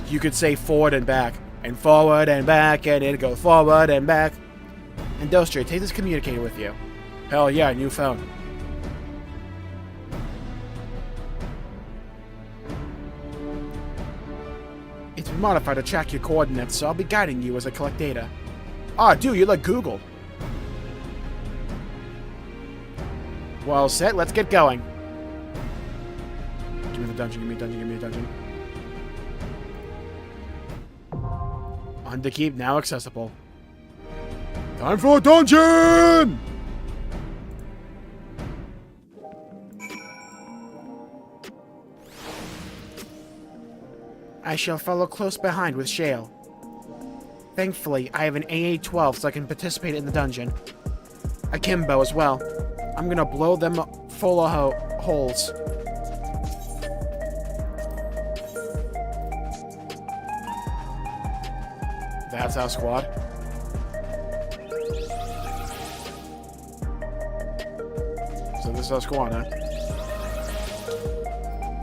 You could say forward and back, and then go forward and back. Industria, take this communicator with you. Hell yeah, new phone. It's been modified to track your coordinates, so I'll be guiding you as I collect data. Ah, dude, you're like Google. Well set, let's get going. Give me the dungeon, give me a dungeon, give me a dungeon. Underkeep now accessible. Time for a dungeon! I shall follow close behind with Shale. Thankfully, I have an AA-12 so I can participate in the dungeon. Akimbo as well. I'm gonna blow them full of holes. That's our squad. So this is our squad, huh?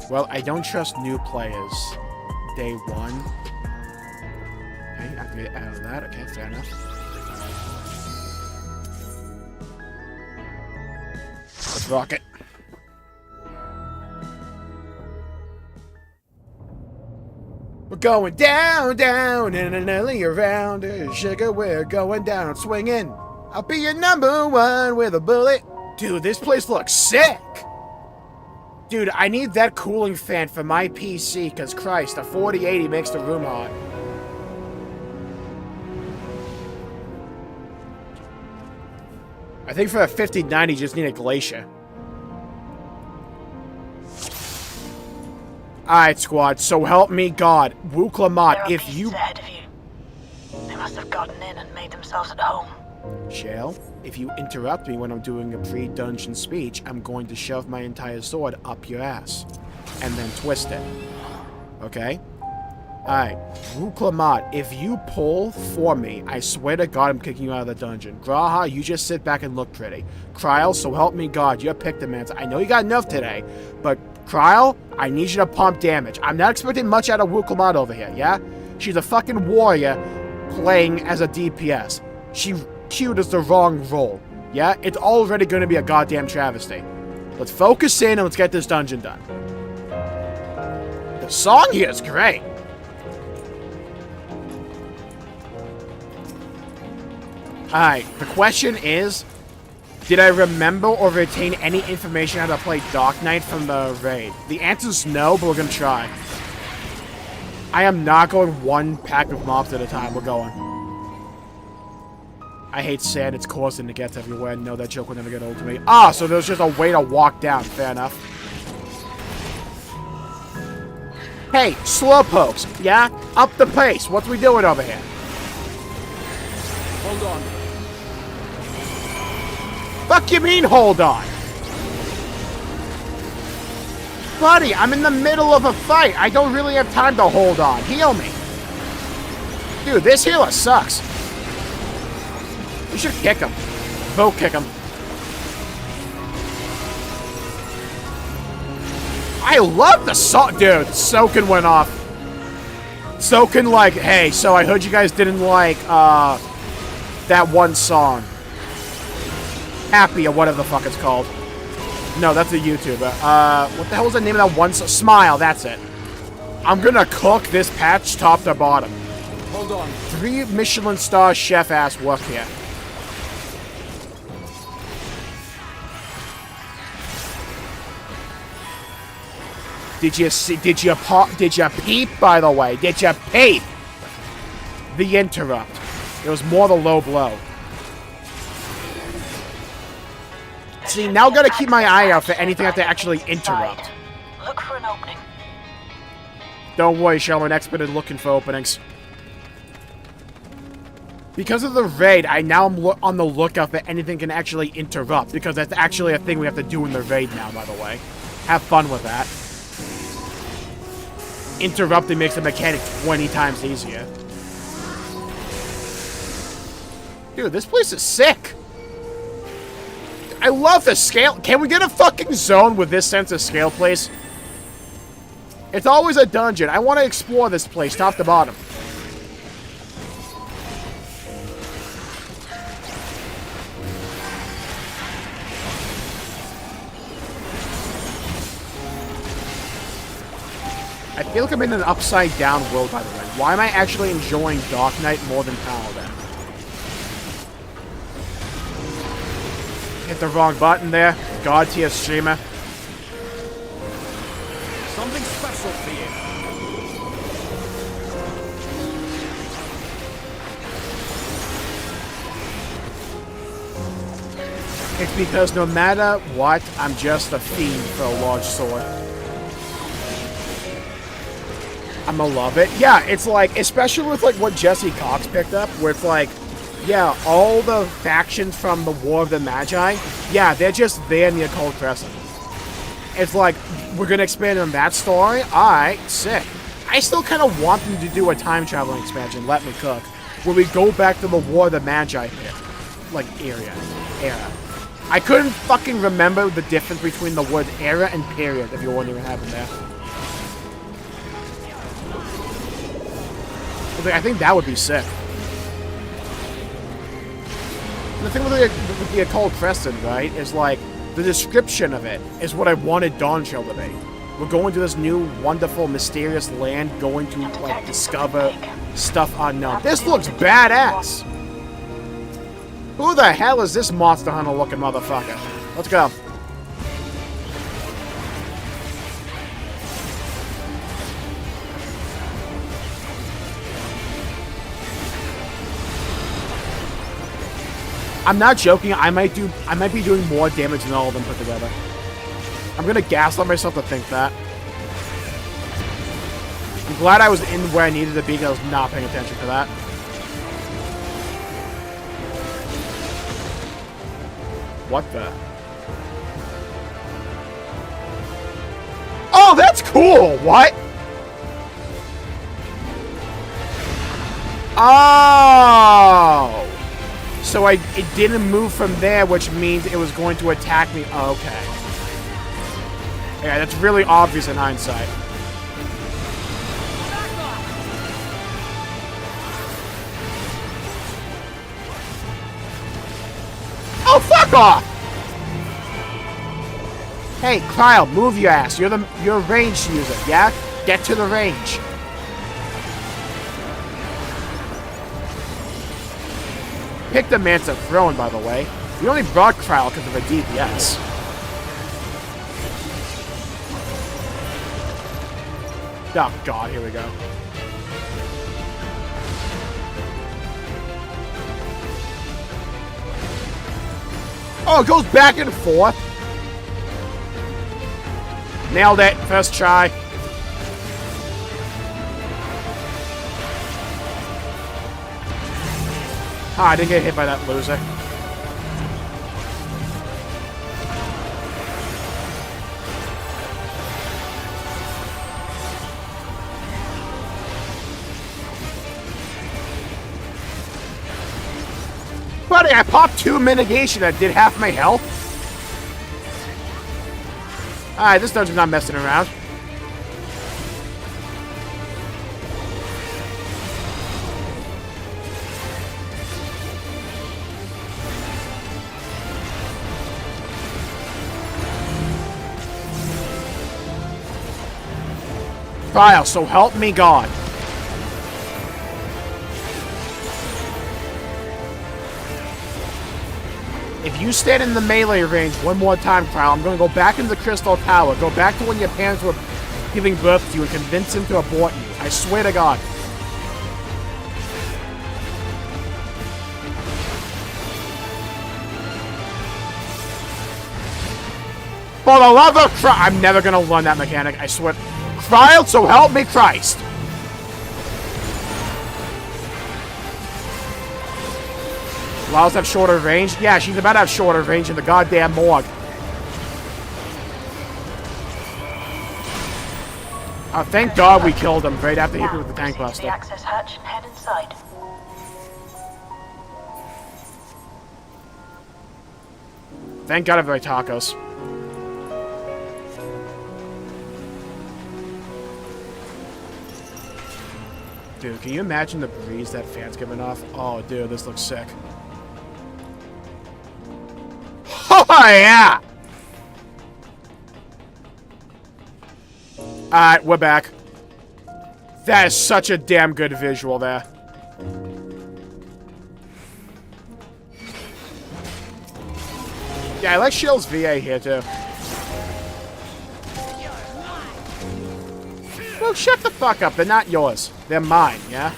Well, I don't trust new players. Day one. Okay, I have to get out of that. Okay, fair enough. Let's rock it. We're going down, down, in an alley around. Sugar, we're going down, swinging. I'll be your number one with a bullet. Dude, this place looks sick. Dude, I need that cooling fan for my PC, because Christ, a 4080 makes the room hot. I think for a 5090, you just need a glacier. Alright, squad, so help me God. Wuklamat, if you... ahead of you. They must have gotten in and made themselves at home. Shale, if you interrupt me when I'm doing a pre-dungeon speech, I'm going to shove my entire sword up your ass. And then twist it. Okay? Alright. Wuklamat, if you pull for me, I swear to God I'm kicking you out of the dungeon. Graha, you just sit back and look pretty. Kryl, so help me God, you're Pictomans. I know you got enough today, but Kryl, I need you to pump damage. I'm not expecting much out of Wuklamat over here, yeah? She's a fucking warrior playing as a DPS. She queued as the wrong role, yeah? It's already going to be a goddamn travesty. Let's focus in and let's get this dungeon done. The song here is great. Alright, the question is, did I remember or retain any information how to play Dark Knight from the raid? The answer's no, but we're gonna try. I am not going one pack of mobs at a time. We're going. I hate sand. It's coursing to get everywhere. No, that joke will never get old to me. Ah, so there's just a way to walk down. Fair enough. Hey, slowpokes, yeah? Up the pace. What we doing over here? Hold on. Fuck you mean, hold on? Buddy, I'm in the middle of a fight. I don't really have time to hold on. Heal me. Dude, this healer sucks. You should kick him. Vote kick him. I love the song. Dude, Soken went off. Soken, like, hey, so I heard you guys didn't like, that one song. Happy or whatever the fuck it's called. No, that's a YouTuber. What the hell is the name of that one song? Smile, that's it. I'm gonna cook this patch top to bottom. Hold on. 3 Michelin star chef ass work here. Did you see, did you peep, by the way? Did you peep? The interrupt. It was more the low blow. See, now gotta keep my eye out for anything I have to actually interrupt. Look for an opening. Don't worry, Shell, I'm an expert at looking for openings. Because of the raid, I now am on the lookout for anything can actually interrupt, because that's actually a thing we have to do in the raid now, by the way. Have fun with that. Interrupting makes the mechanic 20 times easier. Dude, this place is sick. I love the scale. Can we get a fucking zone with this sense of scale, please? It's always a dungeon. I want to explore this place, top to bottom. I feel like I'm in an upside-down world, by the way. Why am I actually enjoying Dark Knight more than Paladin? Hit the wrong button there. God tier streamer. Something special for you. It's because no matter what, I'm just a fiend for a large sword. I'ma love it. Yeah, it's like, especially with like what Jesse Cox picked up, where it's like, yeah, all the factions from the War of the Magi, yeah, they're just there in the Occult Crescent. It's like, we're gonna expand on that story? Alright, sick. I still kind of want them to do a time-traveling expansion, let me cook. where we go back to the War of the Magi era. I couldn't fucking remember the difference between the word era and period, if you're wondering what happened there. I think that would be sick. The thing with the Occult Crescent, right, is like, the description of it is what I wanted Dawnchill to be. We're going to this new, wonderful, mysterious land, going to, like, discover stuff unknown. This looks badass! Who the hell is this Monster Hunter looking motherfucker? Let's go. I'm not joking, I might be doing more damage than all of them put together. I'm gonna gaslight myself to think that. I'm glad I was in where I needed to be because I was not paying attention to that. What the? Oh, that's cool! What? Oh! So it didn't move from there, which means it was going to attack me. Oh, okay. Yeah, that's really obvious in hindsight. Oh, fuck off! Hey, Kyle, move your ass. You're a range user, yeah? Get to the range. Picked a Manta Throne, by the way. We only brought Kyle because of a DPS. Oh god, here we go. Oh, it goes back and forth. Nailed it. First try. Ah, I didn't get hit by that loser. Buddy, I popped 2 mitigation that did half my health. Alright, this dungeon's not messing around. Trial, so help me God. If you stand in the melee range one more time, Trial, I'm going to go back into the Crystal Tower, go back to when your parents were giving birth to you and convince them to abort you. I swear to God. For the love of Christ, I'm never going to learn that mechanic, I swear. Trial, so help me Christ. Allows have shorter range? Yeah, she's about to have shorter range in the goddamn morgue. Oh, thank God we killed him right after he hit me with the tank blaster. The access hatch and head inside. Thank God I have my tacos. Dude, can you imagine the breeze that fan's giving off? Oh, dude, this looks sick. Oh, yeah! Alright, we're back. That is such a damn good visual there. Yeah, I like Shield's VA here, too. Well, shut the fuck up. They're not yours. They're mine, yeah?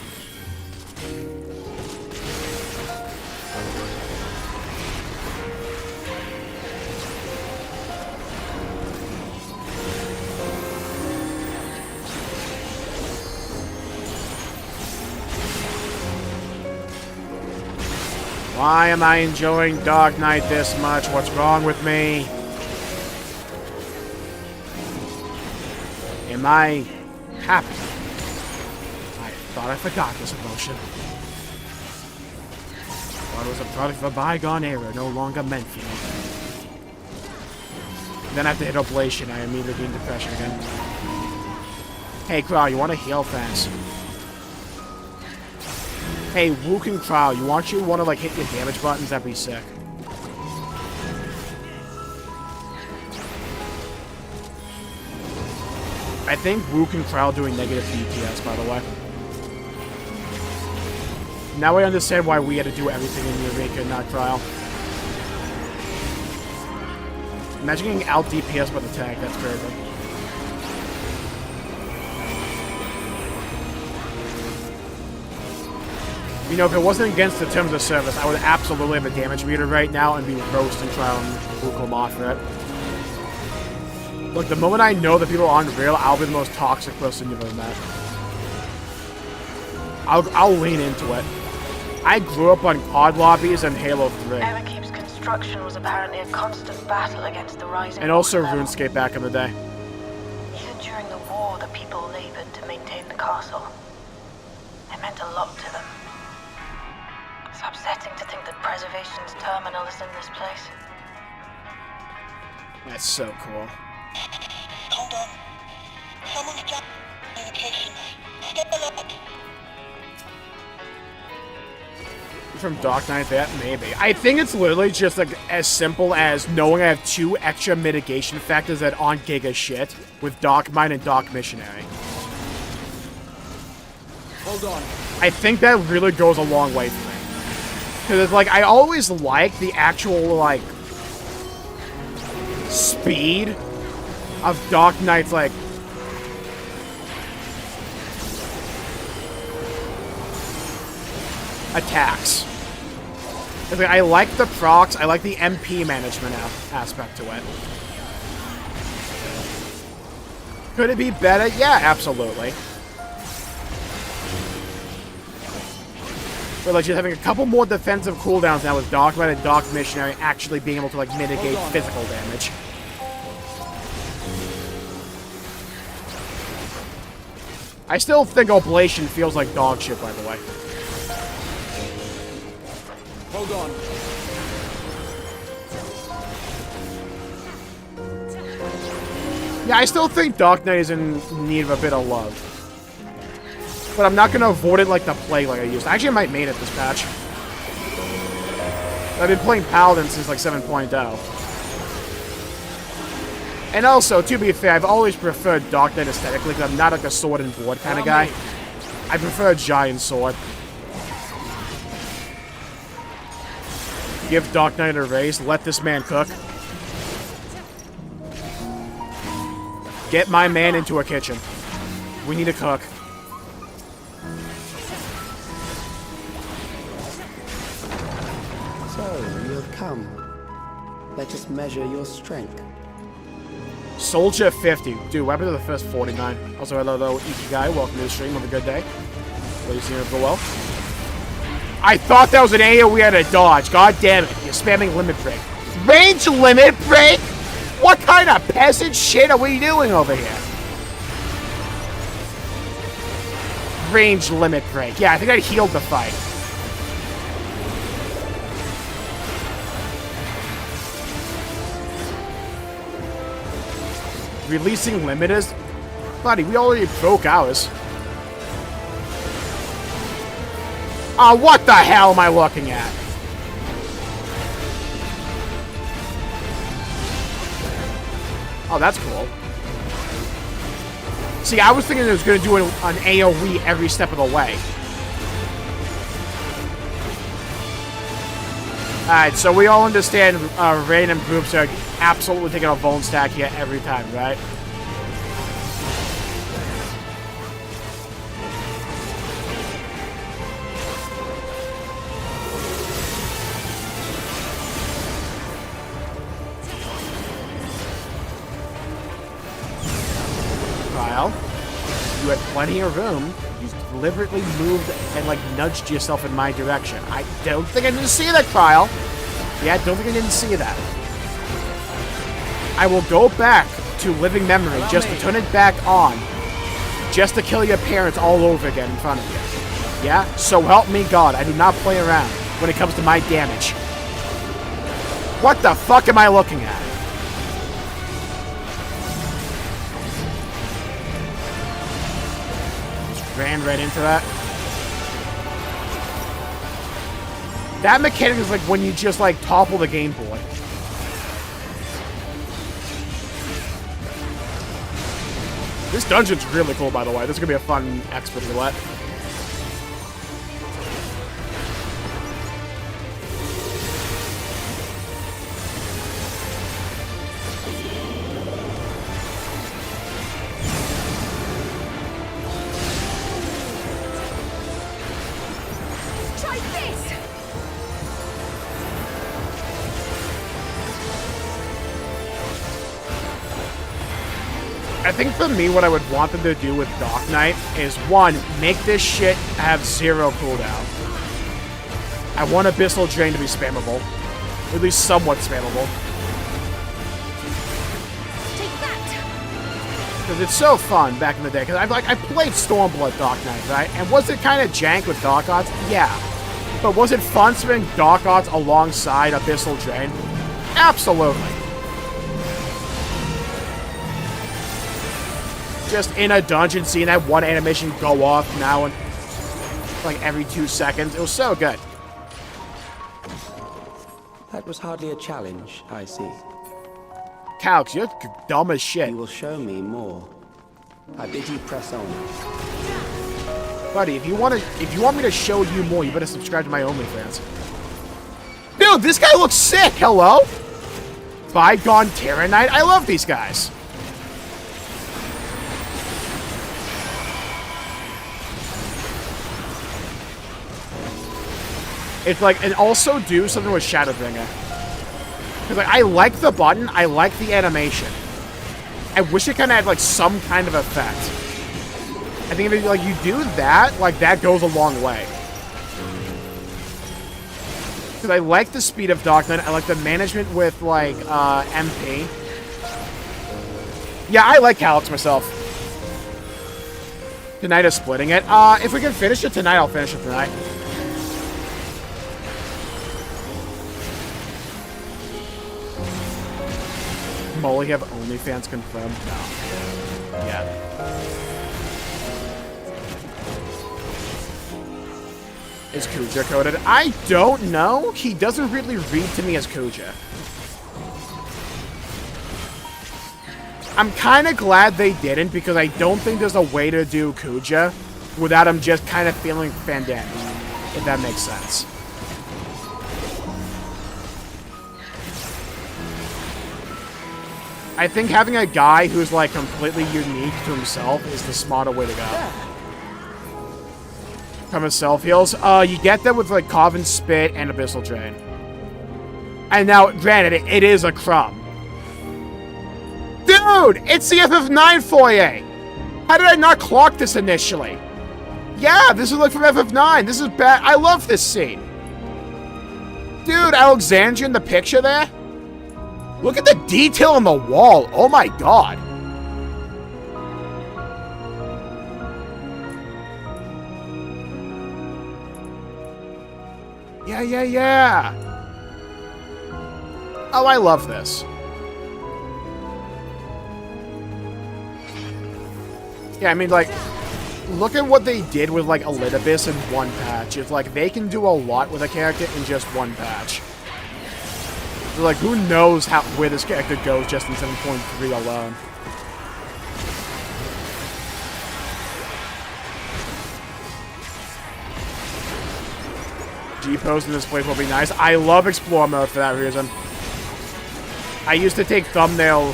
Why am I enjoying Dark Knight this much? What's wrong with me? Am I happy? I thought I forgot this emotion. Thought it was a product of a bygone era, no longer meant for me. Then after hit Oblation, I immediately gained depression again. Hey, Crow, you want to heal? Thanks. Hey, Wook and Crow, you want to like hit your damage buttons? That'd be sick. I think Wook and Crow doing negative DPS, by the way. Now I understand why we had to do everything in Eureka and not Crow. Imagine getting out DPS by the tank, that's crazy. You know, if it wasn't against the terms of service, I would absolutely have a damage meter right now and be roasting Crow and Wook them off for it. Look, the moment I know that people aren't real, I'll be the most toxic person you've ever met. I'll lean into it. I grew up on COD lobbies and Halo 3. Everkeep's construction was apparently a constant battle against the rising. And also water level. RuneScape back in the day. Even during the war, the people labored to maintain the castle. It meant a lot to them. It's upsetting to think that preservation's terminal is in this place. That's so cool. Hold on. Someone's dropped communications. Stay alert. From Dark Knight, that maybe. I think it's literally just like as simple as knowing I have 2 extra mitigation factors that aren't giga shit with Dark Mind and Dark Missionary. Hold on. I think that really goes a long way for me. Because it's like, I always like the actual, like, speed of Dark Knight's, like, attacks. It's like, I like the procs, I like the MP management aspect to it. Could it be better? Yeah, absolutely. But like just having a couple more defensive cooldowns now with Dark Knight and Dark Missionary actually being able to like mitigate physical damage. I still think Oblation feels like dog shit, by the way. Hold on. Yeah, I still think Dark Knight is in need of a bit of love. But I'm not going to avoid it like the plague like I used. Actually, I might main it this patch. I've been playing Paladin since like 7.0. And also, to be fair, I've always preferred Dark Knight aesthetically because I'm not like a sword and board kind of guy. I prefer a giant sword. Give Dark Knight a raise. Let this man cook. Get my man into a kitchen. We need to cook. So, you have come. Let us measure your strength. Soldier 50. Dude, weapon to the first 49. Also, hello, Ikigai. Welcome to the stream. Have a good day. Please see you go well. I thought that was an AoE at a dodge. God damn it. You're spamming limit break. Range limit break? What kind of peasant shit are we doing over here? Range limit break. Yeah, I think I healed the fight. Releasing limiters? Buddy, we already broke ours. Oh, what the hell am I looking at? Oh, that's cool. See, I was thinking it was going to do an AoE every step of the way. Alright, so we all understand random groups are absolutely taking a bone stack here every time, right? You had plenty of room. You deliberately moved and, like, nudged yourself in my direction. I don't think I didn't see that, Kyle. Yeah, I don't think I didn't see that. I will go back to living memory just to turn it back on. Just to kill your parents all over again in front of you. Yeah? So help me God, I do not play around. when it comes to my damage. What the fuck am I looking at? Just ran right into that. That mechanic is like when you just like topple the Game Boy. This dungeon's really cool, by the way. This is gonna be a fun expert roulette. Try this! I think for me, what I would want them to do with Dark Knight is, one, make this shit have 0 cooldown. I want Abyssal Drain to be spammable. At least somewhat spammable. Take that! Because it's so fun back in the day. Because I played Stormblood Dark Knight, right? And was it kind of jank with Dark Arts? Yeah. But was it fun spinning Dark Arts alongside Abyssal Drain? Absolutely. Just in a dungeon, seeing that one animation go off now and like every 2 seconds. It was so good. That was hardly a challenge, I see. Calx, you're dumb as shit. You will show me more. I bid you press on. Buddy, if you want me to show you more, you better subscribe to my OnlyFans. Dude, this guy looks sick. Hello? Bygone Terranite. I love these guys. It's like, and also do something with Shadowbringer. Because like, I like the button, I like the animation. I wish it kind of had like some kind of effect. I think if like you do that, like that goes a long way. Because I like the speed of Dark Knight, I like the management with like MP. Yeah, I like Calix myself. Tonight is splitting it. If we can finish it tonight, I'll finish it tonight. Molly have OnlyFans confirmed? No. Yeah. Is Kuja coded? I don't know. He doesn't really read to me as Kuja. I'm kind of glad they didn't because I don't think there's a way to do Kuja without him just kind of feeling Fandango, if that makes sense. I think having a guy who's like completely unique to himself is the smarter way to go. From his self heals, you get that with like Carven Spit and Abyssal Drain. And now, granted, it is a crumb. Dude, it's the FF9 foyer. How did I not clock this initially? Yeah, this is like from FF9. This is bad. I love this scene. Dude, Alexandria in the picture there. Look at the detail on the wall. Oh my god. Yeah. Oh, I love this. Yeah, I mean, like, look at what they did with, like, Elidibus in one patch. It's like, they can do a lot with a character in just one patch. So, like, who knows where this character goes just in 7.3 alone. G-pose in this place will be nice. I love Explore mode for that reason. I used to take thumbnail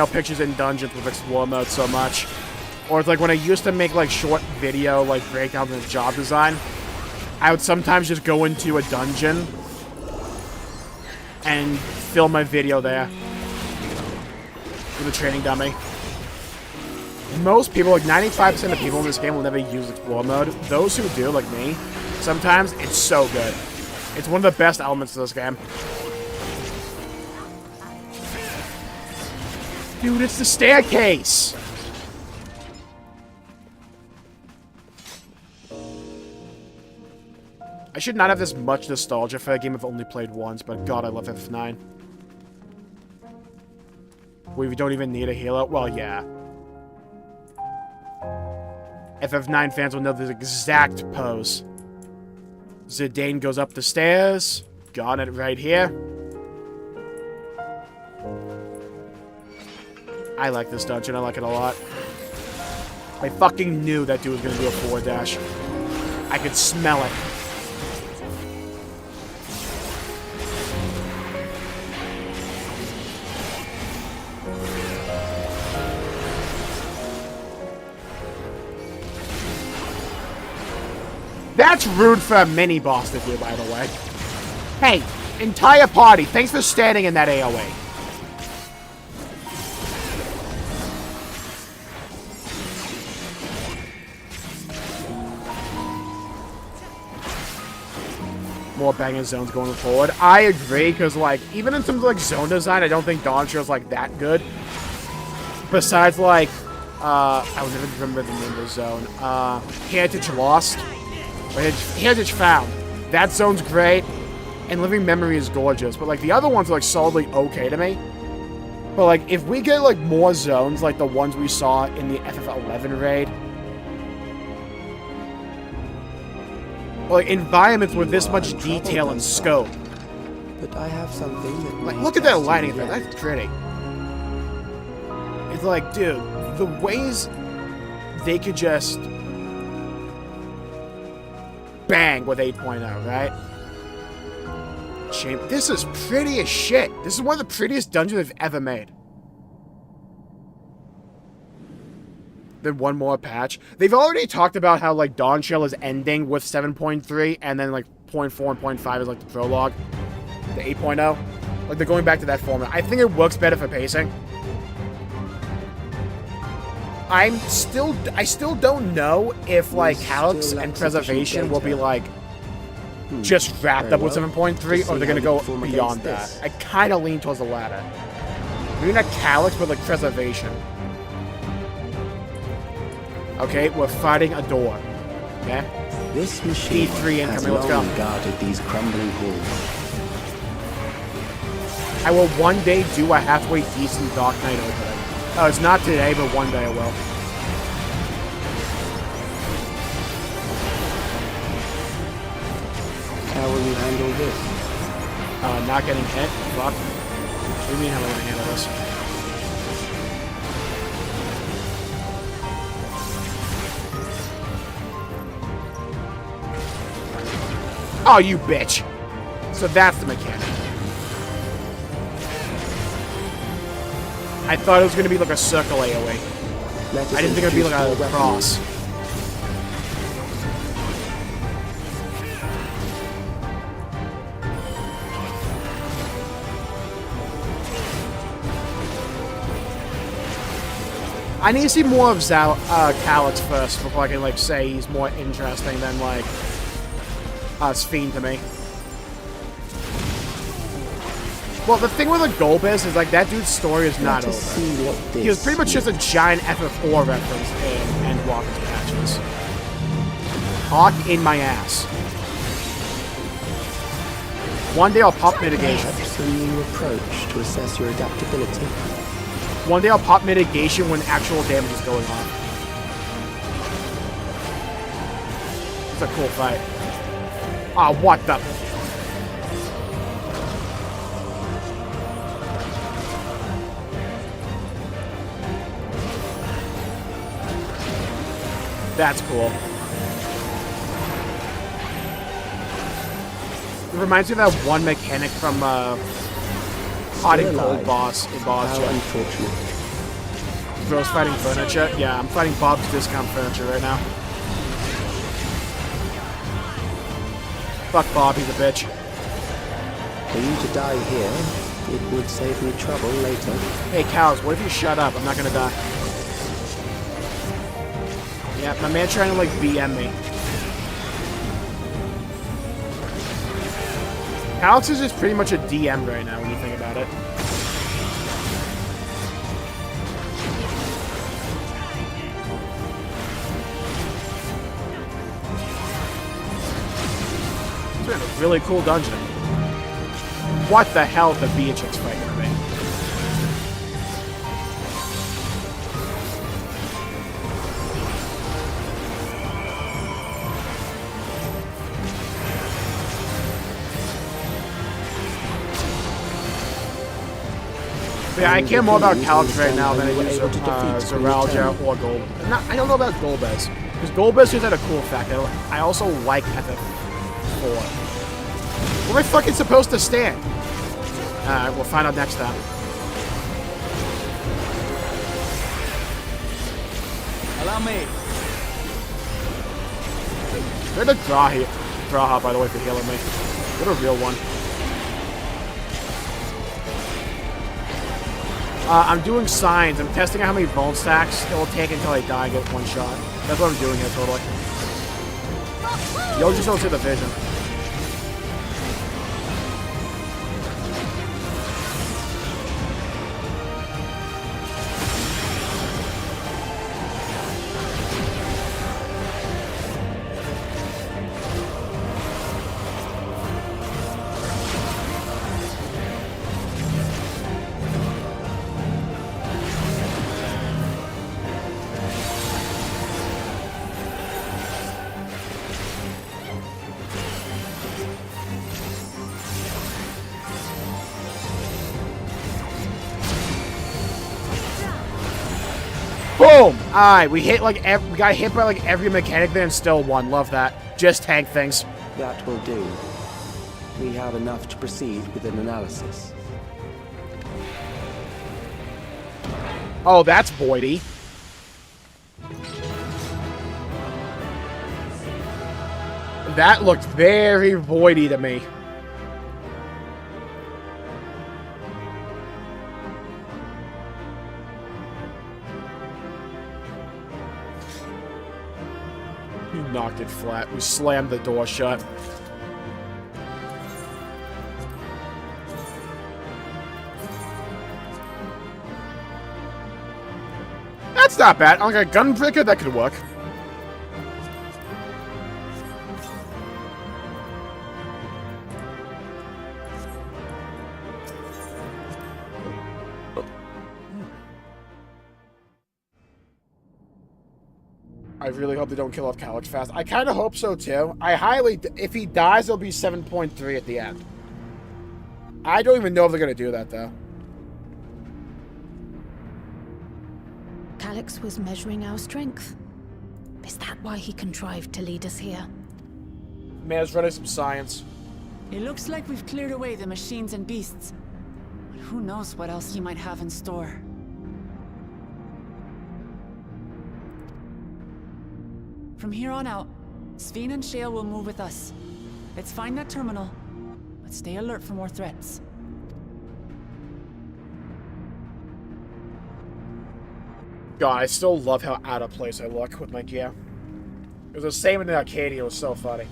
pictures in dungeons with Explore mode so much. Or it's like when I used to make like short video like breakdowns of job design, I would sometimes just go into a dungeon and film my video there with a training dummy. Most people, like 95% of people in this game will never use Explore mode. Those who do, like me, sometimes it's so good. It's one of the best elements of this game. Dude, it's the staircase! I should not have this much nostalgia for a game I've only played once, but god, I love FF9. We don't even need a healer? Well, yeah. FF9 fans will know this exact pose. Zidane goes up the stairs. Got it right here. I like this dungeon. I like it a lot. I fucking knew that dude was gonna do a forward dash. I could smell it. That's rude for a mini-boss to do, by the way. Hey, entire party, thanks for standing in that AoE. More banging zones going forward. I agree, because, like, even in terms of, like, zone design, I don't think Dawnshield's, like, that good. Besides, like, I would never remember the name of the zone. Heritage Lost. Heritage Found. That zone's great, and Living Memory is gorgeous, but, like, the other ones are, like, solidly okay to me. But, like, if we get, like, more zones, like the ones we saw in the FF11 raid, or, like, environments with this much detail and scope. But I have something that like, look at that lighting effect, that's pretty. It's like, dude, the ways they could just bang with 8.0, right? Shame. This is pretty as shit. This is one of the prettiest dungeons they've ever made. Then one more patch. They've already talked about how, like, Dawnchill is ending with 7.3, and then, like, 0.4 and 0.5 is, like, the prologue. The 8.0. Like, they're going back to that format. I think it works better for pacing. I still don't know if, like, Calyx and Preservation will be, like, just wrapped up with 7.3, or they're gonna go beyond that. I kind of lean towards the latter. Maybe not Calyx, but, like, Preservation. Okay, we're fighting a door. Okay? This machine D3 has incoming, let's go. long guarded these crumbling halls. I will one day do a halfway decent Dark Knight opening. Oh, it's not today, but one day I will. How will you handle this? Not getting hit? Fuck. What do you mean how am I gonna handle this? Oh, you bitch! So that's the mechanic. I thought it was gonna be like a circle AoE. I didn't think it would be like a cross. I need to see more of Calyx first before I can, like, say he's more interesting than, like, Sphene to me. Well, the thing with the Golbez is, like, that dude's story is not over. He was pretty much just a giant FF4 reference in Endwalker's patches. Hawk in my ass. One day I'll pop mitigation. Perhaps a new approach to assess your adaptability. One day I'll pop mitigation when actual damage is going on. It's a cool fight. Ah, oh, what the... That's cool. It reminds me of that one mechanic from Hot and Cold boss in Boss Jet. Unfortunate. Bro's fighting furniture? Yeah, I'm fighting Bob's Discount Furniture right now. Fuck Bob, he's a bitch. For you to die here, it would save me trouble later. Hey, cows, what if you shut up? I'm not gonna die. Yeah, my man trying to, like, BM me. Alex is just pretty much a DM right now when you think about it. Really cool dungeon. What the hell is the Beatrix fight gonna be? Yeah, I care more about Calyx right now than I use Zoralja or Gold. I don't know about Golbez. Because Golbez just had a cool fact. I also like FF4. Where am I fucking supposed to stand? Alright, we'll find out next time. Allow me. They're the Graha, by the way, for healing me. What a real one. I'm doing signs. I'm testing out how many bone stacks it will take until I die and get one shot. That's what I'm doing here, totally. You'll just don't see the vision. Boom! Alright, we got hit by like every mechanic there and still won. Love that. Just tank things. That will do. We have enough to proceed with an analysis. Oh, that's Boydie. That looked very Voidy to me. He knocked it flat. We slammed the door shut. That's not bad. On like a gunbreaker, that could work. I really hope they don't kill off Calyx fast. I kind of hope so, too. If he dies, it'll be 7.3 at the end. I don't even know if they're going to do that, though. Calyx was measuring our strength. Is that why he contrived to lead us here? Man's running some science. It looks like we've cleared away the machines and beasts. But who knows what else he might have in store. From here on out, Sphene and Shale will move with us. Let's find that terminal, but stay alert for more threats. God, I still love how out of place I look with my gear. It was the same in the Arcadia. It was so funny.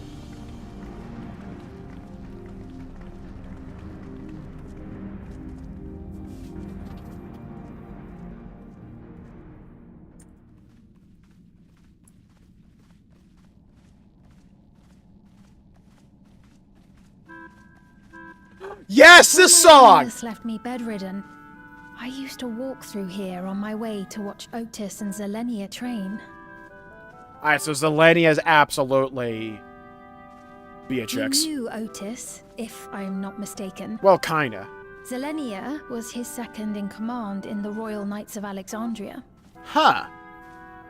Yes, this song! This left me bedridden. I used to walk through here on my way to watch Otis and Zelenia train. Alright, so Zelenia's absolutely Beatrix. You knew Otis, if I'm not mistaken. Well, kinda. Zelenia was his second in command in the Royal Knights of Alexandria. Huh.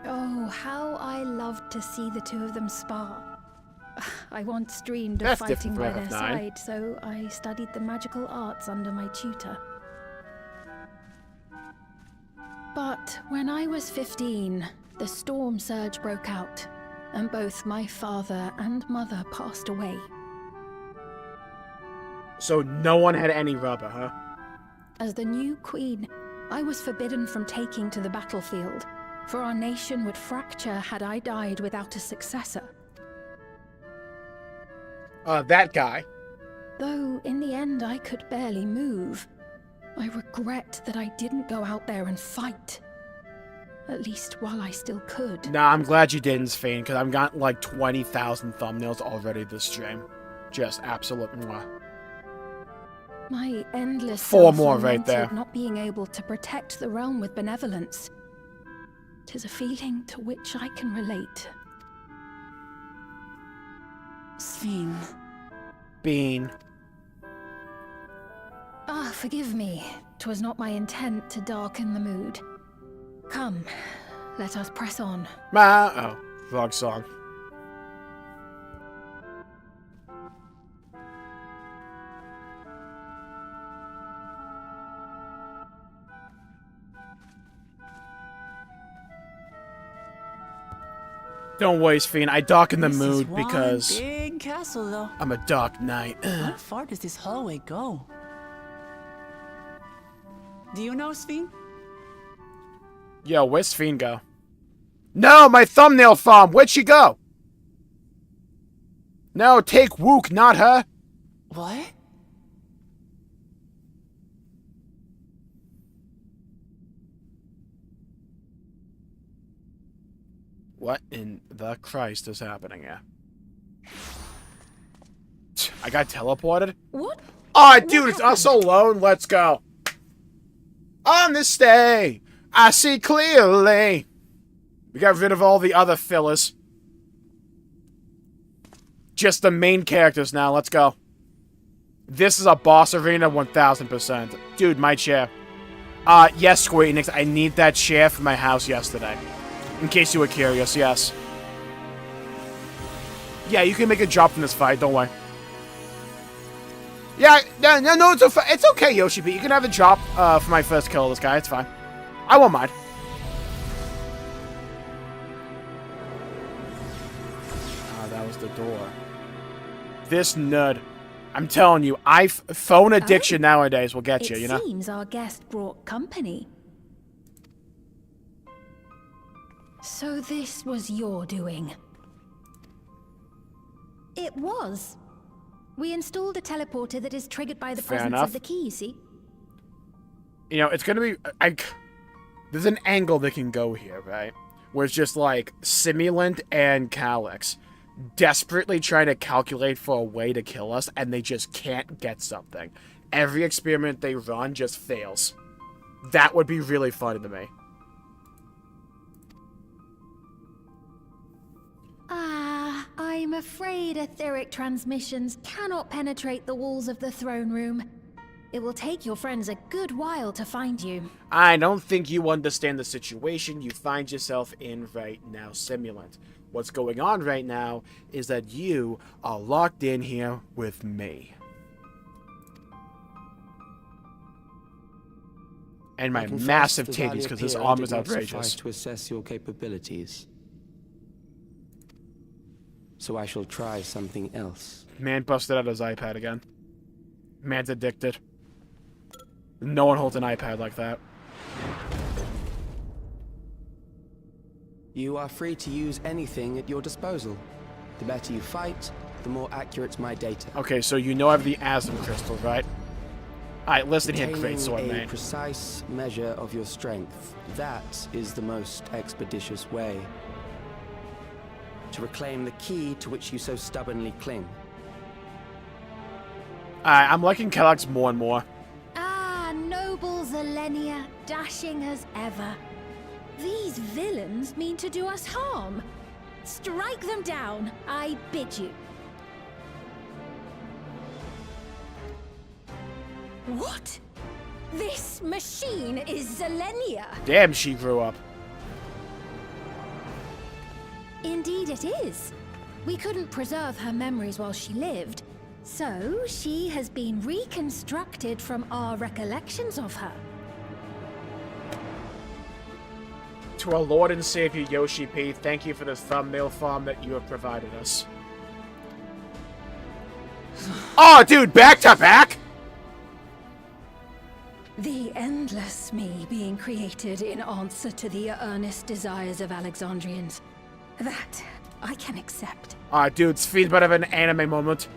Oh, how I loved to see the two of them spar. I once dreamed of That's fighting by their different, side, so I studied the magical arts under my tutor. But when I was 15, the storm surge broke out, and both my father and mother passed away. So no one had any rubber, huh? As the new queen, I was forbidden from taking to the battlefield, for our nation would fracture had I died without a successor. That guy. Though in the end I could barely move, I regret that I didn't go out there and fight. At least while I still could. Nah, I'm glad you didn't, Sphene, because I've got like 20,000 thumbnails already this stream. Just absolute mwah. My endless 4 more right self-lamented there. not being able to protect the realm with benevolence. 'Tis a feeling to which I can relate. Sphene. Bean. Ah, forgive me. 'Twas not my intent to darken the mood. Come, let us press on. Oh, wrong song. Don't worry, Sphene. I darken the This is mood one because big castle, though. I'm a dark knight. How far does this hallway go? Do you know, Sphene? Yo, where's Sphene go? No, my thumbnail farm! Where'd she go? No, take Wook, not her! What? What in the Christ is happening here? I got teleported? What? Oh, dude, it's us alone. Let's go. On this day, I see clearly. We got rid of all the other fillers. Just the main characters now. Let's go. This is a boss arena 1000%. Dude, my chair. Yes, Square Enix, I need that chair for my house yesterday. In case you were curious, yes. Yeah, you can make a drop from this fight, don't worry. Yeah, no, it's okay, Yoshi P. You can have a drop for my first kill of this guy, it's fine. I won't mind. That was the door. This nerd. I'm telling you, phone addiction nowadays will get you, you know? It seems our guest brought company. So this was your doing? It was. We installed a teleporter that is triggered by the presence of the key, you see? You know, it's gonna be... there's an angle that can go here, right? Where it's just like Simulant and Calyx desperately trying to calculate for a way to kill us, and they just can't get something. Every experiment they run just fails. That would be really funny to me. I'm afraid etheric transmissions cannot penetrate the walls of the throne room. It will take your friends a good while to find you. I don't think you understand the situation you find yourself in right now, Simulant. What's going on right now is that you are locked in here with me. And my massive titties, because this armor is outrageous. To assess your capabilities. So I shall try something else. Man busted out his iPad again. Man's addicted. No one holds an iPad like that. You are free to use anything at your disposal. The better you fight, the more accurate my data. Okay, so you know I have the Asm crystal, right? Alright, listen here, great sword man. A precise measure of your strength. That is the most expeditious way to reclaim the key to which you so stubbornly cling. I'm liking Calyx more and more. Ah, noble Zelenia, dashing as ever. These villains mean to do us harm. Strike them down, I bid you. What? This machine is Zelenia. Damn, she grew up. Indeed it is. We couldn't preserve her memories while she lived, so she has been reconstructed from our recollections of her. To our Lord and Savior Yoshi P, thank you for this thumbnail farm that you have provided us. Oh, dude, back to back? The endless me being created in answer to the earnest desires of Alexandrians. That I can accept. Dude, Sphene's better of an anime moment.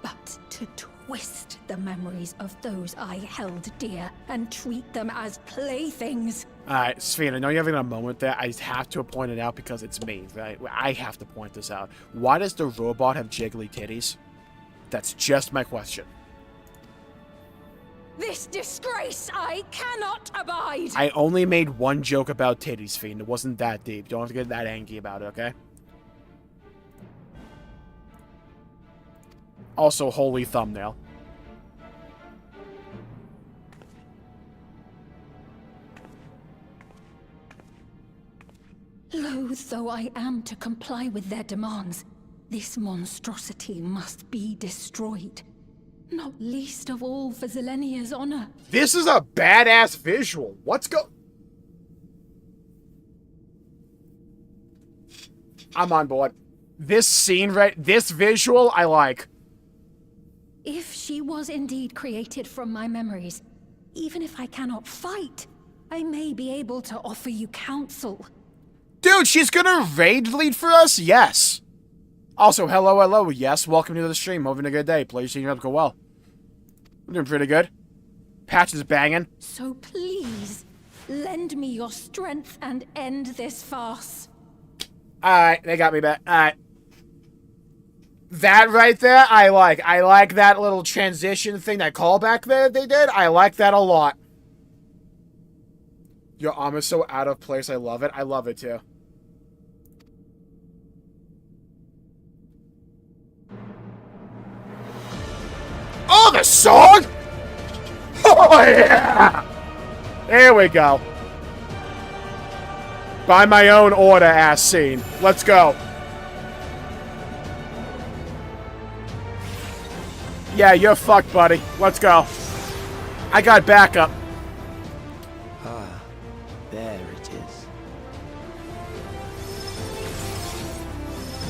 But to twist the memories of those I held dear and treat them as playthings. Alright, Sphene, I know you're having a moment there. I have to point it out because it's me, right? I have to point this out. Why does the robot have jiggly titties? That's just my question. This disgrace I cannot abide! I only made one joke about titties, Sphene. It wasn't that deep. Don't have to get that angry about it, okay? Also, holy thumbnail. Loath though I am to comply with their demands, this monstrosity must be destroyed. Not least of all for Zelenia's honor. This is a badass visual. I'm on board. This scene, this visual, I like. If she was indeed created from my memories, even if I cannot fight, I may be able to offer you counsel. Dude, she's gonna raid lead for us? Yes. Also, hello. Yes, welcome to the stream. Hoping a good day. Please seeing you up go well. We're doing pretty good. Patch is banging. So please, lend me your strength and end this farce. Alright, they got me back. Alright. That right there, I like. I like that little transition thing, that callback there they did. I like that a lot. Your arm is so out of place. I love it. I love it too. Oh, the song! Oh, yeah! There we go. By my own order, ass scene. Let's go. Yeah, you're fucked, buddy. Let's go. I got backup. Ah, there it is.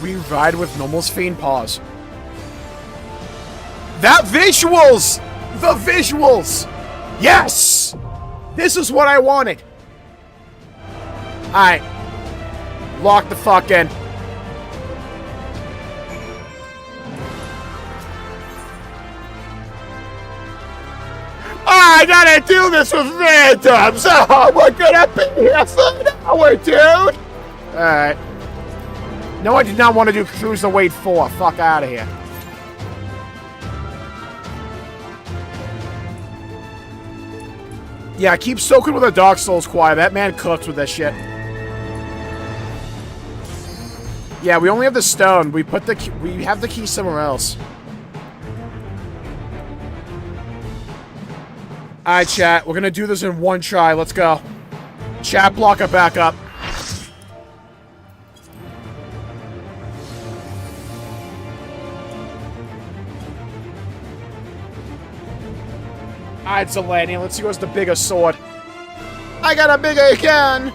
We ride with normal Fiend pause. That visuals! The visuals! Yes! This is what I wanted. Alright. Lock the fuck in. I gotta do this with randoms! Oh, we're gonna be here for an hour, dude! Alright. No, I did not want to do Cruiserweight 4. Fuck out of here. Yeah, keep soaking with a Dark Souls choir. That man cooks with that shit. Yeah, we only have the stone. We put the key, we have the key somewhere else. Alright, chat. We're gonna do this in one try. Let's go. Chat block it back up. Alright, Zelenia. Let's see what's the biggest sword. I got a bigger gun!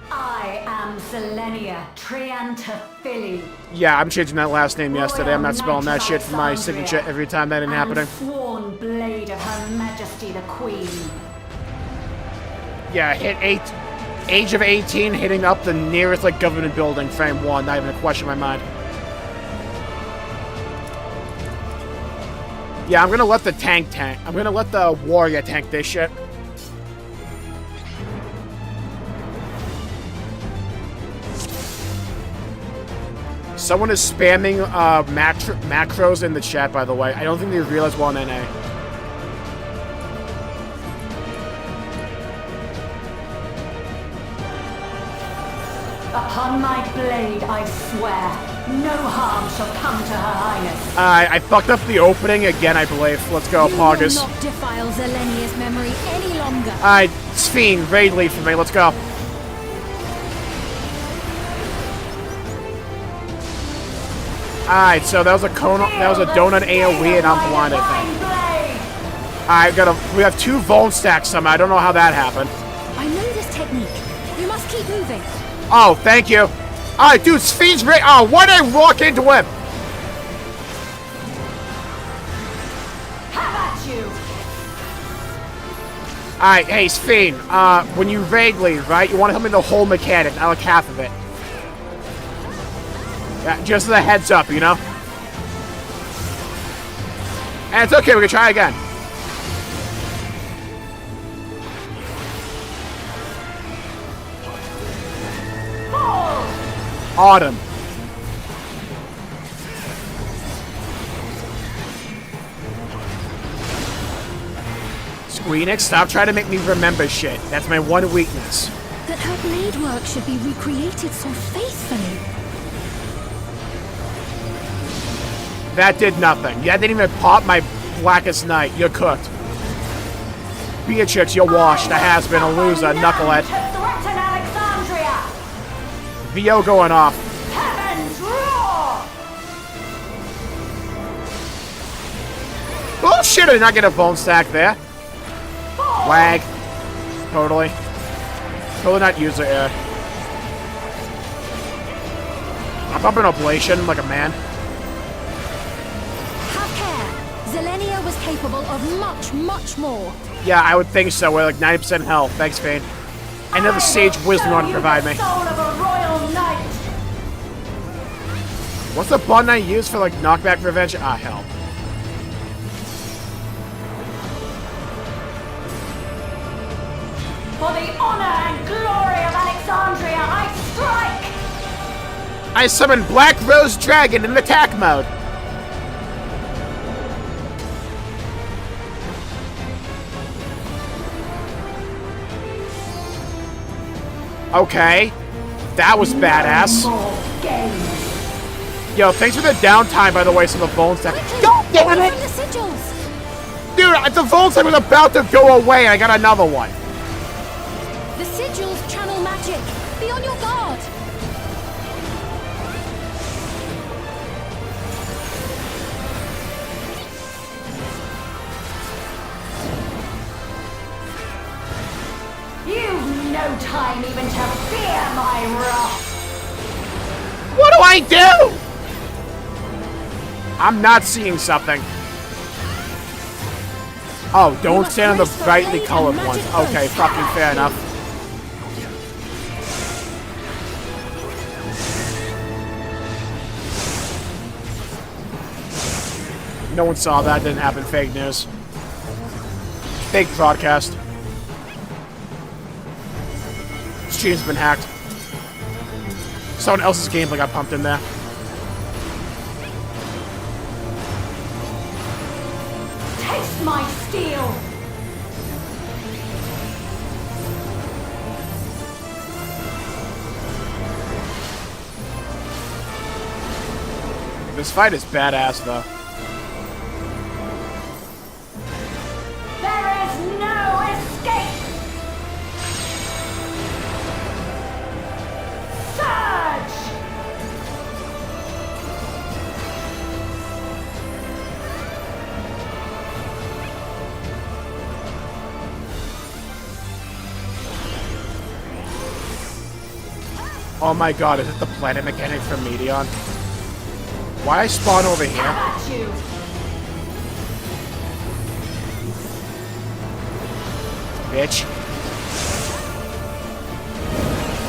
I am Zelenia Triantaphili. Yeah, I'm changing that last name yesterday. I'm not spelling that shit for my signature every time that ain't happening. Sworn blade of Her Majesty the Queen. Yeah, age of 18, hitting up the nearest like government building, frame 1. Not even a question in my mind. Yeah, I'm gonna let the tank. I'm gonna let the warrior tank this shit. Someone is spamming macros in the chat, by the way. I don't think they realize we're on NA. Upon my blade, I swear, no harm shall come to Her Highness. I fucked up the opening again, I believe. Let's go, Poggers. You will not defile Zelenia's memory any longer. Alright, Sphene, raid lead for me. Let's go. Alright, so that was a donut AoE and I'm blind, I think. We have 2 Vuln stacks somehow. I don't know how that happened. I know this technique. You must keep moving. Oh, thank you. Alright, dude, Sphene's ready. Oh, why'd I walk into him? Have at you. Alright, hey, Sphene, when you raid lead, right, you want to tell me the whole mechanic, not like half of it. Yeah, just as a heads up, you know? And it's okay, we can try again. Autumn. Square Enix, stop trying to make me remember shit. That's my one weakness. That her blade work should be recreated so faithfully. That did nothing. That didn't even pop my blackest night. You're cooked. Beatrix, you're washed. A has-been, a loser, knucklehead. Threaten Alexandria! VO going off. Heavens roar! Oh shit, I did not get a bone stack there. Lag. Totally. Totally not user error. I'm up an oblation like a man. Have care. Zelenia was capable of much, much more. Yeah, I would think so. We're like 90% health. Thanks, Fane. Another sage wisdom on to provide me. Soul of a royal knight. What's the button I use for like knockback revenge? Ah, hell. For the honor and glory of Alexandria, I strike! I summon Black Rose Dragon in attack mode. Okay. That was badass. Yo, thanks for the downtime, by the way, so the bone stack. God damn it! Dude, the bone stack was about to go away, and I got another one. The sigils channel magic. Be on your guard. You've no time even to fear my wrath. What do I do? I'm not seeing something. Oh, don't stand on the brightly colored ones. Okay, fucking fair enough. No one saw that. Didn't happen. Fake news. Fake broadcast. Stream's been hacked. Someone else's gameplay got pumped in there. Taste my steel. This fight is badass, though. There is no escape. Surge. Oh my god, is it the planet mechanic from Medion? Why I spawn over here? At you. Bitch.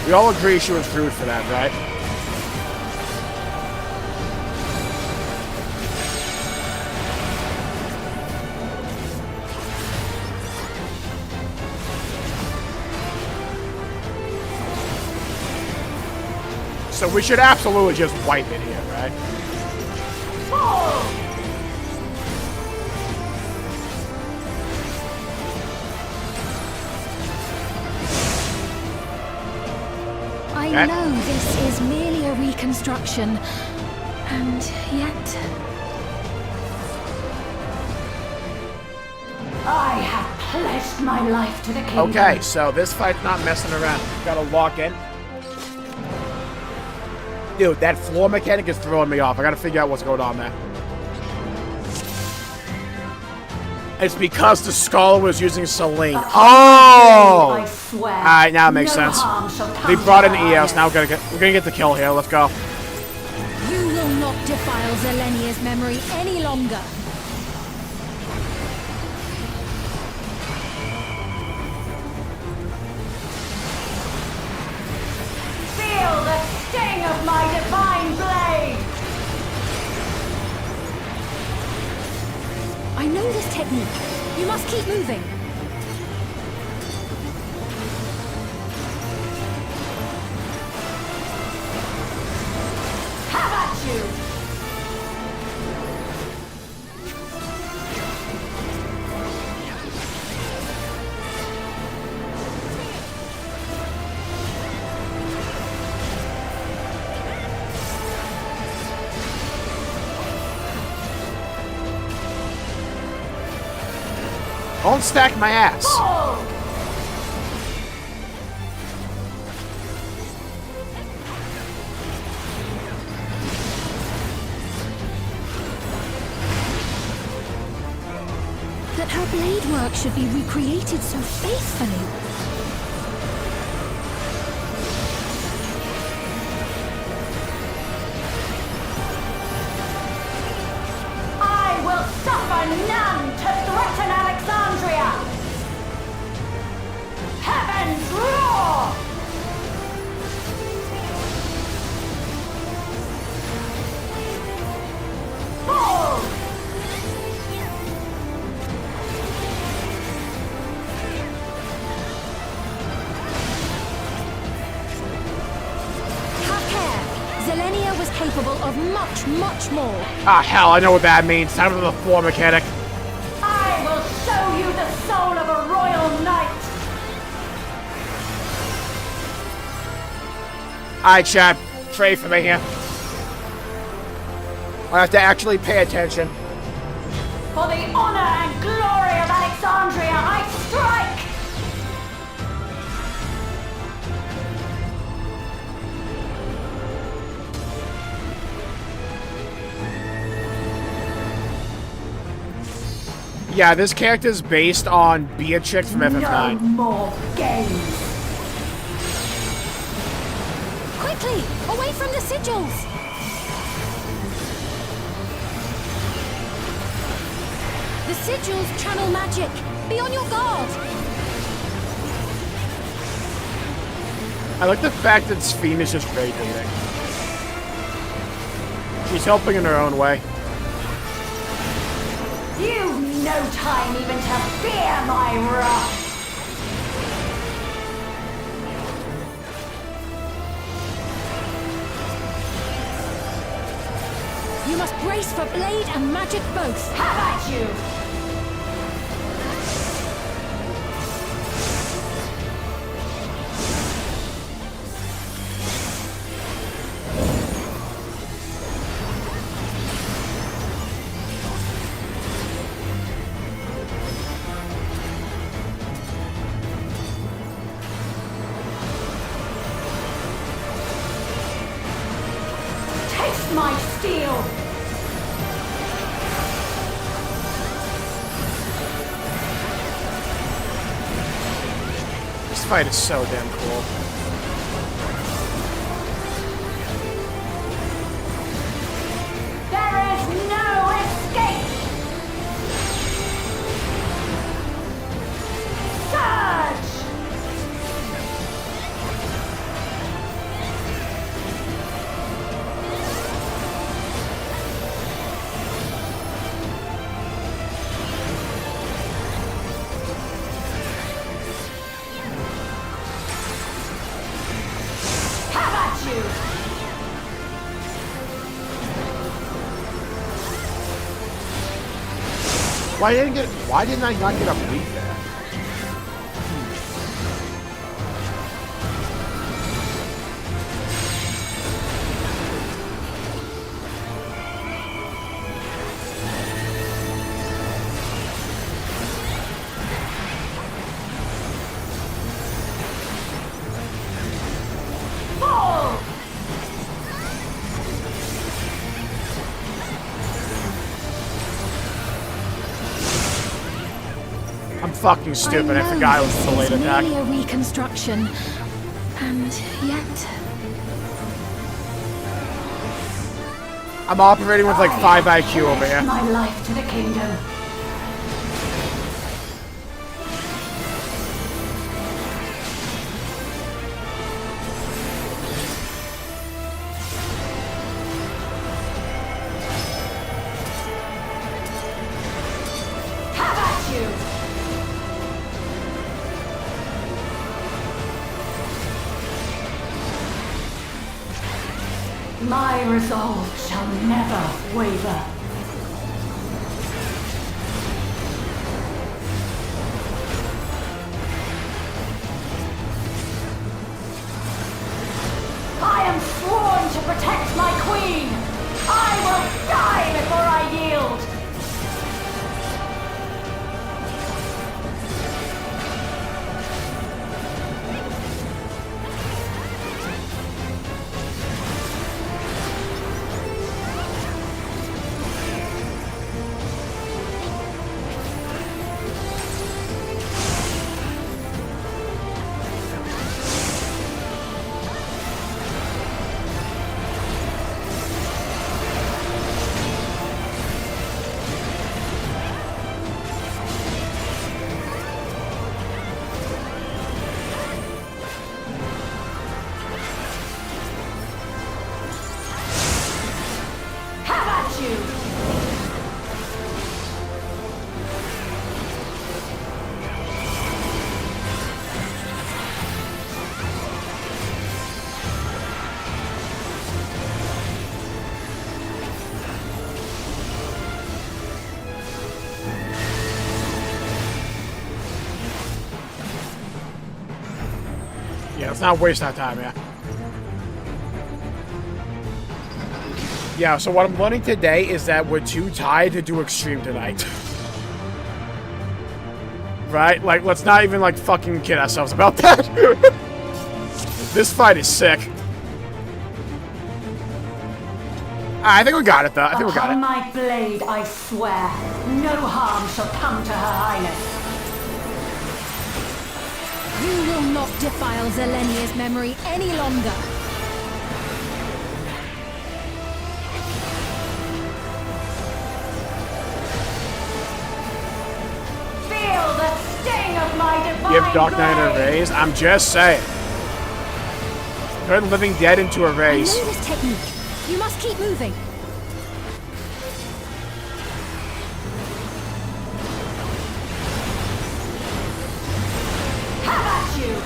We all agree she was rude for that, right? So we should absolutely just wipe it here, right? I know this is merely a reconstruction, and yet... I have pledged my life to the kingdom. Okay, so this fight's not messing around. Gotta lock in. Dude, that floor mechanic is throwing me off. I gotta figure out what's going on there. It's because the scholar was using Celine. Oh! I swear. Alright, now it makes sense. They brought in EOS. Now we're gonna get the kill here. Let's go. You will not defile Zelenia's memory any longer. Feel the sting of my divine blade. I know this technique. You must keep moving. Have at you! Don't stack my ass. That her blade work should be recreated so faithfully. I will suffer none to threaten Alexandria! Heavens roar! Fall! Have care. Zelenia was capable of much, much more. Ah, hell, I know what that means. Time for the floor mechanic. I will show you the soul of a royal knight! Alright, chat. Pray for me here. I have to actually pay attention. For the honor and glory of Alexandria, I strike! Yeah, this character is based on Beatrix from FF9. No more games! Quickly, away from the sigils! The sigils channel magic. Be on your guard. I like the fact that Sphene is just radiating. She's helping in her own way. You've no time even to fear my wrath! You must brace for blade and magic both. Have at you! Taste my steel! This fight is so damn cool. There is no escape! Surge! Have at you! Why didn't I not get a bleed there? Fall! I'm fucking stupid. I forgot it was a delayed attack. Merely a reconstruction, and yet I'm operating with like 5 IQ over here. My life to the kingdom. My resolve shall never waver. I am sworn to protect my queen! I will die before I yield! Yeah, let's not waste our time, yeah. Yeah, so what I'm learning today is that we're too tired to do extreme tonight. Right? Like, let's not even, like, fucking kid ourselves about that. This fight is sick. I think we got it, though. I think we got it. Upon my blade, I swear, no harm shall come to Her Highness. You will not defile Zelenia's memory any longer. Feel the sting of my divine Give Dark Knight a blade. raise? I'm just saying. Turn Living Dead into a raise. I know this technique. You must keep moving. Have at you!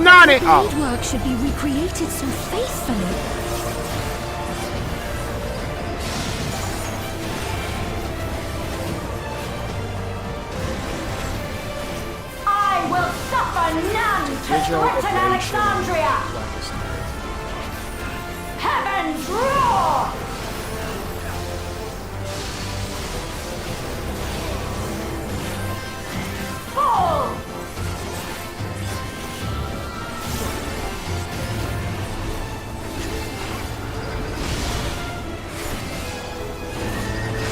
Not it! Oh. Blade should be recreated so faithfully. I will suffer none to threaten Alexandria! Heavens roar! Fall!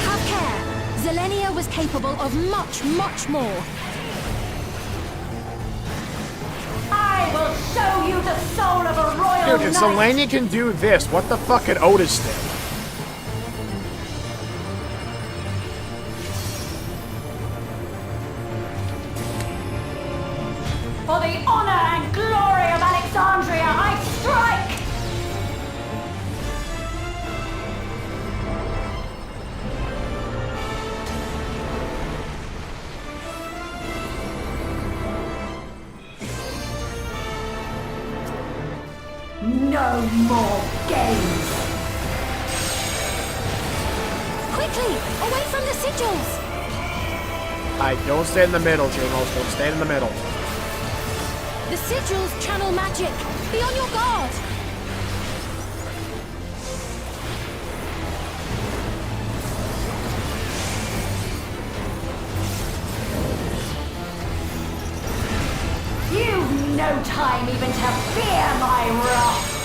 Have care. Zelenia was capable of much, much more. I will show you the soul of a royal Dude, if knight! Zelenia can do this, what the fuck could Otis do? For the honor and glory of Alexandria, I strike! No more games! Quickly, away from the sigils! Alright, don't stay in the middle, Jmulls. Don't stay in the middle. The sigils channel magic. Be on your guard. You've no time even to fear my wrath!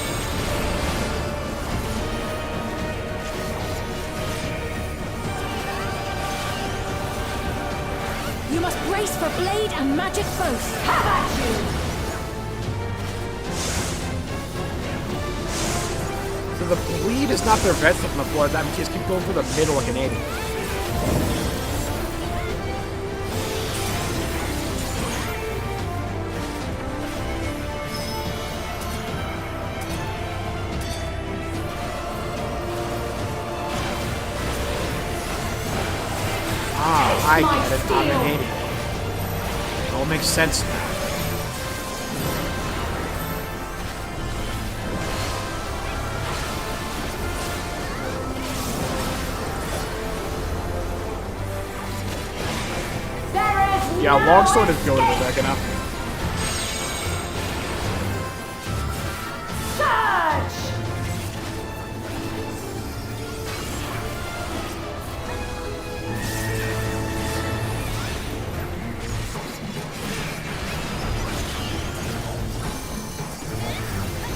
You must brace for blade and magic both. Have at you! So the bleed is not the red stuff on the floor. That means just keep going for the middle like an idiot. Ah, I get it. I'm an idiot. It all makes sense now. Yeah, longsword is good, Rebecca, now. Surge!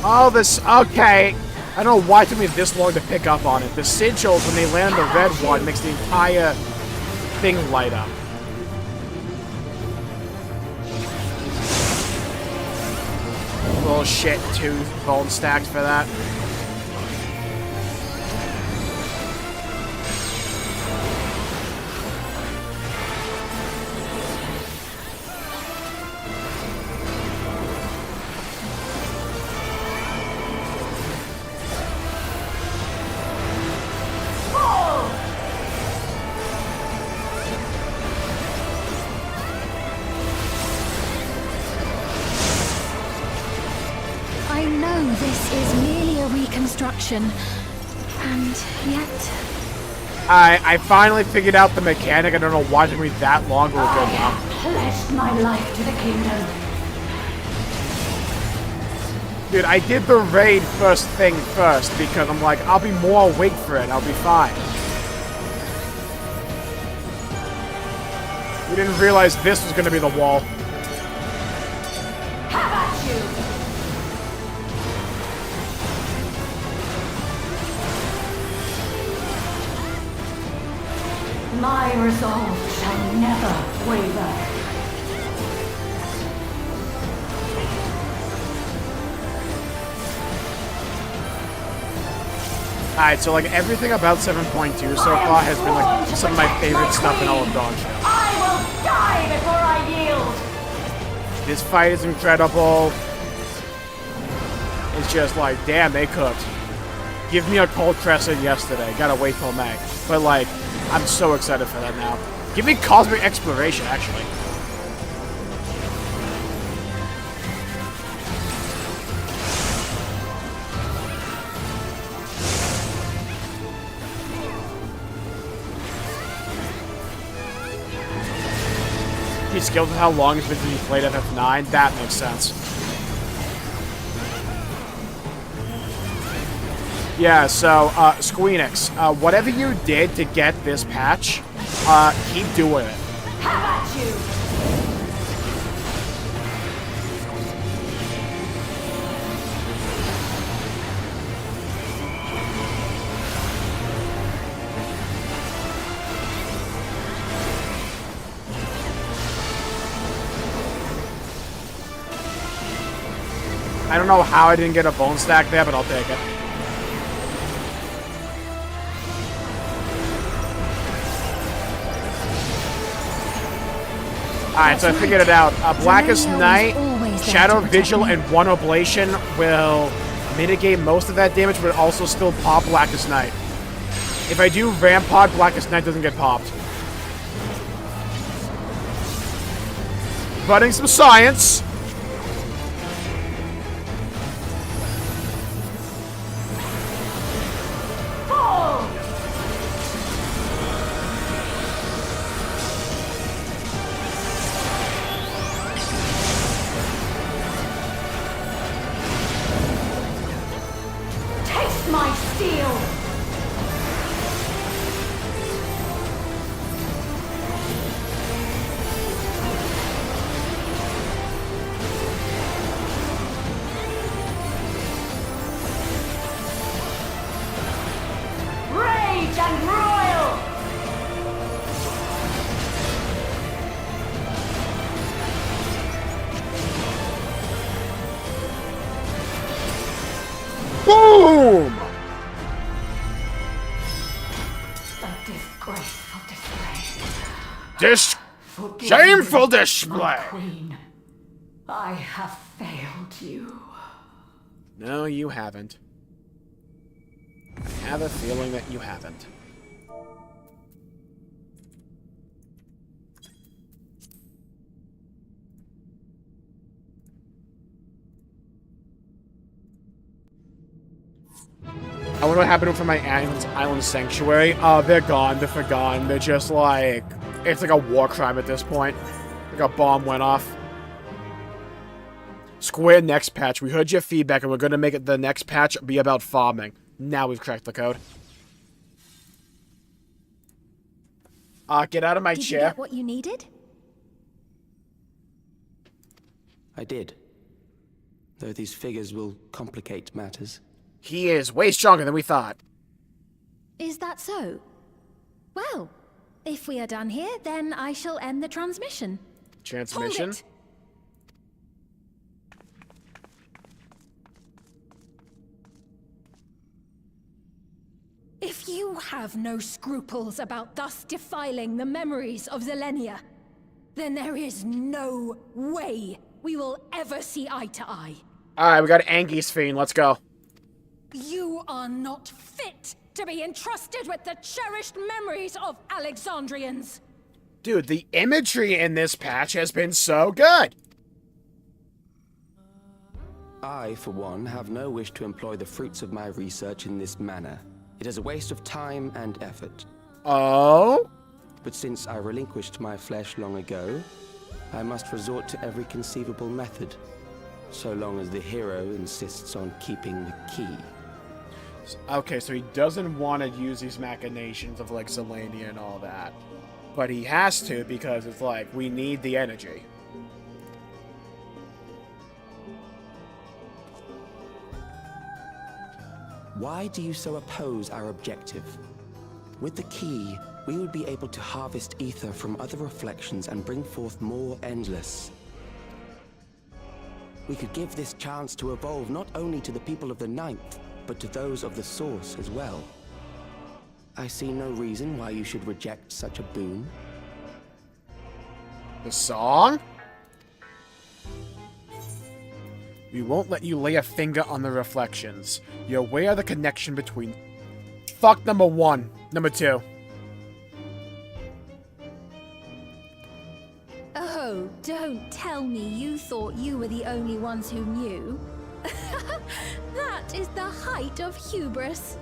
Oh, this... Okay. I don't know why it took me this long to pick up on it. The sigils, when they land on the red one, makes the entire thing light up. Bullshit, 2 bone stacks for that. I know this is merely a reconstruction, and yet... I finally figured out the mechanic. I don't know why it took me that long, but we're good now. Pledged my life to the kingdom. Dude, I did the raid first thing first, because I'm like, I'll be more awake for it. I'll be fine. We didn't realize this was going to be the wall. Have at you! My resolve shall never waver. Alright, so like everything about 7.2 so far has been like some of my favorite stuff in all of Dog Show. I will die before I yield! This fight is incredible. It's just like, damn, they cooked. Give me a cold crescent yesterday. Gotta wait till May. But like, I'm so excited for that now. Give me cosmic exploration, actually. He's skilled with how long it's been since he played FF9. That makes sense. Yeah, so, Square Enix, whatever you did to get this patch, keep doing it. Have at you! I don't know how I didn't get a bone stack there, but I'll take it. Alright, so I figured it out. Blackest Night, Shadow Vigil, and 1 Oblation will mitigate most of that damage, but also still pop Blackest Night. If I do Rampart, Blackest Night doesn't get popped. Running some science. My steel! Rage and royal! Boom! Disgraceful display. Shameful My display! queen, I have failed you. No, you haven't. I have a feeling that you haven't. I wonder what happened for my island sanctuary. They're gone. They're forgone. They're just like... It's like a war crime at this point. Like a bomb went off. Square next patch. We heard your feedback and we're going to make it the next patch be about farming. Now we've cracked the code. Get out of my Did chair. you get what you needed? I did. Though these figures will complicate matters. He is way stronger than we thought. Is that so? Well, if we are done here, then I shall end the transmission. Transmission? Hold it. If you have no scruples about thus defiling the memories of Zelenia, then there is no way we will ever see eye to eye. Alright, we got Angui's Fiend. Let's go. You are not fit to be entrusted with the cherished memories of Alexandrians. Dude, the imagery in this patch has been so good. I, for one, have no wish to employ the fruits of my research in this manner. It is a waste of time and effort. Oh? But since I relinquished my flesh long ago, I must resort to every conceivable method, so long as the hero insists on keeping the key. Okay, so he doesn't want to use these machinations of, like, Zelenia and all that. But he has to because it's like, we need the energy. Why do you so oppose our objective? With the key, we would be able to harvest ether from other reflections and bring forth more endless. We could give this chance to evolve not only to the people of the Ninth, but to those of the Source as well. I see no reason why you should reject such a boon. The song? We won't let you lay a finger on the reflections. You're aware of the connection between... Fuck number one. Number two. Oh, don't tell me you thought you were the only ones who knew. That is the height of hubris.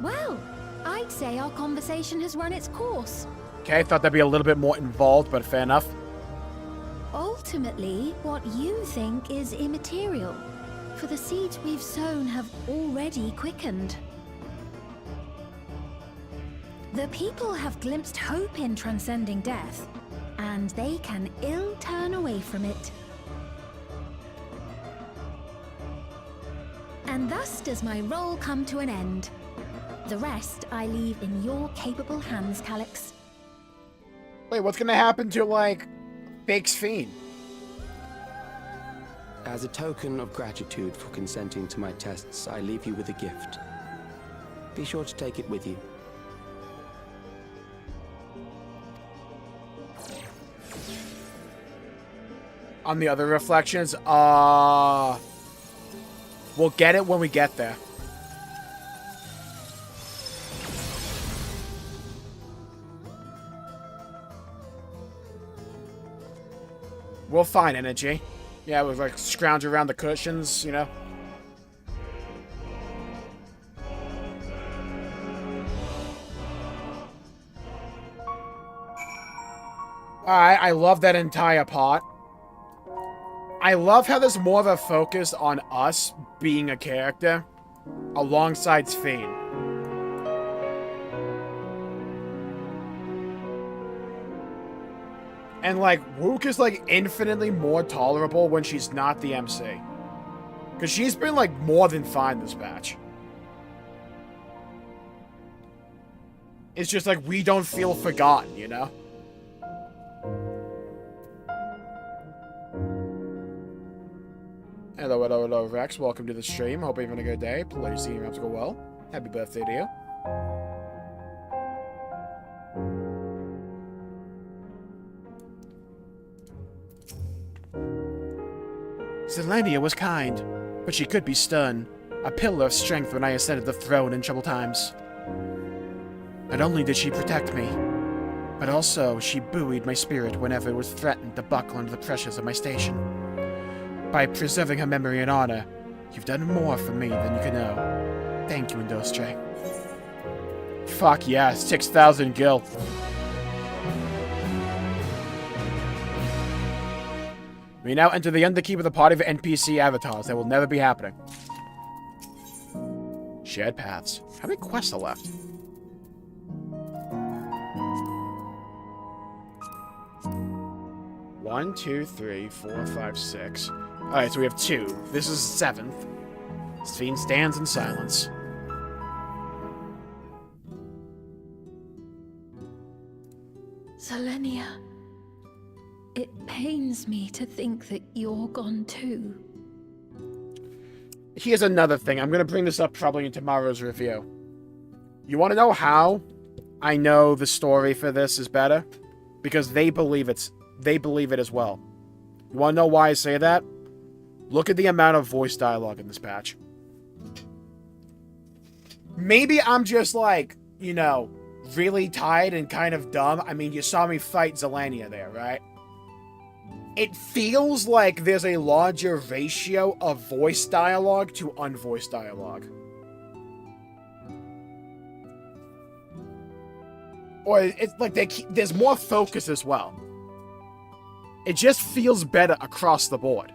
Well, I'd say our conversation has run its course. Okay, I thought that'd be a little bit more involved, but fair enough. Ultimately, what you think is immaterial, for the seeds we've sown have already quickened. The people have glimpsed hope in transcending death, and they can ill turn away from it. And thus does my role come to an end. The rest I leave in your capable hands, Calyx. Wait, what's gonna happen to, like, Bake's Fiend? As a token of gratitude for consenting to my tests, I leave you with a gift. Be sure to take it with you. On the other reflections, we'll get it when we get there. We'll find energy. Yeah, we'll like scrounge around the cushions, you know. Alright, I love that entire part. I love how there's more of a focus on us being a character alongside Sphene. And, like, Wook is, like, infinitely more tolerable when she's not the MC. Because she's been, like, more than fine this batch. It's just, like, we don't feel forgotten, you know? Hello, hello, hello, Rex. Welcome to the stream. Hope you're having a good day. Please see your maps go well. Happy birthday to you. Zelenia was kind, but she could be stern, a pillar of strength when I ascended the throne in troubled times. Not only did she protect me, but also she buoyed my spirit whenever it was threatened to buckle under the pressures of my station. By preserving her memory and honor, you've done more for me than you can know. Thank you, Indostre. Fuck yeah, 6,000 gil. We now enter the Underkeep with a party of NPC avatars. That will never be happening. Shared paths. How many quests are left? One, two, three, 4, 5, 6. Alright, so we have 2. This is 7th. Sphene stands in silence. Zelenia, it pains me to think that you're gone too. Here's another thing. I'm going to bring this up probably in tomorrow's review. You want to know how I know the story for this is better? Because they believe it as well. You want to know why I say that? Look at the amount of voice dialogue in this patch. Maybe I'm just like, you know, really tired and kind of dumb. I mean, you saw me fight Zelenia there, right? It feels like there's a larger ratio of voice dialogue to unvoiced dialogue. Or it's like there's more focus as well. It just feels better across the board.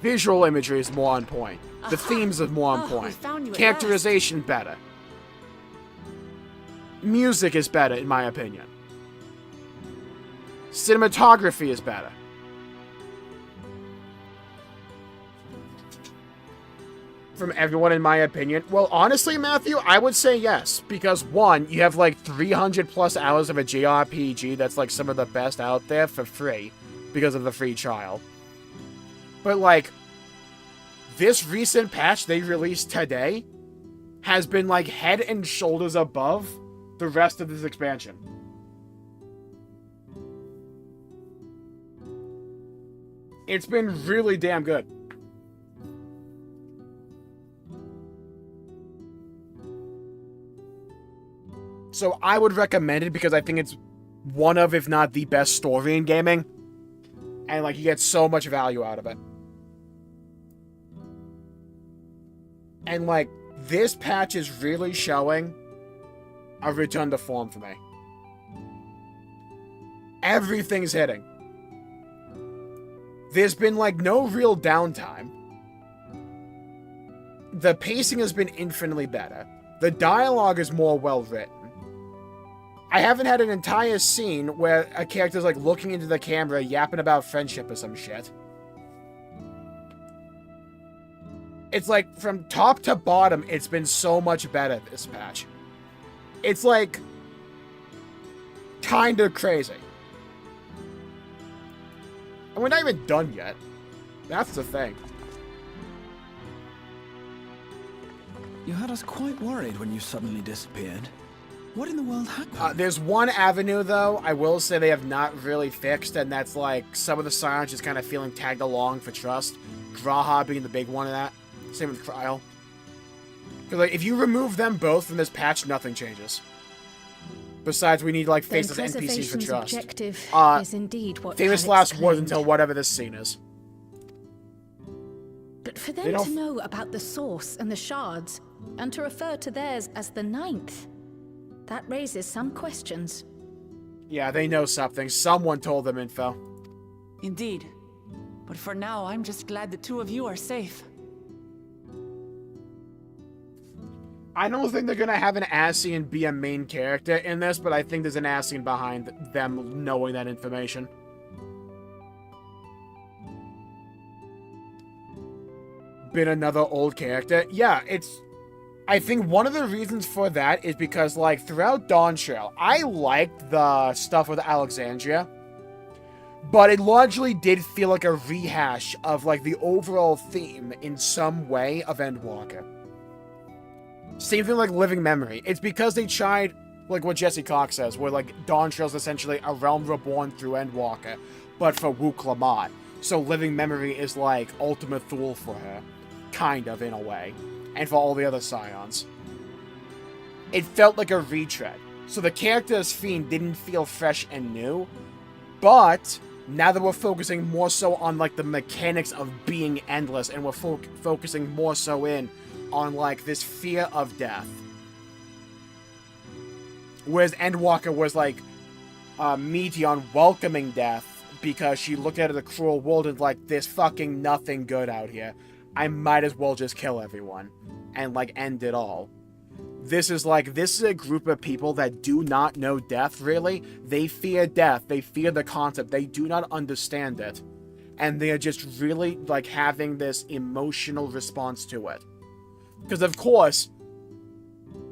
Visual imagery is more on point. The themes are more on point. Characterization better. Music is better, in my opinion. Cinematography is better. From everyone, in my opinion. Well, honestly, Matthew, I would say yes. Because, one, you have like 300 plus hours of a JRPG that's like some of the best out there for free. Because of the free trial. But, like, this recent patch they released today has been, like, head and shoulders above the rest of this expansion. It's been really damn good. So I would recommend it because I think it's one of, if not the best story in gaming. And, like, you get so much value out of it. And, like, this patch is really showing a return to form for me. Everything's hitting. There's been, like, no real downtime. The pacing has been infinitely better. The dialogue is more well-written. I haven't had an entire scene where a character's, like, looking into the camera, yapping about friendship or some shit. It's like, from top to bottom, it's been so much better this patch. It's like, kind of crazy. And we're not even done yet. That's the thing. You had us quite worried when you suddenly disappeared. What in the world happened? There's one avenue, though, I will say they have not really fixed, and that's like, some of the silence is kind of feeling tagged along for trust. Graha being the big one of that. Same with Kryl. Because, like, if you remove them both from this patch, nothing changes. Besides, we need, like, faceless NPCs for trust. Objective is indeed what famous last words until whatever this scene is. But for them to know about the source and the shards, and to refer to theirs as the 9th, that raises some questions. Yeah, they know something. Someone told them info. Indeed. But for now, I'm just glad the two of you are safe. I don't think they're gonna have an Ascian be a main character in this, but I think there's an Ascian behind them knowing that information. Been another old character? Yeah, I think one of the reasons for that is because, like, throughout Dawn Trail, I liked the stuff with Alexandria, but it largely did feel like a rehash of, like, the overall theme in some way of Endwalker. Same thing like Living Memory. It's because they tried, like what Jesse Cox says, where like Dawntrail's essentially a realm reborn through Endwalker, but for Wu Klamat. So Living Memory is like Ultimate Thule for her. Kind of, in a way. And for all the other Scions. It felt like a retread. So the character as Fiend didn't feel fresh and new, but now that we're focusing more so on like the mechanics of being endless, and we're focusing more so in on like this fear of death. Whereas Endwalker was like Meteon welcoming death because she looked at the cruel world and like, there's fucking nothing good out here. I might as well just kill everyone and like end it all. This is a group of people that do not know death, really. They fear death. They fear the concept. They do not understand it. And they are just really, like, having this emotional response to it. Because, of course,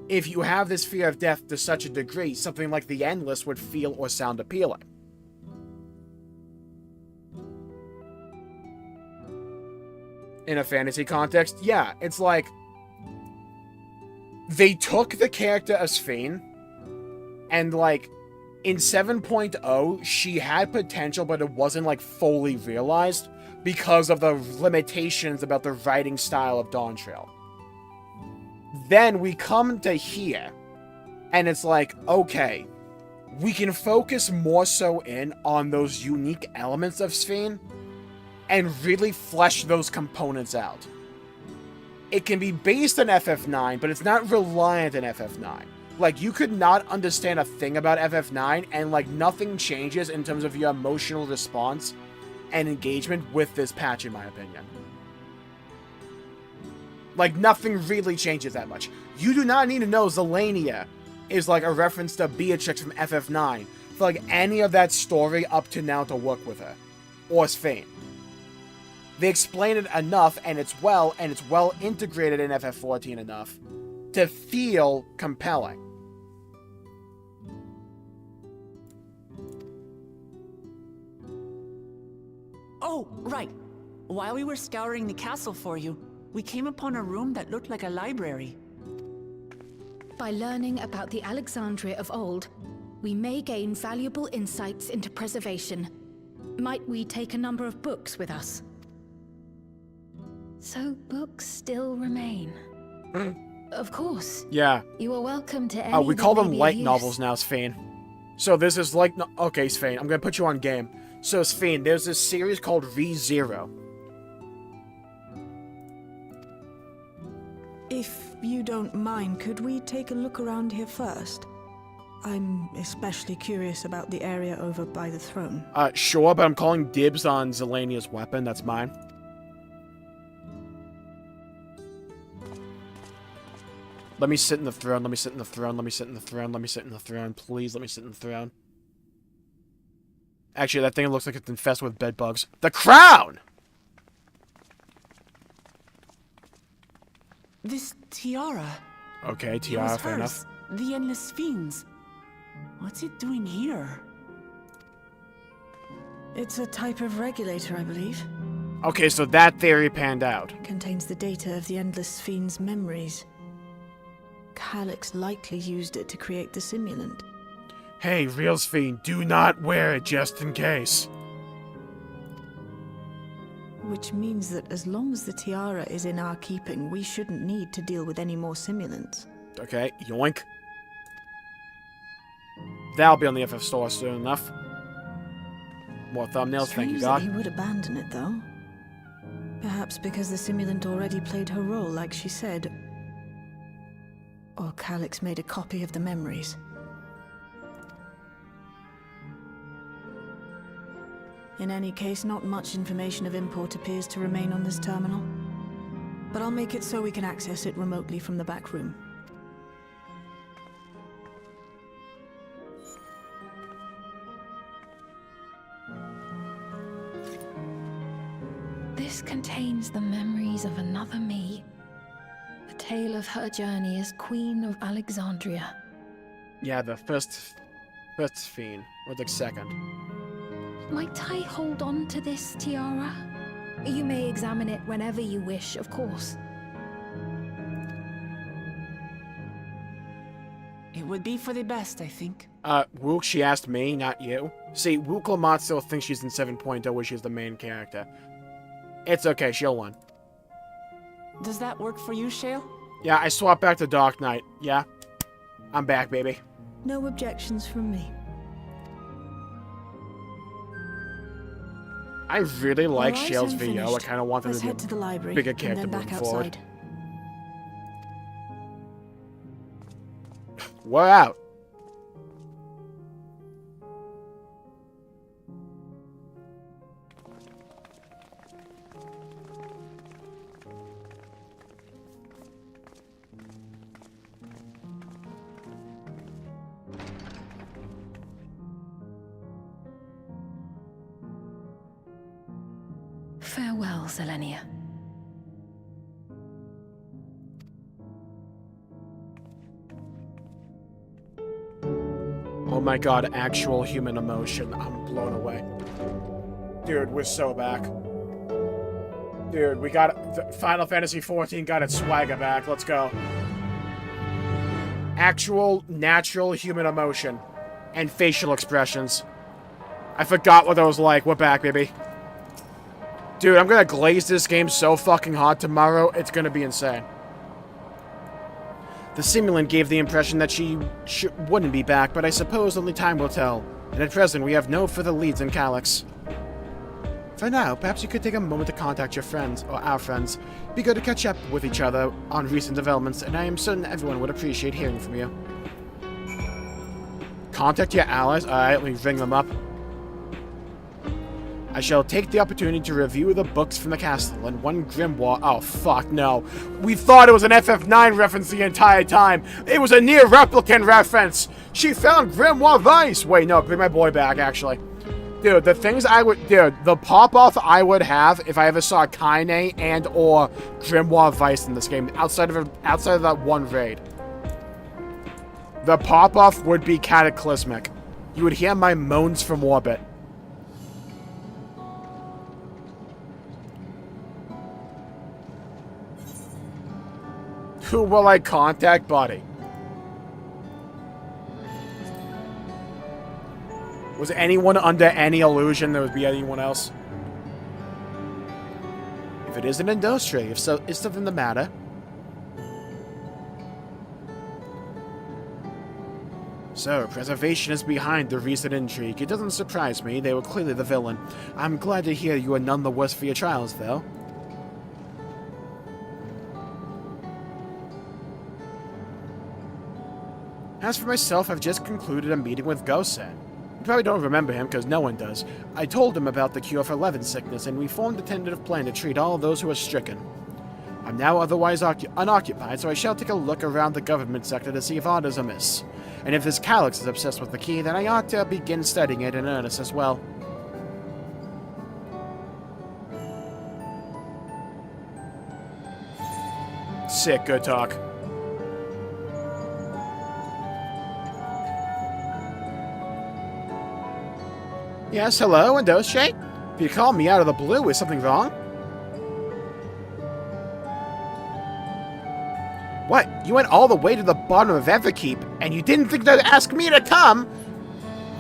if you have this fear of death to such a degree, something like the Endless would feel or sound appealing. In a fantasy context, yeah, it's like they took the character as Fiend, and like in 7.0, she had potential, but it wasn't like fully realized because of the limitations about the writing style of Dawntrail. Then we come to here, and it's like, okay, we can focus more so in on those unique elements of Fiend and really flesh those components out. It can be based on FF9, but it's not reliant on FF9. Like, you could not understand a thing about FF9, and, like, nothing changes in terms of your emotional response and engagement with this patch, in my opinion. Like, nothing really changes that much. You do not need to know Zelania is, like, a reference to Beatrix from FF9 for, like, any of that story up to now to work with her. Or Sphane. They explain it enough, and it's well integrated in FF14 enough to feel compelling. Oh, right. While we were scouring the castle for you, we came upon a room that looked like a library. By learning about the Alexandria of old, we may gain valuable insights into preservation. Might we take a number of books with us? So books still remain. Of course. Yeah. You are welcome to any. Oh, we call them light novels now, Sphane. So this is like... Okay, Sphane, I'm gonna put you on game. So, Sphane, there's this series called ReZero. If you don't mind, could we take a look around here first? I'm especially curious about the area over by the throne. Sure, but I'm calling dibs on Zelania's weapon. That's mine. Let me sit in the throne, let me sit in the throne, let me sit in the throne, let me sit in the throne. Please, let me sit in the throne. Actually, that thing looks like it's infested with bed bugs. The crown! This tiara. Okay, tiara, fair enough. The Endless Fiends. What's it doing here? It's a type of regulator, I believe. Okay, so that theory panned out. Contains the data of the Endless Fiend's memories. Calyx likely used it to create the simulant. Hey, real Fiend, do not wear it just in case. Which means that as long as the tiara is in our keeping, we shouldn't need to deal with any more simulants. Okay, yoink. That'll be on the FF store soon enough. More thumbnails, thank you, God. He would abandon it, though. Perhaps because the simulant already played her role, like she said. Or Calyx made a copy of the memories. In any case, not much information of import appears to remain on this terminal. But I'll make it so we can access it remotely from the back room. This contains the memories of another me. A tale of her journey as Queen of Alexandria. Yeah, the first Fiend, or the second. Might I hold on to this tiara? You may examine it whenever you wish, of course. would be for the best, I think. Wook, she asked me, not you. See, Wook Lamont still thinks she's in 7.0 where she's the main character. It's okay, she'll win. Does that work for you, Shale? Yeah, I swapped back to Dark Knight. Yeah? I'm back, baby. No objections from me. I really like All right, Shale's I'm video. finished. I kind of want them Let's to head be to the library bigger and character then back moving forward. outside. We're out. Farewell, Selenia. Oh my god, actual human emotion. I'm blown away. Dude, we're so back. Dude, we got... Final Fantasy XIV got its swagger back. Let's go. Actual, natural human emotion. And facial expressions. I forgot what those like. We're back, baby. Dude, I'm gonna glaze this game so fucking hard tomorrow, it's gonna be insane. The simulant gave the impression that she wouldn't be back, but I suppose only time will tell. And at present, we have no further leads in Calyx. For now, perhaps you could take a moment to contact your friends, or our friends. Be good to catch up with each other on recent developments, and I am certain everyone would appreciate hearing from you. Contact your allies? Alright, let me ring them up. I shall take the opportunity to review the books from the castle, and one grimoire— oh, fuck, no. We thought it was an FF9 reference the entire time. It was a near replicant reference. She found Grimoire Vice. Wait, no, bring my boy back, actually. Dude, the things I would— dude, the pop-off I would have if I ever saw Kaine and or Grimoire Vice in this game, outside of that one raid. The pop-off would be cataclysmic. You would hear my moans from orbit. Who will I contact, buddy? Was anyone under any illusion there would be anyone else? If it isn't industry, if so, is something the matter? So, preservation is behind the recent intrigue. It doesn't surprise me. They were clearly the villain. I'm glad to hear you are none the worse for your trials, though. As for myself, I've just concluded a meeting with Gosen. You probably don't remember him, because no one does. I told him about the cure for Levin sickness, and we formed a tentative plan to treat all of those who are stricken. I'm now otherwise unoccupied, so I shall take a look around the government sector to see if aught is amiss. And if this Calyx is obsessed with the key, then I ought to begin studying it in earnest as well. Sick, good talk. Yes, hello, Indoshe? If you call me out of the blue, is something wrong? What? You went all the way to the bottom of Everkeep, and you didn't think to ask me to come?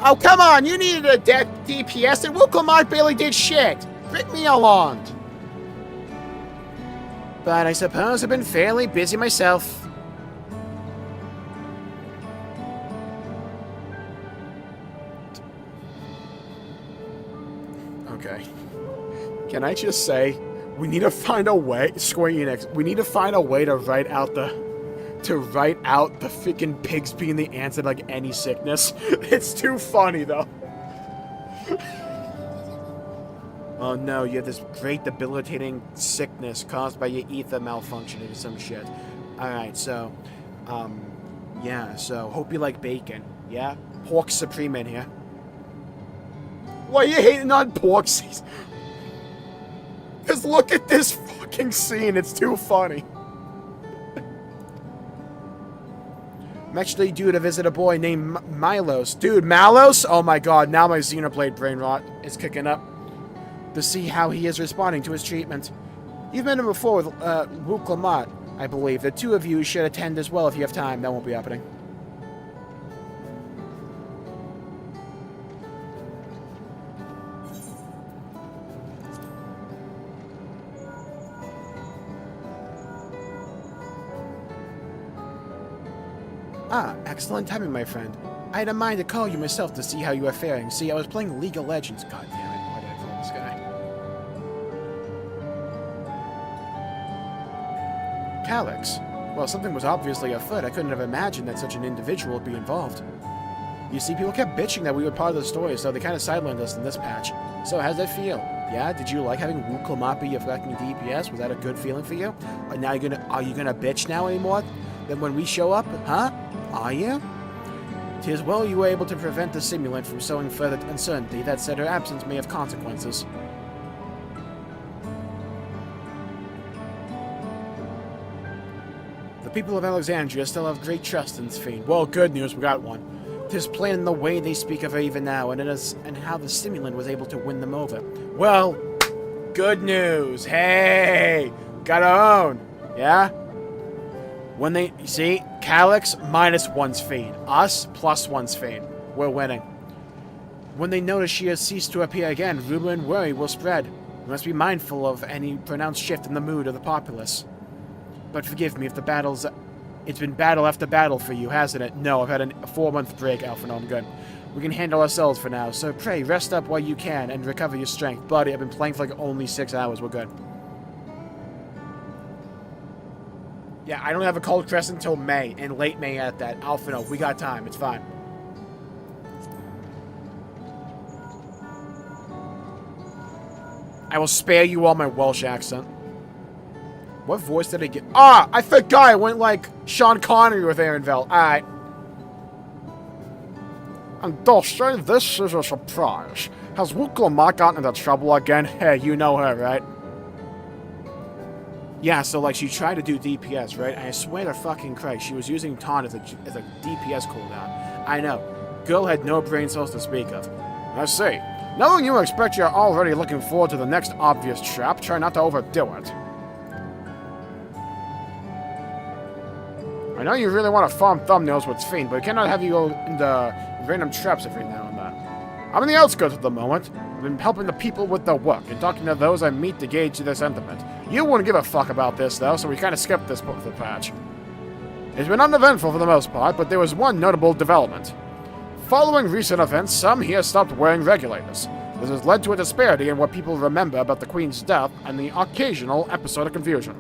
Oh, come on, you needed a DPS, and Wukomart barely did shit. Bring me along. But I suppose I've been fairly busy myself. Okay. Can I just say, we need to find a way, Square Enix, we need to find a way to write out the freaking pigs being the answer to, like, any sickness. It's too funny, though. Oh no, you have this great debilitating sickness caused by your ether malfunctioning or some shit. Alright, so, yeah, so, hope you like bacon, yeah? Pork supreme in here. Why are you hating on pork season? Just look at this fucking scene, it's too funny. I'm actually due to visit a boy named Milos. Dude, Malos? Oh my god, now my Xenoblade brain rot is kicking up. To see how he is responding to his treatment. You've met him before with Wook Lamont, I believe. The two of you should attend as well if you have time. That won't be happening. Ah, excellent timing, my friend. I had a mind to call you myself to see how you are faring. See, I was playing League of Legends. God damn it, why did I call this guy? Calyx. Well, something was obviously afoot. I couldn't have imagined that such an individual would be involved. You see, people kept bitching that we were part of the story, so they kind of sidelined us in this patch. So, how's that feel? Yeah? Did you like having Wu Klamapi be your fucking DPS? Was that a good feeling for you? Or now are you gonna bitch now anymore? Then when we show up? Huh? Are you? 'Tis well you were able to prevent the simulant from sowing further uncertainty that said her absence may have consequences. The people of Alexandria still have great trust in this fiend. Well, good news, we got one. 'Tis plain in the way they speak of her even now, and how the stimulant was able to win them over. Well, good news. Hey, got our own. Yeah? When they, you see, Calyx -1's feed. Us +1's feed. We're winning. When they notice she has ceased to appear again, rumor and worry will spread. We must be mindful of any pronounced shift in the mood of the populace. But forgive me if it's been battle after battle for you, hasn't it? No, I've had a 4-month break, Alpha. No, I'm good. We can handle ourselves for now, so pray, rest up while you can and recover your strength. Buddy, I've been playing for like only 6 hours. We're good. Yeah, I don't have a cold crescent until May, and late May at that. Alpha, no, we got time. It's fine. I will spare you all my Welsh accent. What voice did I get? Ah, I forgot. I went like Sean Connery with Aaron Vell. Alright. And Dusty, this is a surprise. Has Wuklamak gotten into trouble again? Hey, you know her, right? Yeah, so like she tried to do DPS, right? And I swear to fucking Christ, she was using taunt as a DPS cooldown. I know. Girl had no brain cells to speak of. I see. Knowing you expect you're already looking forward to the next obvious trap, try not to overdo it. I know you really want to farm thumbnails with Fiend, but I cannot have you go into random traps every now and then. I'm in the outskirts at the moment. I've been helping the people with their work and talking to those I meet to gauge their sentiment. You wouldn't give a fuck about this, though, so we kind of skipped this part of the patch. It's been uneventful for the most part, but there was one notable development. Following recent events, some here stopped wearing regulators. This has led to a disparity in what people remember about the Queen's death and the occasional episode of confusion.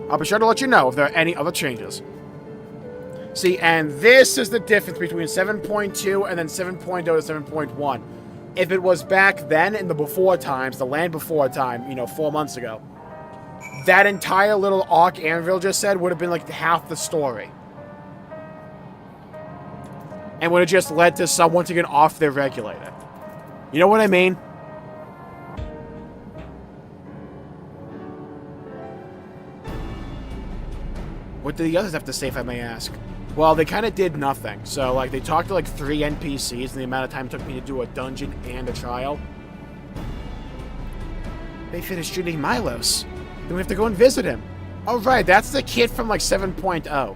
I'll be sure to let you know if there are any other changes. See, and this is the difference between 7.2 and then 7.0 to 7.1. If it was back then in the before times, the land before time, 4 months ago, that entire little arc Anvil just said would have been like half the story. And would have just led to someone to get off their regulator. You know what I mean? What did the others have to say, if I may ask? Well, they kind of did nothing. So, like, they talked to, like, 3 NPCs in the amount of time it took me to do a dungeon and a trial. They finished shooting Milos. Then we have to go and visit him. Oh, right, that's the kid from, like, 7.0.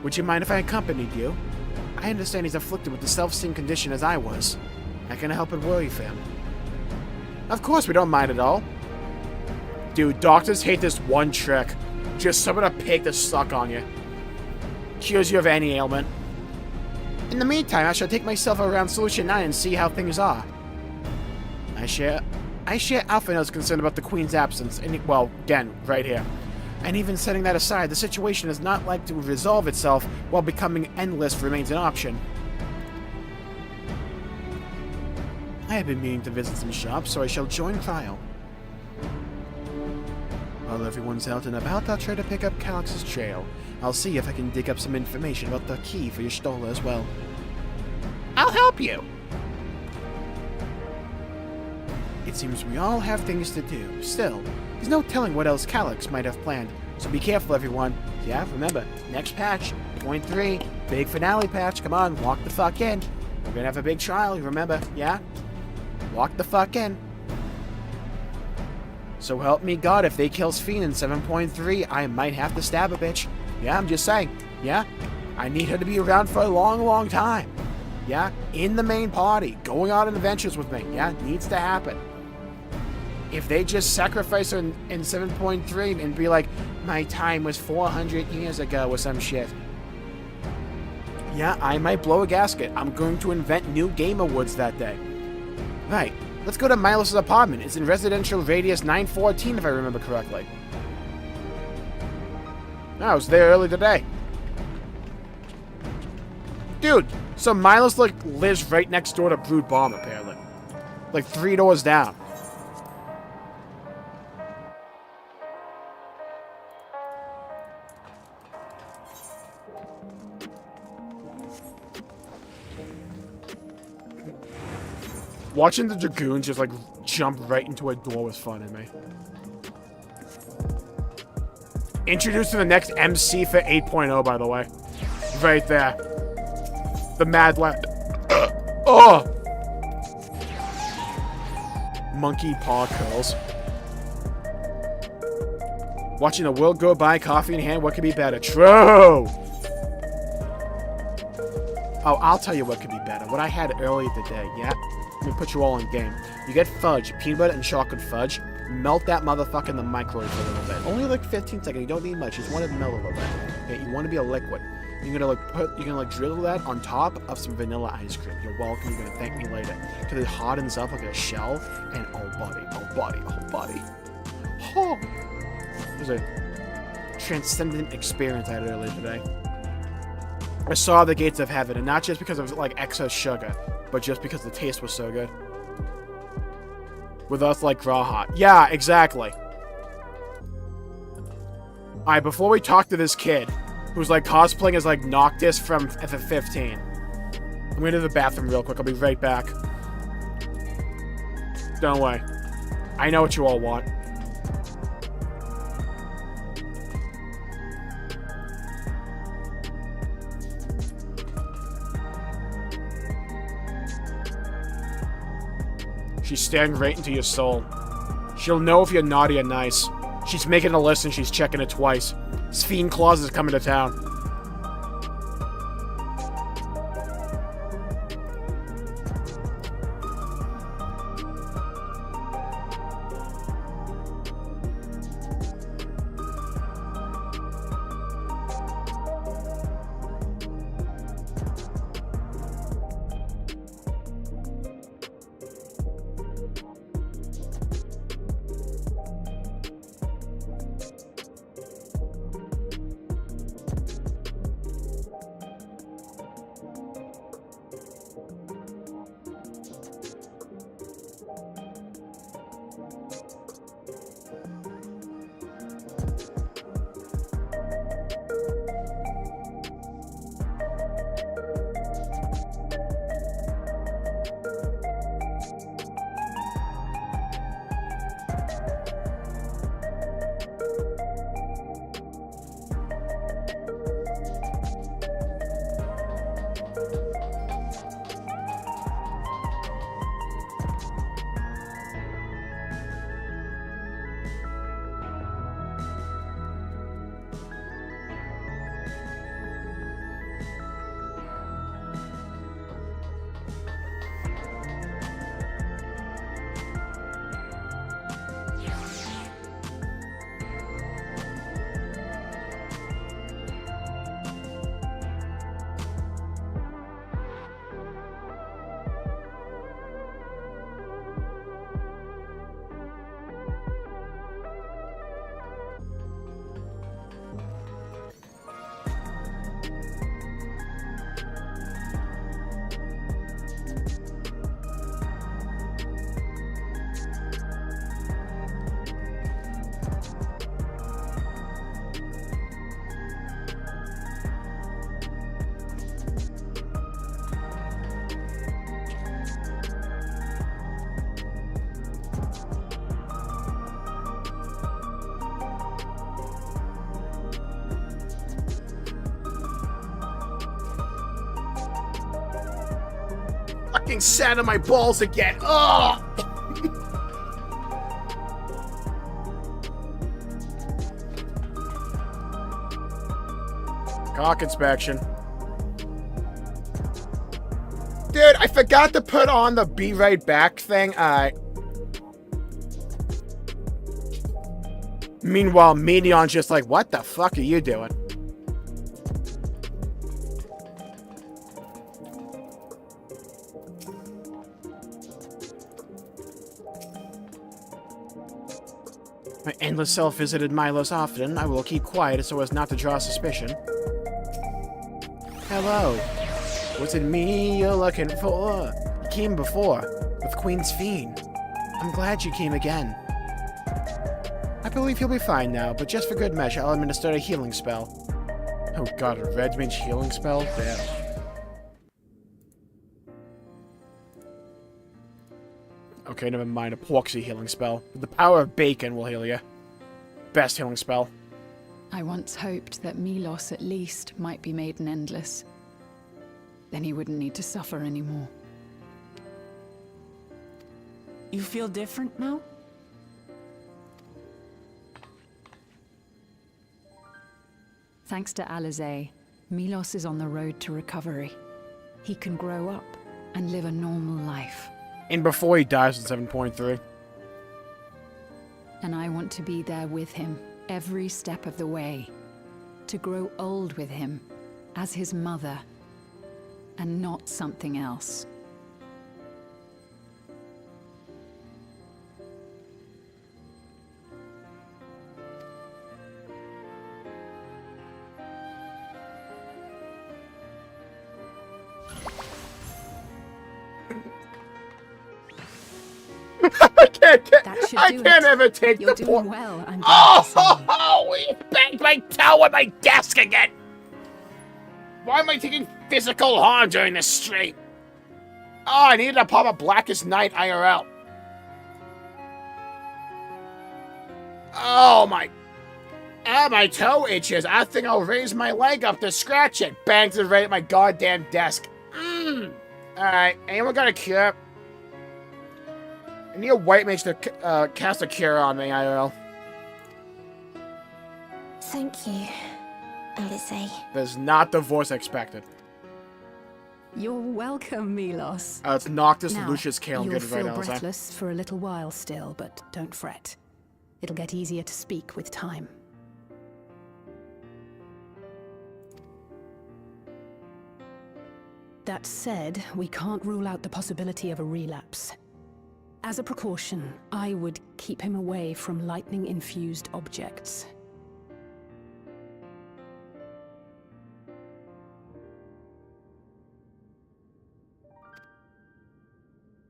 Would you mind if I accompanied you? I understand he's afflicted with the self-same condition as I was. I can't help but worry for him. Of course, we don't mind at all. Dude, doctors hate this one trick. Just summon a pig to suck on you. Cures you of any ailment. In the meantime, I shall take myself around Solution 9 and see how things are. I share Alphina's concern about the Queen's absence, and, well, again, right here. And even setting that aside, the situation is not like to resolve itself while becoming endless remains an option. I have been meaning to visit some shops, so I shall join trial. While everyone's out and about, I'll try to pick up Calyx's trail. I'll see if I can dig up some information about the key for your Stola as well. I'll help you! It seems we all have things to do. Still, there's no telling what else Calyx might have planned, so be careful, everyone. Yeah, remember, next patch, 0.3, big finale patch, come on, walk the fuck in. We're gonna have a big trial, remember, yeah? Walk the fuck in. So help me God, if they kill Fiend in 7.3, I might have to stab a bitch. Yeah, I'm just saying. Yeah? I need her to be around for a long, long time. Yeah? In the main party. Going on adventures with me. Yeah? Needs to happen. if they just sacrifice her in 7.3 and be like, my time was 400 years ago or some shit. Yeah, I might blow a gasket. I'm going to invent new game awards that day. Right. Let's go to Milos' apartment. It's in residential radius 914, if I remember correctly. I was there early today. Dude, so Milos, like, lives right next door to Brood Bomb, apparently. Like, 3 doors down. Watching the Dragoons just, like, jump right into a door was fun to me. Introducing the next MC for 8.0, by the way. Right there. The Mad Lab. Oh! Monkey paw curls. Watching the world go by, coffee in hand, what could be better? True! Oh, I'll tell you what could be better. What I had earlier today, yeah? Let me put you all in game. You get fudge, peanut butter and chocolate fudge. Melt that motherfucker in the microwave for a little bit. Only like 15 seconds. You don't need much. You just want it to melt a little bit. Okay, you want to be a liquid. You're gonna drizzle that on top of some vanilla ice cream. You're welcome. You're gonna thank me later. Because it hardens up like a shell. And oh buddy, oh buddy, oh buddy. Oh. It was a transcendent experience I had earlier today. I saw the gates of heaven, and not just because of like excess sugar, but just because the taste was so good. With us like Graha. Yeah, exactly. Alright, before we talk to this kid, who's like cosplaying as like Noctis from FF15. I'm going to the bathroom real quick. I'll be right back. Don't worry. I know what you all want. She's staring right into your soul. She'll know if you're naughty or nice. She's making a list and she's checking it twice. Sphene Claus is coming to town. Fucking sat on my balls again. Ugh! Cock inspection. Dude, I forgot to put on the be right back thing. Alright. Meanwhile, Minion's just like, what the fuck are you doing? My endless self visited Milos often. I will keep quiet so as not to draw suspicion. Hello. Was it me you're looking for? You came before, with Queen's Fiend. I'm glad you came again. I believe you'll be fine now, but just for good measure, I'll administer a healing spell. Oh god, a red mage healing spell? Damn. Okay, never mind, a proxy healing spell. The power of bacon will heal you. Best healing spell. I once hoped that Milos at least might be made an endless. Then he wouldn't need to suffer anymore. You feel different now? Thanks to Alizé, Milos is on the road to recovery. He can grow up and live a normal life. And before he dies in 7.3. And I want to be there with him every step of the way. To grow old with him as his mother and not something else. I can't ever take You're the doing point. well, I'm glad to see. Oh, he banged my toe on my desk again! Why am I taking physical harm during this stream? Oh, I needed to pop a Blackest Night IRL. Oh, my toe itches. I think I'll raise my leg up to scratch it. Bangs it right at my goddamn desk. Alright, anyone got a cure? I need a white mage to cast a cure on me, IRL. Thank you, Alizé. That's not the voice I expected. You're welcome, Milos. It's Noctis, Now, Lucius, Kale, and you'll good right feel now. breathless for a little while still, but don't fret. It'll get easier to speak with time. That said, we can't rule out the possibility of a relapse. As a precaution, I would keep him away from lightning-infused objects.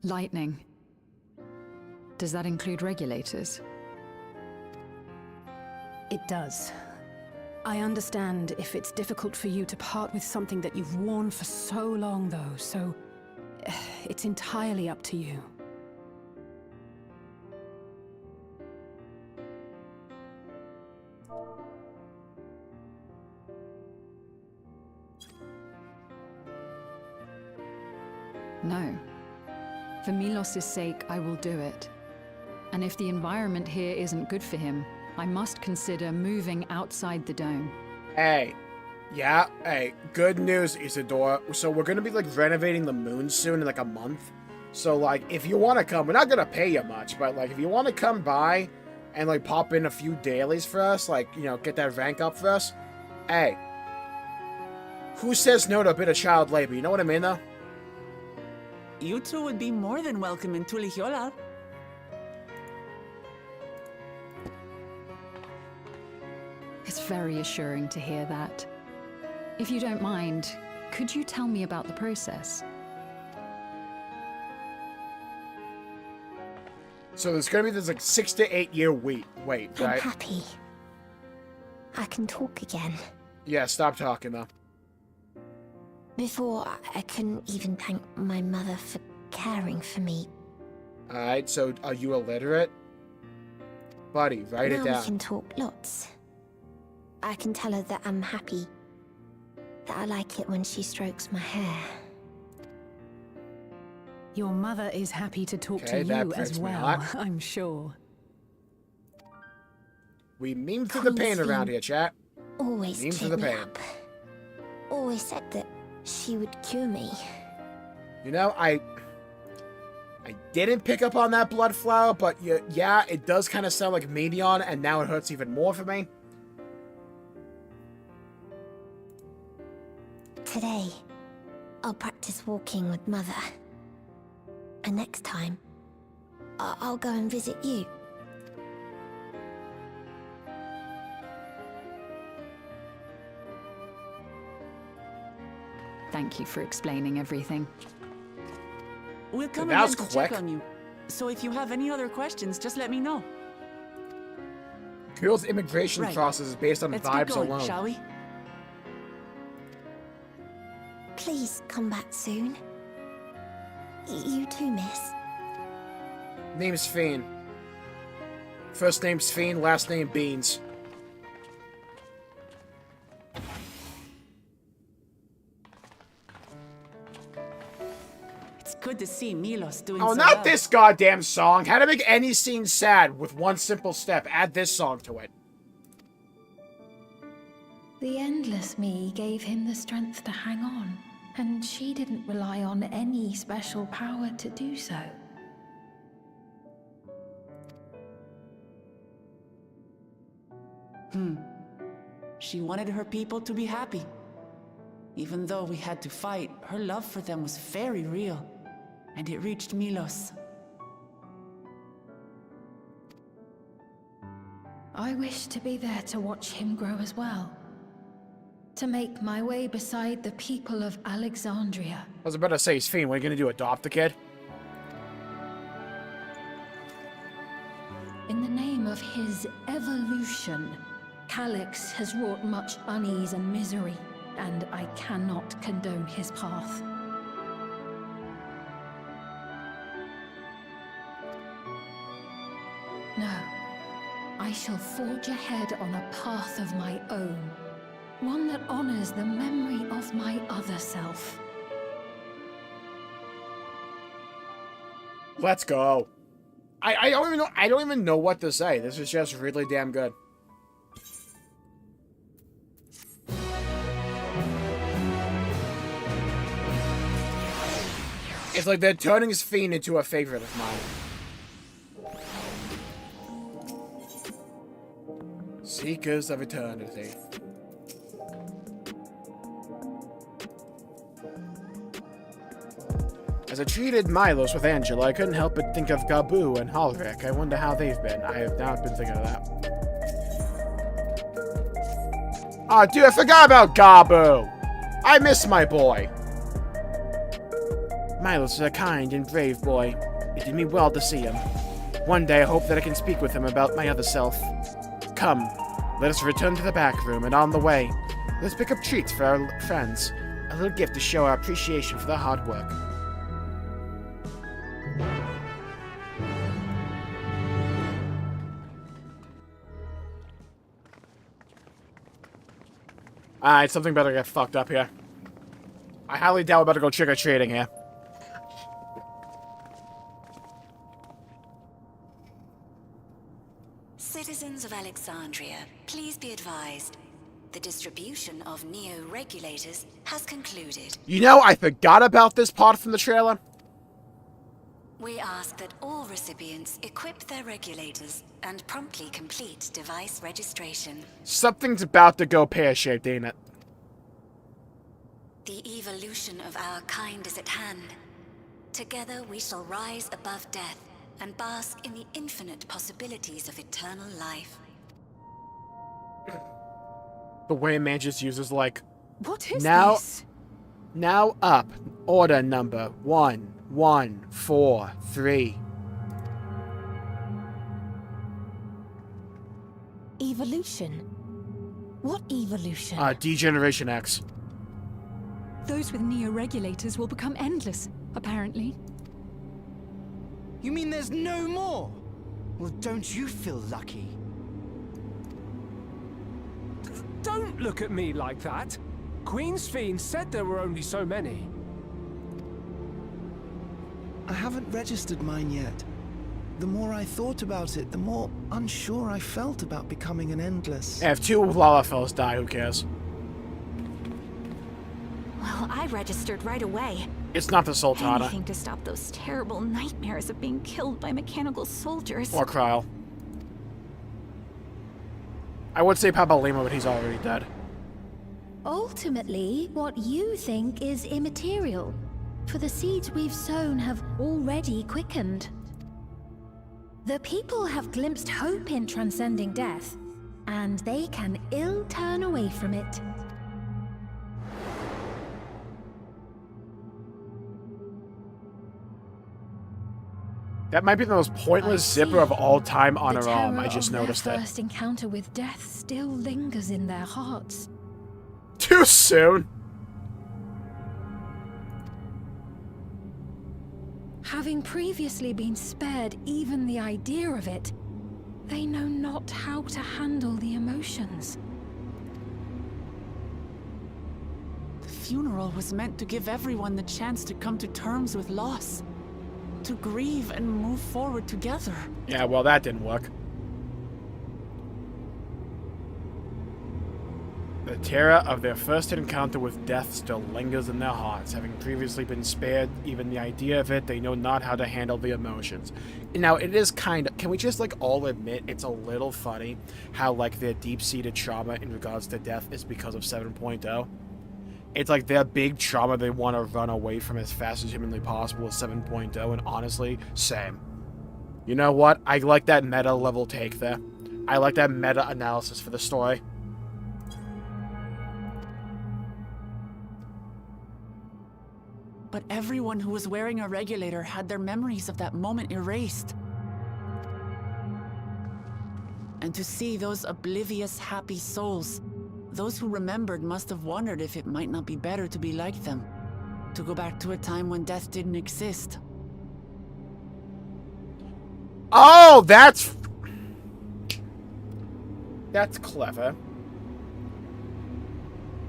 Lightning. Does that include regulators? It does. I understand if it's difficult for you to part with something that you've worn for so long, though, so it's entirely up to you. No. For Milos' sake, I will do it. And if the environment here isn't good for him, I must consider moving outside the dome. Hey. Yeah, hey. Good news, Isadora. So we're gonna be, like, renovating the moon soon in, like, a month. So, like, if you want to come, we're not gonna pay you much, but, like, if you want to come by and, like, pop in a few dailies for us, like, you know, get that rank up for us, hey. Who says no to a bit of child labor? You know what I mean, though? You two would be more than welcome in Tulihiola. It's very assuring to hear that. If you don't mind, could you tell me about the process? So there's gonna be this, like, 6 to 8 year wait, I'm right? happy. I can talk again. Yeah, stop talking, though. Before, I couldn't even thank my mother for caring for me. Alright, so are you illiterate? Buddy, write it Now down. we can talk lots. I can tell her that I'm happy. That I like it when she strokes my hair. Your mother is happy to talk Okay, to that you breaks as me well, heart. I'm sure. We meme through the pain Queen's around Fiend here, chat. Always Meme through cheered the me pain. up. Always said that she would cure me. You know, I I didn't pick up on that blood flower, but yeah, it does kind of sound like Medion, and now it hurts even more for me. Today, I'll practice walking with Mother. And next time, I'll go and visit you. Thank you for explaining everything. We'll come That again was to check quick. on you. So if you have any other questions, just let me know. Girl's immigration Right. process is based on Let's vibes get going, alone. shall we? Please come back soon. You too, miss. Name's Fiend. First name's Fiend, last name Beans. It's good to see Milos doing Oh, so not well. this goddamn song! How to make any scene sad with one simple step. Add this song to it. The endless me gave him the strength to hang on, and she didn't rely on any special power to do so. She wanted her people to be happy. Even though we had to fight, her love for them was very real. And it reached Milos. I wish to be there to watch him grow as well. To make my way beside the people of Alexandria. I was about to say, Fiend, what are you gonna do, adopt the kid? In the name of his evolution, Calyx has wrought much unease and misery, and I cannot condone his path. No, I shall forge ahead on a path of my own, one that honors the memory of my other self. Let's go. I don't even know what to say. This is just really damn good. It's like they're turning his Fiend into a favorite of mine. Seekers of Eternity. As I treated Milos with Angela, I couldn't help but think of Gabu and Halric. I wonder how they've been. I have not been thinking of that. Aw, dude, I forgot about Gabu! I miss my boy! Milos is a kind and brave boy. It did me well to see him. One day I hope that I can speak with him about my other self. Come, let us return to the back room, and on the way, let's pick up treats for our friends. A little gift to show our appreciation for their hard work. Alright, something better get fucked up here. I highly doubt we're about to go trick-or-treating here. Citizens of Alexandria, please be advised. The distribution of neo-regulators has concluded. You know, I forgot about this part from the trailer. We ask that all recipients equip their regulators and promptly complete device registration. Something's about to go pear-shaped, ain't it? The evolution of our kind is at hand. Together we shall rise above death and bask in the infinite possibilities of eternal life. The way man just uses, like... What is now, this? Now up. Order number 1143. Evolution? What evolution? Degeneration X. Those with neo-regulators will become endless, apparently. You mean there's no more? Well, don't you feel lucky? Don't look at me like that. Queen's Fiend said there were only so many. I haven't registered mine yet. The more I thought about it, the more unsure I felt about becoming an endless. Yeah, if two Lalafels die, who cares? Well, I registered right away. It's not the Sultana. Anything to stop those terrible nightmares of being killed by mechanical soldiers. Or Kryl. I would say Papa Lima, but he's already dead. Ultimately, what you think is immaterial, for the seeds we've sown have already quickened. The people have glimpsed hope in transcending death, and they can ill turn away from it. That might be the most pointless zipper of all time on The her arm. terror I just of their noticed it. first encounter with death still lingers in their hearts. Too soon. Having previously been spared even the idea of it, they know not how to handle the emotions. The funeral was meant to give everyone the chance to come to terms with loss. To grieve and move forward together. Yeah, well, that didn't work. The terror of their first encounter with death still lingers in their hearts. Having previously been spared even the idea of it, they know not how to handle the emotions. Now, it is kind of... Can we just, like, all admit it's a little funny how, like, their deep-seated trauma in regards to death is because of 7.0? It's like their big trauma they want to run away from as fast as humanly possible is 7.0, and honestly, same. You know what? I like that meta-level take there. I like that meta-analysis for the story. But everyone who was wearing a regulator had their memories of that moment erased. And to see those oblivious, happy souls, those who remembered must have wondered if it might not be better to be like them. To go back to a time when death didn't exist. Oh, that's clever.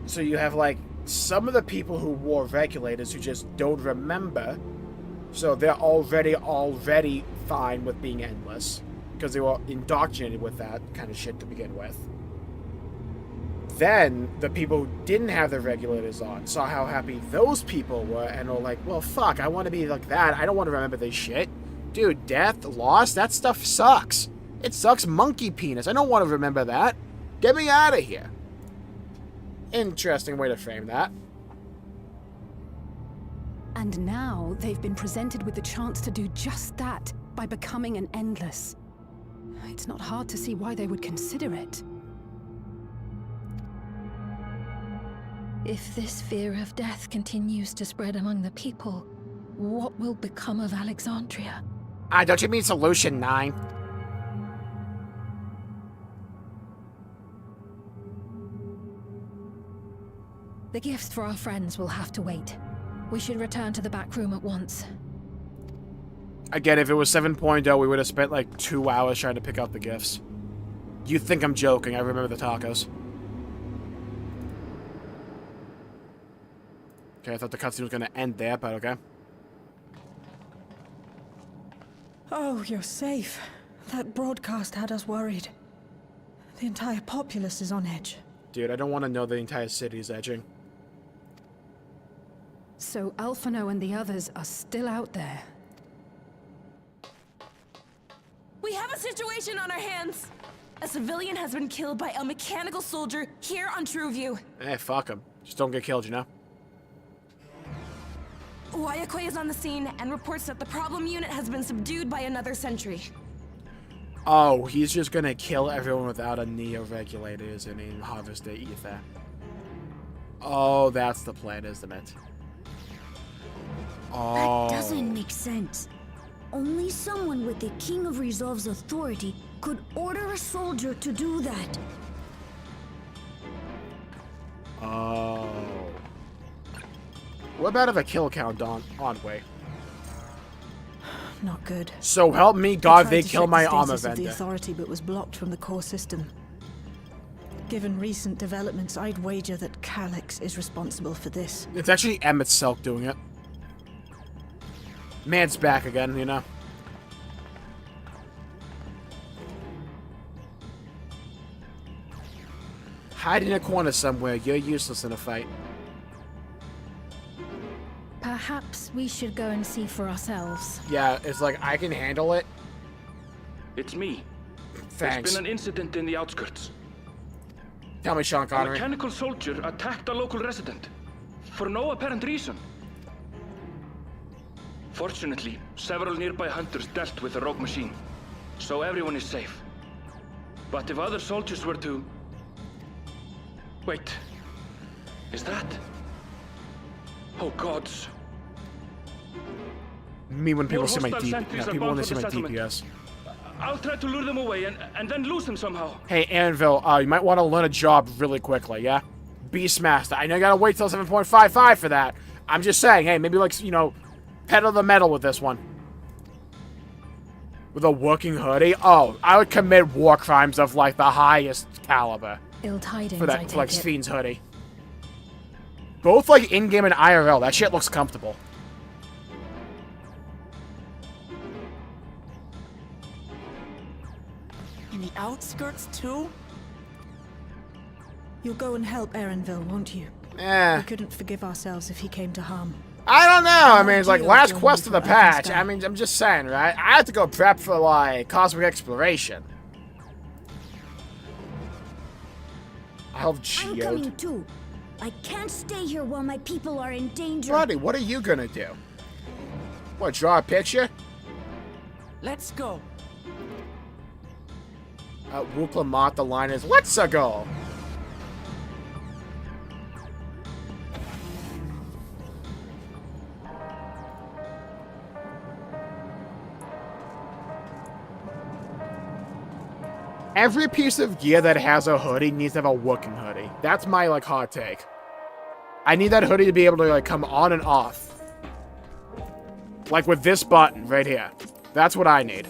So you have, like, some of the people who wore regulators who just don't remember, so they're already fine with being endless, because they were indoctrinated with that kind of shit to begin with. Then, the people who didn't have their regulators on saw how happy those people were and were like, well, fuck, I want to be like that. I don't want to remember this shit. Dude, death, loss, that stuff sucks. It sucks monkey penis. I don't want to remember that. Get me out of here. Interesting way to frame that. And now they've been presented with the chance to do just that by becoming an endless. It's not hard to see why they would consider it. If this fear of death continues to spread among the people, what will become of Alexandria? Don't you mean Solution 9? The gifts for our friends will have to wait. We should return to the back room at once. Again, if it was 7.0, we would have spent like 2 hours trying to pick out the gifts. You think I'm joking, I remember the tacos. Okay, I thought the cutscene was going to end there, but okay. Oh, you're safe. That broadcast had us worried. The entire populace is on edge. Dude, I don't want to know the entire city is edging. So Alphino and the others are still out there. We have a situation on our hands. A civilian has been killed by a mechanical soldier here on Trueview. Eh, fuck him. Just don't get killed, you know? Wayakwe is on the scene and reports that the problem unit has been subdued by another sentry. Oh, he's just gonna kill everyone without a neo-regulators and then harvest the ether. Oh, that's the plan, isn't it? Oh. That doesn't make sense. Only someone with the King of Resolve's authority could order a soldier to do that. Oh. What about if a kill count on way? Not good. So help me God, they kill my armor of the vendor. authority, but was blocked from the core system. Given recent developments, I'd wager that Calyx is responsible for this. It's actually Emmett Selk doing it. Man's back again, you know? Hide in a corner somewhere. You're useless in a fight. Perhaps we should go and see for ourselves. Yeah, it's like, I can handle it. It's me. Thanks. There's been an incident in the outskirts. Tell me, Sean A Connery. mechanical soldier attacked a local resident. For no apparent reason. Fortunately, several nearby hunters dealt with the rogue machine. So everyone is safe. But if other soldiers were to... Wait. Is that... Oh gods. Me when people More see my hostile DP. sentries Yeah, are people when bound they for see the my settlement. DPS. I'll try to lure them away and then lose them somehow. Hey, Anvil, you might want to learn a job really quickly, yeah? Beastmaster. I know you gotta wait till 7.55 for that. I'm just saying, hey, maybe, like, you know, pedal the metal with this one. With a working hoodie? Oh, I would commit war crimes of, like, the highest caliber. Ill tidings, For I that, take for, like, it. Fiend's hoodie. Both, like, in-game and IRL. That shit looks comfortable. In the outskirts, too? You'll go and help Erenville, won't you? We couldn't forgive ourselves if he came to harm. I don't know. I mean, it's like Deal last with quest of the from patch. Earthenstein. I mean, I'm just saying, right? I have to go prep for, like, cosmic exploration. I hope I'm Geode. coming too. I can't stay here while my people are in danger. Buddy, what are you gonna do? What, draw a picture? Let's go. Wuklamot, the line is, let's go! Every piece of gear that has a hoodie needs to have a working hoodie. That's my, like, hot take. I need that hoodie to be able to, like, come on and off. Like with this button right here. That's what I need.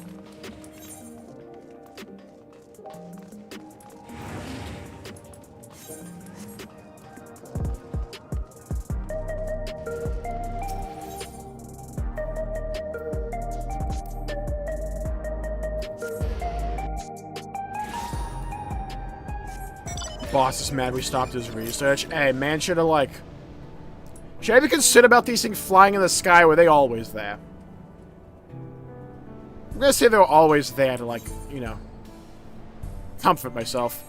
Boss is mad we stopped his research. Hey, man should have, like... Should I even consider about these things flying in the sky, or were they always there? I'm gonna say they were always there to, like, you know... comfort myself.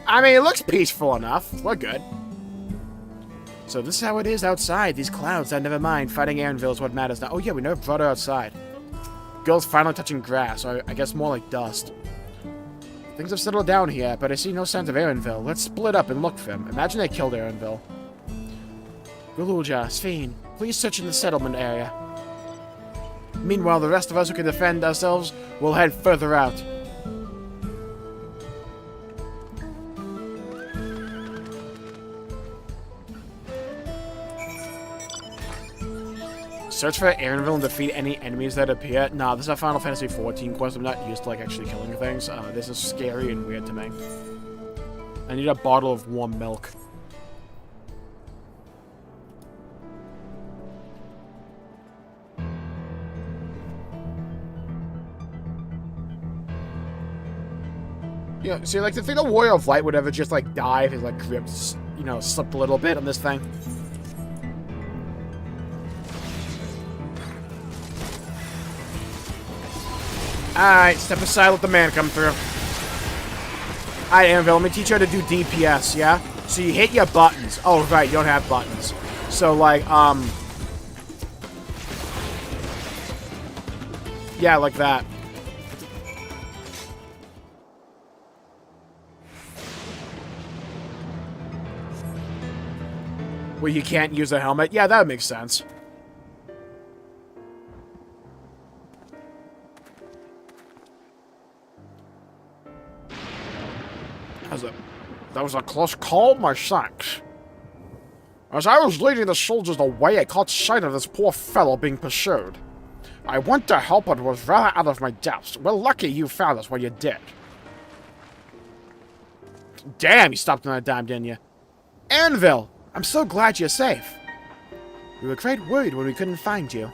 I mean, it looks peaceful enough. We're good. So this is how it is outside. These clouds, never mind. Fighting Erenville is what matters now. Oh yeah, we never brought her outside. Girl's finally touching grass, or I guess more like dust. Things have settled down here, but I see no signs of Erenville. Let's split up and look for him. Imagine they killed Erenville. Guluja, Sphene, please search in the settlement area. Meanwhile, the rest of us who can defend ourselves will head further out. Search for Erenville and defeat any enemies that appear. Nah, this is a Final Fantasy XIV quest. I'm not used to, like, actually killing things. This is scary and weird to me. I need a bottle of warm milk. Yeah, see, like, the thing the Warrior of Light would ever just, like, die if his, like, grip, you know, slipped a little bit on this thing. Alright, step aside, let the man come through. Alright, Anvil, let me teach you how to do DPS, yeah? So you hit your buttons. Oh, right, you don't have buttons. So, like, yeah, like that. Where you can't use a helmet? Yeah, that would make sense. That was a close call, my thanks. As I was leading the soldiers away, I caught sight of this poor fellow being pursued. I went to help, but was rather out of my depths. We're lucky you found us when you did. Damn, you stopped on a dime, didn't you? Erenville, I'm so glad you're safe. We were quite worried when we couldn't find you.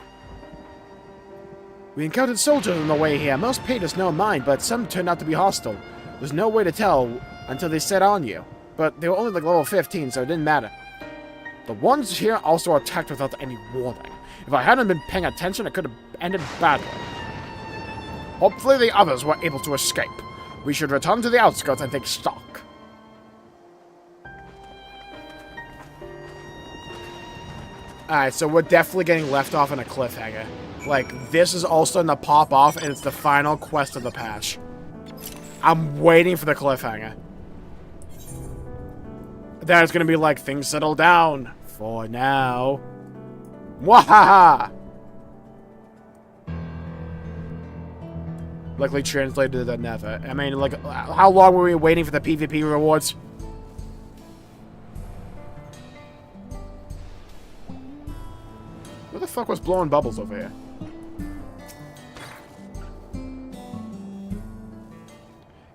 We encountered soldiers on the way here. Most paid us no mind, but some turned out to be hostile. There's no way to tell until they set on you. But they were only like level 15, so it didn't matter. The ones here also attacked without any warning. If I hadn't been paying attention, it could have ended badly. Hopefully the others were able to escape. We should return to the outskirts and take stock. Alright, so we're definitely getting left off in a cliffhanger. Like, this is all starting to pop off, and it's the final quest of the patch. I'm waiting for the cliffhanger. Then it's gonna be like, things settle down. For now. Mwahaha! Luckily translated to never. I mean, like, how long were we waiting for the PvP rewards? Who the fuck was blowing bubbles over here?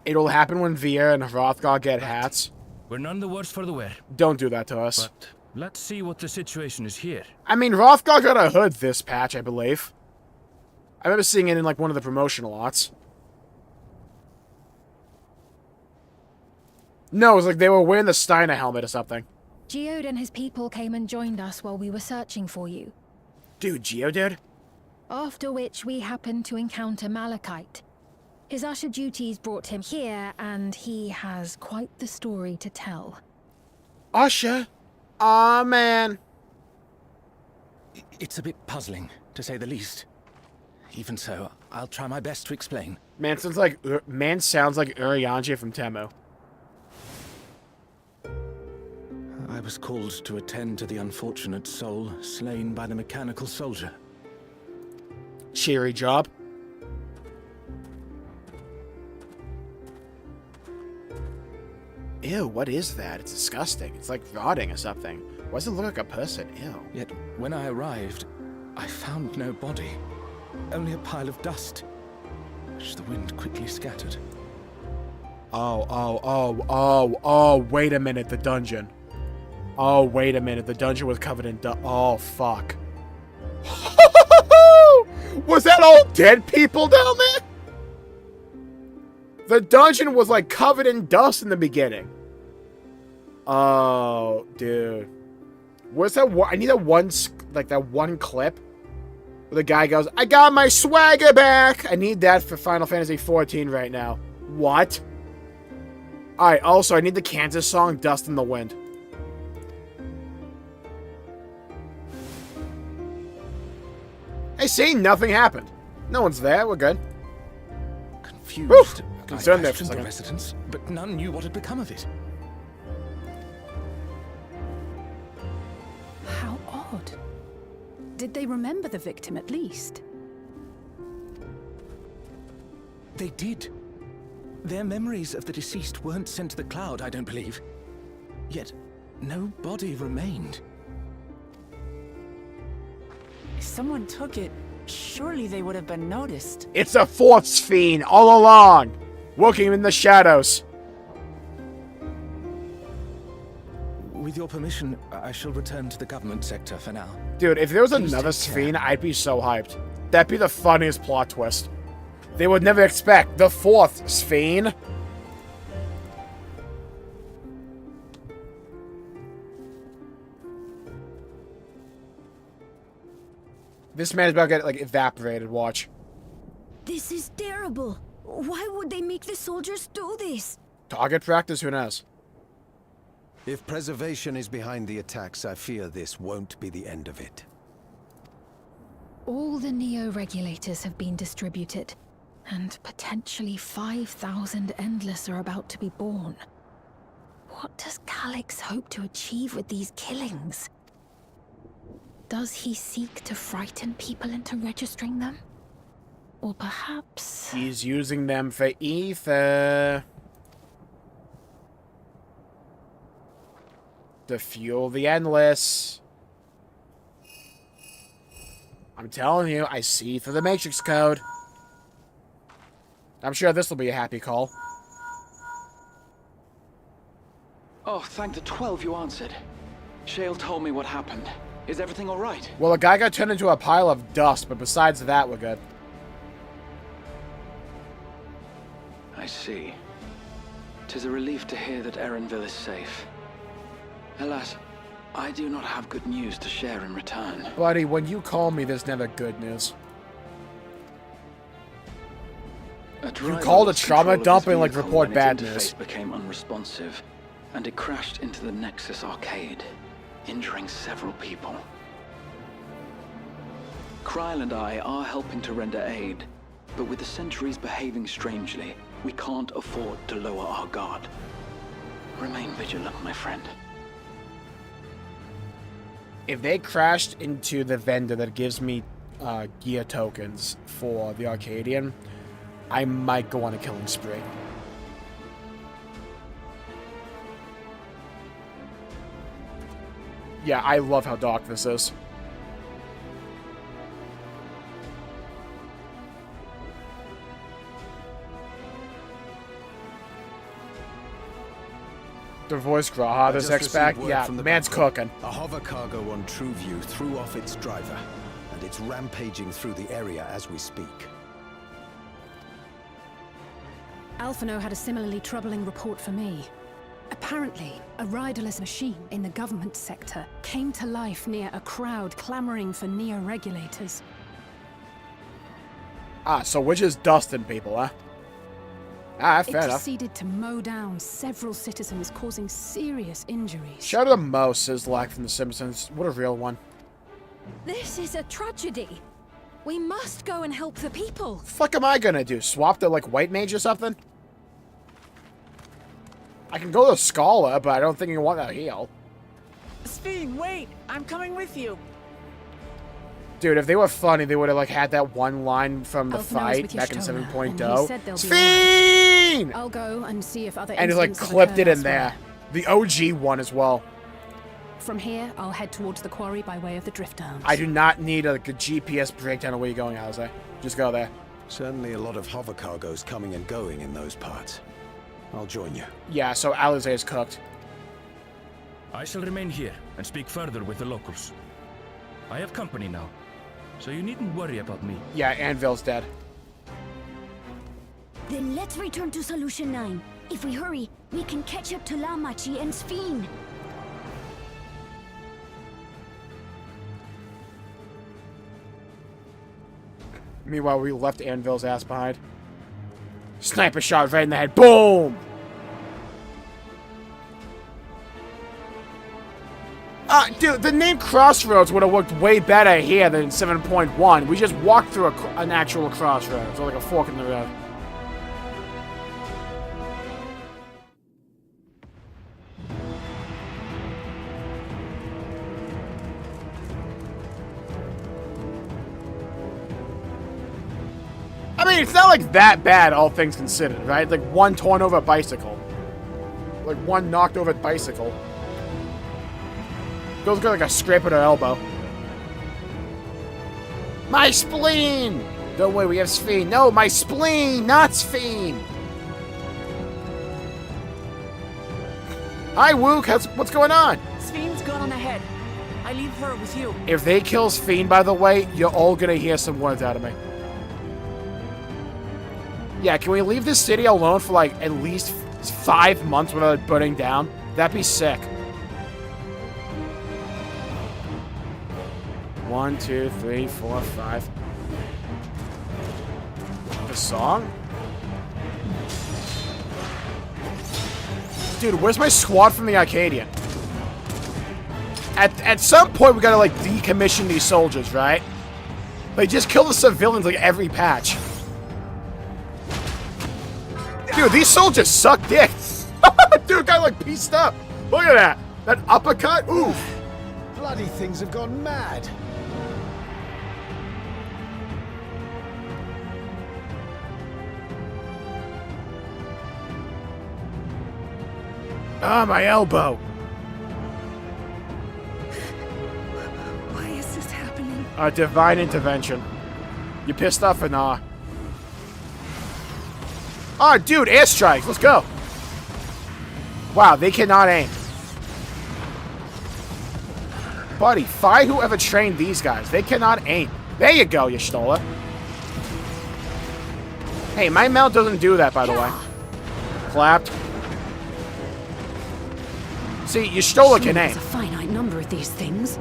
It'll happen when Via and Hrothgar get hats. We're none the worse for the wear. Don't do that to us. But let's see what the situation is here. I mean, Hrothgar got a hood this patch, I believe. I remember seeing it in, like, one of the promotional lots. No, it was like they were wearing the Steiner helmet or something. Geode and his people came and joined us while we were searching for you. Dude, Geodude? After which we happened to encounter Malachite. His usher duties brought him here, and he has quite the story to tell. Usher? Aw, man. It's a bit puzzling, to say the least. Even so, I'll try my best to explain. Man sounds like Urianger from Temu. I was called to attend to the unfortunate soul slain by the mechanical soldier. Cheery job. Ew, what is that? It's disgusting. It's like rotting or something. Why does it look like a person? Ew. Yet, when I arrived, I found no body. Only a pile of dust, which the wind quickly scattered. Oh, wait a minute, the dungeon. Oh, wait a minute, the dungeon was covered in dust. Oh, fuck. Was that all dead people down there? The dungeon was, like, covered in dust in the beginning. Oh, dude. Where's that one? I need that one, like, that one clip where the guy goes, I got my swagger back! I need that for Final Fantasy XIV right now. What? Alright, also, I need the Kansas song, Dust in the Wind. Hey, see? Nothing happened. No one's there. We're good. Confused. Concerned there I for a questioned the second. residents, but none knew what had become of it. How odd. Did they remember the victim at least? They did. Their memories of the deceased weren't sent to the cloud, I don't believe. Yet, no body remained. If someone took it, surely they would have been noticed. It's a fourth fiend all along, working in the shadows. With your permission, I shall return to the government sector for now. Dude, if there was Please another take care. fiend, I'd be so hyped. That'd be the funniest plot twist. They would never expect the fourth fiend. This man is about to get, like, evaporated, watch. This is terrible. Why would they make the soldiers do this? Target practice, who knows? If preservation is behind the attacks, I fear this won't be the end of it. All the Neo-regulators have been distributed, and potentially 5,000 Endless are about to be born. What does Calyx hope to achieve with these killings? Does he seek to frighten people into registering them? Or perhaps... He's using them for ether. To fuel the Endless. I'm telling you, I see through the Matrix code. I'm sure this will be a happy call. Oh, thank the 12 you answered. Shale told me what happened. Is everything all right? Well, a guy got turned into a pile of dust, but besides that, we're good. I see. 'Tis a relief to hear that Erenville is safe. Alas, I do not have good news to share in return. Buddy, when you call me, there's never good news. You called a trauma dump and like report bad news. Became unresponsive, and it crashed into the Nexus arcade, injuring several people. Kryl and I are helping to render aid, but with the Sentries behaving strangely, we can't afford to lower our guard. Remain vigilant, my friend. If they crashed into the vendor that gives me gear tokens for the Arcadian, I might go on a killing spree. Yeah, I love how dark this is. The voice Graha, this X-Pack, yeah, man's cooking. A hover cargo on TrueView threw off its driver, and it's rampaging through the area as we speak. Alphino had a similarly troubling report for me. Apparently, a riderless machine in the government sector came to life near a crowd clamoring for neo-regulators. Ah, so we're just dusting people, huh? Ah, fair it enough. proceeded to mow down several citizens, causing serious injuries. Shout out to Mo, says like from The Simpsons. What a real one. This is a tragedy. We must go and help the people. Fuck am I gonna do? Swap the like white mage or something? I can go to Scholar, but I don't think you want that heal. Sphene, wait! I'm coming with you. Dude, if they were funny, they would have like had that one line from the fight back in 7.0. Sphene! I'll go and see if other And he like clipped it in there. The OG one as well. From here, I'll head towards the quarry by way of the drift arms. I do not need like a GPS breakdown of where you're going, Alize. Just go there. Certainly a lot of hover cargoes coming and going in those parts. I'll join you. Yeah, so Alize is cooked. I shall remain here and speak further with the locals. I have company now, so you needn't worry about me. Yeah, Anvil's dead. Then let's return to Solution 9. If we hurry, we can catch up to Lamachi and Sphene. Meanwhile, we left Anvil's ass behind. Sniper shot right in the head. Boom! Dude, the name Crossroads would have worked way better here than 7.1. We just walked through an actual crossroads, or like a fork in the road. I mean, it's not like that bad, all things considered, right? Like one torn over bicycle. Like one knocked over bicycle. Girl's got like a scrape at her elbow. My spleen! Don't worry, we have Sphene. No, my spleen, not Sphene! Hi, Wook, what's going on? Sphene's gone on ahead. I leave her with you. If they kill Sphene, by the way, you're all gonna hear some words out of me. Yeah, can we leave this city alone for like at least 5 months without it burning down? That'd be sick. 1, 2, 3, 4, 5. The song? Dude, where's my squad from the Arcadian? At some point, we gotta like decommission these soldiers, right? Like just kill the civilians like every patch. Dude, these soldiers suck dick. Dude, guy like pieced up. Look at that. That uppercut. Oof. Bloody things have gone mad. Ah, my elbow. Why is this happening? Divine intervention. You pissed off or nah? Oh, dude, airstrike. Let's go. Wow, they cannot aim. Buddy, fight whoever trained these guys. They cannot aim. There you go, you Stola. Hey, my mount doesn't do that, by the way. Clapped. See, you stole a Surely grenade. there's a finite number of these things.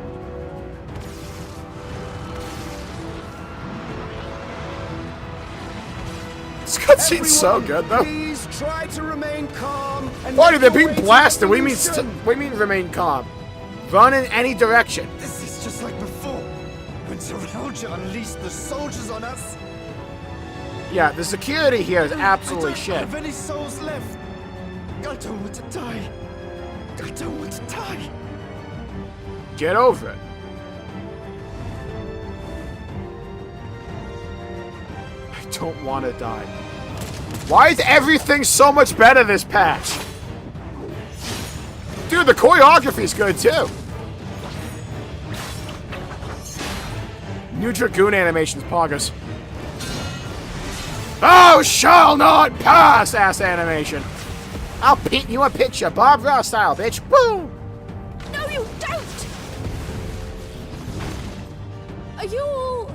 This cutscene's so good, though. Please try to remain calm. And Why make they're your being way to blasted? the We mean, solution. we mean remain calm. Run in any direction. This is just like before, when Zerelja unleashed the soldiers on us. Yeah, the security here is absolutely I don't shit. have any souls left. I don't want to die. I don't want to die. Get over it. I don't want to die. Why is everything so much better this patch? Dude, the choreography's good too. New Dragoon animations, poggers. Oh, shall not pass, ass animation. I'll paint you a picture, Bob Ross style, bitch. Woo! No, you don't! Are you all...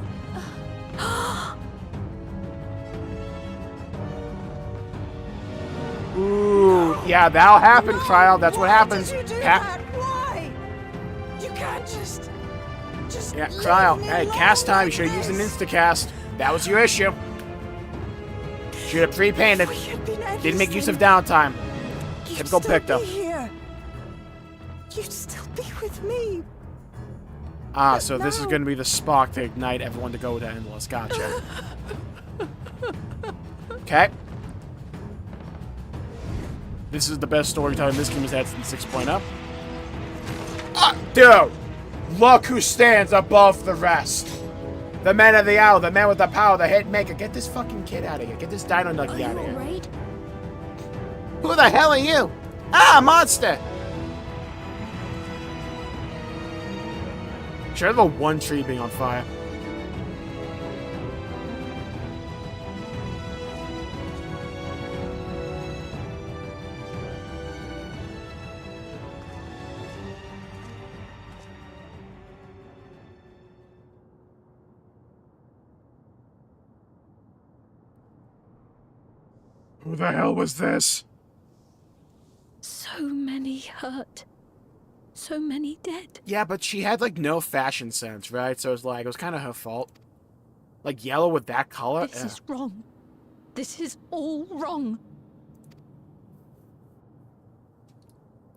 Ooh, yeah, that'll happen, Kyle. That's what happens. Why? You can't just Yeah, Kyle. Hey, cast time. You should have used an instacast. That was your issue. Should have pre-painted. Didn't make use of downtime. Typical Picto. Here. You'd still be with me. Ah, so this is going to be the spark to ignite everyone to go to Endless. Gotcha. Okay. This is the best storytelling this game has had since 6.0. Ah, dude! Look who stands above the rest. The men of the hour, the man with the power, the hit maker. Get this fucking kid out of here. Get this dino nugget out of here. Right? Who the hell are you? Ah, monster! Should I have the one tree being on fire? Who the hell was this? So many hurt. So many dead. Yeah, but she had, like, no fashion sense, right? So it was kind of her fault. Like, yellow with that color? This is wrong. This is all wrong.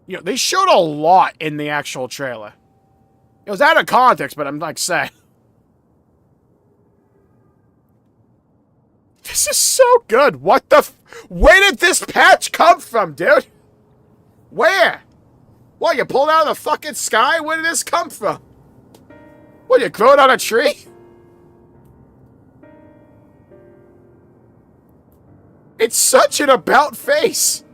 You know, they showed a lot in the actual trailer. It was out of context, but I'm like saying. This is so good. What the where did this patch come from, dude? Where? What, you pulled out of the fucking sky? Where did this come from? What, you grew it on a tree? It's such an about face.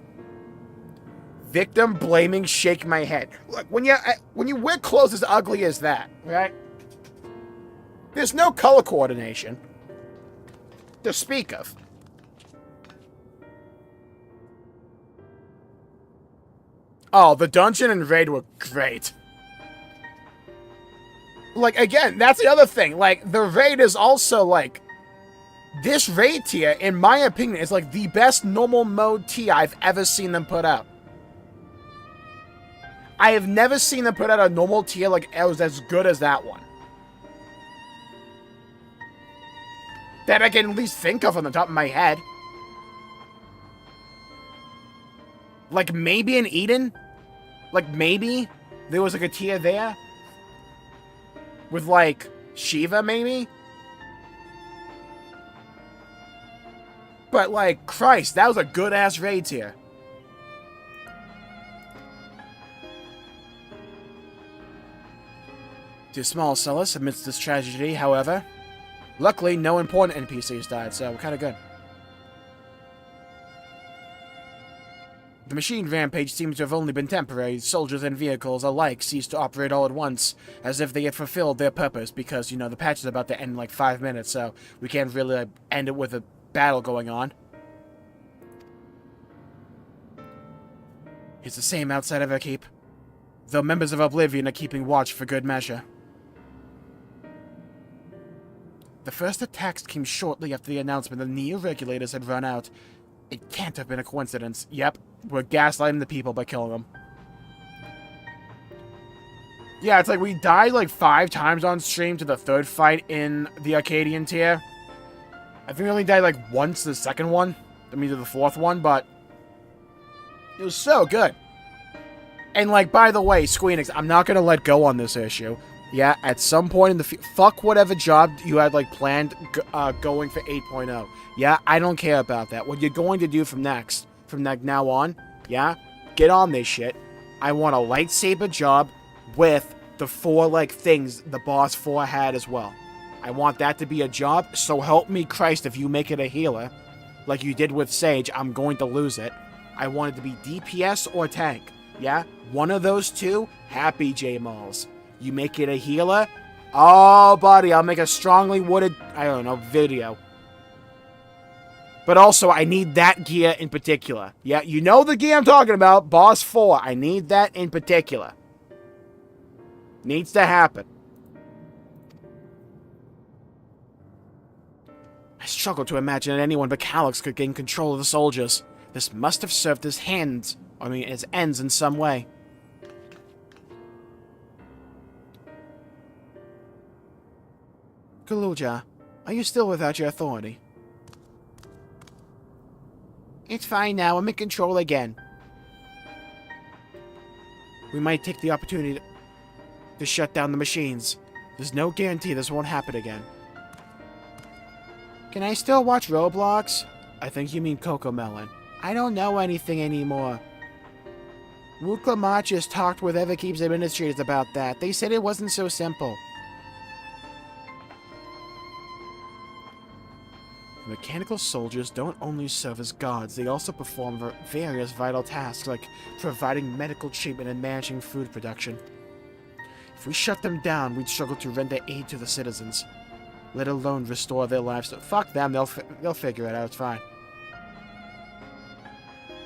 Victim blaming, shake my head. Look, when you wear clothes as ugly as that, right? There's no color coordination to speak of. Oh, the dungeon and raid were great. Like, again, that's the other thing. Like, the raid is also, like... This raid tier, in my opinion, is, like, the best normal mode tier I've ever seen them put out. I have never seen them put out a normal tier, like, it was as good as that one. That I can at least think of on the top of my head. Like, maybe in Eden? Like, maybe there was, like, a tier there? With, like, Shiva, maybe? But, like, Christ, that was a good-ass raid tier. To small solace amidst this tragedy, however, luckily no important NPCs died, so we're kind of good. The machine rampage seems to have only been temporary. Soldiers and vehicles alike ceased to operate all at once, as if they had fulfilled their purpose, because, you know, the patch is about to end in like 5 minutes, so we can't really end it with a battle going on. It's the same outside of our keep, though members of Oblivion are keeping watch for good measure. The first attacks came shortly after the announcement that the Neo regulators had run out. It can't have been a coincidence. Yep, we're gaslighting the people by killing them. Yeah, it's like we died like 5 times on stream to the 3rd fight in the Arcadian tier. I think we only died like once to the 2nd one. I mean to the 4th one, but it was so good. And like, by the way, Square Enix, I'm not going to let go on this issue. Yeah, at some point in the fuck whatever job you had like planned going for 8.0. Yeah, I don't care about that. What you're going to do from now on, yeah, get on this shit. I want a lightsaber job with the 4 like things the boss 4 had as well. I want that to be a job, so help me Christ if you make it a healer, like you did with Sage, I'm going to lose it. I want it to be DPS or tank, yeah? One of those 2, happy Jmulls. You make it a healer, oh buddy, I'll make a strongly wooded, I don't know, video. But also, I need that gear in particular. Yeah, you know the gear I'm talking about, Boss 4, I need that in particular. Needs to happen. I struggle to imagine that anyone but Calyx could gain control of the soldiers. This must have served as ends in some way. Galuja, are you still without your authority? It's fine now, I'm in control again. We might take the opportunity to shut down the machines. There's no guarantee this won't happen again. Can I still watch Roblox? I think you mean Cocomelon. I don't know anything anymore. Wuklamach just talked with Everkeep's administrators about that. They said it wasn't so simple. The mechanical soldiers don't only serve as guards, they also perform various vital tasks like providing medical treatment and managing food production. If we shut them down, we'd struggle to render aid to the citizens, let alone restore their lives. So fuck them, they'll figure it out, it's fine.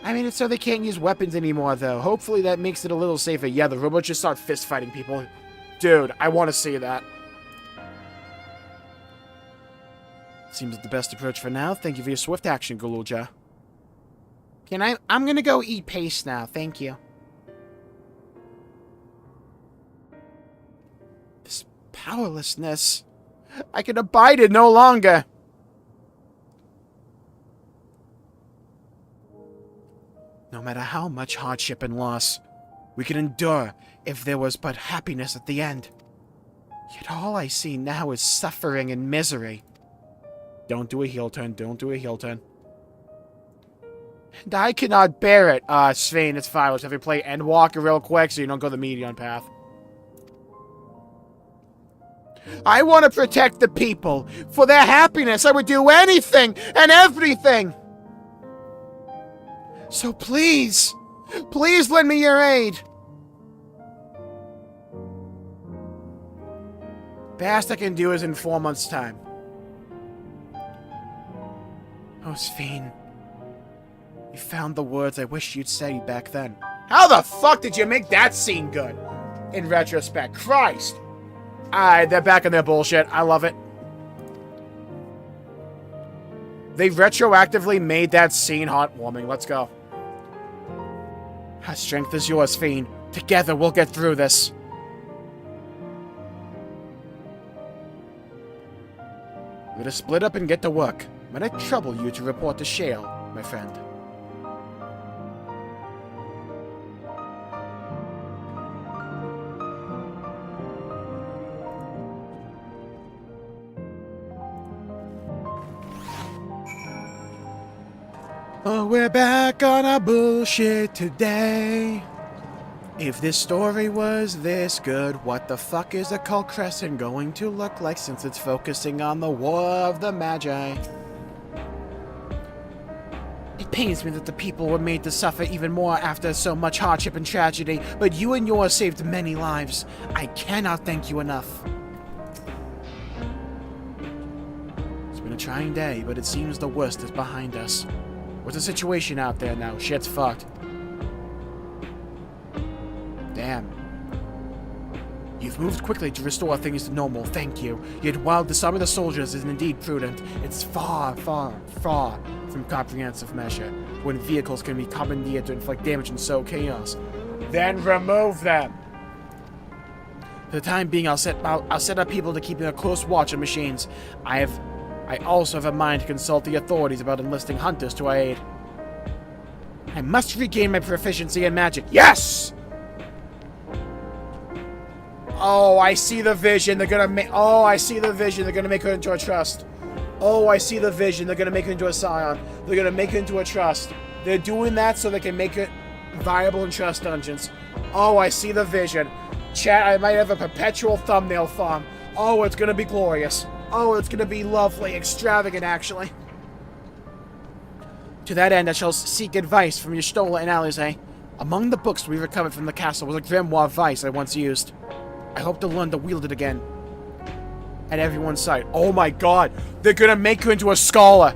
I mean, it's so they can't use weapons anymore, though. Hopefully that makes it a little safer. Yeah, the robots just start fist-fighting people. Dude, I want to see that. Seems like the best approach for now. Thank you for your swift action, Galuja. I'm gonna go eat paste now, thank you. This powerlessness. I can abide it no longer. No matter how much hardship and loss, we could endure if there was but happiness at the end. Yet all I see now is suffering and misery. Don't do a heel turn, don't do a heel turn. And I cannot bear it. Svein, it's fine. Let's have you play Endwalker real quick so you don't go the median path. I want to protect the people. For their happiness, I would do anything and everything. So please, please lend me your aid. Best I can do is in 4 months' time. Oh, Svein. You found the words I wish you'd say back then. How the fuck did you make that scene good? In retrospect, Christ. Alright, they're back in their bullshit. I love it. They retroactively made that scene heartwarming. Let's go. Our strength is yours, Fiend. Together we'll get through this. Let us split up and get to work. Might I trouble you to report to Shale, my friend? Oh, we're back on our bullshit today. If this story was this good, what the fuck is Occult Crescent going to look like since it's focusing on the War of the Magi? It pains me that the people were made to suffer even more after so much hardship and tragedy, but you and yours saved many lives. I cannot thank you enough. It's been a trying day, but it seems the worst is behind us. What's the situation out there now? Shit's fucked. Damn. You've moved quickly to restore things to normal, thank you. Yet while disarming the soldiers is indeed prudent, it's far, far, far from comprehensive measure, when vehicles can be commandeered to inflict damage and sow chaos. Then remove them! For the time being, I'll set up people to keep a close watch on machines. I also have a mind to consult the authorities about enlisting hunters to our aid. I must regain my proficiency in magic. Yes! Oh, I see the vision. They're gonna make... Oh, I see the vision. They're gonna make her into a trust. Oh, I see the vision. They're gonna make her into a scion. They're gonna make her into a trust. They're doing that so they can make it viable in trust dungeons. Oh, I see the vision. Chat, I might have a perpetual thumbnail farm. Oh, it's gonna be glorious. Oh, it's gonna be lovely. Extravagant, actually. To that end, I shall seek advice from Y'shtola and Alize. Among the books we recovered from the castle was a grimoire vice I once used. I hope to learn to wield it again. At everyone's sight. Oh my god! They're gonna make her into a scholar!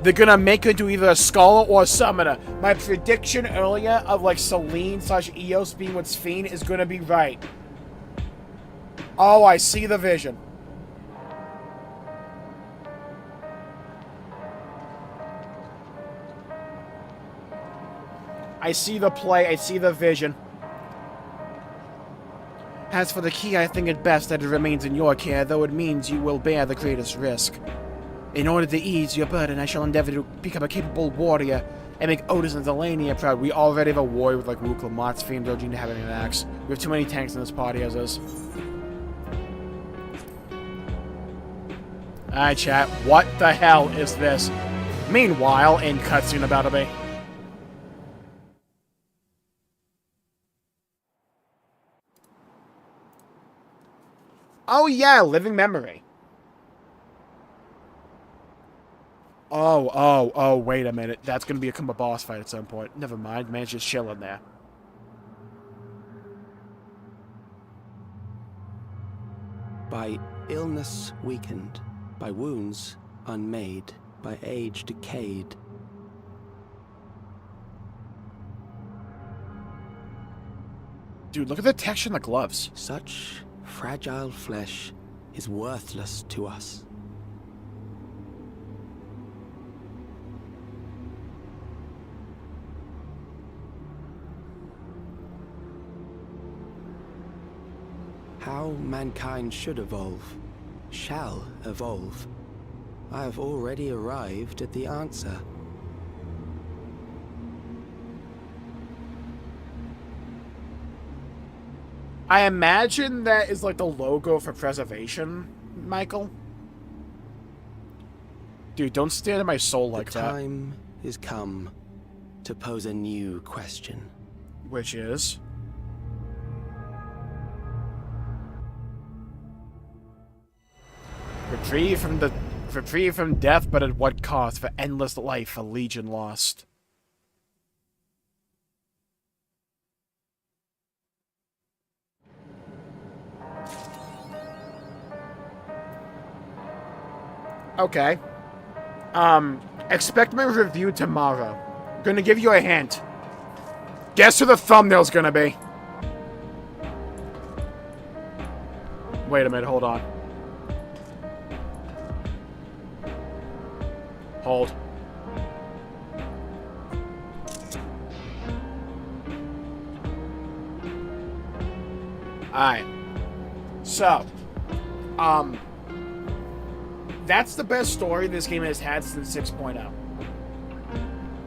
They're gonna make her into either a scholar or a summoner. My prediction earlier of like Selene/Eos being with Sphene is gonna be right. Oh, I see the vision. I see the play, I see the vision. As for the key, I think it best that it remains in your care, though it means you will bear the greatest risk. In order to ease your burden, I shall endeavor to become a capable warrior and make Otis and Zelania proud. We already have a warrior with like Luke Lamott's fame, don't need to have an axe. We have too many tanks in this party as is. Alright, chat. What the hell is this? Meanwhile, in cutscene about to be. Oh yeah, living memory. Oh, wait a minute. That's gonna become a boss fight at some point. Never mind, man's just chilling there. By illness weakened, by wounds unmade, by age decayed. Dude, look at the texture in the gloves. Such fragile flesh is worthless to us. How mankind should evolve, shall evolve. I have already arrived at the answer. I imagine that is like the logo for preservation, Michael. Dude, don't stare at my soul like that. The time is come to pose a new question. Which is? Retrieve from death, but at what cost? For endless life, a legion lost. Okay. Expect my review tomorrow. Gonna give you a hint. Guess who the thumbnail's gonna be. Wait a minute, hold on. Hold. Alright. So, that's the best story this game has had since 6.0.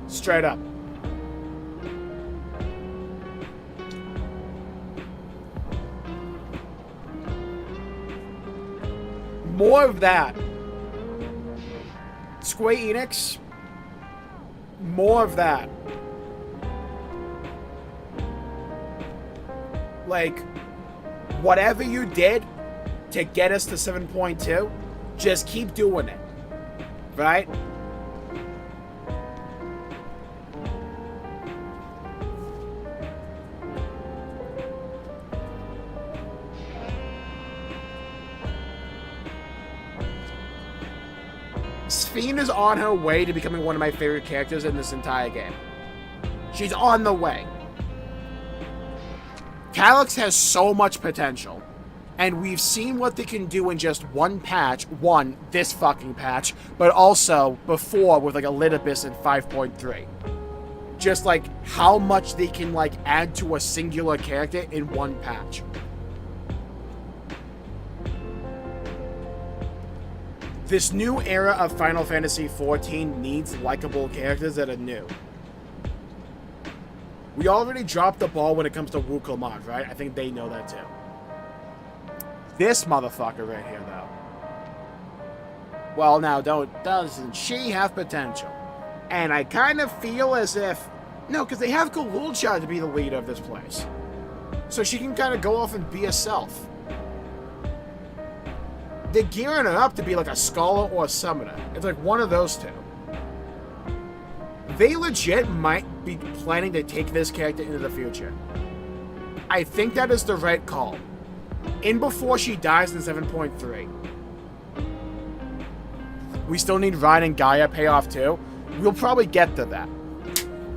Straight up. More of that. Square Enix. More of that. Like, whatever you did to get us to 7.2, just keep doing it. Right? Sphene is on her way to becoming one of my favorite characters in this entire game. She's on the way. Calyx has so much potential. And we've seen what they can do in just one patch. One, this fucking patch. But also before with like Elidibus in 5.3. just like how much they can like add to a singular character in one patch. This new era of Final Fantasy XIV needs likable characters that are new. We already dropped the ball when it comes to WooComod, right? I think they know that too. This motherfucker right here, though. Well, now, doesn't she have potential? And I kind of feel as if... No, because they have Galulcha to be the leader of this place. So she can kind of go off and be herself. They're gearing her up to be like a scholar or a summoner. It's like one of those two. They legit might be planning to take this character into the future. I think that is the right call. In before she dies in 7.3. We still need Ryan and Gaia payoff too. We'll probably get to that.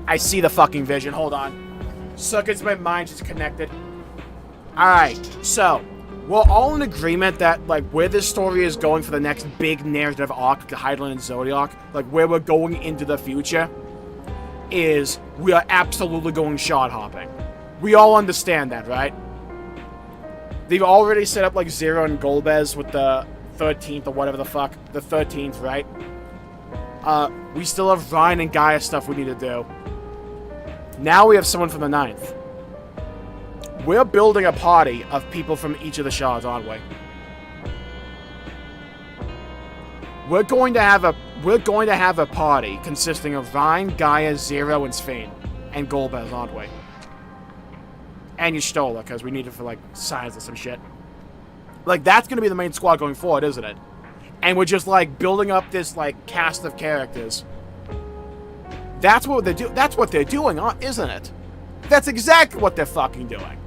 I see the fucking vision. Hold on. Circuits, my mind is connected. Alright, so we're all in agreement that like where this story is going for the next big narrative arc, the Hydaelyn and Zodiac, like where we're going into the future, is we are absolutely going shard hopping. We all understand that, right? They've already set up like Zero and Golbez with the 13th or whatever the fuck. The 13th, right? We still have Ryan and Gaia stuff we need to do. Now we have someone from the 9th. We're building a party of people from each of the shards, aren't we? We're going to have a party consisting of Ryan, Gaia, Zero, and Sphane. And Golbez, aren't we? And Y'shtola, because we need it for, like, science or some shit. Like, that's going to be the main squad going forward, isn't it? And we're just, like, building up this, like, cast of characters. That's what they're doing. That's what they're doing, isn't it? That's exactly what they're fucking doing.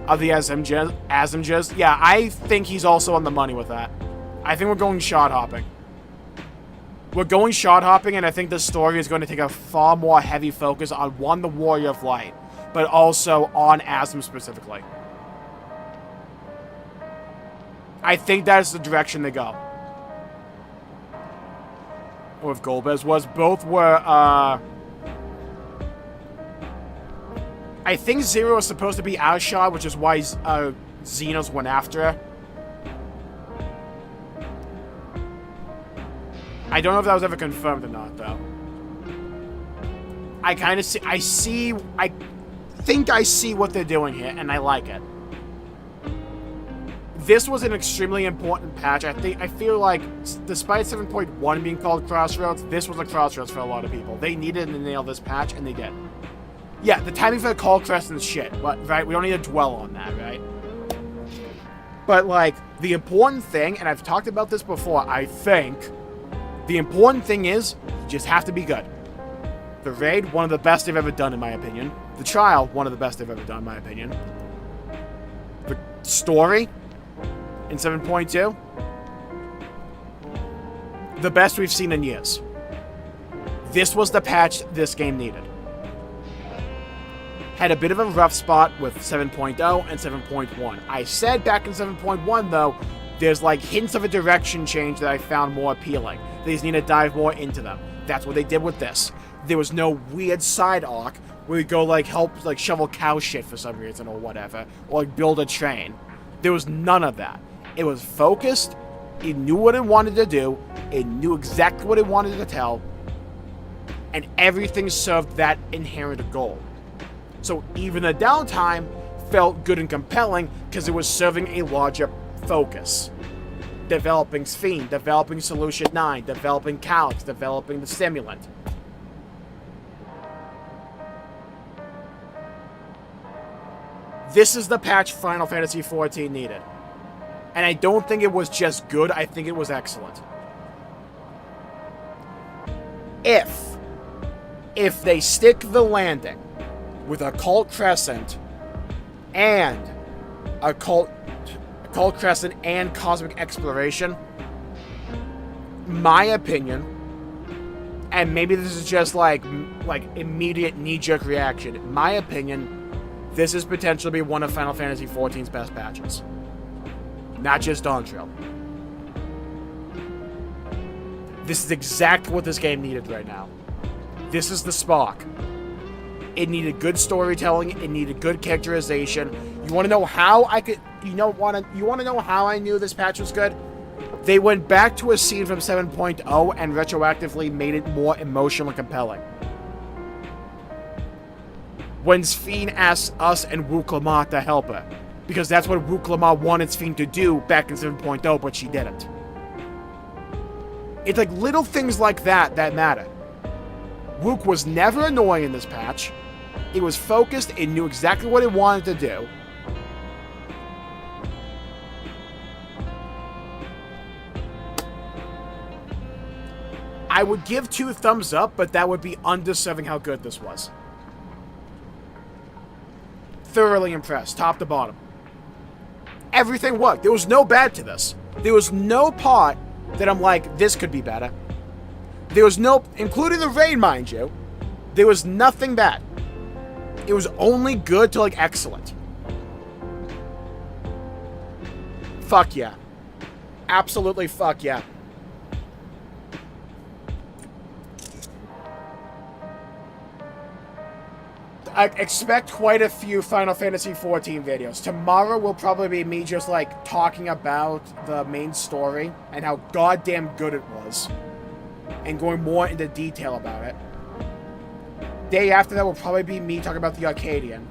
Of the Azimjas? Yeah, I think he's also on the money with that. I think we're going shard hopping. We're going shard hopping, and I think this story is going to take a far more heavy focus on, one, the Warrior of Light, but also on Azim specifically. I think that is the direction they go. Or if Golbez was. Both were, I think Zero was supposed to be Ashad, which is why Xenos went after her. I don't know if that was ever confirmed or not, though. I kind of see, I think I see what they're doing here, and I like it. This was an extremely important patch. I feel like, despite 7.1 being called Crossroads, this was a crossroads for a lot of people. They needed to nail this patch, and they did. Yeah, the timing for the Call Crest shit, right? We don't need to dwell on that, right? But, like, the important thing, and I've talked about this before, I think, the important thing is, you just have to be good. The Raid, one of the best they've ever done, in my opinion. The Trial, one of the best they've ever done, in my opinion. The story, in 7.2, the best we've seen in years. This was the patch this game needed. Had a bit of a rough spot with 7.0 and 7.1. I said back in 7.1, though, there's like hints of a direction change that I found more appealing. They just need to dive more into them. That's what they did with this. There was no weird side arc where we go like help like shovel cow shit for some reason or whatever, or like build a train. There was none of that. It was focused. It knew what it wanted to do. It knew exactly what it wanted to tell. And everything served that inherent goal. So even the downtime felt good and compelling because it was serving a larger focus. Developing Sphene, developing Solution 9, developing Calyx, developing the Stimulant. This is the patch Final Fantasy XIV needed. And I don't think it was just good, I think it was excellent. If they stick the landing with a Cult Crescent and a Cult Crescent and Cosmic Exploration, my opinion, and maybe this is just like immediate knee-jerk reaction, in my opinion, this is potentially be one of Final Fantasy XIV's best patches. Not just Dawntrail. This is exactly what this game needed right now. This is the spark. It needed good storytelling. It needed good characterization. You want to know how I could... You want to know how I knew this patch was good? They went back to a scene from 7.0 and retroactively made it more emotional and compelling. When Sphene asks us and Wuklamar to help her. Because that's what Wuklamar wanted Sphene to do back in 7.0, but she didn't. It's like little things like that that matter. Wook was never annoying in this patch. It was focused, it knew exactly what it wanted to do. I would give 2 thumbs up, but that would be underselling how good this was. Thoroughly impressed, top to bottom. Everything worked. There was no bad to this. There was no part that I'm like, this could be better. There was no, including the raid, mind you, there was nothing bad. It was only good to, like, excellent. Fuck yeah. Absolutely fuck yeah. I expect quite a few Final Fantasy XIV videos. Tomorrow will probably be me just, like, talking about the main story and how goddamn good it was. And going more into detail about it. Day after that will probably be me talking about the Arcadian.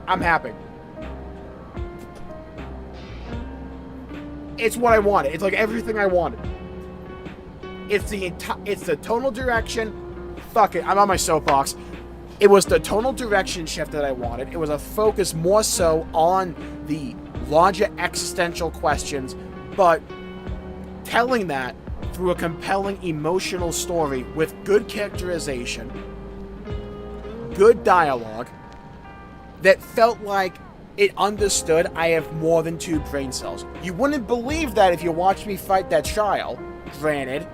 I'm happy. It's what I wanted. It's like everything I wanted. It's the tonal direction. Fuck it, I'm on my soapbox. It was the tonal direction shift that I wanted. It was a focus more so on the larger existential questions, but telling that through a compelling emotional story with good characterization, good dialogue, that felt like it understood I have more than 2 brain cells. You wouldn't believe that if you watched me fight that child, granted.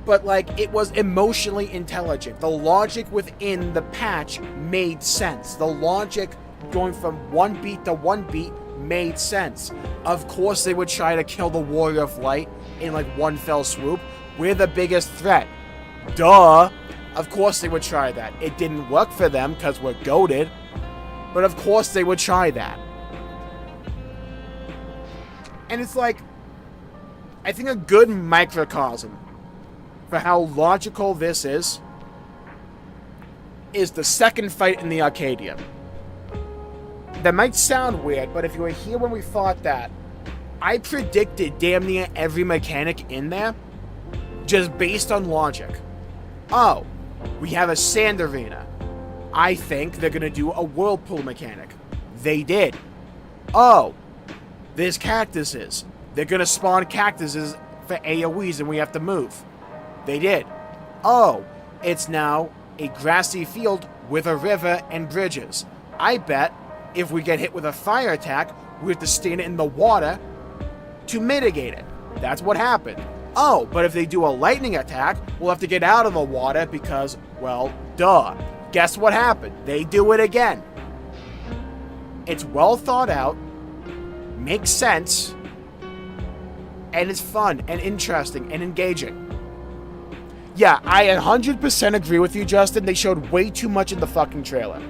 But, like, it was emotionally intelligent. The logic within the patch made sense. The logic going from 1 beat to 1 beat made sense. Of course they would try to kill the Warrior of Light in, like, one fell swoop. We're the biggest threat. Duh! Of course they would try that. It didn't work for them because we're goated. But of course they would try that. And it's like, I think a good microcosm for how logical this is the second fight in the Arcadian. That might sound weird, but if you were here when we fought that, I predicted damn near every mechanic in there just based on logic. Oh, we have a sand arena. I think they're gonna do a whirlpool mechanic. They did. Oh, there's cactuses. They're gonna spawn cactuses for AoEs and we have to move. They did. Oh, it's now a grassy field with a river and bridges. I bet if we get hit with a fire attack, we have to stand in the water to mitigate it. That's what happened. Oh, but if they do a lightning attack, we'll have to get out of the water because, well, duh. Guess what happened? They do it again. It's well thought out, makes sense, and it's fun and interesting and engaging. Yeah, I 100% agree with you, Justin. They showed way too much in the fucking trailer.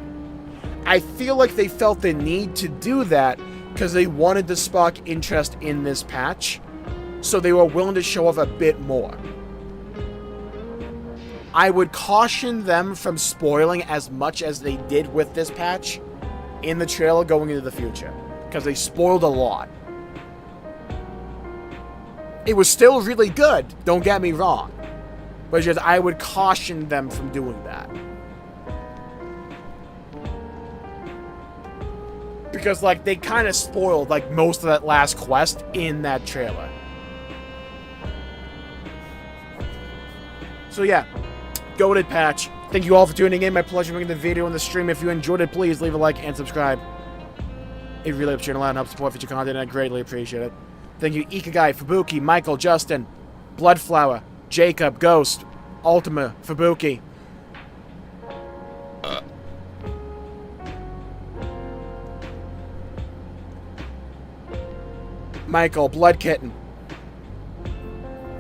I feel like they felt the need to do that because they wanted to spark interest in this patch, so they were willing to show off a bit more. I would caution them from spoiling as much as they did with this patch in the trailer going into the future, because they spoiled a lot. It was still really good, don't get me wrong, but just I would caution them from doing that. Because, like, they kind of spoiled, like, most of that last quest in that trailer. So, yeah. Goated patch. Thank you all for tuning in. My pleasure making the video and the stream. If you enjoyed it, please leave a like and subscribe. It really helps channel out and helps support future content, and I greatly appreciate it. Thank you, Ikagai, Fubuki, Michael, Justin, Bloodflower, Jacob, Ghost, Ultima, Fubuki. Michael, Blood Kitten.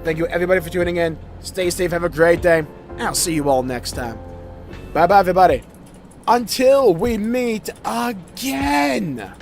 Thank you, everybody, for tuning in. Stay safe, have a great day, and I'll see you all next time. Bye-bye, everybody. Until we meet again.